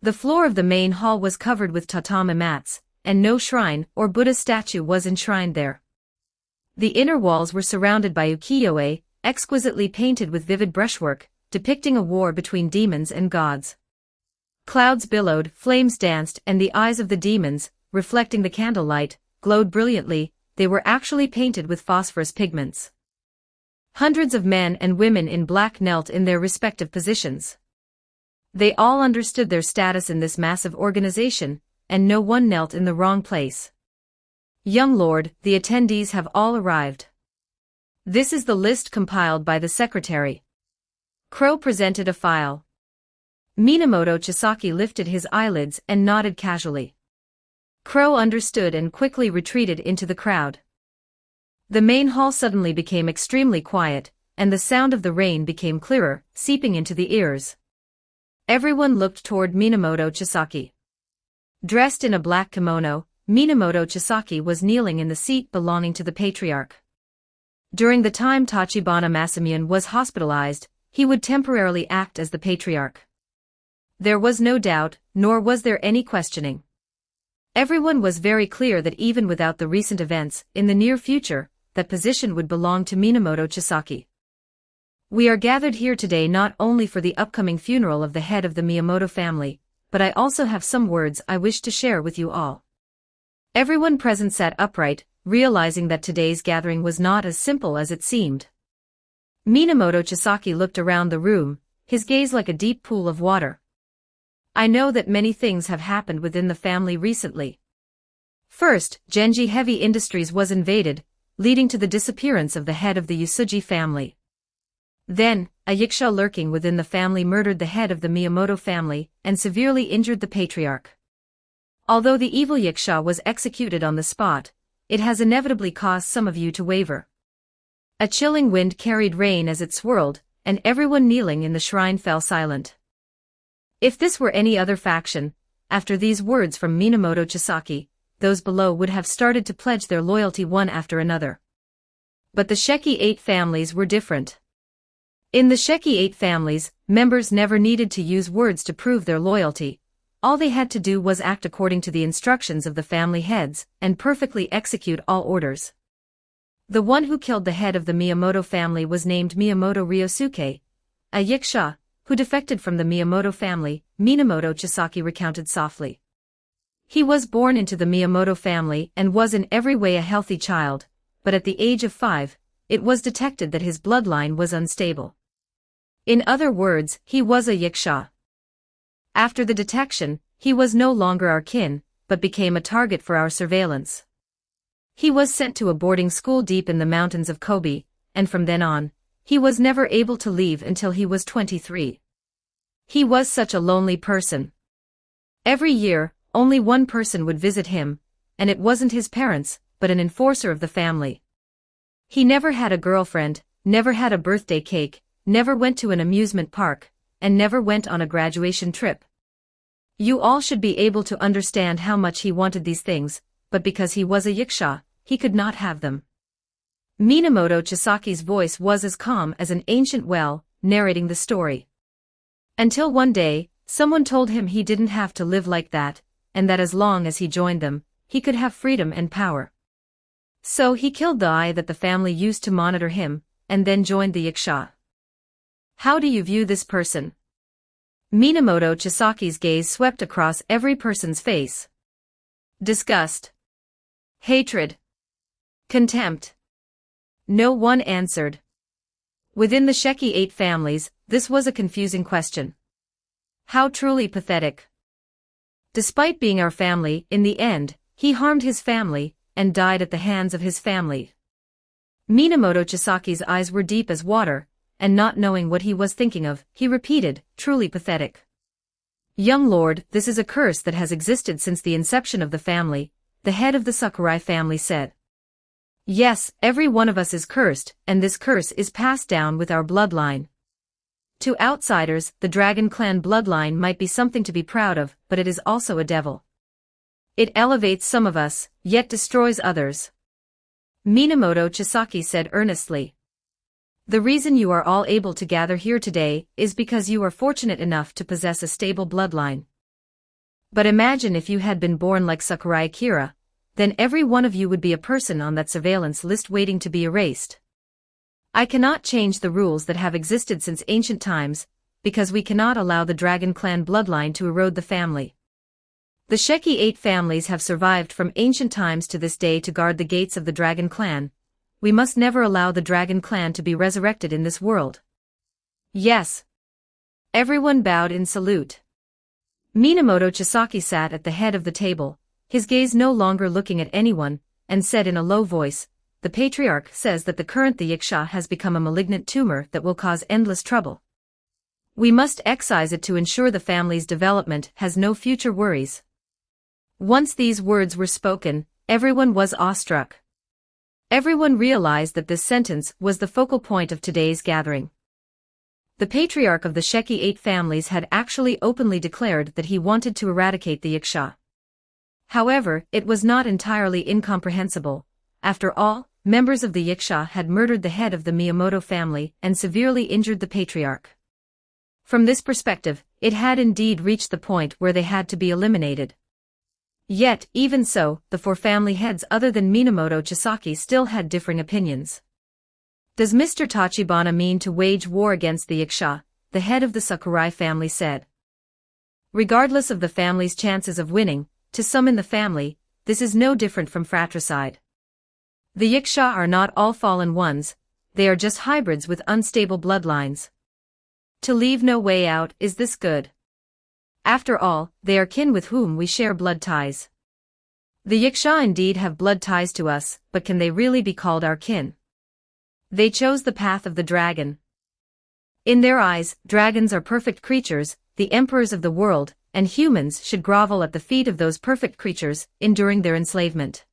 The floor of the main hall was covered with tatami mats, and no shrine or Buddha statue was enshrined there. The inner walls were surrounded by ukiyo-e, exquisitely painted with vivid brushwork, depicting a war between demons and gods. Clouds billowed, flames danced, and the eyes of the demons, reflecting the candlelight, glowed brilliantly. They were actually painted with phosphorus pigments. Hundreds of men and women in black knelt in their respective positions. They all understood their status in this massive organization, and no one knelt in the wrong place. Young Lord, the attendees have all arrived. This is the list compiled by the secretary. Crow presented a file. Minamoto Chisaki lifted his eyelids and nodded casually. Crow understood and quickly retreated into the crowd. The main hall suddenly became extremely quiet, and the sound of the rain became clearer, seeping into the ears. Everyone looked toward Minamoto Chisaki. Dressed in a black kimono, Minamoto Chisaki was kneeling in the seat belonging to the patriarch. During the time Tachibana Masamune was hospitalized, he would temporarily act as the patriarch. There was no doubt, nor was there any questioning. Everyone was very clear that even without the recent events, in the near future, that position would belong to Minamoto Chisaki. We are gathered here today not only for the upcoming funeral of the head of the Miyamoto family, but I also have some words I wish to share with you all. Everyone present sat upright, realizing that today's gathering was not as simple as it seemed. Minamoto Chisaki looked around the room, his gaze like a deep pool of water. I know that many things have happened within the family recently. First, Genji Heavy Industries was invaded, leading to the disappearance of the head of the Yasuji family. Then, a yaksha lurking within the family murdered the head of the Miyamoto family and severely injured the patriarch. Although the evil yaksha was executed on the spot, it has inevitably caused some of you to waver. A chilling wind carried rain as it swirled, and everyone kneeling in the shrine fell silent. If this were any other faction, after these words from Minamoto Chisaki, those below would have started to pledge their loyalty one after another. But the Sheki 8 families were different. In the Sheki 8 families, members never needed to use words to prove their loyalty. All they had to do was act according to the instructions of the family heads and perfectly execute all orders. The one who killed the head of the Miyamoto family was named Miyamoto Ryosuke, a yaksha, who defected from the Miyamoto family, Minamoto Chisaki recounted softly. He was born into the Miyamoto family and was in every way a healthy child, but at the age of 5, it was detected that his bloodline was unstable. In other words, he was a yaksha. After the detection, he was no longer our kin, but became a target for our surveillance. He was sent to a boarding school deep in the mountains of Kobe, and from then on, he was never able to leave until he was 23. He was such a lonely person. Every year, only one person would visit him, and it wasn't his parents, but an enforcer of the family. He never had a girlfriend, never had a birthday cake, never went to an amusement park, and never went on a graduation trip. You all should be able to understand how much he wanted these things, but because he was a yaksha, he could not have them. Minamoto Chisaki's voice was as calm as an ancient well, narrating the story. Until one day, someone told him he didn't have to live like that, and that as long as he joined them, he could have freedom and power. So he killed the eye that the family used to monitor him, and then joined the yaksha. How do you view this person? Minamoto Chisaki's gaze swept across every person's face. Disgust. Hatred. Contempt. No one answered. Within the Sheki 8 families, this was a confusing question. How truly pathetic. Despite being our family, in the end, he harmed his family, and died at the hands of his family. Minamoto Chisaki's eyes were deep as water, and not knowing what he was thinking of, he repeated, truly pathetic. Young lord, this is a curse that has existed since the inception of the family, the head of the Sakurai family said. Yes, every one of us is cursed, and this curse is passed down with our bloodline. To outsiders, the Dragon Clan bloodline might be something to be proud of, but it is also a devil. It elevates some of us, yet destroys others. Minamoto Chisaki said earnestly. The reason you are all able to gather here today is because you are fortunate enough to possess a stable bloodline. But imagine if you had been born like Sakurai Akira, then every one of you would be a person on that surveillance list waiting to be erased. I cannot change the rules that have existed since ancient times, because we cannot allow the Dragon Clan bloodline to erode the family. The Sheki 8 families have survived from ancient times to this day to guard the gates of the Dragon Clan. We must never allow the Dragon Clan to be resurrected in this world. Yes. Everyone bowed in salute. Minamoto Chisaki sat at the head of the table, his gaze no longer looking at anyone, and said in a low voice, the patriarch says that the current the yaksha has become a malignant tumor that will cause endless trouble. We must excise it to ensure the family's development has no future worries. Once these words were spoken, everyone was awestruck. Everyone realized that this sentence was the focal point of today's gathering. The patriarch of the Sheki 8 families had actually openly declared that he wanted to eradicate the yaksha. However, it was not entirely incomprehensible. After all, members of the yaksha had murdered the head of the Miyamoto family and severely injured the patriarch. From this perspective, it had indeed reached the point where they had to be eliminated. Yet, even so, the 4 family heads other than Minamoto Chisaki still had differing opinions. Does Mr. Tachibana mean to wage war against the yaksha? The head of the Sakurai family said. Regardless of the family's chances of winning, to some in the family, this is no different from fratricide. The Yiksha are not all fallen ones, they are just hybrids with unstable bloodlines. To leave no way out, is this good? After all, they are kin with whom we share blood ties. The Yiksha indeed have blood ties to us, but can they really be called our kin? They chose the path of the dragon. In their eyes, dragons are perfect creatures, the emperors of the world, and humans should grovel at the feet of those perfect creatures, enduring their enslavement.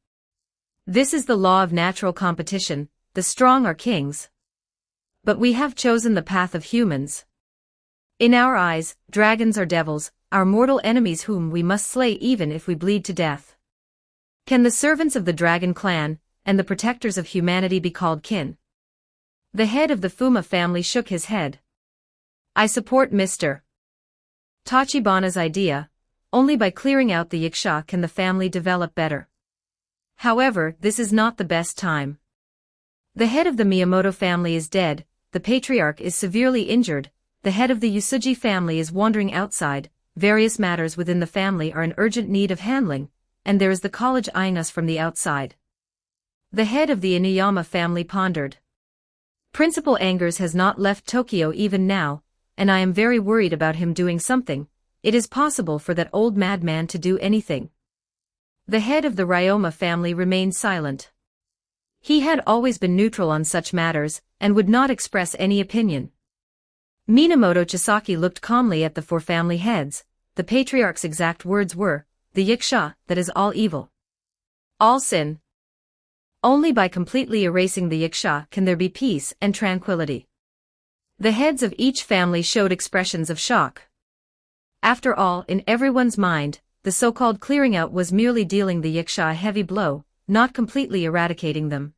This is the law of natural competition, the strong are kings. But we have chosen the path of humans. In our eyes, dragons are devils, our mortal enemies whom we must slay even if we bleed to death. Can the servants of the dragon clan, and the protectors of humanity be called kin? The head of the Fuma family shook his head. I support Mr. Tachibana's idea. Only by clearing out the Yiksha can the family develop better. However, this is not the best time. The head of the Miyamoto family is dead, the patriarch is severely injured, the head of the Usugi family is wandering outside, various matters within the family are in urgent need of handling, and there is the college eyeing us from the outside. The head of the Inuyama family pondered. Principal Angers has not left Tokyo even now, and I am very worried about him doing something. It is possible for that old madman to do anything. The head of the Ryoma family remained silent. He had always been neutral on such matters, and would not express any opinion. Minamoto Chisaki looked calmly at the four family heads. The patriarch's exact words were, the Yiksha, that is all evil. All sin. Only by completely erasing the Yiksha can there be peace and tranquility. The heads of each family showed expressions of shock. After all, in everyone's mind, the so-called clearing out was merely dealing the Yiksha a heavy blow, not completely eradicating them.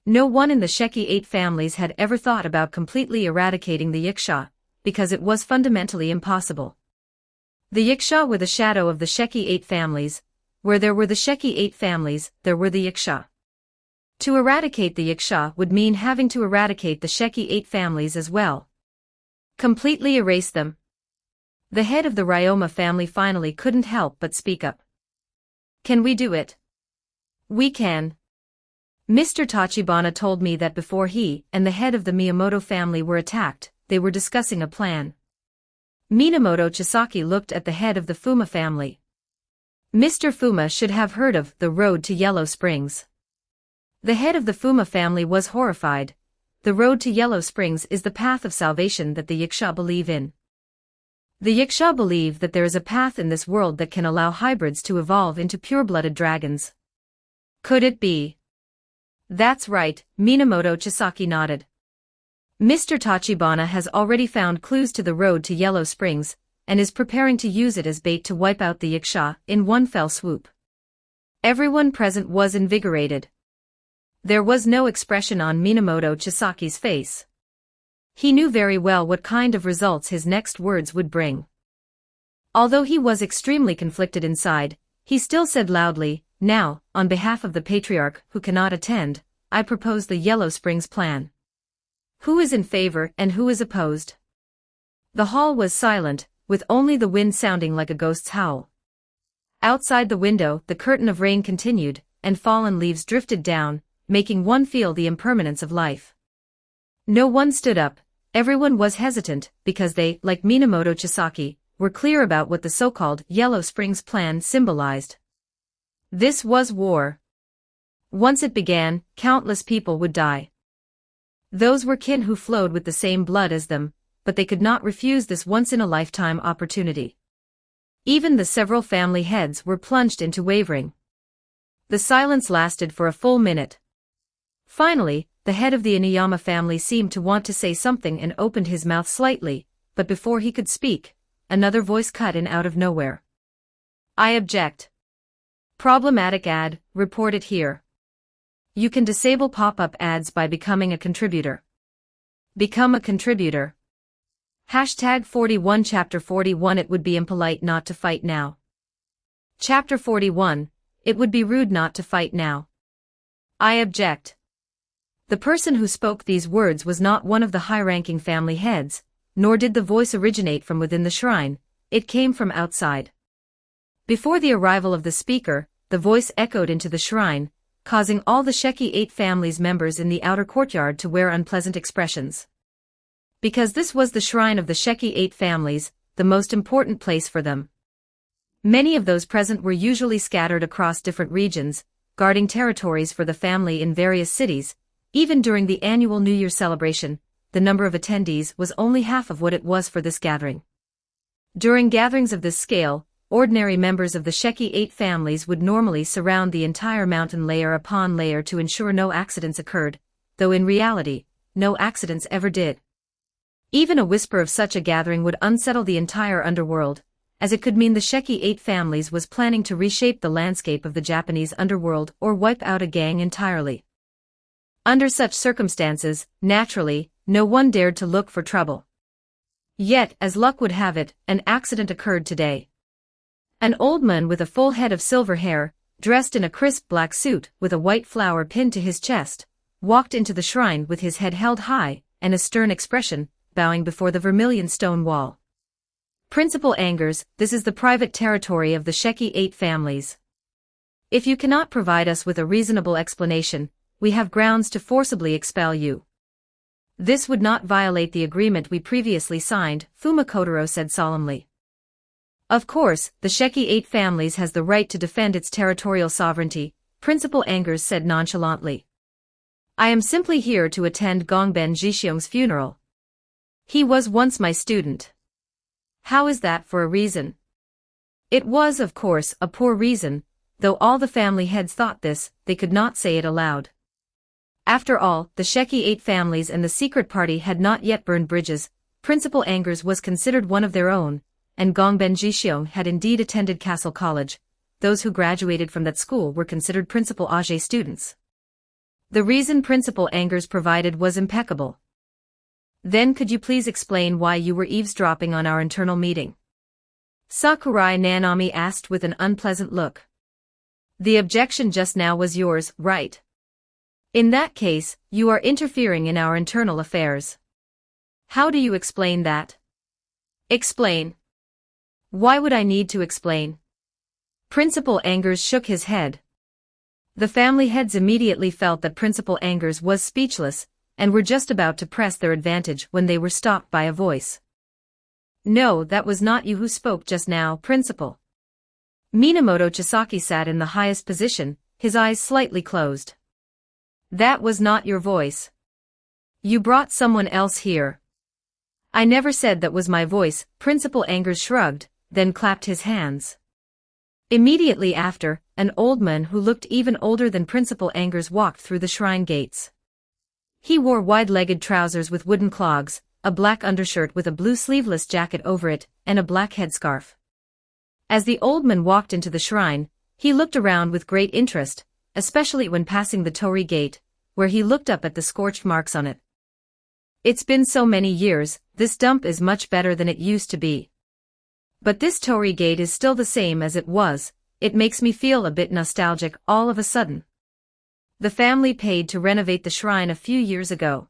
No one in the Sheki 8 families had ever thought about completely eradicating the Yiksha, because it was fundamentally impossible. The Yiksha were the shadow of the Sheki 8 families. Where there were the Sheki 8 families, there were the Yiksha. To eradicate the Yiksha would mean having to eradicate the Sheki 8 families as well. Completely erase them. The head of the Ryoma family finally couldn't help but speak up. Can we do it? We can. Mr. Tachibana told me that before he and the head of the Miyamoto family were attacked, they were discussing a plan. Minamoto Chisaki looked at the head of the Fuma family. Mr. Fuma should have heard of the road to Yellow Springs. The head of the Fuma family was horrified. The road to Yellow Springs is the path of salvation that the Yiksha believe in. The Yiksha believe that there is a path in this world that can allow hybrids to evolve into pure-blooded dragons. Could it be? That's right, Minamoto Chisaki nodded. Mr. Tachibana has already found clues to the road to Yellow Springs, and is preparing to use it as bait to wipe out the Yiksha in one fell swoop. Everyone present was invigorated. There was no expression on Minamoto Chisaki's face. He knew very well what kind of results his next words would bring. Although he was extremely conflicted inside, he still said loudly, now, on behalf of the patriarch who cannot attend, I propose the Yellow Springs plan. Who is in favor and who is opposed? The hall was silent, with only the wind sounding like a ghost's howl. Outside the window, the curtain of rain continued, and fallen leaves drifted down, making one feel the impermanence of life. No one stood up. Everyone was hesitant, because they, like Minamoto Chisaki, were clear about what the so-called Yellow Springs plan symbolized. This was war. Once it began, countless people would die. Those were kin who flowed with the same blood as them, but they could not refuse this once-in-a-lifetime opportunity. Even the several family heads were plunged into wavering. The silence lasted for a full minute. Finally, the head of the Inuyama family seemed to want to say something and opened his mouth slightly, but before he could speak, another voice cut in out of nowhere. I object. Problematic ad, reported here. You can disable pop-up ads by becoming a contributor. Become a contributor. Hashtag 41 Chapter 41 It would be impolite not to fight now. Chapter 41 It would be rude not to fight now. I object. The person who spoke these words was not one of the high-ranking family heads, nor did the voice originate from within the shrine, it came from outside. Before the arrival of the speaker, the voice echoed into the shrine, causing all the Sheki 8 family's members in the outer courtyard to wear unpleasant expressions. Because this was the shrine of the Sheki 8 families, the most important place for them. Many of those present were usually scattered across different regions, guarding territories for the family in various cities. Even during the annual New Year celebration, the number of attendees was only half of what it was for this gathering. During gatherings of this scale, ordinary members of the Sheki 8 families would normally surround the entire mountain layer upon layer to ensure no accidents occurred, though in reality, no accidents ever did. Even a whisper of such a gathering would unsettle the entire underworld, as it could mean the Sheki 8 families was planning to reshape the landscape of the Japanese underworld or wipe out a gang entirely. Under such circumstances, naturally, no one dared to look for trouble. Yet, as luck would have it, an accident occurred today. An old man with a full head of silver hair, dressed in a crisp black suit with a white flower pinned to his chest, walked into the shrine with his head held high and a stern expression, bowing before the vermilion stone wall. Principal Angers, this is the private territory of the Sheki 8 families. If you cannot provide us with a reasonable explanation, we have grounds to forcibly expel you. This would not violate the agreement we previously signed, Fumakotaro said solemnly. Of course, the Sheki 8 families has the right to defend its territorial sovereignty, Principal Angers said nonchalantly. I am simply here to attend Gongben Jixiong's funeral. He was once my student. How is that for a reason? It was, of course, a poor reason, though all the family heads thought this, they could not say it aloud. After all, the Sheki 8 families and the secret party had not yet burned bridges. Principal Angers was considered one of their own, and Gongben Jixiong had indeed attended Castle College. Those who graduated from that school were considered Principal Age students. The reason Principal Angers provided was impeccable. Then could you please explain why you were eavesdropping on our internal meeting? Sakurai Nanami asked with an unpleasant look. The objection just now was yours, right? In that case, you are interfering in our internal affairs. How do you explain that? Explain. Why would I need to explain? Principal Angers shook his head. The family heads immediately felt that Principal Angers was speechless, and were just about to press their advantage when they were stopped by a voice. No, that was not you who spoke just now, Principal. Minamoto Chisaki sat in the highest position, his eyes slightly closed. That was not your voice. You brought someone else here. I never said that was my voice, Principal Angers shrugged, then clapped his hands. Immediately after, an old man who looked even older than Principal Angers walked through the shrine gates. He wore wide-legged trousers with wooden clogs, a black undershirt with a blue sleeveless jacket over it, and a black headscarf. As the old man walked into the shrine, he looked around with great interest, especially when passing the torii gate, where he looked up at the scorched marks on it. It's been so many years, this dump is much better than it used to be. But this torii gate is still the same as it was. It makes me feel a bit nostalgic all of a sudden. The family paid to renovate the shrine a few years ago.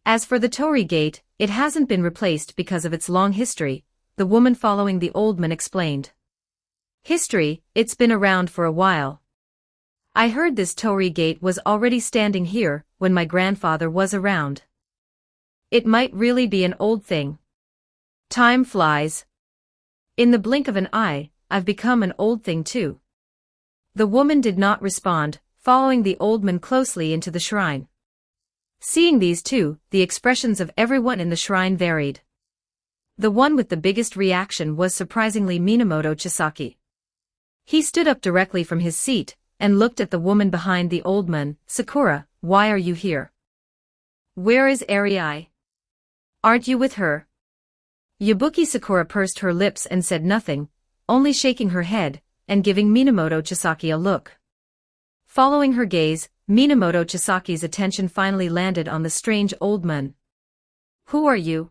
As for the torii gate, it hasn't been replaced because of its long history, the woman following the old man explained. History, it's been around for a while. I heard this torii gate was already standing here when my grandfather was around. It might really be an old thing. Time flies. In the blink of an eye, I've become an old thing too. The woman did not respond, following the old man closely into the shrine. Seeing these two, the expressions of everyone in the shrine varied. The one with the biggest reaction was surprisingly Minamoto Chisaki. He stood up directly from his seat, and looked at the woman behind the old man. Sakura, why are you here? Where is Arii? Aren't you with her? Yabuki Sakura pursed her lips and said nothing, only shaking her head, and giving Minamoto Chisaki a look. Following her gaze, Minamoto Chisaki's attention finally landed on the strange old man. Who are you?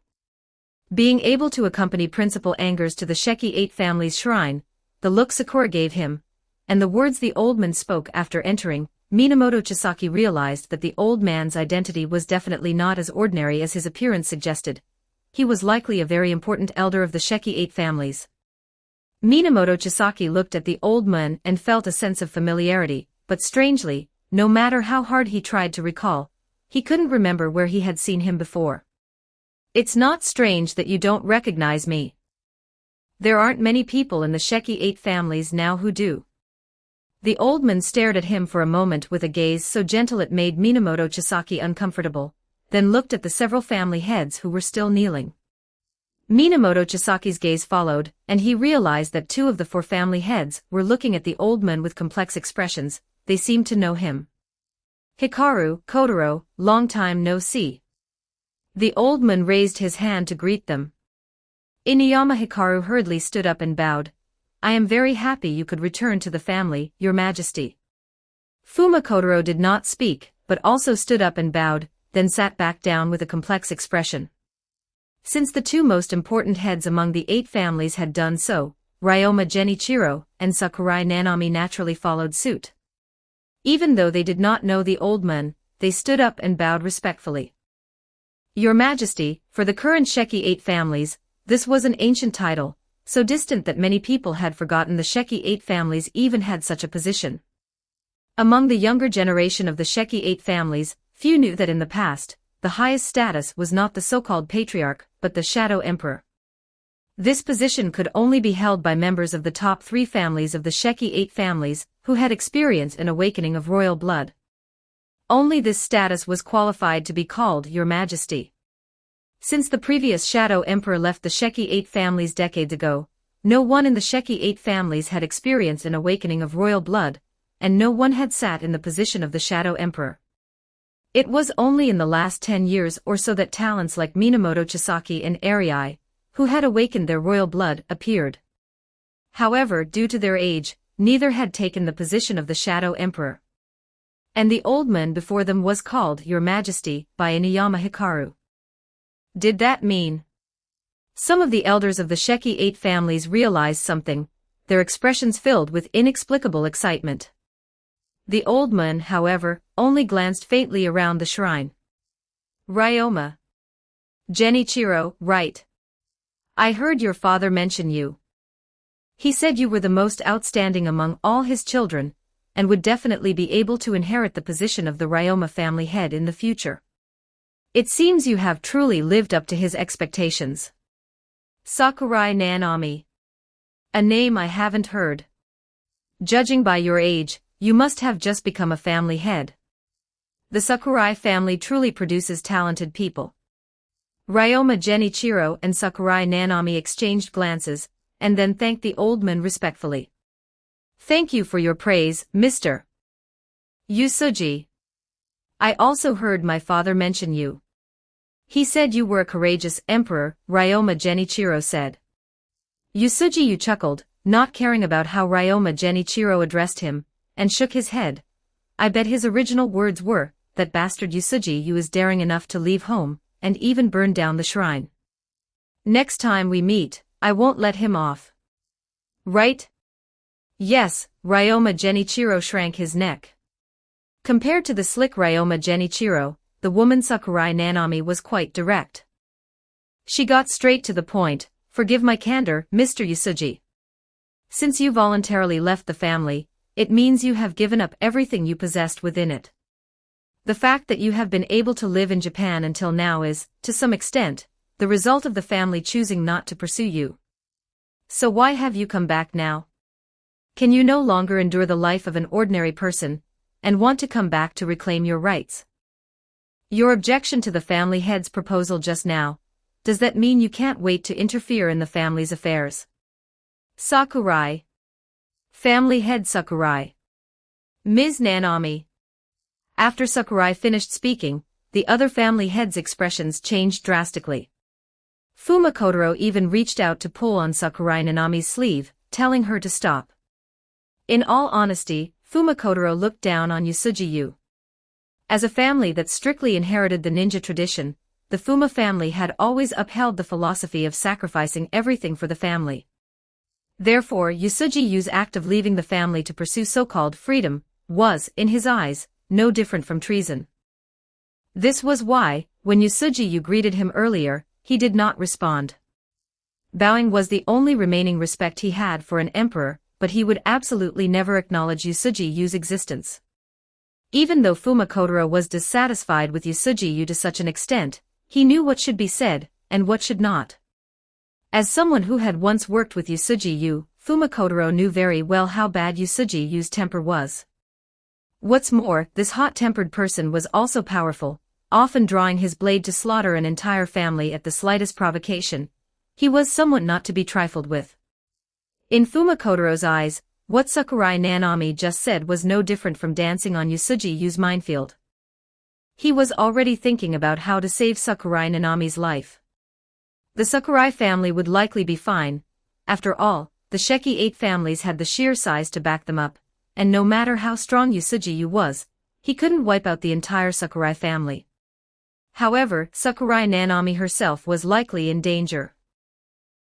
Being able to accompany Principal Angers to the Sheki 8 family's shrine, the look Sakura gave him, and the words the old man spoke after entering, Minamoto Chisaki realized that the old man's identity was definitely not as ordinary as his appearance suggested. He was likely a very important elder of the Sheki 8 families. Minamoto Chisaki looked at the old man and felt a sense of familiarity, but strangely, no matter how hard he tried to recall, he couldn't remember where he had seen him before. It's not strange that you don't recognize me. There aren't many people in the Sheki 8 families now who do. The old man stared at him for a moment with a gaze so gentle it made Minamoto Chisaki uncomfortable, then looked at the several family heads who were still kneeling. Minamoto Chisaki's gaze followed, and he realized that 2 of the 4 family heads were looking at the old man with complex expressions. They seemed to know him. Hikaru, Kotaro, long time no see. The old man raised his hand to greet them. Inuyama Hikaru hurriedly stood up and bowed. I am very happy you could return to the family, Your Majesty. Fuma Kotaro did not speak, but also stood up and bowed, then sat back down with a complex expression. Since the 2 most important heads among the 8 families had done so, Ryoma Genichiro and Sakurai Nanami naturally followed suit. Even though they did not know the old man, they stood up and bowed respectfully. Your Majesty, for the current Sheki 8 families, this was an ancient title, so distant that many people had forgotten the Sheki 8 families even had such a position. Among the younger generation of the Sheki 8 families, few knew that in the past, the highest status was not the so-called patriarch, but the Shadow Emperor. This position could only be held by members of the top 3 families of the Sheki 8 families, who had experienced an awakening of royal blood. Only this status was qualified to be called Your Majesty. Since the previous Shadow Emperor left the Sheki 8 families decades ago, no one in the Sheki 8 families had experienced an awakening of royal blood, and no one had sat in the position of the Shadow Emperor. It was only in the last 10 years or so that talents like Minamoto Chisaki and Arai, who had awakened their royal blood, appeared. However, due to their age, neither had taken the position of the Shadow Emperor. And the old man before them was called Your Majesty by Inuyama Hikaru. Did that mean? Some of the elders of the Sheki 8 families realized something, their expressions filled with inexplicable excitement. The old man, however, only glanced faintly around the shrine. Ryoma. Genichiro, right. I heard your father mention you. He said you were the most outstanding among all his children, and would definitely be able to inherit the position of the Ryoma family head in the future. It seems you have truly lived up to his expectations. Sakurai Nanami. A name I haven't heard. Judging by your age, you must have just become a family head. The Sakurai family truly produces talented people. Ryoma Genichiro and Sakurai Nanami exchanged glances, and then thanked the old man respectfully. Thank you for your praise, Mr. Yusuji. I also heard my father mention you. He said you were a courageous emperor, Ryoma Genichiro said. Yusuji chuckled, not caring about how Ryoma Genichiro addressed him, and shook his head. I bet his original words were, that bastard Yusuji is daring enough to leave home, and even burn down the shrine. Next time we meet, I won't let him off. Right? Yes, Ryoma Genichiro shrank his neck. Compared to the slick Ryoma Genichiro, the woman Sakurai Nanami was quite direct. She got straight to the point. Forgive my candor, Mr. Yusuji. Since you voluntarily left the family, it means you have given up everything you possessed within it. The fact that you have been able to live in Japan until now is, to some extent, the result of the family choosing not to pursue you. So why have you come back now? Can you no longer endure the life of an ordinary person, and want to come back to reclaim your rights? Your objection to the family head's proposal just now, does that mean you can't wait to interfere in the family's affairs? Sakurai. Family head Sakurai. Ms. Nanami. After Sakurai finished speaking, the other family heads' expressions changed drastically. Fuma Kotaro even reached out to pull on Sakurai Nanami's sleeve, telling her to stop. In all honesty, Fuma Kotaro looked down on Yusuji. As a family that strictly inherited the ninja tradition, the Fuma family had always upheld the philosophy of sacrificing everything for the family. Therefore, Yusuji's act of leaving the family to pursue so-called freedom was, in his eyes, no different from treason. This was why, when Yusuji greeted him earlier, he did not respond. Bowing was the only remaining respect he had for an emperor, but he would absolutely never acknowledge Yusuji-Yu's existence. Even though Fumakotaro was dissatisfied with Yusuji-Yu to such an extent, he knew what should be said, and what should not. As someone who had once worked with Yusuji-Yu, Fumakotaro knew very well how bad Yusuji-Yu's temper was. What's more, this hot-tempered person was also powerful, often drawing his blade to slaughter an entire family at the slightest provocation. He was someone not to be trifled with. In Fumakotaro's eyes, what Sakurai Nanami just said was no different from dancing on Yusuji-Yu's minefield. He was already thinking about how to save Sakurai Nanami's life. The Sakurai family would likely be fine. After all, the Sheki 8 families had the sheer size to back them up, and no matter how strong Yusuji-Yu was, he couldn't wipe out the entire Sakurai family. However, Sakurai Nanami herself was likely in danger.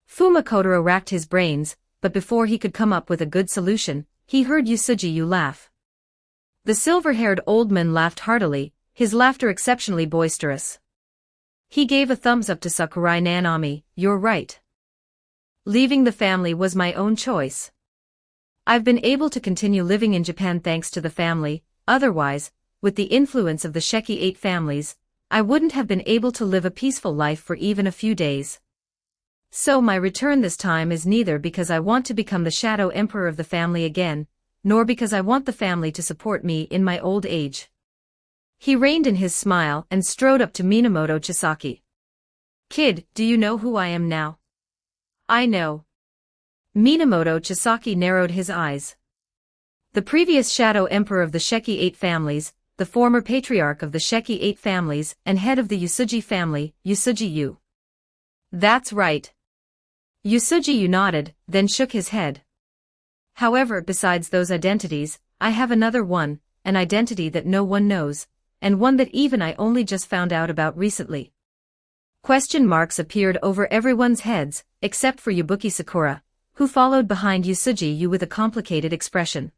Fumakotaro racked his brains, but before he could come up with a good solution, he heard Yusuji-Yu laugh. The silver-haired old man laughed heartily, his laughter exceptionally boisterous. He gave a thumbs up to Sakurai Nanami. "You're right. Leaving the family was my own choice. I've been able to continue living in Japan thanks to the family, otherwise, with the influence of the Sheki 8 families, I wouldn't have been able to live a peaceful life for even a few days. So my return this time is neither because I want to become the Shadow Emperor of the family again, nor because I want the family to support me in my old age." He reined in his smile and strode up to Minamoto Chisaki. "Kid, do you know who I am now?" "I know." Minamoto Chisaki narrowed his eyes. The previous Shadow Emperor of the Sheki 8 families, the former patriarch of the Sheki 8 families and head of the Yusuji family, Yusuji-Yu. "That's right." Yusuji-Yu nodded, then shook his head. "However, besides those identities, I have another one, an identity that no one knows, and one that even I only just found out about recently." Question marks appeared over everyone's heads, except for Yabuki Sakura, who followed behind Yusuji-Yu with a complicated expression.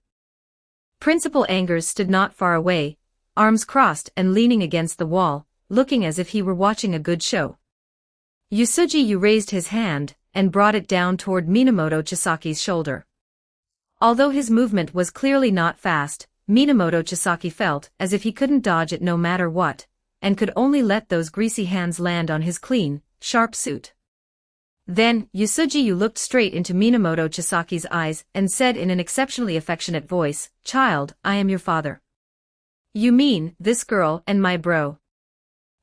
Principal Angers stood not far away, arms crossed and leaning against the wall, looking as if he were watching a good show. Yusuji-Yu raised his hand, and brought it down toward Minamoto Chisaki's shoulder. Although his movement was clearly not fast, Minamoto Chisaki felt as if he couldn't dodge it no matter what, and could only let those greasy hands land on his clean, sharp suit. Then, Yusuji-Yu looked straight into Minamoto Chisaki's eyes and said in an exceptionally affectionate voice, "Child, I am your father." "You mean, this girl and my bro?"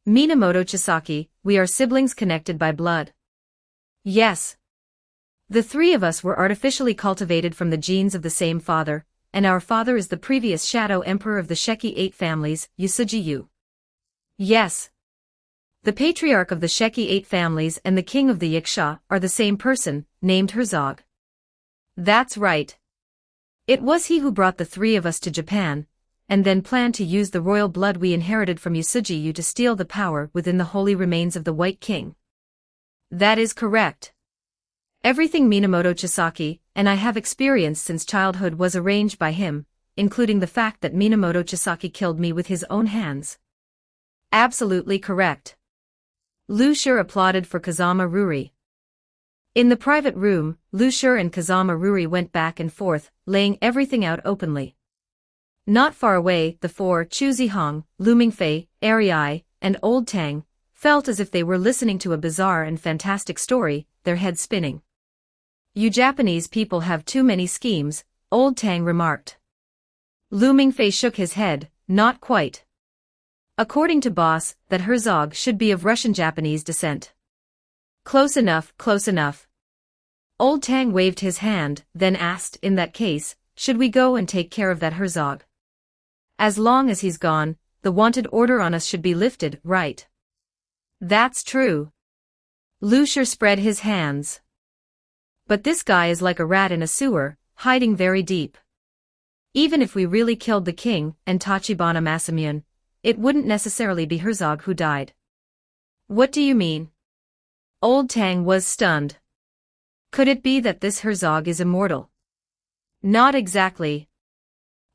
"Minamoto Chisaki, we are siblings connected by blood." "Yes. The three of us were artificially cultivated from the genes of the same father, and our father is the previous Shadow Emperor of the Sheki 8 families, Yusuji-Yu." "Yes. The patriarch of the Sheki 8 families and the king of the Yakusha are the same person, named Herzog." "That's right. It was he who brought the three of us to Japan, and then planned to use the royal blood we inherited from Yusuji-Yu to steal the power within the holy remains of the White King." "That is correct. Everything Minamoto Chisaki and I have experienced since childhood was arranged by him, including the fact that Minamoto Chisaki killed me with his own hands." "Absolutely correct." Lu Shur applauded for Kazama Ruri. In the private room, Lu Shur and Kazama Ruri went back and forth, laying everything out openly. Not far away, the four, Chu Zihong, Lu Mingfei, Arai, and Old Tang, felt as if they were listening to a bizarre and fantastic story, their heads spinning. "You Japanese people have too many schemes," Old Tang remarked. Lu Mingfei shook his head, "Not quite. According to boss, that Herzog should be of Russian-Japanese descent." "Close enough, close enough." Old Tang waved his hand, then asked, "In that case, should we go and take care of that Herzog? As long as he's gone, the wanted order on us should be lifted, right?" "That's true." Lu Shur spread his hands. "But this guy is like a rat in a sewer, hiding very deep. Even if we really killed the king and Tachibana Masamune, it wouldn't necessarily be Herzog who died." "What do you mean?" Old Tang was stunned. "Could it be that this Herzog is immortal?" "Not exactly.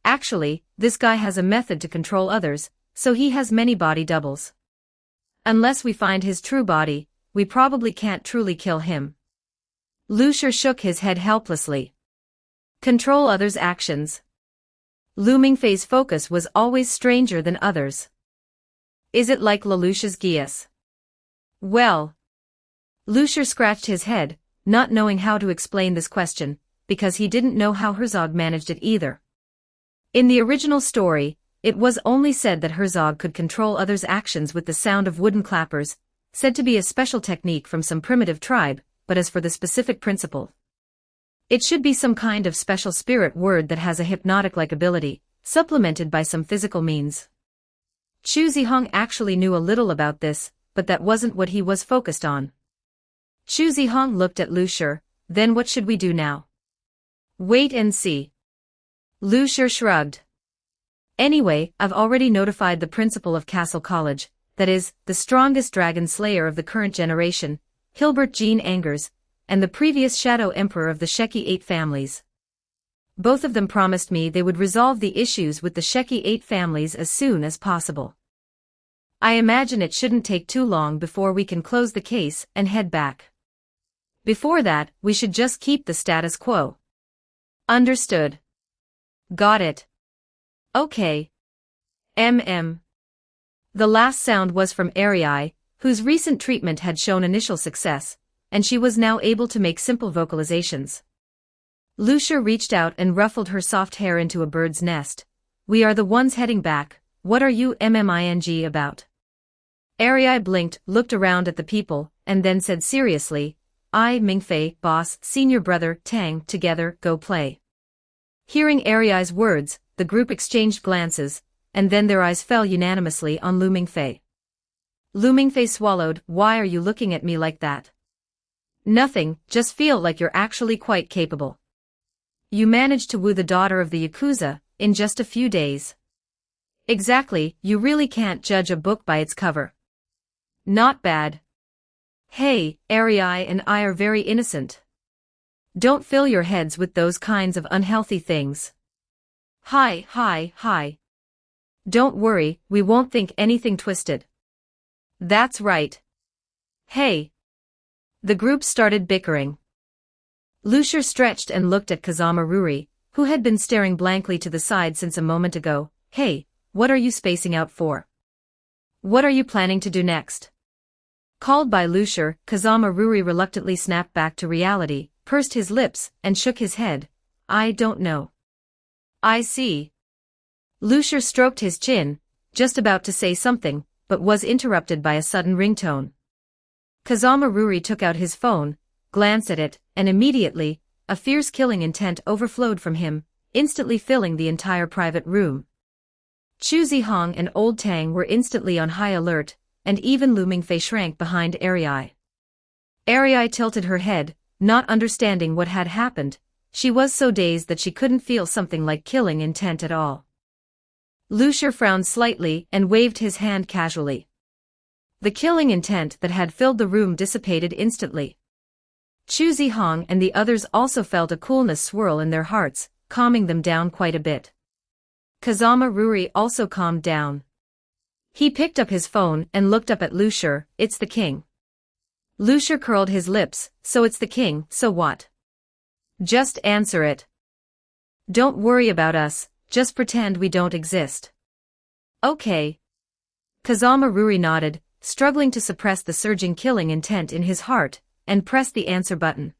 Actually, this guy has a method to control others, so he has many body doubles. Unless we find his true body, we probably can't truly kill him." Lu Shur shook his head helplessly. Control others' actions. Lu Mingfei's focus was always stranger than others. Is it like Lelouch's Gius? Well. Lucier scratched his head, not knowing how to explain this question, because he didn't know how Herzog managed it either. In the original story, it was only said that Herzog could control others' actions with the sound of wooden clappers, said to be a special technique from some primitive tribe, but as for the specific principle, it should be some kind of special spirit word that has a hypnotic-like ability, supplemented by some physical means. Chu Zihong actually knew a little about this, but that wasn't what he was focused on. Chu Zihong looked at Lucier. Then what should we do now? Wait and see. Lucier shrugged. Anyway, I've already notified the principal of Castle College, that is, the strongest dragon slayer of the current generation, Hilbert Jean Angers, and the previous Shadow Emperor of the Sheki 8 families. Both of them promised me they would resolve the issues with the Sheki 8 families as soon as possible. I imagine it shouldn't take too long before we can close the case and head back. Before that, we should just keep the status quo. Understood. Got it. Okay. The last sound was from Arii, whose recent treatment had shown initial success, and she was now able to make simple vocalizations. Lucier reached out and ruffled her soft hair into a bird's nest. We are the ones heading back. What are you MMING about? Arii blinked, looked around at the people, and then said seriously, I, Mingfei, boss, senior brother, Tang, together, go play. Hearing Arii's words, the group exchanged glances, and then their eyes fell unanimously on Lu Mingfei. Lu Mingfei swallowed. Why are you looking at me like that? Nothing, just feel like you're actually quite capable. You managed to woo the daughter of the Yakuza, in just a few days. Exactly, you really can't judge a book by its cover. Not bad. Hey, Arii and I are very innocent. Don't fill your heads with those kinds of unhealthy things. Hi. Don't worry, we won't think anything twisted. That's right. Hey. The group started bickering. Lucier stretched and looked at Kazama Ruri, who had been staring blankly to the side since a moment ago. Hey, what are you spacing out for? What are you planning to do next? Called by Lucier, Kazama Ruri reluctantly snapped back to reality, pursed his lips, and shook his head. I don't know. I see. Lucier stroked his chin, just about to say something, but was interrupted by a sudden ringtone. Kazama Ruri took out his phone, glanced at it, and immediately, a fierce killing intent overflowed from him, instantly filling the entire private room. Chu Zihong and Old Tang were instantly on high alert, and even Lu Mingfei shrank behind Arii. Arii tilted her head, not understanding what had happened. She was so dazed that she couldn't feel something like killing intent at all. Lucier frowned slightly and waved his hand casually. The killing intent that had filled the room dissipated instantly. Chu Zihong and the others also felt a coolness swirl in their hearts, calming them down quite a bit. Kazama Ruri also calmed down. He picked up his phone and looked up at Lucier. It's the king. Lucier curled his lips. So it's the king, so what? Just answer it. Don't worry about us, just pretend we don't exist. Okay. Kazama Ruri nodded, struggling to suppress the surging killing intent in his heart, and pressed the answer button.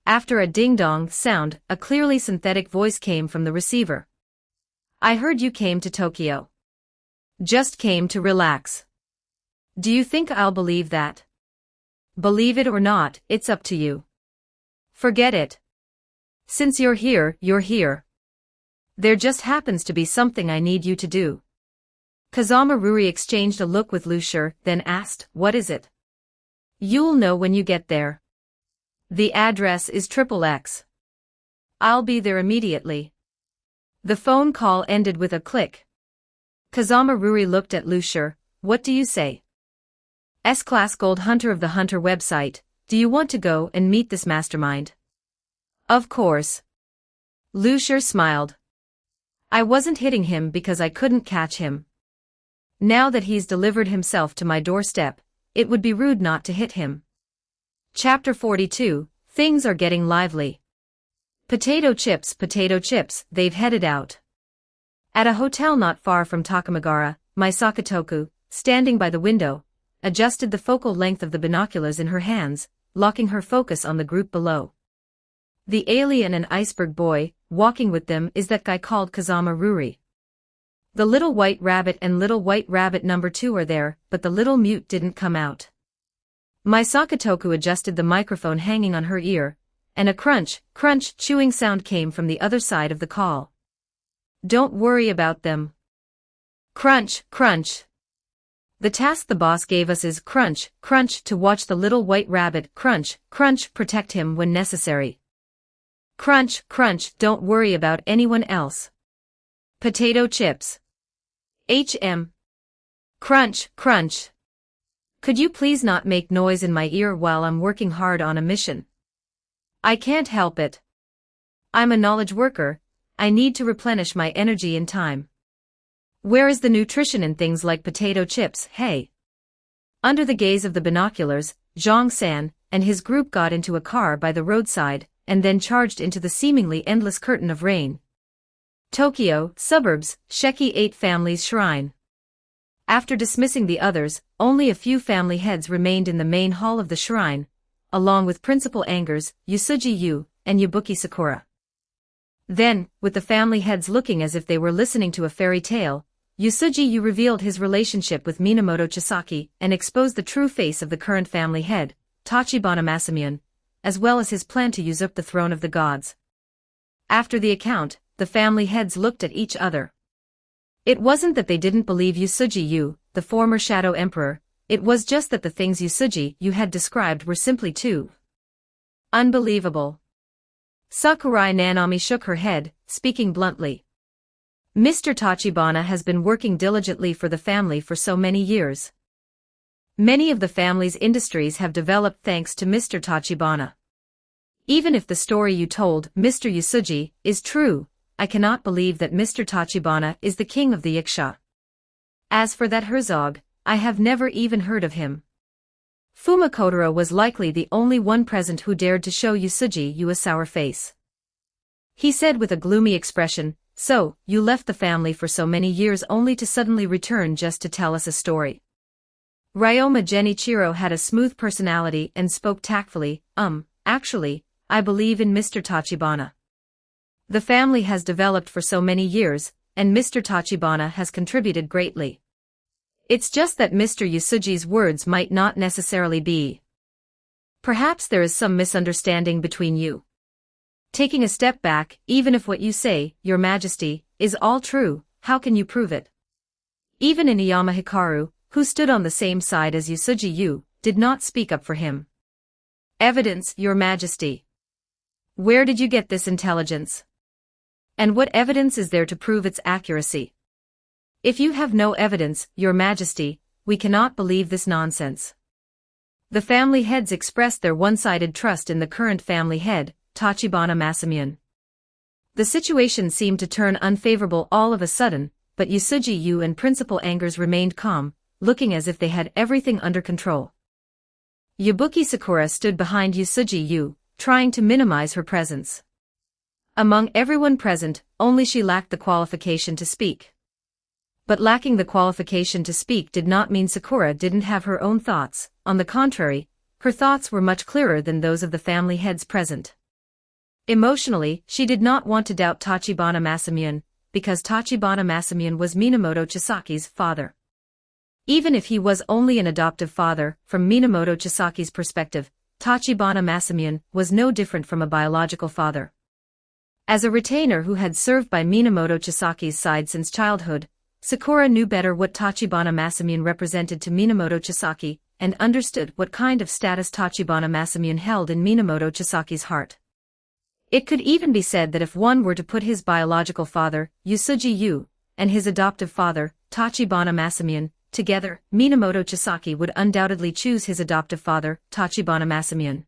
After a ding-dong sound, a clearly synthetic voice came from the receiver. I heard you came to Tokyo. Just came to relax. Do you think I'll believe that? Believe it or not, it's up to you. Forget it. Since you're here, you're here. There just happens to be something I need you to do. Kazama Ruri exchanged a look with Lucier, then asked, what is it? You'll know when you get there. The address is XXX. I'll be there immediately. The phone call ended with a click. Kazama Ruri looked at Lucier. What do you say? S-Class Gold Hunter of the Hunter website, do you want to go and meet this mastermind? Of course. Lucier smiled. I wasn't hitting him because I couldn't catch him. Now that he's delivered himself to my doorstep, it would be rude not to hit him. Chapter 42, Things are getting lively. Potato chips, they've headed out. At a hotel not far from Takamagara, my Sakatoku, standing by the window, adjusted the focal length of the binoculars in her hands, locking her focus on the group below. The alien and iceberg boy, walking with them, is that guy called Kazama Ruri. The little white rabbit and little white rabbit number 2 are there, but the little mute didn't come out. My Sakatoku adjusted the microphone hanging on her ear, and a crunch, chewing sound came from the other side of the call. Don't worry about them. Crunch. The task the boss gave us is crunch, to watch the little white rabbit crunch, protect him when necessary. Crunch, don't worry about anyone else. Potato chips. Crunch. Could you please not make noise in my ear while I'm working hard on a mission? I can't help it. I'm a knowledge worker, I need to replenish my energy in time. Where is the nutrition in things like potato chips, hey? Under the gaze of the binoculars, Zhang-san and his group got into a car by the roadside, and then charged into the seemingly endless curtain of rain. Tokyo, suburbs, Sheki 8 family's shrine. After dismissing the others, only a few family heads remained in the main hall of the shrine, along with Principal Angers, Yusuji Yu, and Yabuki Sakura. Then, with the family heads looking as if they were listening to a fairy tale, Yusuji Yu revealed his relationship with Minamoto Chisaki and exposed the true face of the current family head, Tachibana Masamune, as well as his plan to usurp the throne of the gods. After the account, the family heads looked at each other. It wasn't that they didn't believe Yusuji Yu, the former Shadow Emperor, it was just that the things Yusuji Yu had described were simply too unbelievable. Sakurai Nanami shook her head, speaking bluntly. Mr. Tachibana has been working diligently for the family for so many years. Many of the family's industries have developed thanks to Mr. Tachibana. Even if the story you told, Mr. Yusuji, is true, I cannot believe that Mr. Tachibana is the king of the Yakusha. As for that Herzog, I have never even heard of him. Fumakotaro was likely the only one present who dared to show Yusuji Yu a sour face. He said with a gloomy expression, "So, you left the family for so many years only to suddenly return just to tell us a story." Ryoma Genichiro had a smooth personality and spoke tactfully, actually, I believe in Mr. Tachibana. The family has developed for so many years, and Mr. Tachibana has contributed greatly. It's just that Mr. Yusuji's words might not necessarily be. Perhaps there is some misunderstanding between you. Taking a step back, even if what you say, Your Majesty, is all true, how can you prove it? Even Inuyama Hikaru, who stood on the same side as Yusuji Yu, did not speak up for him. Evidence, Your Majesty. Where did you get this intelligence? And what evidence is there to prove its accuracy? If you have no evidence, Your Majesty, we cannot believe this nonsense. The family heads expressed their one-sided trust in the current family head, Tachibana Masamune. The situation seemed to turn unfavorable all of a sudden, but Yusuji Yu and Principal Angers remained calm, looking as if they had everything under control. Yabuki Sakura stood behind Yusuji Yu, trying to minimize her presence. Among everyone present, only she lacked the qualification to speak. But lacking the qualification to speak did not mean Sakura didn't have her own thoughts, on the contrary, her thoughts were much clearer than those of the family heads present. Emotionally, she did not want to doubt Tachibana Masamune, because Tachibana Masamune was Minamoto Chisaki's father. Even if he was only an adoptive father, from Minamoto Chisaki's perspective, Tachibana Masamune was no different from a biological father. As a retainer who had served by Minamoto Chisaki's side since childhood, Sakura knew better what Tachibana Masamune represented to Minamoto Chisaki, and understood what kind of status Tachibana Masamune held in Minamoto Chisaki's heart. It could even be said that if one were to put his biological father, Yusuji Yu, and his adoptive father, Tachibana Masamune, together, Minamoto Chisaki would undoubtedly choose his adoptive father, Tachibana Masamune.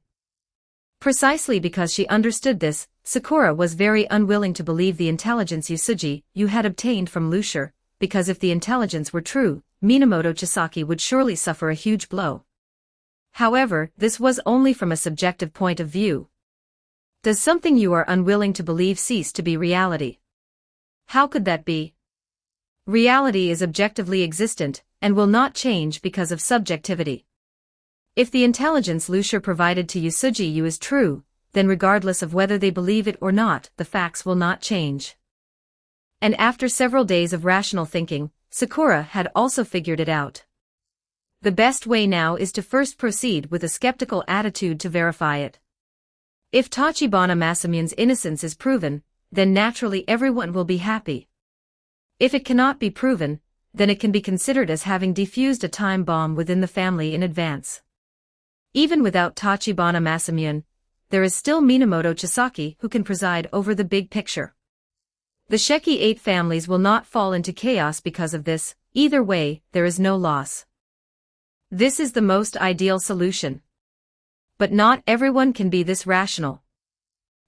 Precisely because she understood this, Sakura was very unwilling to believe the intelligence Yusuji Yu had obtained from Lucier, because if the intelligence were true, Minamoto Chisaki would surely suffer a huge blow. However, this was only from a subjective point of view. Does something you are unwilling to believe cease to be reality? How could that be? Reality is objectively existent, and will not change because of subjectivity. If the intelligence Lucia provided to Usugi is true, then regardless of whether they believe it or not, the facts will not change. And after several days of rational thinking, Sakura had also figured it out. The best way now is to first proceed with a skeptical attitude to verify it. If Tachibana Masamune innocence is proven, then naturally everyone will be happy. If it cannot be proven, then it can be considered as having defused a time bomb within the family in advance. Even without Tachibana Masamune, there is still Minamoto Chisaki who can preside over the big picture. The Sheki 8 families will not fall into chaos because of this. Either way, there is no loss. This is the most ideal solution. But not everyone can be this rational.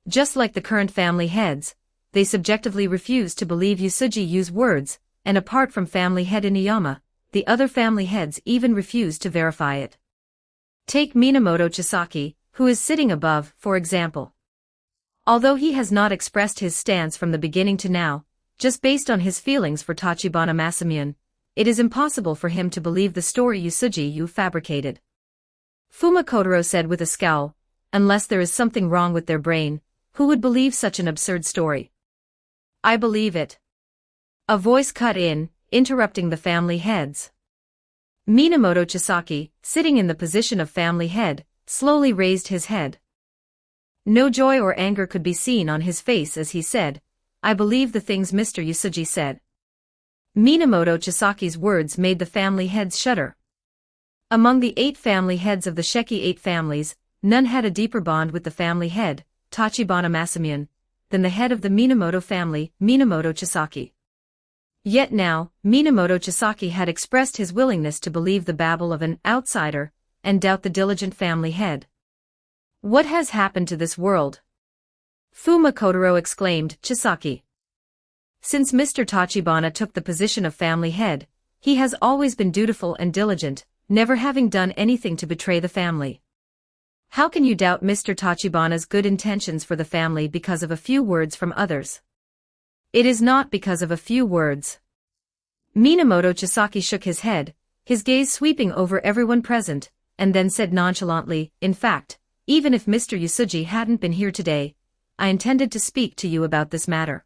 Just like the current family heads, they subjectively refuse to believe Usugi's words, and apart from family head Inuyama, the other family heads even refuse to verify it. Take Minamoto Chisaki, who is sitting above, for example. Although he has not expressed his stance from the beginning to now, just based on his feelings for Tachibana Masamune, it is impossible for him to believe the story Usugi fabricated. Fuma Kotaro said with a scowl, unless there is something wrong with their brain, who would believe such an absurd story? I believe it. A voice cut in, interrupting the family heads. Minamoto Chisaki, sitting in the position of family head, slowly raised his head. No joy or anger could be seen on his face as he said, I believe the things Mr. Usugi said. Minamoto Chisaki's words made the family heads shudder. Among the 8 family heads of the Sheki 8 families, none had a deeper bond with the family head, Tachibana Masamune, than the head of the Minamoto family, Minamoto Chisaki. Yet now, Minamoto Chisaki had expressed his willingness to believe the babble of an outsider, and doubt the diligent family head. What has happened to this world? Fuma Kotaro exclaimed, Chisaki. Since Mr. Tachibana took the position of family head, he has always been dutiful and diligent, never having done anything to betray the family. How can you doubt Mr. Tachibana's good intentions for the family because of a few words from others? It is not because of a few words. Minamoto Chisaki shook his head, his gaze sweeping over everyone present, and then said nonchalantly, in fact, even if Mr. Usugi hadn't been here today, I intended to speak to you about this matter.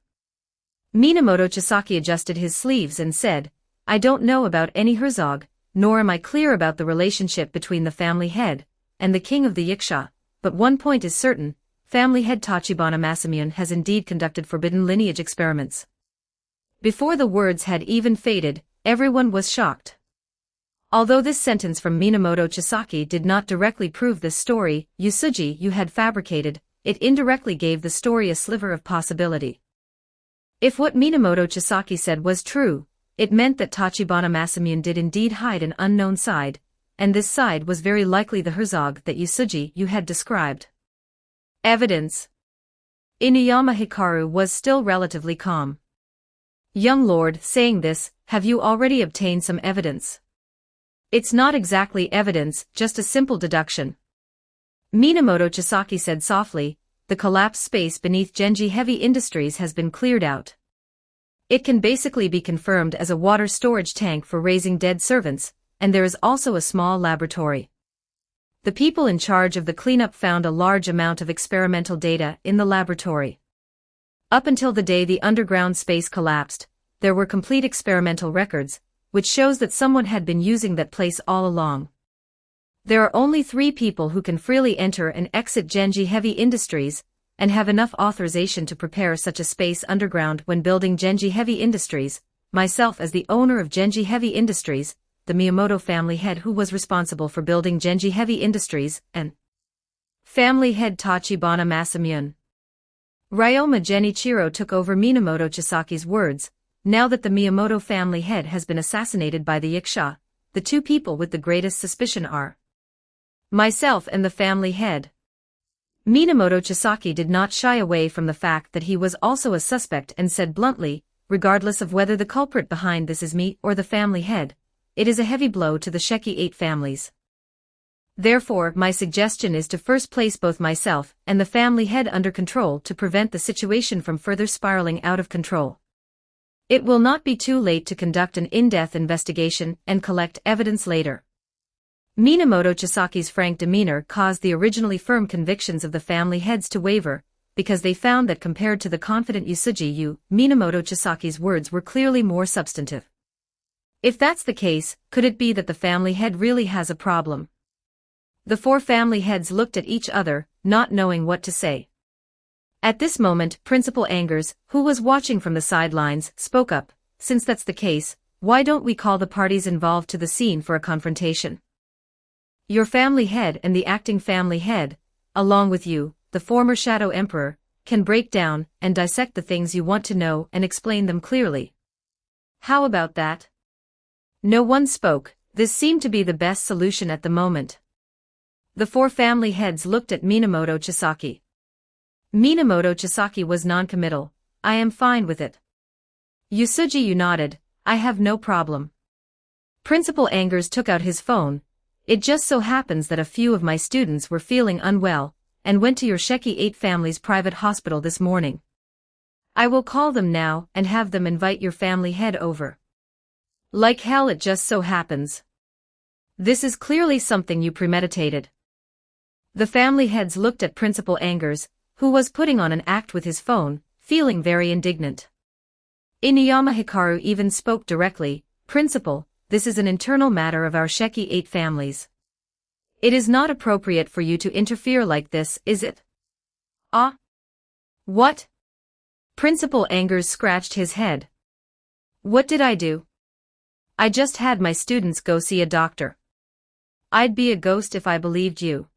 Minamoto Chisaki adjusted his sleeves and said, I don't know about any Herzog, nor am I clear about the relationship between the family head and the king of the Yiksha, but one point is certain, family head Tachibana Masamune has indeed conducted forbidden lineage experiments. Before the words had even faded, everyone was shocked. Although this sentence from Minamoto Chisaki did not directly prove this story Usugi had fabricated, it indirectly gave the story a sliver of possibility. If what Minamoto Chisaki said was true, it meant that Tachibana Masamune did indeed hide an unknown side, and this side was very likely the Herzog that Usugi had described. Evidence. Inuyama Hikaru was still relatively calm. Young lord, saying this, have you already obtained some evidence? It's not exactly evidence, just a simple deduction. Minamoto Chisaki said softly, the collapsed space beneath Genji Heavy Industries has been cleared out. It can basically be confirmed as a water storage tank for raising dead servants, and there is also a small laboratory. The people in charge of the cleanup found a large amount of experimental data in the laboratory. Up until the day the underground space collapsed, there were complete experimental records, which shows that someone had been using that place all along. There are only 3 people who can freely enter and exit Genji Heavy Industries, and have enough authorization to prepare such a space underground when building Genji Heavy Industries, myself as the owner of Genji Heavy Industries, the Miyamoto family head who was responsible for building Genji Heavy Industries, and family head Tachibana Masamune. Ryoma Genichiro took over Minamoto Chisaki's words, now that the Miyamoto family head has been assassinated by the Yiksha, the 2 people with the greatest suspicion are myself and the family head. Minamoto Chisaki did not shy away from the fact that he was also a suspect and said bluntly, regardless of whether the culprit behind this is me or the family head, it is a heavy blow to the Sheki 8 families. Therefore, my suggestion is to first place both myself and the family head under control to prevent the situation from further spiraling out of control. It will not be too late to conduct an in-depth investigation and collect evidence later. Minamoto Chisaki's frank demeanor caused the originally firm convictions of the family heads to waver, because they found that compared to the confident Yusuji, Minamoto Chisaki's words were clearly more substantive. If that's the case, could it be that the family head really has a problem? The four family heads looked at each other, not knowing what to say. At this moment, Principal Angers, who was watching from the sidelines, spoke up. Since that's the case, why don't we call the parties involved to the scene for a confrontation? Your family head and the acting family head, along with you, the former Shadow Emperor, can break down and dissect the things you want to know and explain them clearly. How about that? No one spoke. This seemed to be the best solution at the moment. The four family heads looked at Minamoto Chisaki. Minamoto Chisaki was non-committal. I am fine with it. Yusuji nodded. I have no problem. Principal Angers took out his phone. It just so happens that a few of my students were feeling unwell, and went to your Sheki 8 family's private hospital this morning. I will call them now and have them invite your family head over. Like hell, it just so happens. This is clearly something you premeditated. The family heads looked at Principal Angers, who was putting on an act with his phone, feeling very indignant. Inuyama Hikaru even spoke directly. Principal, this is an internal matter of our Sheki 8 families. It is not appropriate for you to interfere like this, is it? Ah? What? Principal Angers scratched his head. What did I do? I just had my students go see a doctor. I'd be a ghost if I believed you.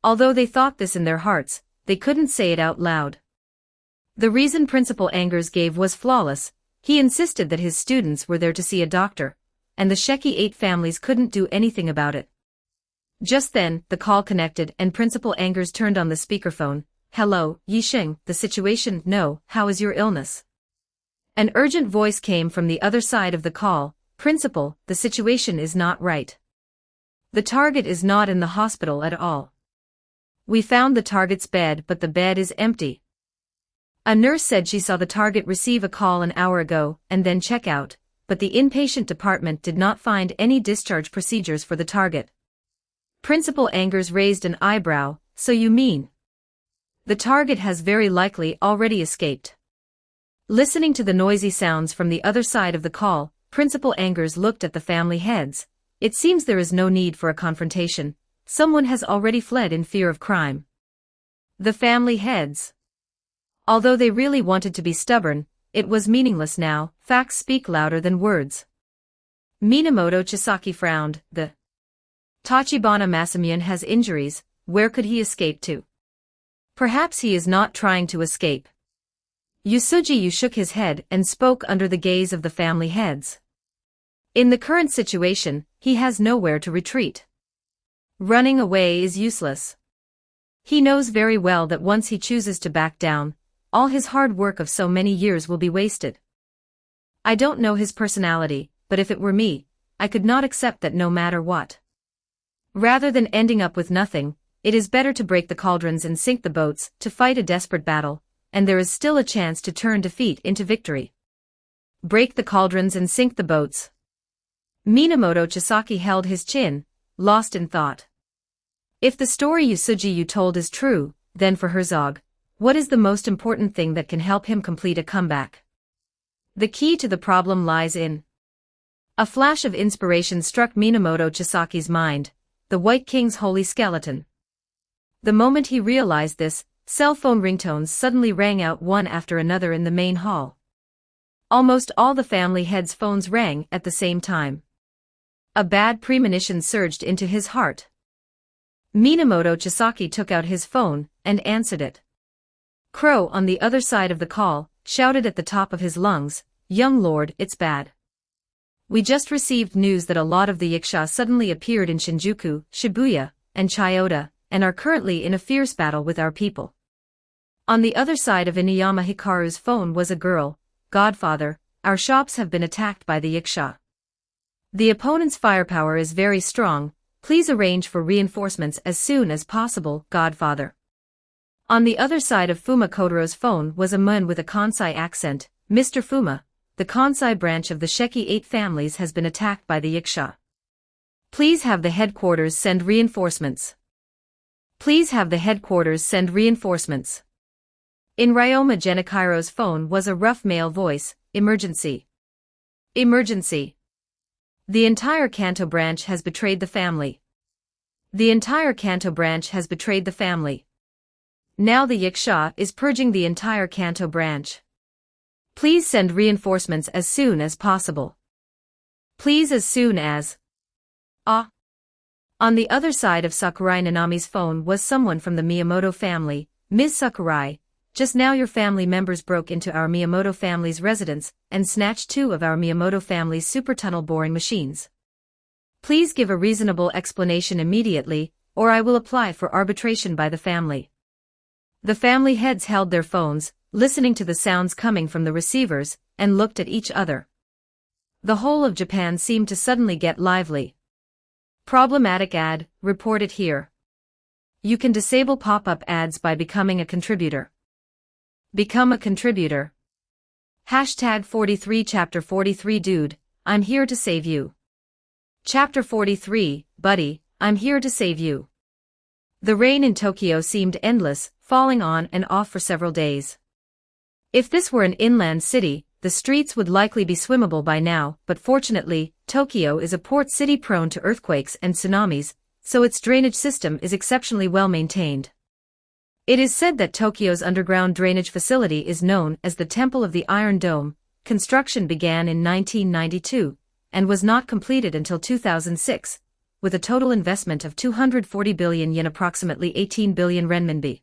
Although they thought this in their hearts, they couldn't say it out loud. The reason Principal Angers gave was flawless. He insisted that his students were there to see a doctor, and the Sheki 8 families couldn't do anything about it. Just then, the call connected and Principal Angers turned on the speakerphone. Hello, Yixing, the situation? No, how is your illness? An urgent voice came from the other side of the call. Principal, the situation is not right. The target is not in the hospital at all. We found the target's bed, but the bed is empty. A nurse said she saw the target receive a call an hour ago and then check out, but the inpatient department did not find any discharge procedures for the target. Principal Angers raised an eyebrow. So you mean the target has very likely already escaped? Listening to the noisy sounds from the other side of the call, Principal Angers looked at the family heads. It seems there is no need for a confrontation. Someone has already fled in fear of crime. The family heads. Although they really wanted to be stubborn, it was meaningless now. Facts speak louder than words. Minamoto Chisaki frowned. The Tachibana Masamune has injuries. Where could he escape to? Perhaps he is not trying to escape. Yusuji shook his head and spoke under the gaze of the family heads. In the current situation, he has nowhere to retreat. Running away is useless. He knows very well that once he chooses to back down, all his hard work of so many years will be wasted. I don't know his personality, but if it were me, I could not accept that no matter what. Rather than ending up with nothing, it is better to break the cauldrons and sink the boats to fight a desperate battle, and there is still a chance to turn defeat into victory. Break the cauldrons and sink the boats. Minamoto Chisaki held his chin, lost in thought. If the story Yusuji told is true, then for Herzog, what is the most important thing that can help him complete a comeback? The key to the problem lies in. A flash of inspiration struck Minamoto Chisaki's mind, the White King's holy skeleton. The moment he realized this, cell phone ringtones suddenly rang out one after another in the main hall. Almost all the family heads' phones rang at the same time. A bad premonition surged into his heart. Minamoto Chisaki took out his phone and answered it. Crow on the other side of the call shouted at the top of his lungs, "Young lord, it's bad. We just received news that a lot of the Yakusha suddenly appeared in Shinjuku, Shibuya, and Chiyoda, and are currently in a fierce battle with our people." On the other side of Inuyama Hikaru's phone was a girl. "Godfather, our shops have been attacked by the Yakusha. The opponent's firepower is very strong, Please arrange for reinforcements as soon as possible, Godfather. On the other side of Fuma Kotaro's phone was a man with a Kansai accent. Mr. Fuma, the Kansai branch of the Sheki 8 families has been attacked by the Yaksha. Please have the headquarters send reinforcements. Please have the headquarters send reinforcements. In Ryoma Genikairo's phone was a rough male voice. Emergency. Emergency. The entire Kanto branch has betrayed the family. The entire Kanto branch has betrayed the family. Now the Yaksha is purging the entire Kanto branch. Please send reinforcements as soon as possible. Please as soon as. On the other side of Sakurai Nanami's phone was someone from the Miyamoto family. Ms. Sakurai, just now your family members broke into our Miyamoto family's residence and snatched 2 of our Miyamoto family's super tunnel boring machines. Please give a reasonable explanation immediately, or I will apply for arbitration by the family. The family heads held their phones, listening to the sounds coming from the receivers, and looked at each other. The whole of Japan seemed to suddenly get lively. Problematic ad, reported here. You can disable pop-up ads by becoming a contributor. Become a contributor. Hashtag 43 Chapter 43 Dude, I'm here to save you. Chapter 43, Buddy, I'm here to save you. The rain in Tokyo seemed endless, falling on and off for several days. If this were an inland city, the streets would likely be swimmable by now, but fortunately, Tokyo is a port city prone to earthquakes and tsunamis, so its drainage system is exceptionally well maintained. It is said that Tokyo's underground drainage facility is known as the Temple of the Iron Dome. Construction began in 1992, and was not completed until 2006, with a total investment of 240 billion yen, approximately 18 billion renminbi.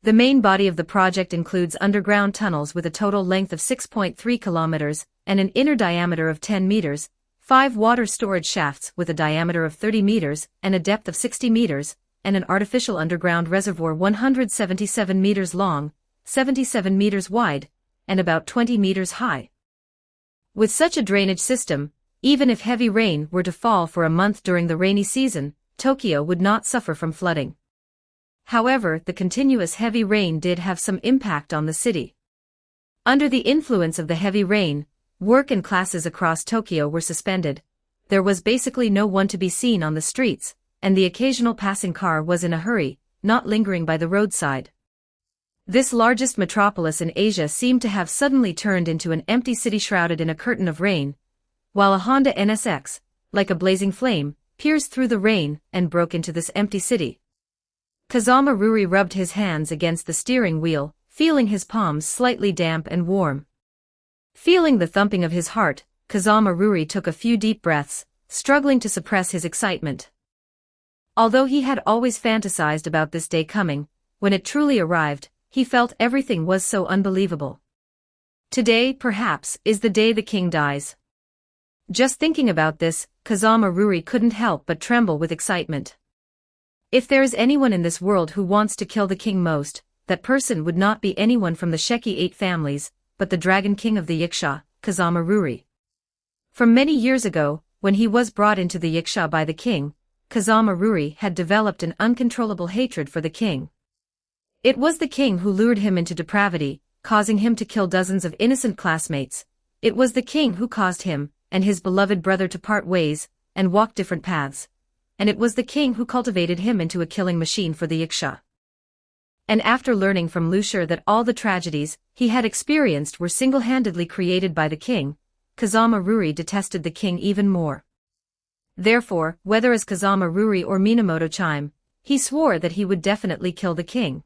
The main body of the project includes underground tunnels with a total length of 6.3 kilometers and an inner diameter of 10 meters, 5 water storage shafts with a diameter of 30 meters and a depth of 60 meters, and an artificial underground reservoir 177 meters long, 77 meters wide, and about 20 meters high. With such a drainage system, even if heavy rain were to fall for a month during the rainy season, Tokyo would not suffer from flooding. However, the continuous heavy rain did have some impact on the city. Under the influence of the heavy rain, work and classes across Tokyo were suspended. There was basically no one to be seen on the streets, and the occasional passing car was in a hurry, not lingering by the roadside. This largest metropolis in Asia seemed to have suddenly turned into an empty city shrouded in a curtain of rain, while a Honda NSX, like a blazing flame, pierced through the rain and broke into this empty city. Kazama Ruri rubbed his hands against the steering wheel, feeling his palms slightly damp and warm. Feeling the thumping of his heart, Kazama Ruri took a few deep breaths, struggling to suppress his excitement. Although he had always fantasized about this day coming, when it truly arrived, he felt everything was so unbelievable. Today, perhaps, is the day the king dies. Just thinking about this, Kazama Ruri couldn't help but tremble with excitement. If there is anyone in this world who wants to kill the king most, that person would not be anyone from the Sheki 8 families, but the Dragon King of the Yaksha, Kazama Ruri. From many years ago, when he was brought into the Yaksha by the king, Kazama Ruri had developed an uncontrollable hatred for the king. It was the king who lured him into depravity, causing him to kill dozens of innocent classmates. It was the king who caused him and his beloved brother to part ways and walk different paths. And it was the king who cultivated him into a killing machine for the Yaksha. And after learning from Lushur that all the tragedies he had experienced were single-handedly created by the king, Kazama Ruri detested the king even more. Therefore, whether as Kazama Ruri or Minamoto Chime, he swore that he would definitely kill the king.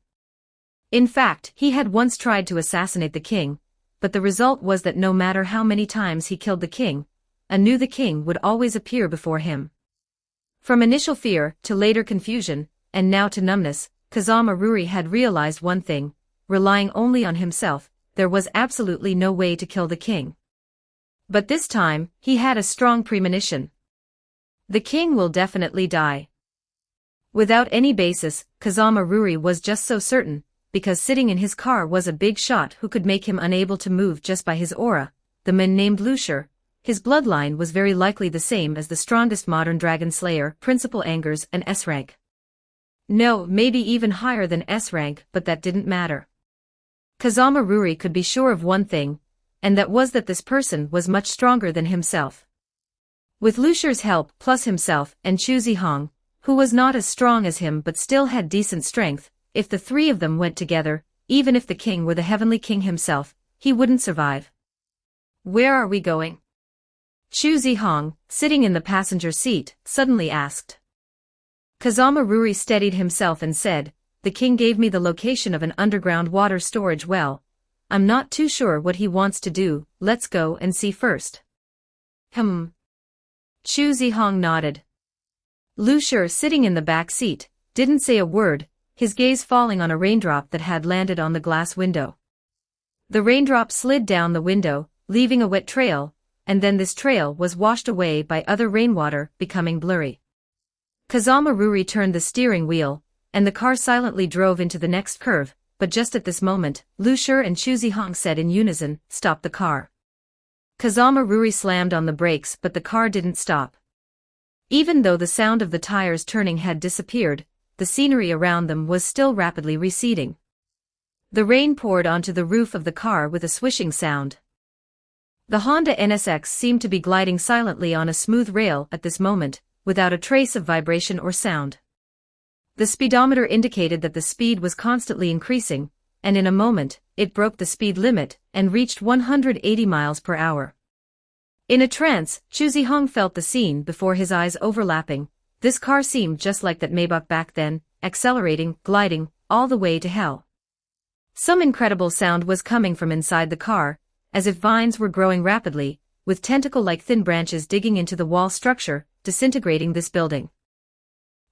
In fact, he had once tried to assassinate the king, but the result was that no matter how many times he killed the king, anew the king would always appear before him. From initial fear, to later confusion, and now to numbness, Kazama Ruri had realized one thing: relying only on himself, there was absolutely no way to kill the king. But this time, he had a strong premonition. The king will definitely die. Without any basis, Kazama Ruri was just so certain, because sitting in his car was a big shot who could make him unable to move just by his aura, the man named Lushur, his bloodline was very likely the same as the strongest modern dragon slayer, Principal Anger's, an S rank. No, maybe even higher than S rank, but that didn't matter. Kazama Ruri could be sure of one thing, and that was that this person was much stronger than himself. With Lu Shi's help plus himself and Chu Zihong, who was not as strong as him but still had decent strength, if the three of them went together, even if the king were the heavenly king himself, he wouldn't survive. Where are we going? Chu Zihong, sitting in the passenger seat, suddenly asked. Kazama Ruri steadied himself and said, "The king gave me the location of an underground water storage well. I'm not too sure what he wants to do, let's go and see first." Chu Zihong nodded. Lu Shi, sitting in the back seat, didn't say a word, his gaze falling on a raindrop that had landed on the glass window. The raindrop slid down the window, leaving a wet trail, and then this trail was washed away by other rainwater, becoming blurry. Kazama Ruri turned the steering wheel, and the car silently drove into the next curve, but just at this moment, Lu Shi and Chu Zihong said in unison, "Stop the car." Kazama Ruri slammed on the brakes but the car didn't stop. Even though the sound of the tires turning had disappeared, the scenery around them was still rapidly receding. The rain poured onto the roof of the car with a swishing sound. The Honda NSX seemed to be gliding silently on a smooth rail at this moment, without a trace of vibration or sound. The speedometer indicated that the speed was constantly increasing, and in a moment, it broke the speed limit and reached 180 miles per hour. In a trance, Chu Zihong felt the scene before his eyes overlapping. This car seemed just like that Maybach back then, accelerating, gliding, all the way to hell. Some incredible sound was coming from inside the car, as if vines were growing rapidly, with tentacle-like thin branches digging into the wall structure, disintegrating this building.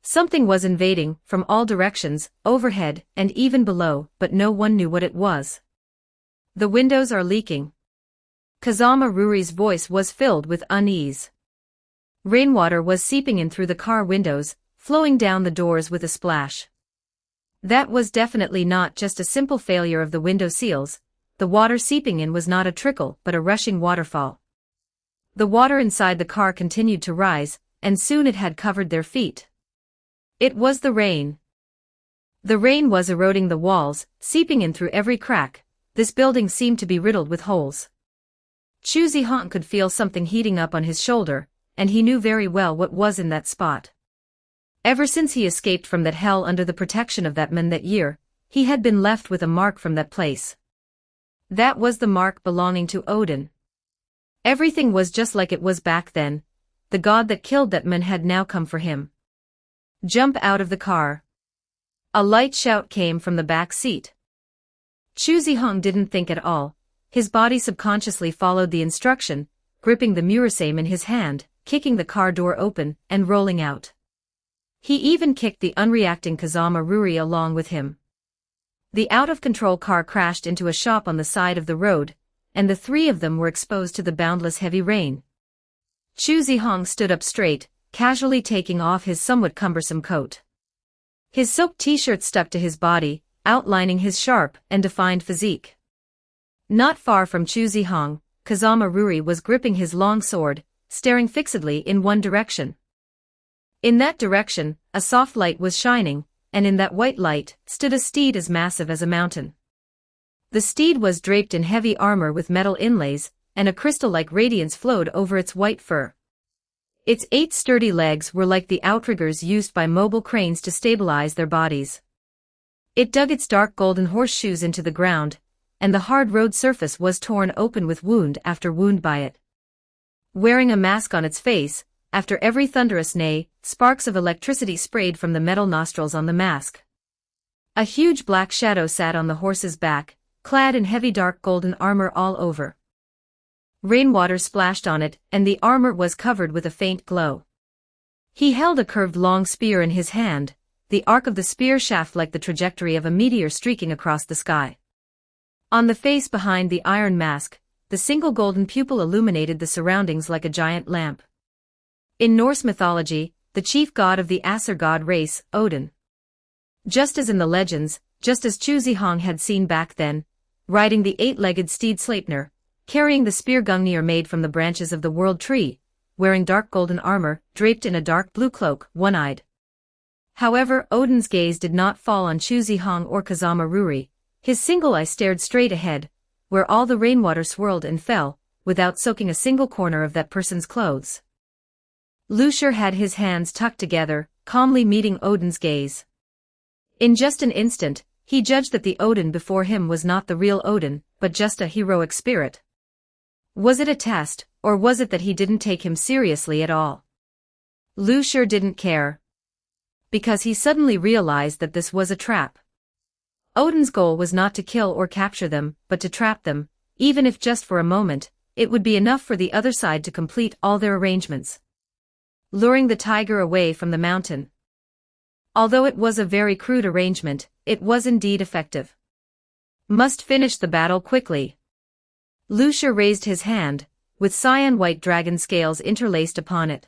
Something was invading, from all directions, overhead, and even below, but no one knew what it was. "The windows are leaking." Kazama Ruri's voice was filled with unease. Rainwater was seeping in through the car windows, flowing down the doors with a splash. That was definitely not just a simple failure of the window seals. The water seeping in was not a trickle but a rushing waterfall. The water inside the car continued to rise, and soon it had covered their feet. It was the rain. The rain was eroding the walls, seeping in through every crack. This building seemed to be riddled with holes. Chu Zihong could feel something heating up on his shoulder, and he knew very well what was in that spot. Ever since he escaped from that hell under the protection of that man that year, he had been left with a mark from that place. That was the mark belonging to Odin. Everything was just like it was back then. The god that killed that man had now come for him. "Jump out of the car." A light shout came from the back seat. Chu Zihong didn't think at all. His body subconsciously followed the instruction, gripping the Murasame in his hand, kicking the car door open, and rolling out. He even kicked the unreacting Kazama Ruri along with him. The out-of-control car crashed into a shop on the side of the road, and the three of them were exposed to the boundless heavy rain. Chu Zihong stood up straight, casually taking off his somewhat cumbersome coat. His soaked t-shirt stuck to his body, outlining his sharp and defined physique. Not far from Chu Zihong, Kazama Ruri was gripping his long sword, staring fixedly in one direction. In that direction, a soft light was shining, and in that white light stood a steed as massive as a mountain. The steed was draped in heavy armor with metal inlays, and a crystal-like radiance flowed over its white fur. Its 8 sturdy legs were like the outriggers used by mobile cranes to stabilize their bodies. It dug its dark golden horseshoes into the ground, and the hard road surface was torn open with wound after wound by it. Wearing a mask on its face, after every thunderous neigh, sparks of electricity sprayed from the metal nostrils on the mask. A huge black shadow sat on the horse's back, clad in heavy dark golden armor all over. Rainwater splashed on it, and the armor was covered with a faint glow. He held a curved long spear in his hand, the arc of the spear shaft like the trajectory of a meteor streaking across the sky. On the face behind the iron mask, the single golden pupil illuminated the surroundings like a giant lamp. In Norse mythology, the chief god of the Aesir god race, Odin. Just as in the legends, just as Chu Zihong had seen back then, riding the 8-legged steed Sleipnir, carrying the spear Gungnir made from the branches of the world tree, wearing dark golden armor, draped in a dark blue cloak, one-eyed. However, Odin's gaze did not fall on Chu Zihong or Kazama Ruri. His single eye stared straight ahead, where all the rainwater swirled and fell, without soaking a single corner of that person's clothes. Lucier had his hands tucked together, calmly meeting Odin's gaze. In just an instant, he judged that the Odin before him was not the real Odin, but just a heroic spirit. Was it a test, or was it that he didn't take him seriously at all? Lucier didn't care, because he suddenly realized that this was a trap. Odin's goal was not to kill or capture them, but to trap them. Even if just for a moment, it would be enough for the other side to complete all their arrangements, luring the tiger away from the mountain. Although it was a very crude arrangement, it was indeed effective. Must finish the battle quickly. Lucier raised his hand, with cyan-white dragon scales interlaced upon it.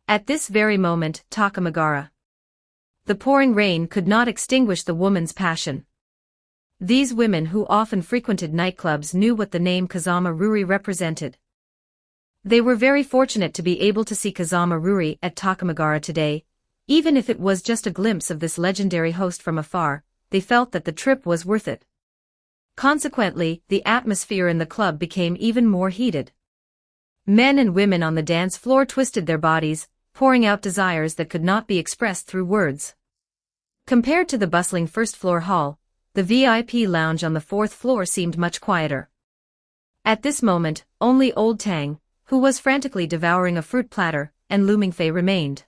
At this very moment, Takamagara. The pouring rain could not extinguish the woman's passion. These women who often frequented nightclubs knew what the name Kazama Ruri represented. They were very fortunate to be able to see Kazama Ruri at Takamagara today. Even if it was just a glimpse of this legendary host from afar, they felt that the trip was worth it. Consequently, the atmosphere in the club became even more heated. Men and women on the dance floor twisted their bodies, pouring out desires that could not be expressed through words. Compared to the bustling first-floor hall, the VIP lounge on the fourth floor seemed much quieter. At this moment, only Old Tang, who was frantically devouring a fruit platter, and Lu Mingfei remained.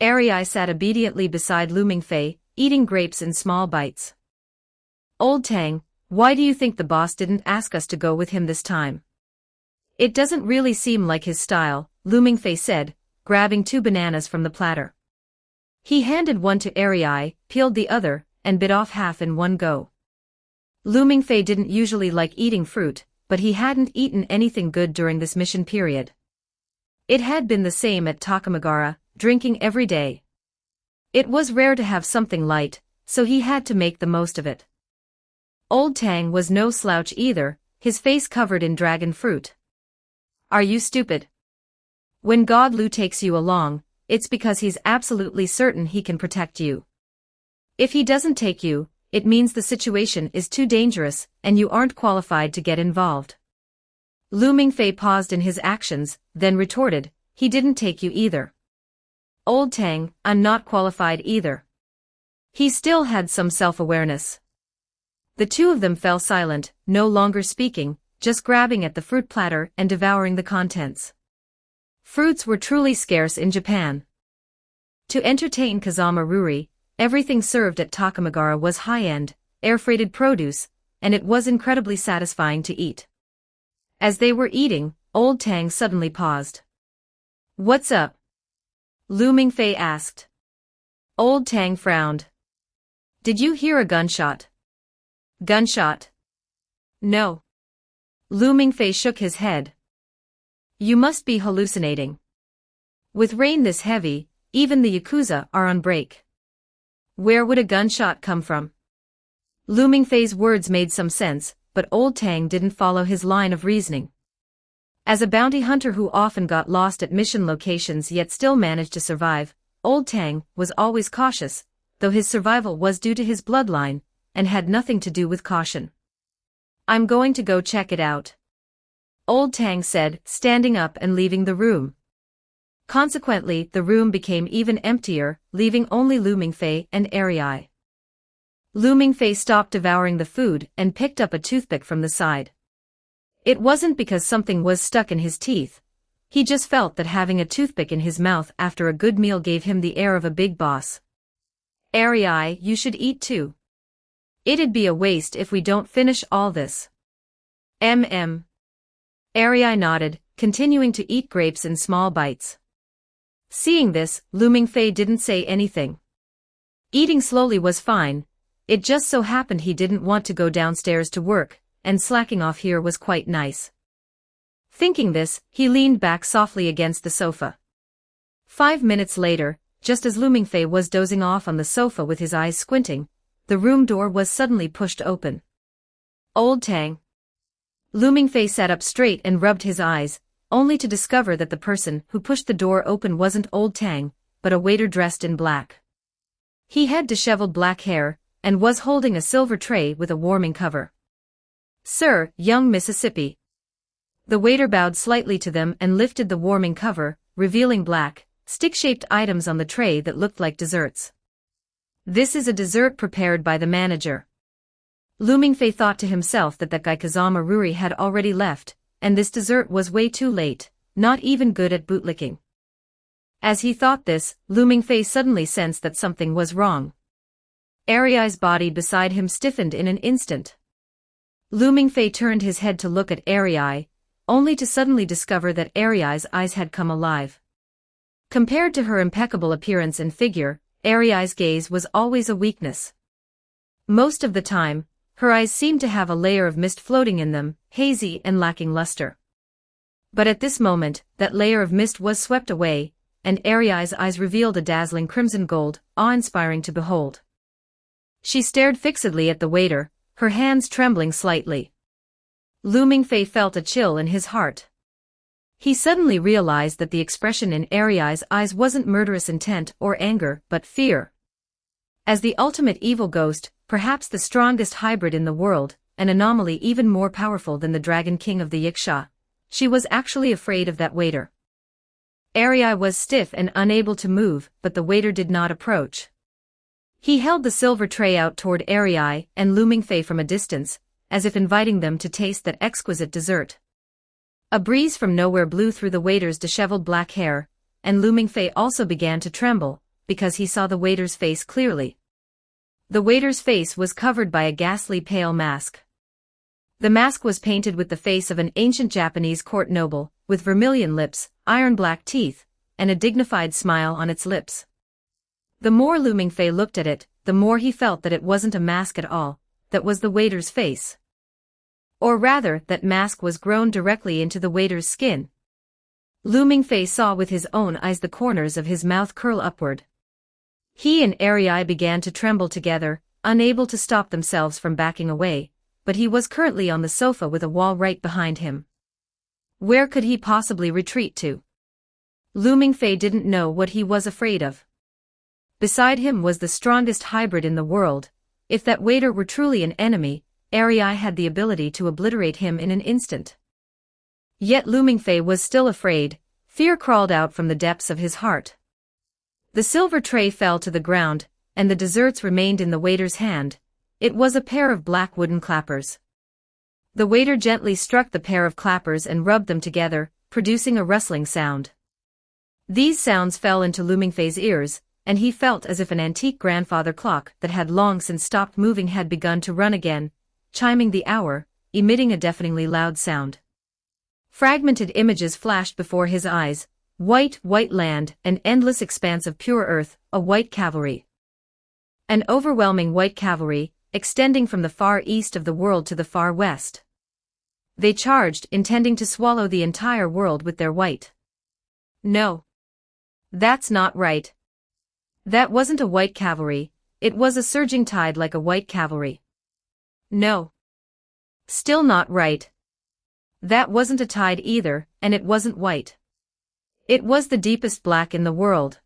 Arei sat obediently beside Lu Mingfei, eating grapes in small bites. Old Tang, why do you think the boss didn't ask us to go with him this time? It doesn't really seem like his style, Lu Mingfei said, grabbing 2 bananas from the platter. He handed one to Arei, peeled the other, and bit off half in one go. Lu Mingfei didn't usually like eating fruit, but he hadn't eaten anything good during this mission period. It had been the same at Takamagara, drinking every day. It was rare to have something light, so he had to make the most of it. Old Tang was no slouch either, his face covered in dragon fruit. Are you stupid? When God Lu takes you along, it's because he's absolutely certain he can protect you. If he doesn't take you, it means the situation is too dangerous and you aren't qualified to get involved. Lu Mingfei paused in his actions, then retorted, he didn't take you either. Old Tang, I'm not qualified either. He still had some self-awareness. The two of them fell silent, no longer speaking, just grabbing at the fruit platter and devouring the contents. Fruits were truly scarce in Japan. To entertain Kazama Ruri, everything served at Takamagara was high-end, air-freighted produce, and it was incredibly satisfying to eat. As they were eating, Old Tang suddenly paused. What's up? Lu Mingfei asked. Old Tang frowned. Did you hear a gunshot? Gunshot? No. Lu Mingfei shook his head. You must be hallucinating. With rain this heavy, even the Yakuza are on break. Where would a gunshot come from? Lu Mingfei's words made some sense, but Old Tang didn't follow his line of reasoning. As a bounty hunter who often got lost at mission locations yet still managed to survive, Old Tang was always cautious, though his survival was due to his bloodline, and had nothing to do with caution. I'm going to go check it out. Old Tang said, standing up and leaving the room. Consequently, the room became even emptier, leaving only Lu Mingfei and Arei. Lu Mingfei stopped devouring the food and picked up a toothpick from the side. It wasn't because something was stuck in his teeth. He just felt that having a toothpick in his mouth after a good meal gave him the air of a big boss. Arei, you should eat too. It'd be a waste if we don't finish all this. Arei nodded, continuing to eat grapes in small bites. Seeing this, Lu Mingfei didn't say anything. Eating slowly was fine, it just so happened he didn't want to go downstairs to work, and slacking off here was quite nice. Thinking this, he leaned back softly against the sofa. 5 minutes later, just as Lu Mingfei was dozing off on the sofa with his eyes squinting, the room door was suddenly pushed open. Old Tang. Looming Fei sat up straight and rubbed his eyes, only to discover that the person who pushed the door open wasn't Old Tang, but a waiter dressed in black. He had disheveled black hair, and was holding a silver tray with a warming cover. "Sir, young Mississippi." The waiter bowed slightly to them and lifted the warming cover, revealing black, stick-shaped items on the tray that looked like desserts. "This is a dessert prepared by the manager." Looming Fei thought to himself that guy Kazama Ruri had already left, and this dessert was way too late, not even good at bootlicking. As he thought this, Looming Fei suddenly sensed that something was wrong. Ariai's body beside him stiffened in an instant. Looming Fei turned his head to look at Ariai, only to suddenly discover that Ariai's eyes had come alive. Compared to her impeccable appearance and figure, Ariai's gaze was always a weakness. Most of the time, her eyes seemed to have a layer of mist floating in them, hazy and lacking luster. But at this moment, that layer of mist was swept away, and Ariai's eyes revealed a dazzling crimson gold, awe-inspiring to behold. She stared fixedly at the waiter, her hands trembling slightly. Looming Fei felt a chill in his heart. He suddenly realized that the expression in Ariai's eyes wasn't murderous intent or anger, but fear. As the ultimate evil ghost, perhaps the strongest hybrid in the world, an anomaly even more powerful than the Dragon King of the Yiksha, she was actually afraid of that waiter. Ariai was stiff and unable to move, but the waiter did not approach. He held the silver tray out toward Ariai and Looming Fei from a distance, as if inviting them to taste that exquisite dessert. A breeze from nowhere blew through the waiter's disheveled black hair, and Looming Fei also began to tremble, because he saw the waiter's face clearly. The waiter's face was covered by a ghastly pale mask. The mask was painted with the face of an ancient Japanese court noble, with vermilion lips, iron-black teeth, and a dignified smile on its lips. The more Looming Fei looked at it, the more he felt that it wasn't a mask at all, that was the waiter's face. Or rather, that mask was grown directly into the waiter's skin. Looming Fei saw with his own eyes the corners of his mouth curl upward. He and Ariai began to tremble together, unable to stop themselves from backing away, but he was currently on the sofa with a wall right behind him. Where could he possibly retreat to? Looming Fei didn't know what he was afraid of. Beside him was the strongest hybrid in the world. If that waiter were truly an enemy, Ariai had the ability to obliterate him in an instant. Yet Looming Fei was still afraid. Fear crawled out from the depths of his heart. The silver tray fell to the ground, and the desserts remained in the waiter's hand. It was a pair of black wooden clappers. The waiter gently struck the pair of clappers and rubbed them together, producing a rustling sound. These sounds fell into Looming Fei's ears, and he felt as if an antique grandfather clock that had long since stopped moving had begun to run again, chiming the hour, emitting a deafeningly loud sound. Fragmented images flashed before his eyes: white land, an endless expanse of pure earth, a white cavalry. An overwhelming white cavalry, extending from the far east of the world to the far west. They charged, intending to swallow the entire world with their white. No. That's not right. That wasn't a white cavalry, it was a surging tide like a white cavalry. No. Still not right. That wasn't a tide either, and it wasn't white. It was the deepest black in the world.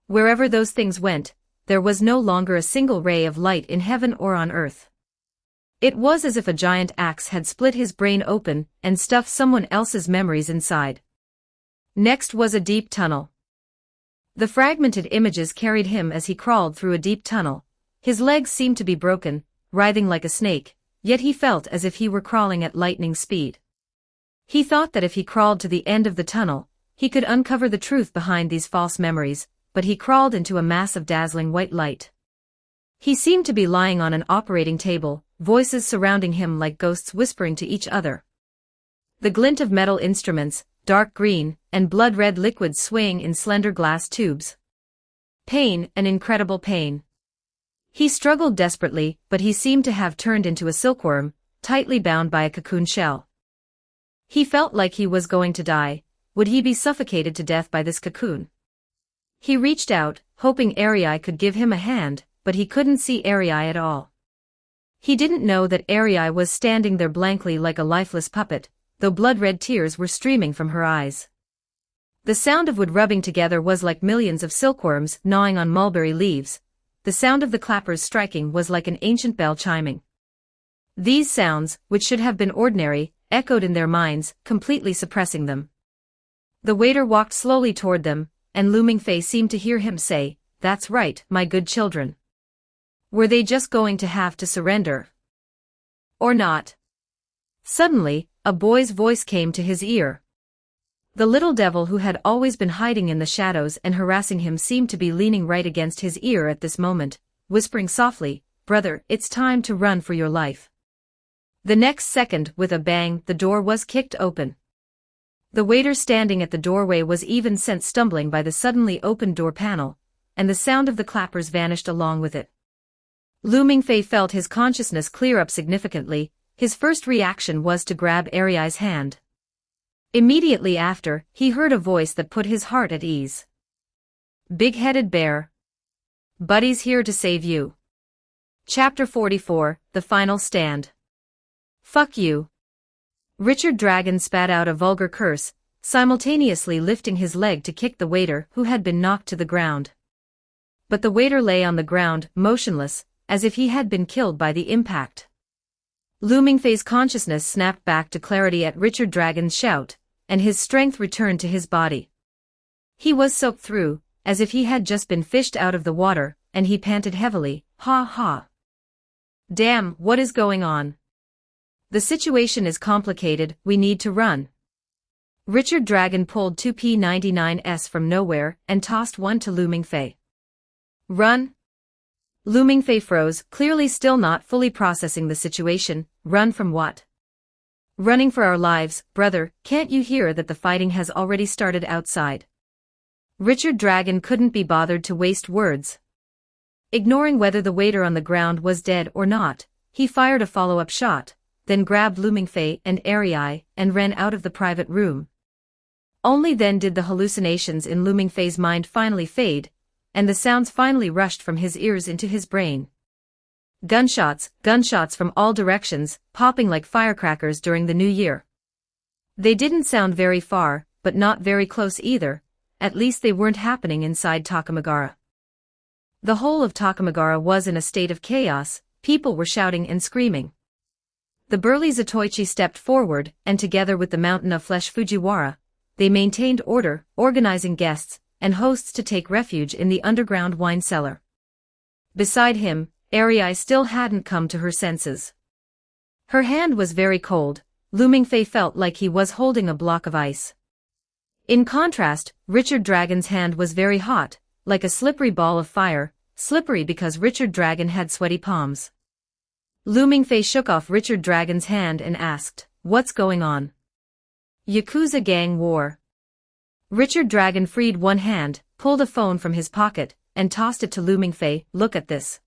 Wherever those things went, there was no longer a single ray of light in heaven or on earth. It was as if a giant axe had split his brain open and stuffed someone else's memories inside. Next was a deep tunnel. The fragmented images carried him as he crawled through a deep tunnel. His legs seemed to be broken, writhing like a snake, yet he felt as if he were crawling at lightning speed. He thought that if he crawled to the end of the tunnel, he could uncover the truth behind these false memories, but he crawled into a mass of dazzling white light. He seemed to be lying on an operating table, voices surrounding him like ghosts whispering to each other. The glint of metal instruments, dark green, and blood-red liquids swaying in slender glass tubes. Pain, an incredible pain. He struggled desperately, but he seemed to have turned into a silkworm, tightly bound by a cocoon shell. He felt like he was going to die. Would he be suffocated to death by this cocoon? He reached out, hoping Ariai could give him a hand, but he couldn't see Ariai at all. He didn't know that Arii was standing there blankly like a lifeless puppet, though blood-red tears were streaming from her eyes. The sound of wood rubbing together was like millions of silkworms gnawing on mulberry leaves. The sound of the clappers striking was like an ancient bell chiming. These sounds, which should have been ordinary, echoed in their minds, completely suppressing them. The waiter walked slowly toward them, and Lu Mingfei seemed to hear him say, "That's right, my good children." Were they just going to have to surrender? Or not? Suddenly, a boy's voice came to his ear. The little devil who had always been hiding in the shadows and harassing him seemed to be leaning right against his ear at this moment, whispering softly, "Brother, it's time to run for your life." The next second, with a bang, the door was kicked open. The waiter standing at the doorway was even sent stumbling by the suddenly opened door panel, and the sound of the clappers vanished along with it. Lu Mingfei felt his consciousness clear up significantly. His first reaction was to grab Ariai's hand. Immediately after, he heard a voice that put his heart at ease. "Big-headed bear. Buddy's here to save you." Chapter 44, The Final Stand. "Fuck you." Richard Dragon spat out a vulgar curse, simultaneously lifting his leg to kick the waiter who had been knocked to the ground. But the waiter lay on the ground, motionless, as if he had been killed by the impact. Lu Mingfei's consciousness snapped back to clarity at Richard Dragon's shout, and his strength returned to his body. He was soaked through, as if he had just been fished out of the water, and he panted heavily, "Ha ha. Damn, what is going on? The situation is complicated, we need to run." Richard Dragon pulled two P99s from nowhere and tossed one to Lu Mingfei. "Run?" Lu Mingfei froze, clearly still not fully processing the situation. "Run from what?" "Running for our lives, brother, can't you hear that the fighting has already started outside?" Richard Dragon couldn't be bothered to waste words. Ignoring whether the waiter on the ground was dead or not, he fired a follow-up shot, then grabbed Lu Mingfei and Arii and ran out of the private room. Only then did the hallucinations in Lu Mingfei's mind finally fade, and the sounds finally rushed from his ears into his brain. Gunshots, gunshots from all directions, popping like firecrackers during the New Year. They didn't sound very far, but not very close either, at least they weren't happening inside Takamagara. The whole of Takamagara was in a state of chaos, people were shouting and screaming. The burly Zatoichi stepped forward, and together with the mountain of flesh Fujiwara, they maintained order, organizing guests and hosts to take refuge in the underground wine cellar. Beside him, Arii still hadn't come to her senses. Her hand was very cold. Lu Mingfei felt like he was holding a block of ice. In contrast, Richard Dragon's hand was very hot, like a slippery ball of fire, slippery because Richard Dragon had sweaty palms. Lu Mingfei shook off Richard Dragon's hand and asked, "What's going on?" "Yakuza gang war." Richard Dragon freed one hand, pulled a phone from his pocket, and tossed it to Lu Mingfei. "Look at this."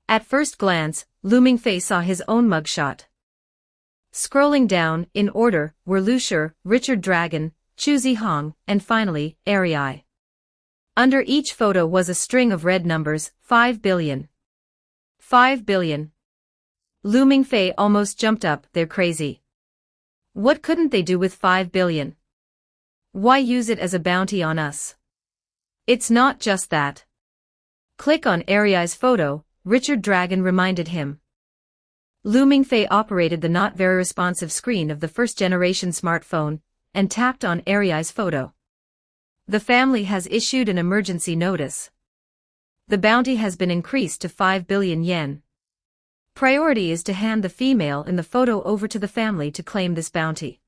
At first glance, Lu Mingfei saw his own mugshot. Scrolling down, in order, were Lu Shi, Richard Dragon, Chu Zihong, and finally, Arii. Under each photo was a string of red numbers, 5 billion. 5 billion. Lu Mingfei almost jumped up. They're crazy. What couldn't they do with 5 billion? Why use it as a bounty on us? It's not just that. Click on Ariai's photo, Richard Dragon reminded him. Lu Mingfei operated the not very responsive screen of the first-generation smartphone, and tapped on Ariai's photo. The family has issued an emergency notice. The bounty has been increased to 5 billion yen. Priority is to hand the female in the photo over to the family to claim this bounty.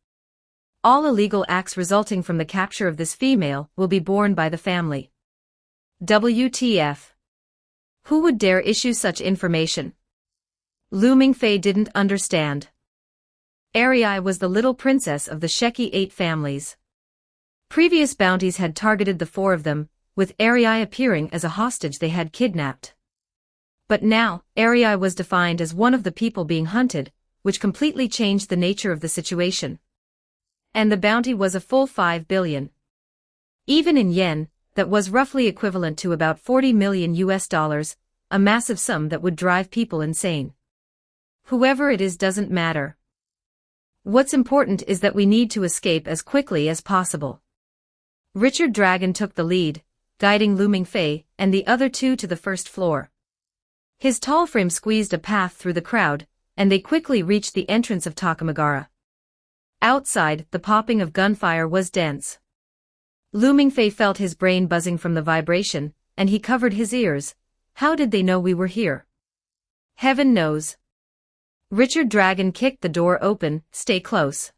All illegal acts resulting from the capture of this female will be borne by the family. WTF? Who would dare issue such information? Lu Mingfei didn't understand. Arii was the little princess of the Sheki 8 families. Previous bounties had targeted the 4 of them, with Arii appearing as a hostage they had kidnapped. But now, Arii was defined as one of the people being hunted, which completely changed the nature of the situation. And the bounty was a full 5 billion. Even in yen, that was roughly equivalent to about $40 million, a massive sum that would drive people insane. Whoever it is doesn't matter. What's important is that we need to escape as quickly as possible. Richard Dragon took the lead, guiding Lu Mingfei and the other two to the first floor. His tall frame squeezed a path through the crowd, and they quickly reached the entrance of Takamagara. Outside, the popping of gunfire was dense. Lu Mingfei felt his brain buzzing from the vibration, and he covered his ears. How did they know we were here? Heaven knows. Richard Dragon kicked the door open. Stay close.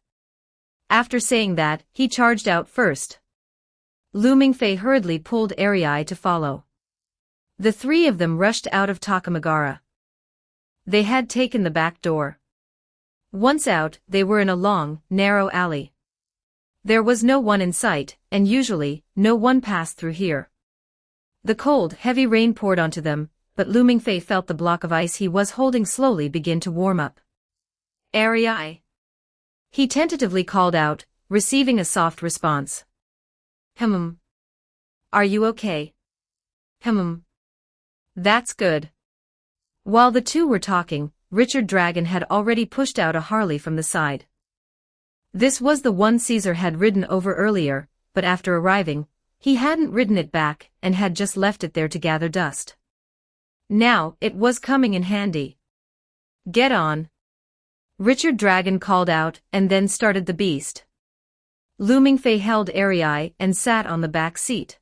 After saying that, he charged out first. Lu Mingfei hurriedly pulled Arai to follow. The three of them rushed out of Takamagara. They had taken the back door. Once out, they were in a long, narrow alley. There was no one in sight, and usually, no one passed through here. The cold, heavy rain poured onto them, but Lu Mingfei felt the block of ice he was holding slowly begin to warm up. Arai. He tentatively called out, receiving a soft response. Are you okay? That's good. While the two were talking, Richard Dragon had already pushed out a Harley from the side. This was the one Caesar had ridden over earlier, but after arriving, he hadn't ridden it back and had just left it there to gather dust. Now, it was coming in handy. Get on. Richard Dragon called out and then started the beast. Lu Mingfei held Arai and sat on the back seat.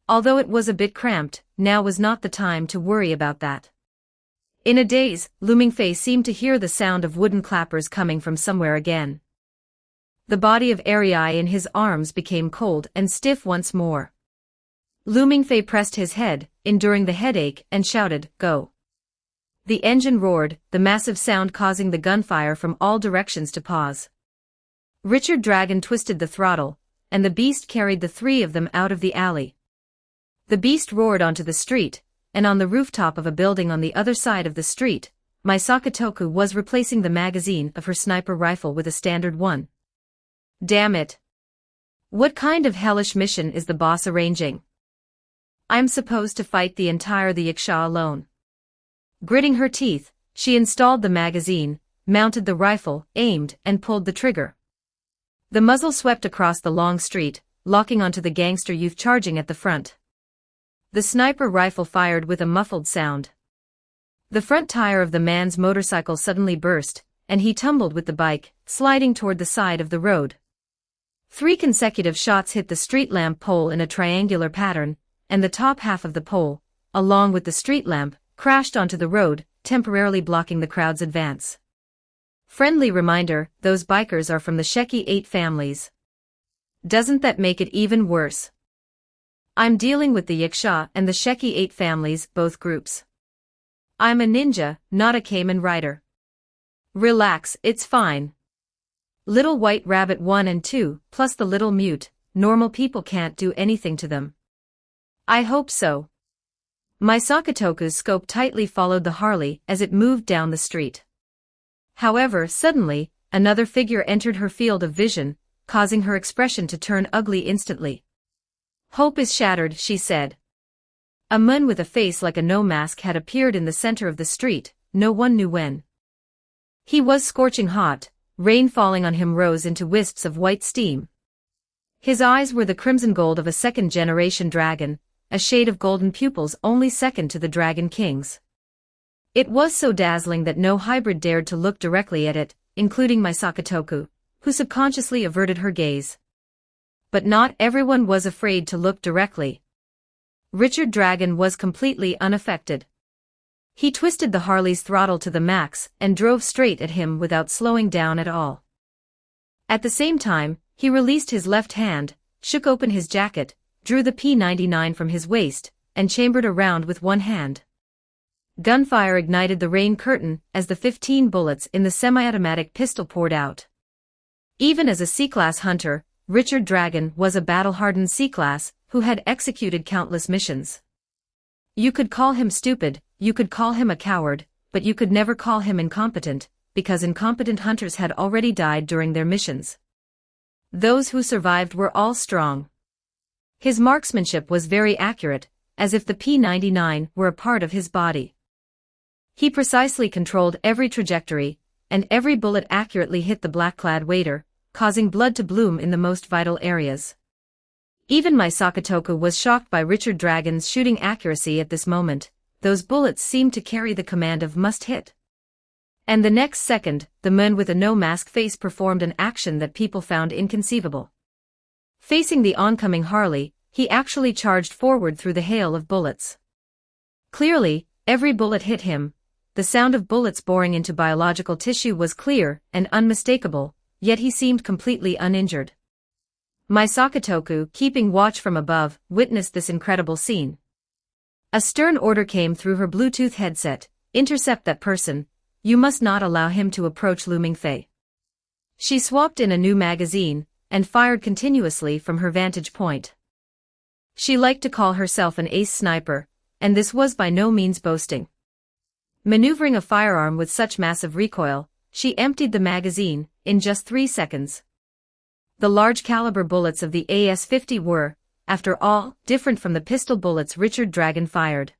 Although it was a bit cramped, now was not the time to worry about that. In a daze, Lu Mingfei seemed to hear the sound of wooden clappers coming from somewhere again. The body of Arai in his arms became cold and stiff once more. Lu Mingfei pressed his head, enduring the headache, and shouted, "Go!" The engine roared, the massive sound causing the gunfire from all directions to pause. Richard Dragon twisted the throttle, and the beast carried the three of them out of the alley. The beast roared onto the street, and on the rooftop of a building on the other side of the street, my Sakatoku was replacing the magazine of her sniper rifle with a standard one. Damn it. What kind of hellish mission is the boss arranging? I'm supposed to fight the Yaksha alone. Gritting her teeth, she installed the magazine, mounted the rifle, aimed, and pulled the trigger. The muzzle swept across the long street, locking onto the gangster youth charging at the front. The sniper rifle fired with a muffled sound. The front tire of the man's motorcycle suddenly burst, and he tumbled with the bike, sliding toward the side of the road. 3 consecutive shots hit the street lamp pole in a triangular pattern, and the top half of the pole, along with the street lamp, crashed onto the road, temporarily blocking the crowd's advance. Friendly reminder, those bikers are from the Sheki 8 families. Doesn't that make it even worse? I'm dealing with the Yaksha and the Sheki 8 families, both groups. I'm a ninja, not a Kamen Rider. Relax, it's fine. Little White Rabbit 1 and 2, plus the little mute, normal people can't do anything to them. I hope so. My Sakatoku's scope tightly followed the Harley as it moved down the street. However, suddenly, another figure entered her field of vision, causing her expression to turn ugly instantly. Hope is shattered, she said. A man with a face like a no mask had appeared in the center of the street, no one knew when. He was scorching hot, rain falling on him rose into wisps of white steam. His eyes were the crimson gold of a second-generation dragon, a shade of golden pupils only second to the Dragon King's. It was so dazzling that no hybrid dared to look directly at it, including my Sakatoku, who subconsciously averted her gaze. But not everyone was afraid to look directly. Richard Dragon was completely unaffected. He twisted the Harley's throttle to the max and drove straight at him without slowing down at all. At the same time, he released his left hand, shook open his jacket, drew the P99 from his waist, and chambered a round with one hand. Gunfire ignited the rain curtain as the 15 bullets in the semi-automatic pistol poured out. Even as a C-class hunter, Richard Dragon was a battle-hardened C-class who had executed countless missions. You could call him stupid, you could call him a coward, but you could never call him incompetent, because incompetent hunters had already died during their missions. Those who survived were all strong. His marksmanship was very accurate, as if the P99 were a part of his body. He precisely controlled every trajectory, and every bullet accurately hit the black-clad waiter, causing blood to bloom in the most vital areas. Even my Sakatoku was shocked by Richard Dragon's shooting accuracy at this moment. Those bullets seemed to carry the command of must hit. And the next second, the man with a no-mask face performed an action that people found inconceivable. Facing the oncoming Harley, he actually charged forward through the hail of bullets. Clearly, every bullet hit him. The sound of bullets boring into biological tissue was clear and unmistakable, yet he seemed completely uninjured. My Sakatoku, keeping watch from above, witnessed this incredible scene. A stern order came through her Bluetooth headset: intercept that person. You must not allow him to approach Lu Mingfei. She swapped in a new magazine, and fired continuously from her vantage point. She liked to call herself an ace sniper, and this was by no means boasting. Maneuvering a firearm with such massive recoil, she emptied the magazine in just 3 seconds. The large-caliber bullets of the AS-50 were, after all, different from the pistol bullets Richard Dragon fired.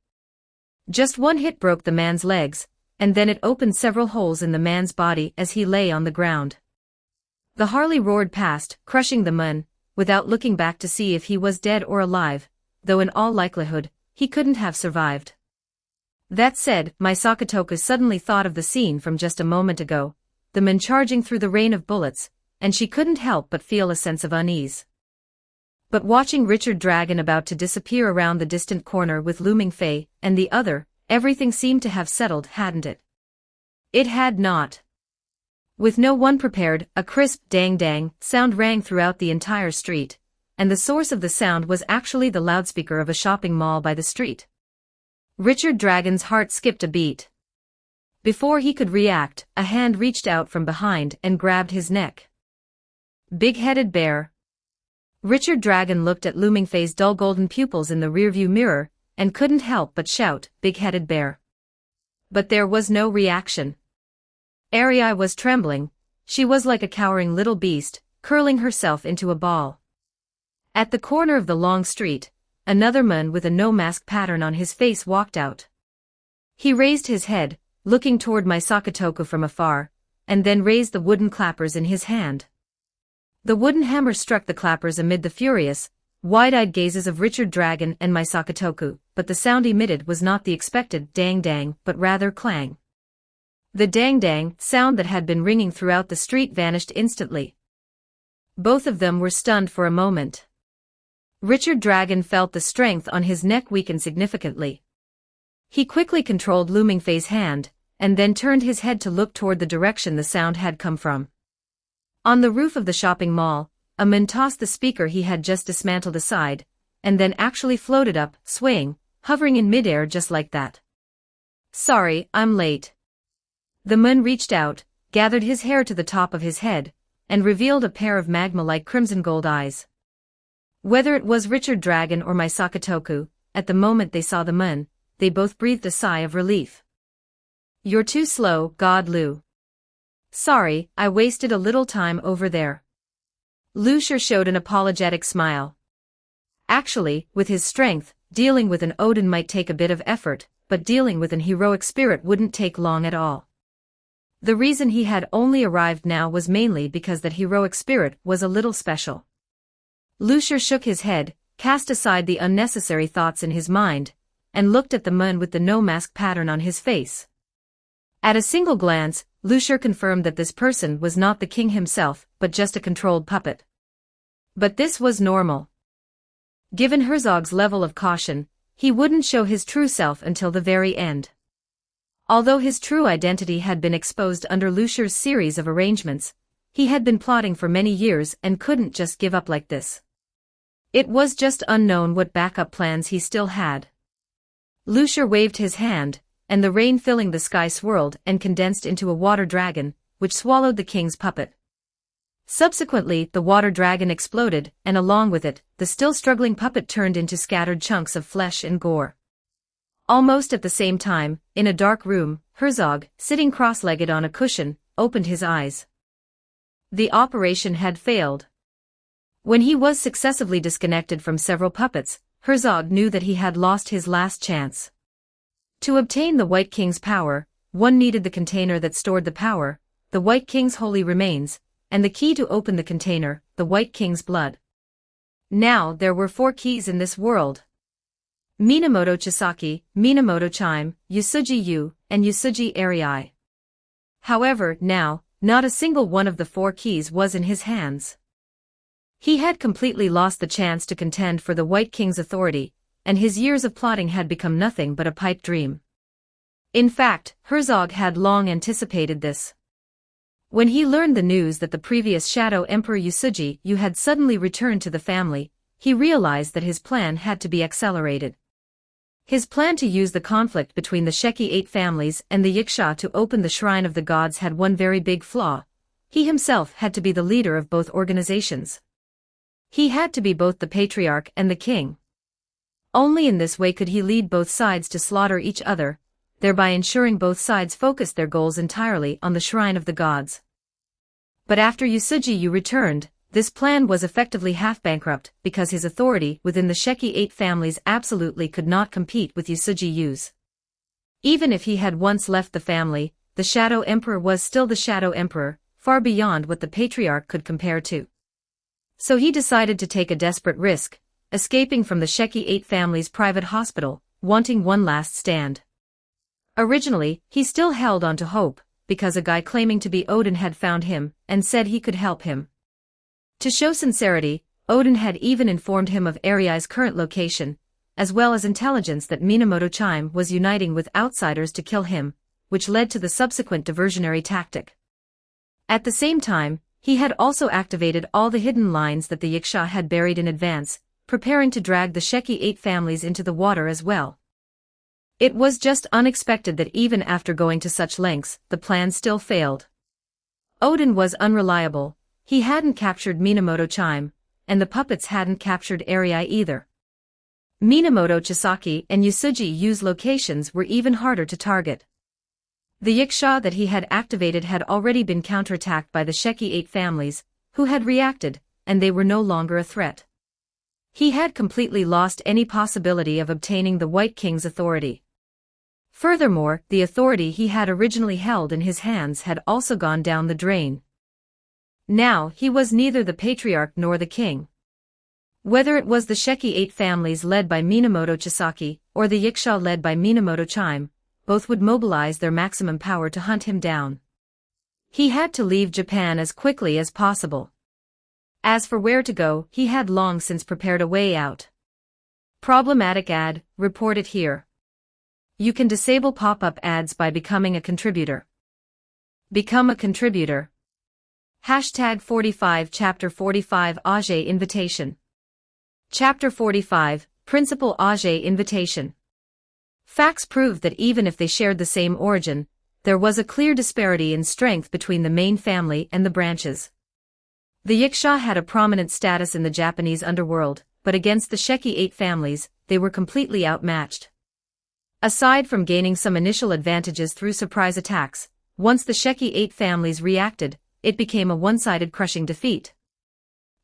Just one hit broke the man's legs, and then it opened several holes in the man's body as he lay on the ground. The Harley roared past, crushing the man, without looking back to see if he was dead or alive, though in all likelihood, he couldn't have survived. That said, my Sakatoku suddenly thought of the scene from just a moment ago, the man charging through the rain of bullets, and she couldn't help but feel a sense of unease. But watching Richard Dragon about to disappear around the distant corner with Lu Mingfei and the other, everything seemed to have settled, hadn't it? It had not. With no one prepared, a crisp dang-dang sound rang throughout the entire street, and the source of the sound was actually the loudspeaker of a shopping mall by the street. Richard Dragon's heart skipped a beat. Before he could react, a hand reached out from behind and grabbed his neck. Big-headed bear. Richard Dragon looked at Lu Mingfei's dull golden pupils in the rearview mirror, and couldn't help but shout, "Big-headed bear." But there was no reaction. Arai was trembling. She was like a cowering little beast, curling herself into a ball. At the corner of the long street, another man with a no-mask pattern on his face walked out. He raised his head, looking toward my Sakatoku from afar, and then raised the wooden clappers in his hand. The wooden hammer struck the clappers amid the furious, wide-eyed gazes of Richard Dragon and my Sakatoku, but the sound emitted was not the expected dang-dang, but rather clang. The dang-dang sound that had been ringing throughout the street vanished instantly. Both of them were stunned for a moment. Richard Dragon felt the strength on his neck weaken significantly. He quickly controlled Lu Mingfei's hand, and then turned his head to look toward the direction the sound had come from. On the roof of the shopping mall, a man tossed the speaker he had just dismantled aside, and then actually floated up, swaying, hovering in midair just like that. "Sorry, I'm late." The man reached out, gathered his hair to the top of his head, and revealed a pair of magma-like crimson gold eyes. Whether it was Richard Dragon or my Sakatoku, at the moment they saw the man, they both breathed a sigh of relief. "You're too slow, God Lu. Sorry, I wasted a little time over there." Lu sure showed an apologetic smile. Actually, with his strength, dealing with an Odin might take a bit of effort, but dealing with an heroic spirit wouldn't take long at all. The reason he had only arrived now was mainly because that heroic spirit was a little special. Lucier shook his head, cast aside the unnecessary thoughts in his mind, and looked at the man with the no-mask pattern on his face. At a single glance, Lucier confirmed that this person was not the king himself, but just a controlled puppet. But this was normal. Given Herzog's level of caution, he wouldn't show his true self until the very end. Although his true identity had been exposed under Lucier's series of arrangements, he had been plotting for many years and couldn't just give up like this. It was just unknown what backup plans he still had. Lucier waved his hand, and the rain filling the sky swirled and condensed into a water dragon, which swallowed the king's puppet. Subsequently, the water dragon exploded, and along with it, the still struggling puppet turned into scattered chunks of flesh and gore. Almost at the same time, in a dark room, Herzog, sitting cross-legged on a cushion, opened his eyes. The operation had failed. When he was successively disconnected from several puppets, Herzog knew that he had lost his last chance. To obtain the White King's power, one needed the container that stored the power, the White King's holy remains, and the key to open the container, the White King's blood. Now there were 4 keys in this world: Minamoto Chisaki, Minamoto Chime, Usuji Yu, and Usuji Arai. However, now, not a single one of the 4 keys was in his hands. He had completely lost the chance to contend for the White King's authority, and his years of plotting had become nothing but a pipe dream. In fact, Herzog had long anticipated this. When he learned the news that the previous Shadow Emperor Usuji Yu had suddenly returned to the family, he realized that his plan had to be accelerated. His plan to use the conflict between the Sheki 8 families and the Yiksha to open the Shrine of the Gods had one very big flaw. He himself had to be the leader of both organizations. He had to be both the patriarch and the king. Only in this way could he lead both sides to slaughter each other, thereby ensuring both sides focused their goals entirely on the Shrine of the Gods. But after Usuji Yu returned, this plan was effectively half-bankrupt because his authority within the Sheki 8 families absolutely could not compete with Usuji Yu's. Even if he had once left the family, the Shadow Emperor was still the Shadow Emperor, far beyond what the Patriarch could compare to. So he decided to take a desperate risk, escaping from the Sheki 8 family's private hospital, wanting one last stand. Originally, he still held on to hope, because a guy claiming to be Odin had found him, and said he could help him. To show sincerity, Odin had even informed him of Arai's current location, as well as intelligence that Minamoto Chime was uniting with outsiders to kill him, which led to the subsequent diversionary tactic. At the same time, he had also activated all the hidden lines that the Yiksha had buried in advance, preparing to drag the Sheki 8 families into the water as well. It was just unexpected that even after going to such lengths, the plan still failed. Odin was unreliable, he hadn't captured Minamoto Chime, and the puppets hadn't captured Arai either. Minamoto Chisaki and Usuji Yu's locations were even harder to target. The Yiksha that he had activated had already been counterattacked by the Sheki 8 families, who had reacted, and they were no longer a threat. He had completely lost any possibility of obtaining the White King's authority. Furthermore, the authority he had originally held in his hands had also gone down the drain. Now he was neither the patriarch nor the king. Whether it was the Sheki 8 families led by Minamoto Chisaki, or the Yiksha led by Minamoto Chime, both would mobilize their maximum power to hunt him down. He had to leave Japan as quickly as possible. As for where to go, he had long since prepared a way out. Problematic ad, reported here. You can disable pop-up ads by becoming a contributor. Become a contributor. Hashtag 45 Chapter 45 Auger Invitation. Chapter 45, Principal Auger Invitation. Facts proved that even if they shared the same origin, there was a clear disparity in strength between the main family and the branches. The Yiksha had a prominent status in the Japanese underworld, but against the Sheki 8 families, they were completely outmatched. Aside from gaining some initial advantages through surprise attacks, once the Sheki 8 families reacted, it became a one-sided crushing defeat.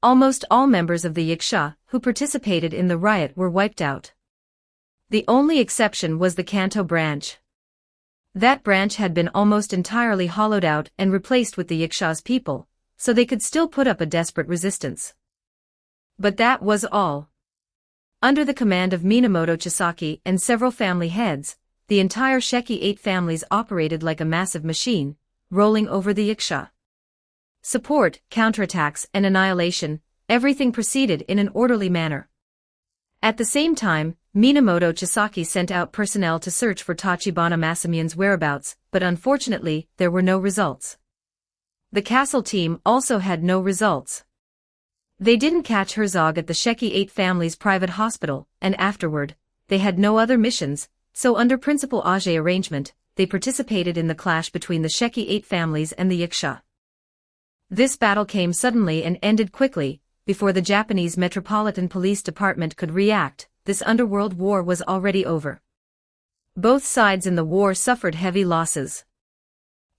Almost all members of the Yiksha who participated in the riot were wiped out. The only exception was the Kanto branch. That branch had been almost entirely hollowed out and replaced with the Yiksha's people, so they could still put up a desperate resistance. But that was all. Under the command of Minamoto Chisaki and several family heads, the entire Sheki 8 families operated like a massive machine, rolling over the Yiksha. Support, counterattacks, and annihilation, everything proceeded in an orderly manner. At the same time, Minamoto Chisaki sent out personnel to search for Tachibana Masamyan's whereabouts, but unfortunately, there were no results. The castle team also had no results. They didn't catch Herzog at the Sheki 8 family's private hospital, and afterward, they had no other missions, so under Principal Auger arrangement, they participated in the clash between the Sheki 8 families and the Yiksha. This battle came suddenly and ended quickly. Before the Japanese Metropolitan Police Department could react, this underworld war was already over. Both sides in the war suffered heavy losses.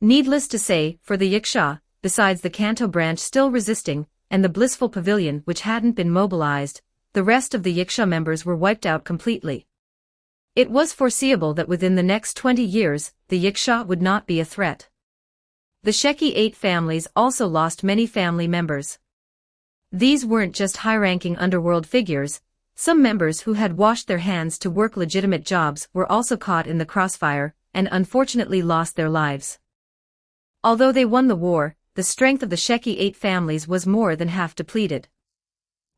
Needless to say, for the Yiksha, besides the Kanto branch still resisting, and the Blissful Pavilion which hadn't been mobilized, the rest of the Yiksha members were wiped out completely. It was foreseeable that within the next 20 years, the Yiksha would not be a threat. The Sheki 8 families also lost many family members. These weren't just high-ranking underworld figures. Some members who had washed their hands to work legitimate jobs were also caught in the crossfire, and unfortunately lost their lives. Although they won the war, the strength of the Sheki 8 families was more than half depleted.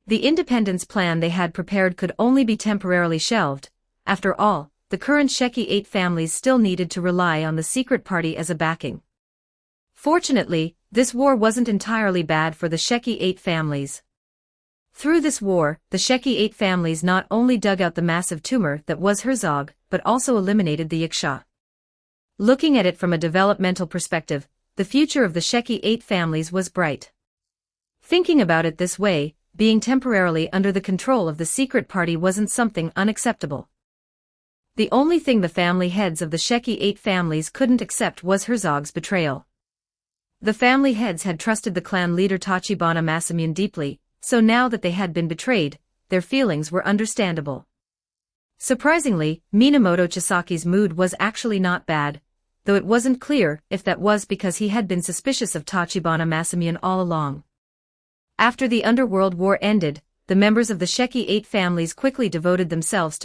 The independence plan they had prepared could only be temporarily shelved. After all, the current Sheki 8 families still needed to rely on the secret party as a backing. Fortunately, this war wasn't entirely bad for the Sheki 8 families. Through this war, the Sheki 8 families not only dug out the massive tumor that was Herzog, but also eliminated the Yiksha. Looking at it from a developmental perspective, the future of the Sheki 8 families was bright. Thinking about it this way, being temporarily under the control of the secret party wasn't something unacceptable. The only thing the family heads of the Sheki 8 families couldn't accept was Herzog's betrayal. The family heads had trusted the clan leader Tachibana Masamune deeply, so now that they had been betrayed, their feelings were understandable. Surprisingly, Minamoto Chisaki's mood was actually not bad, though it wasn't clear if that was because he had been suspicious of Tachibana Masamune all along. After the Underworld War ended, the members of the Sheki 8 families quickly devoted themselves to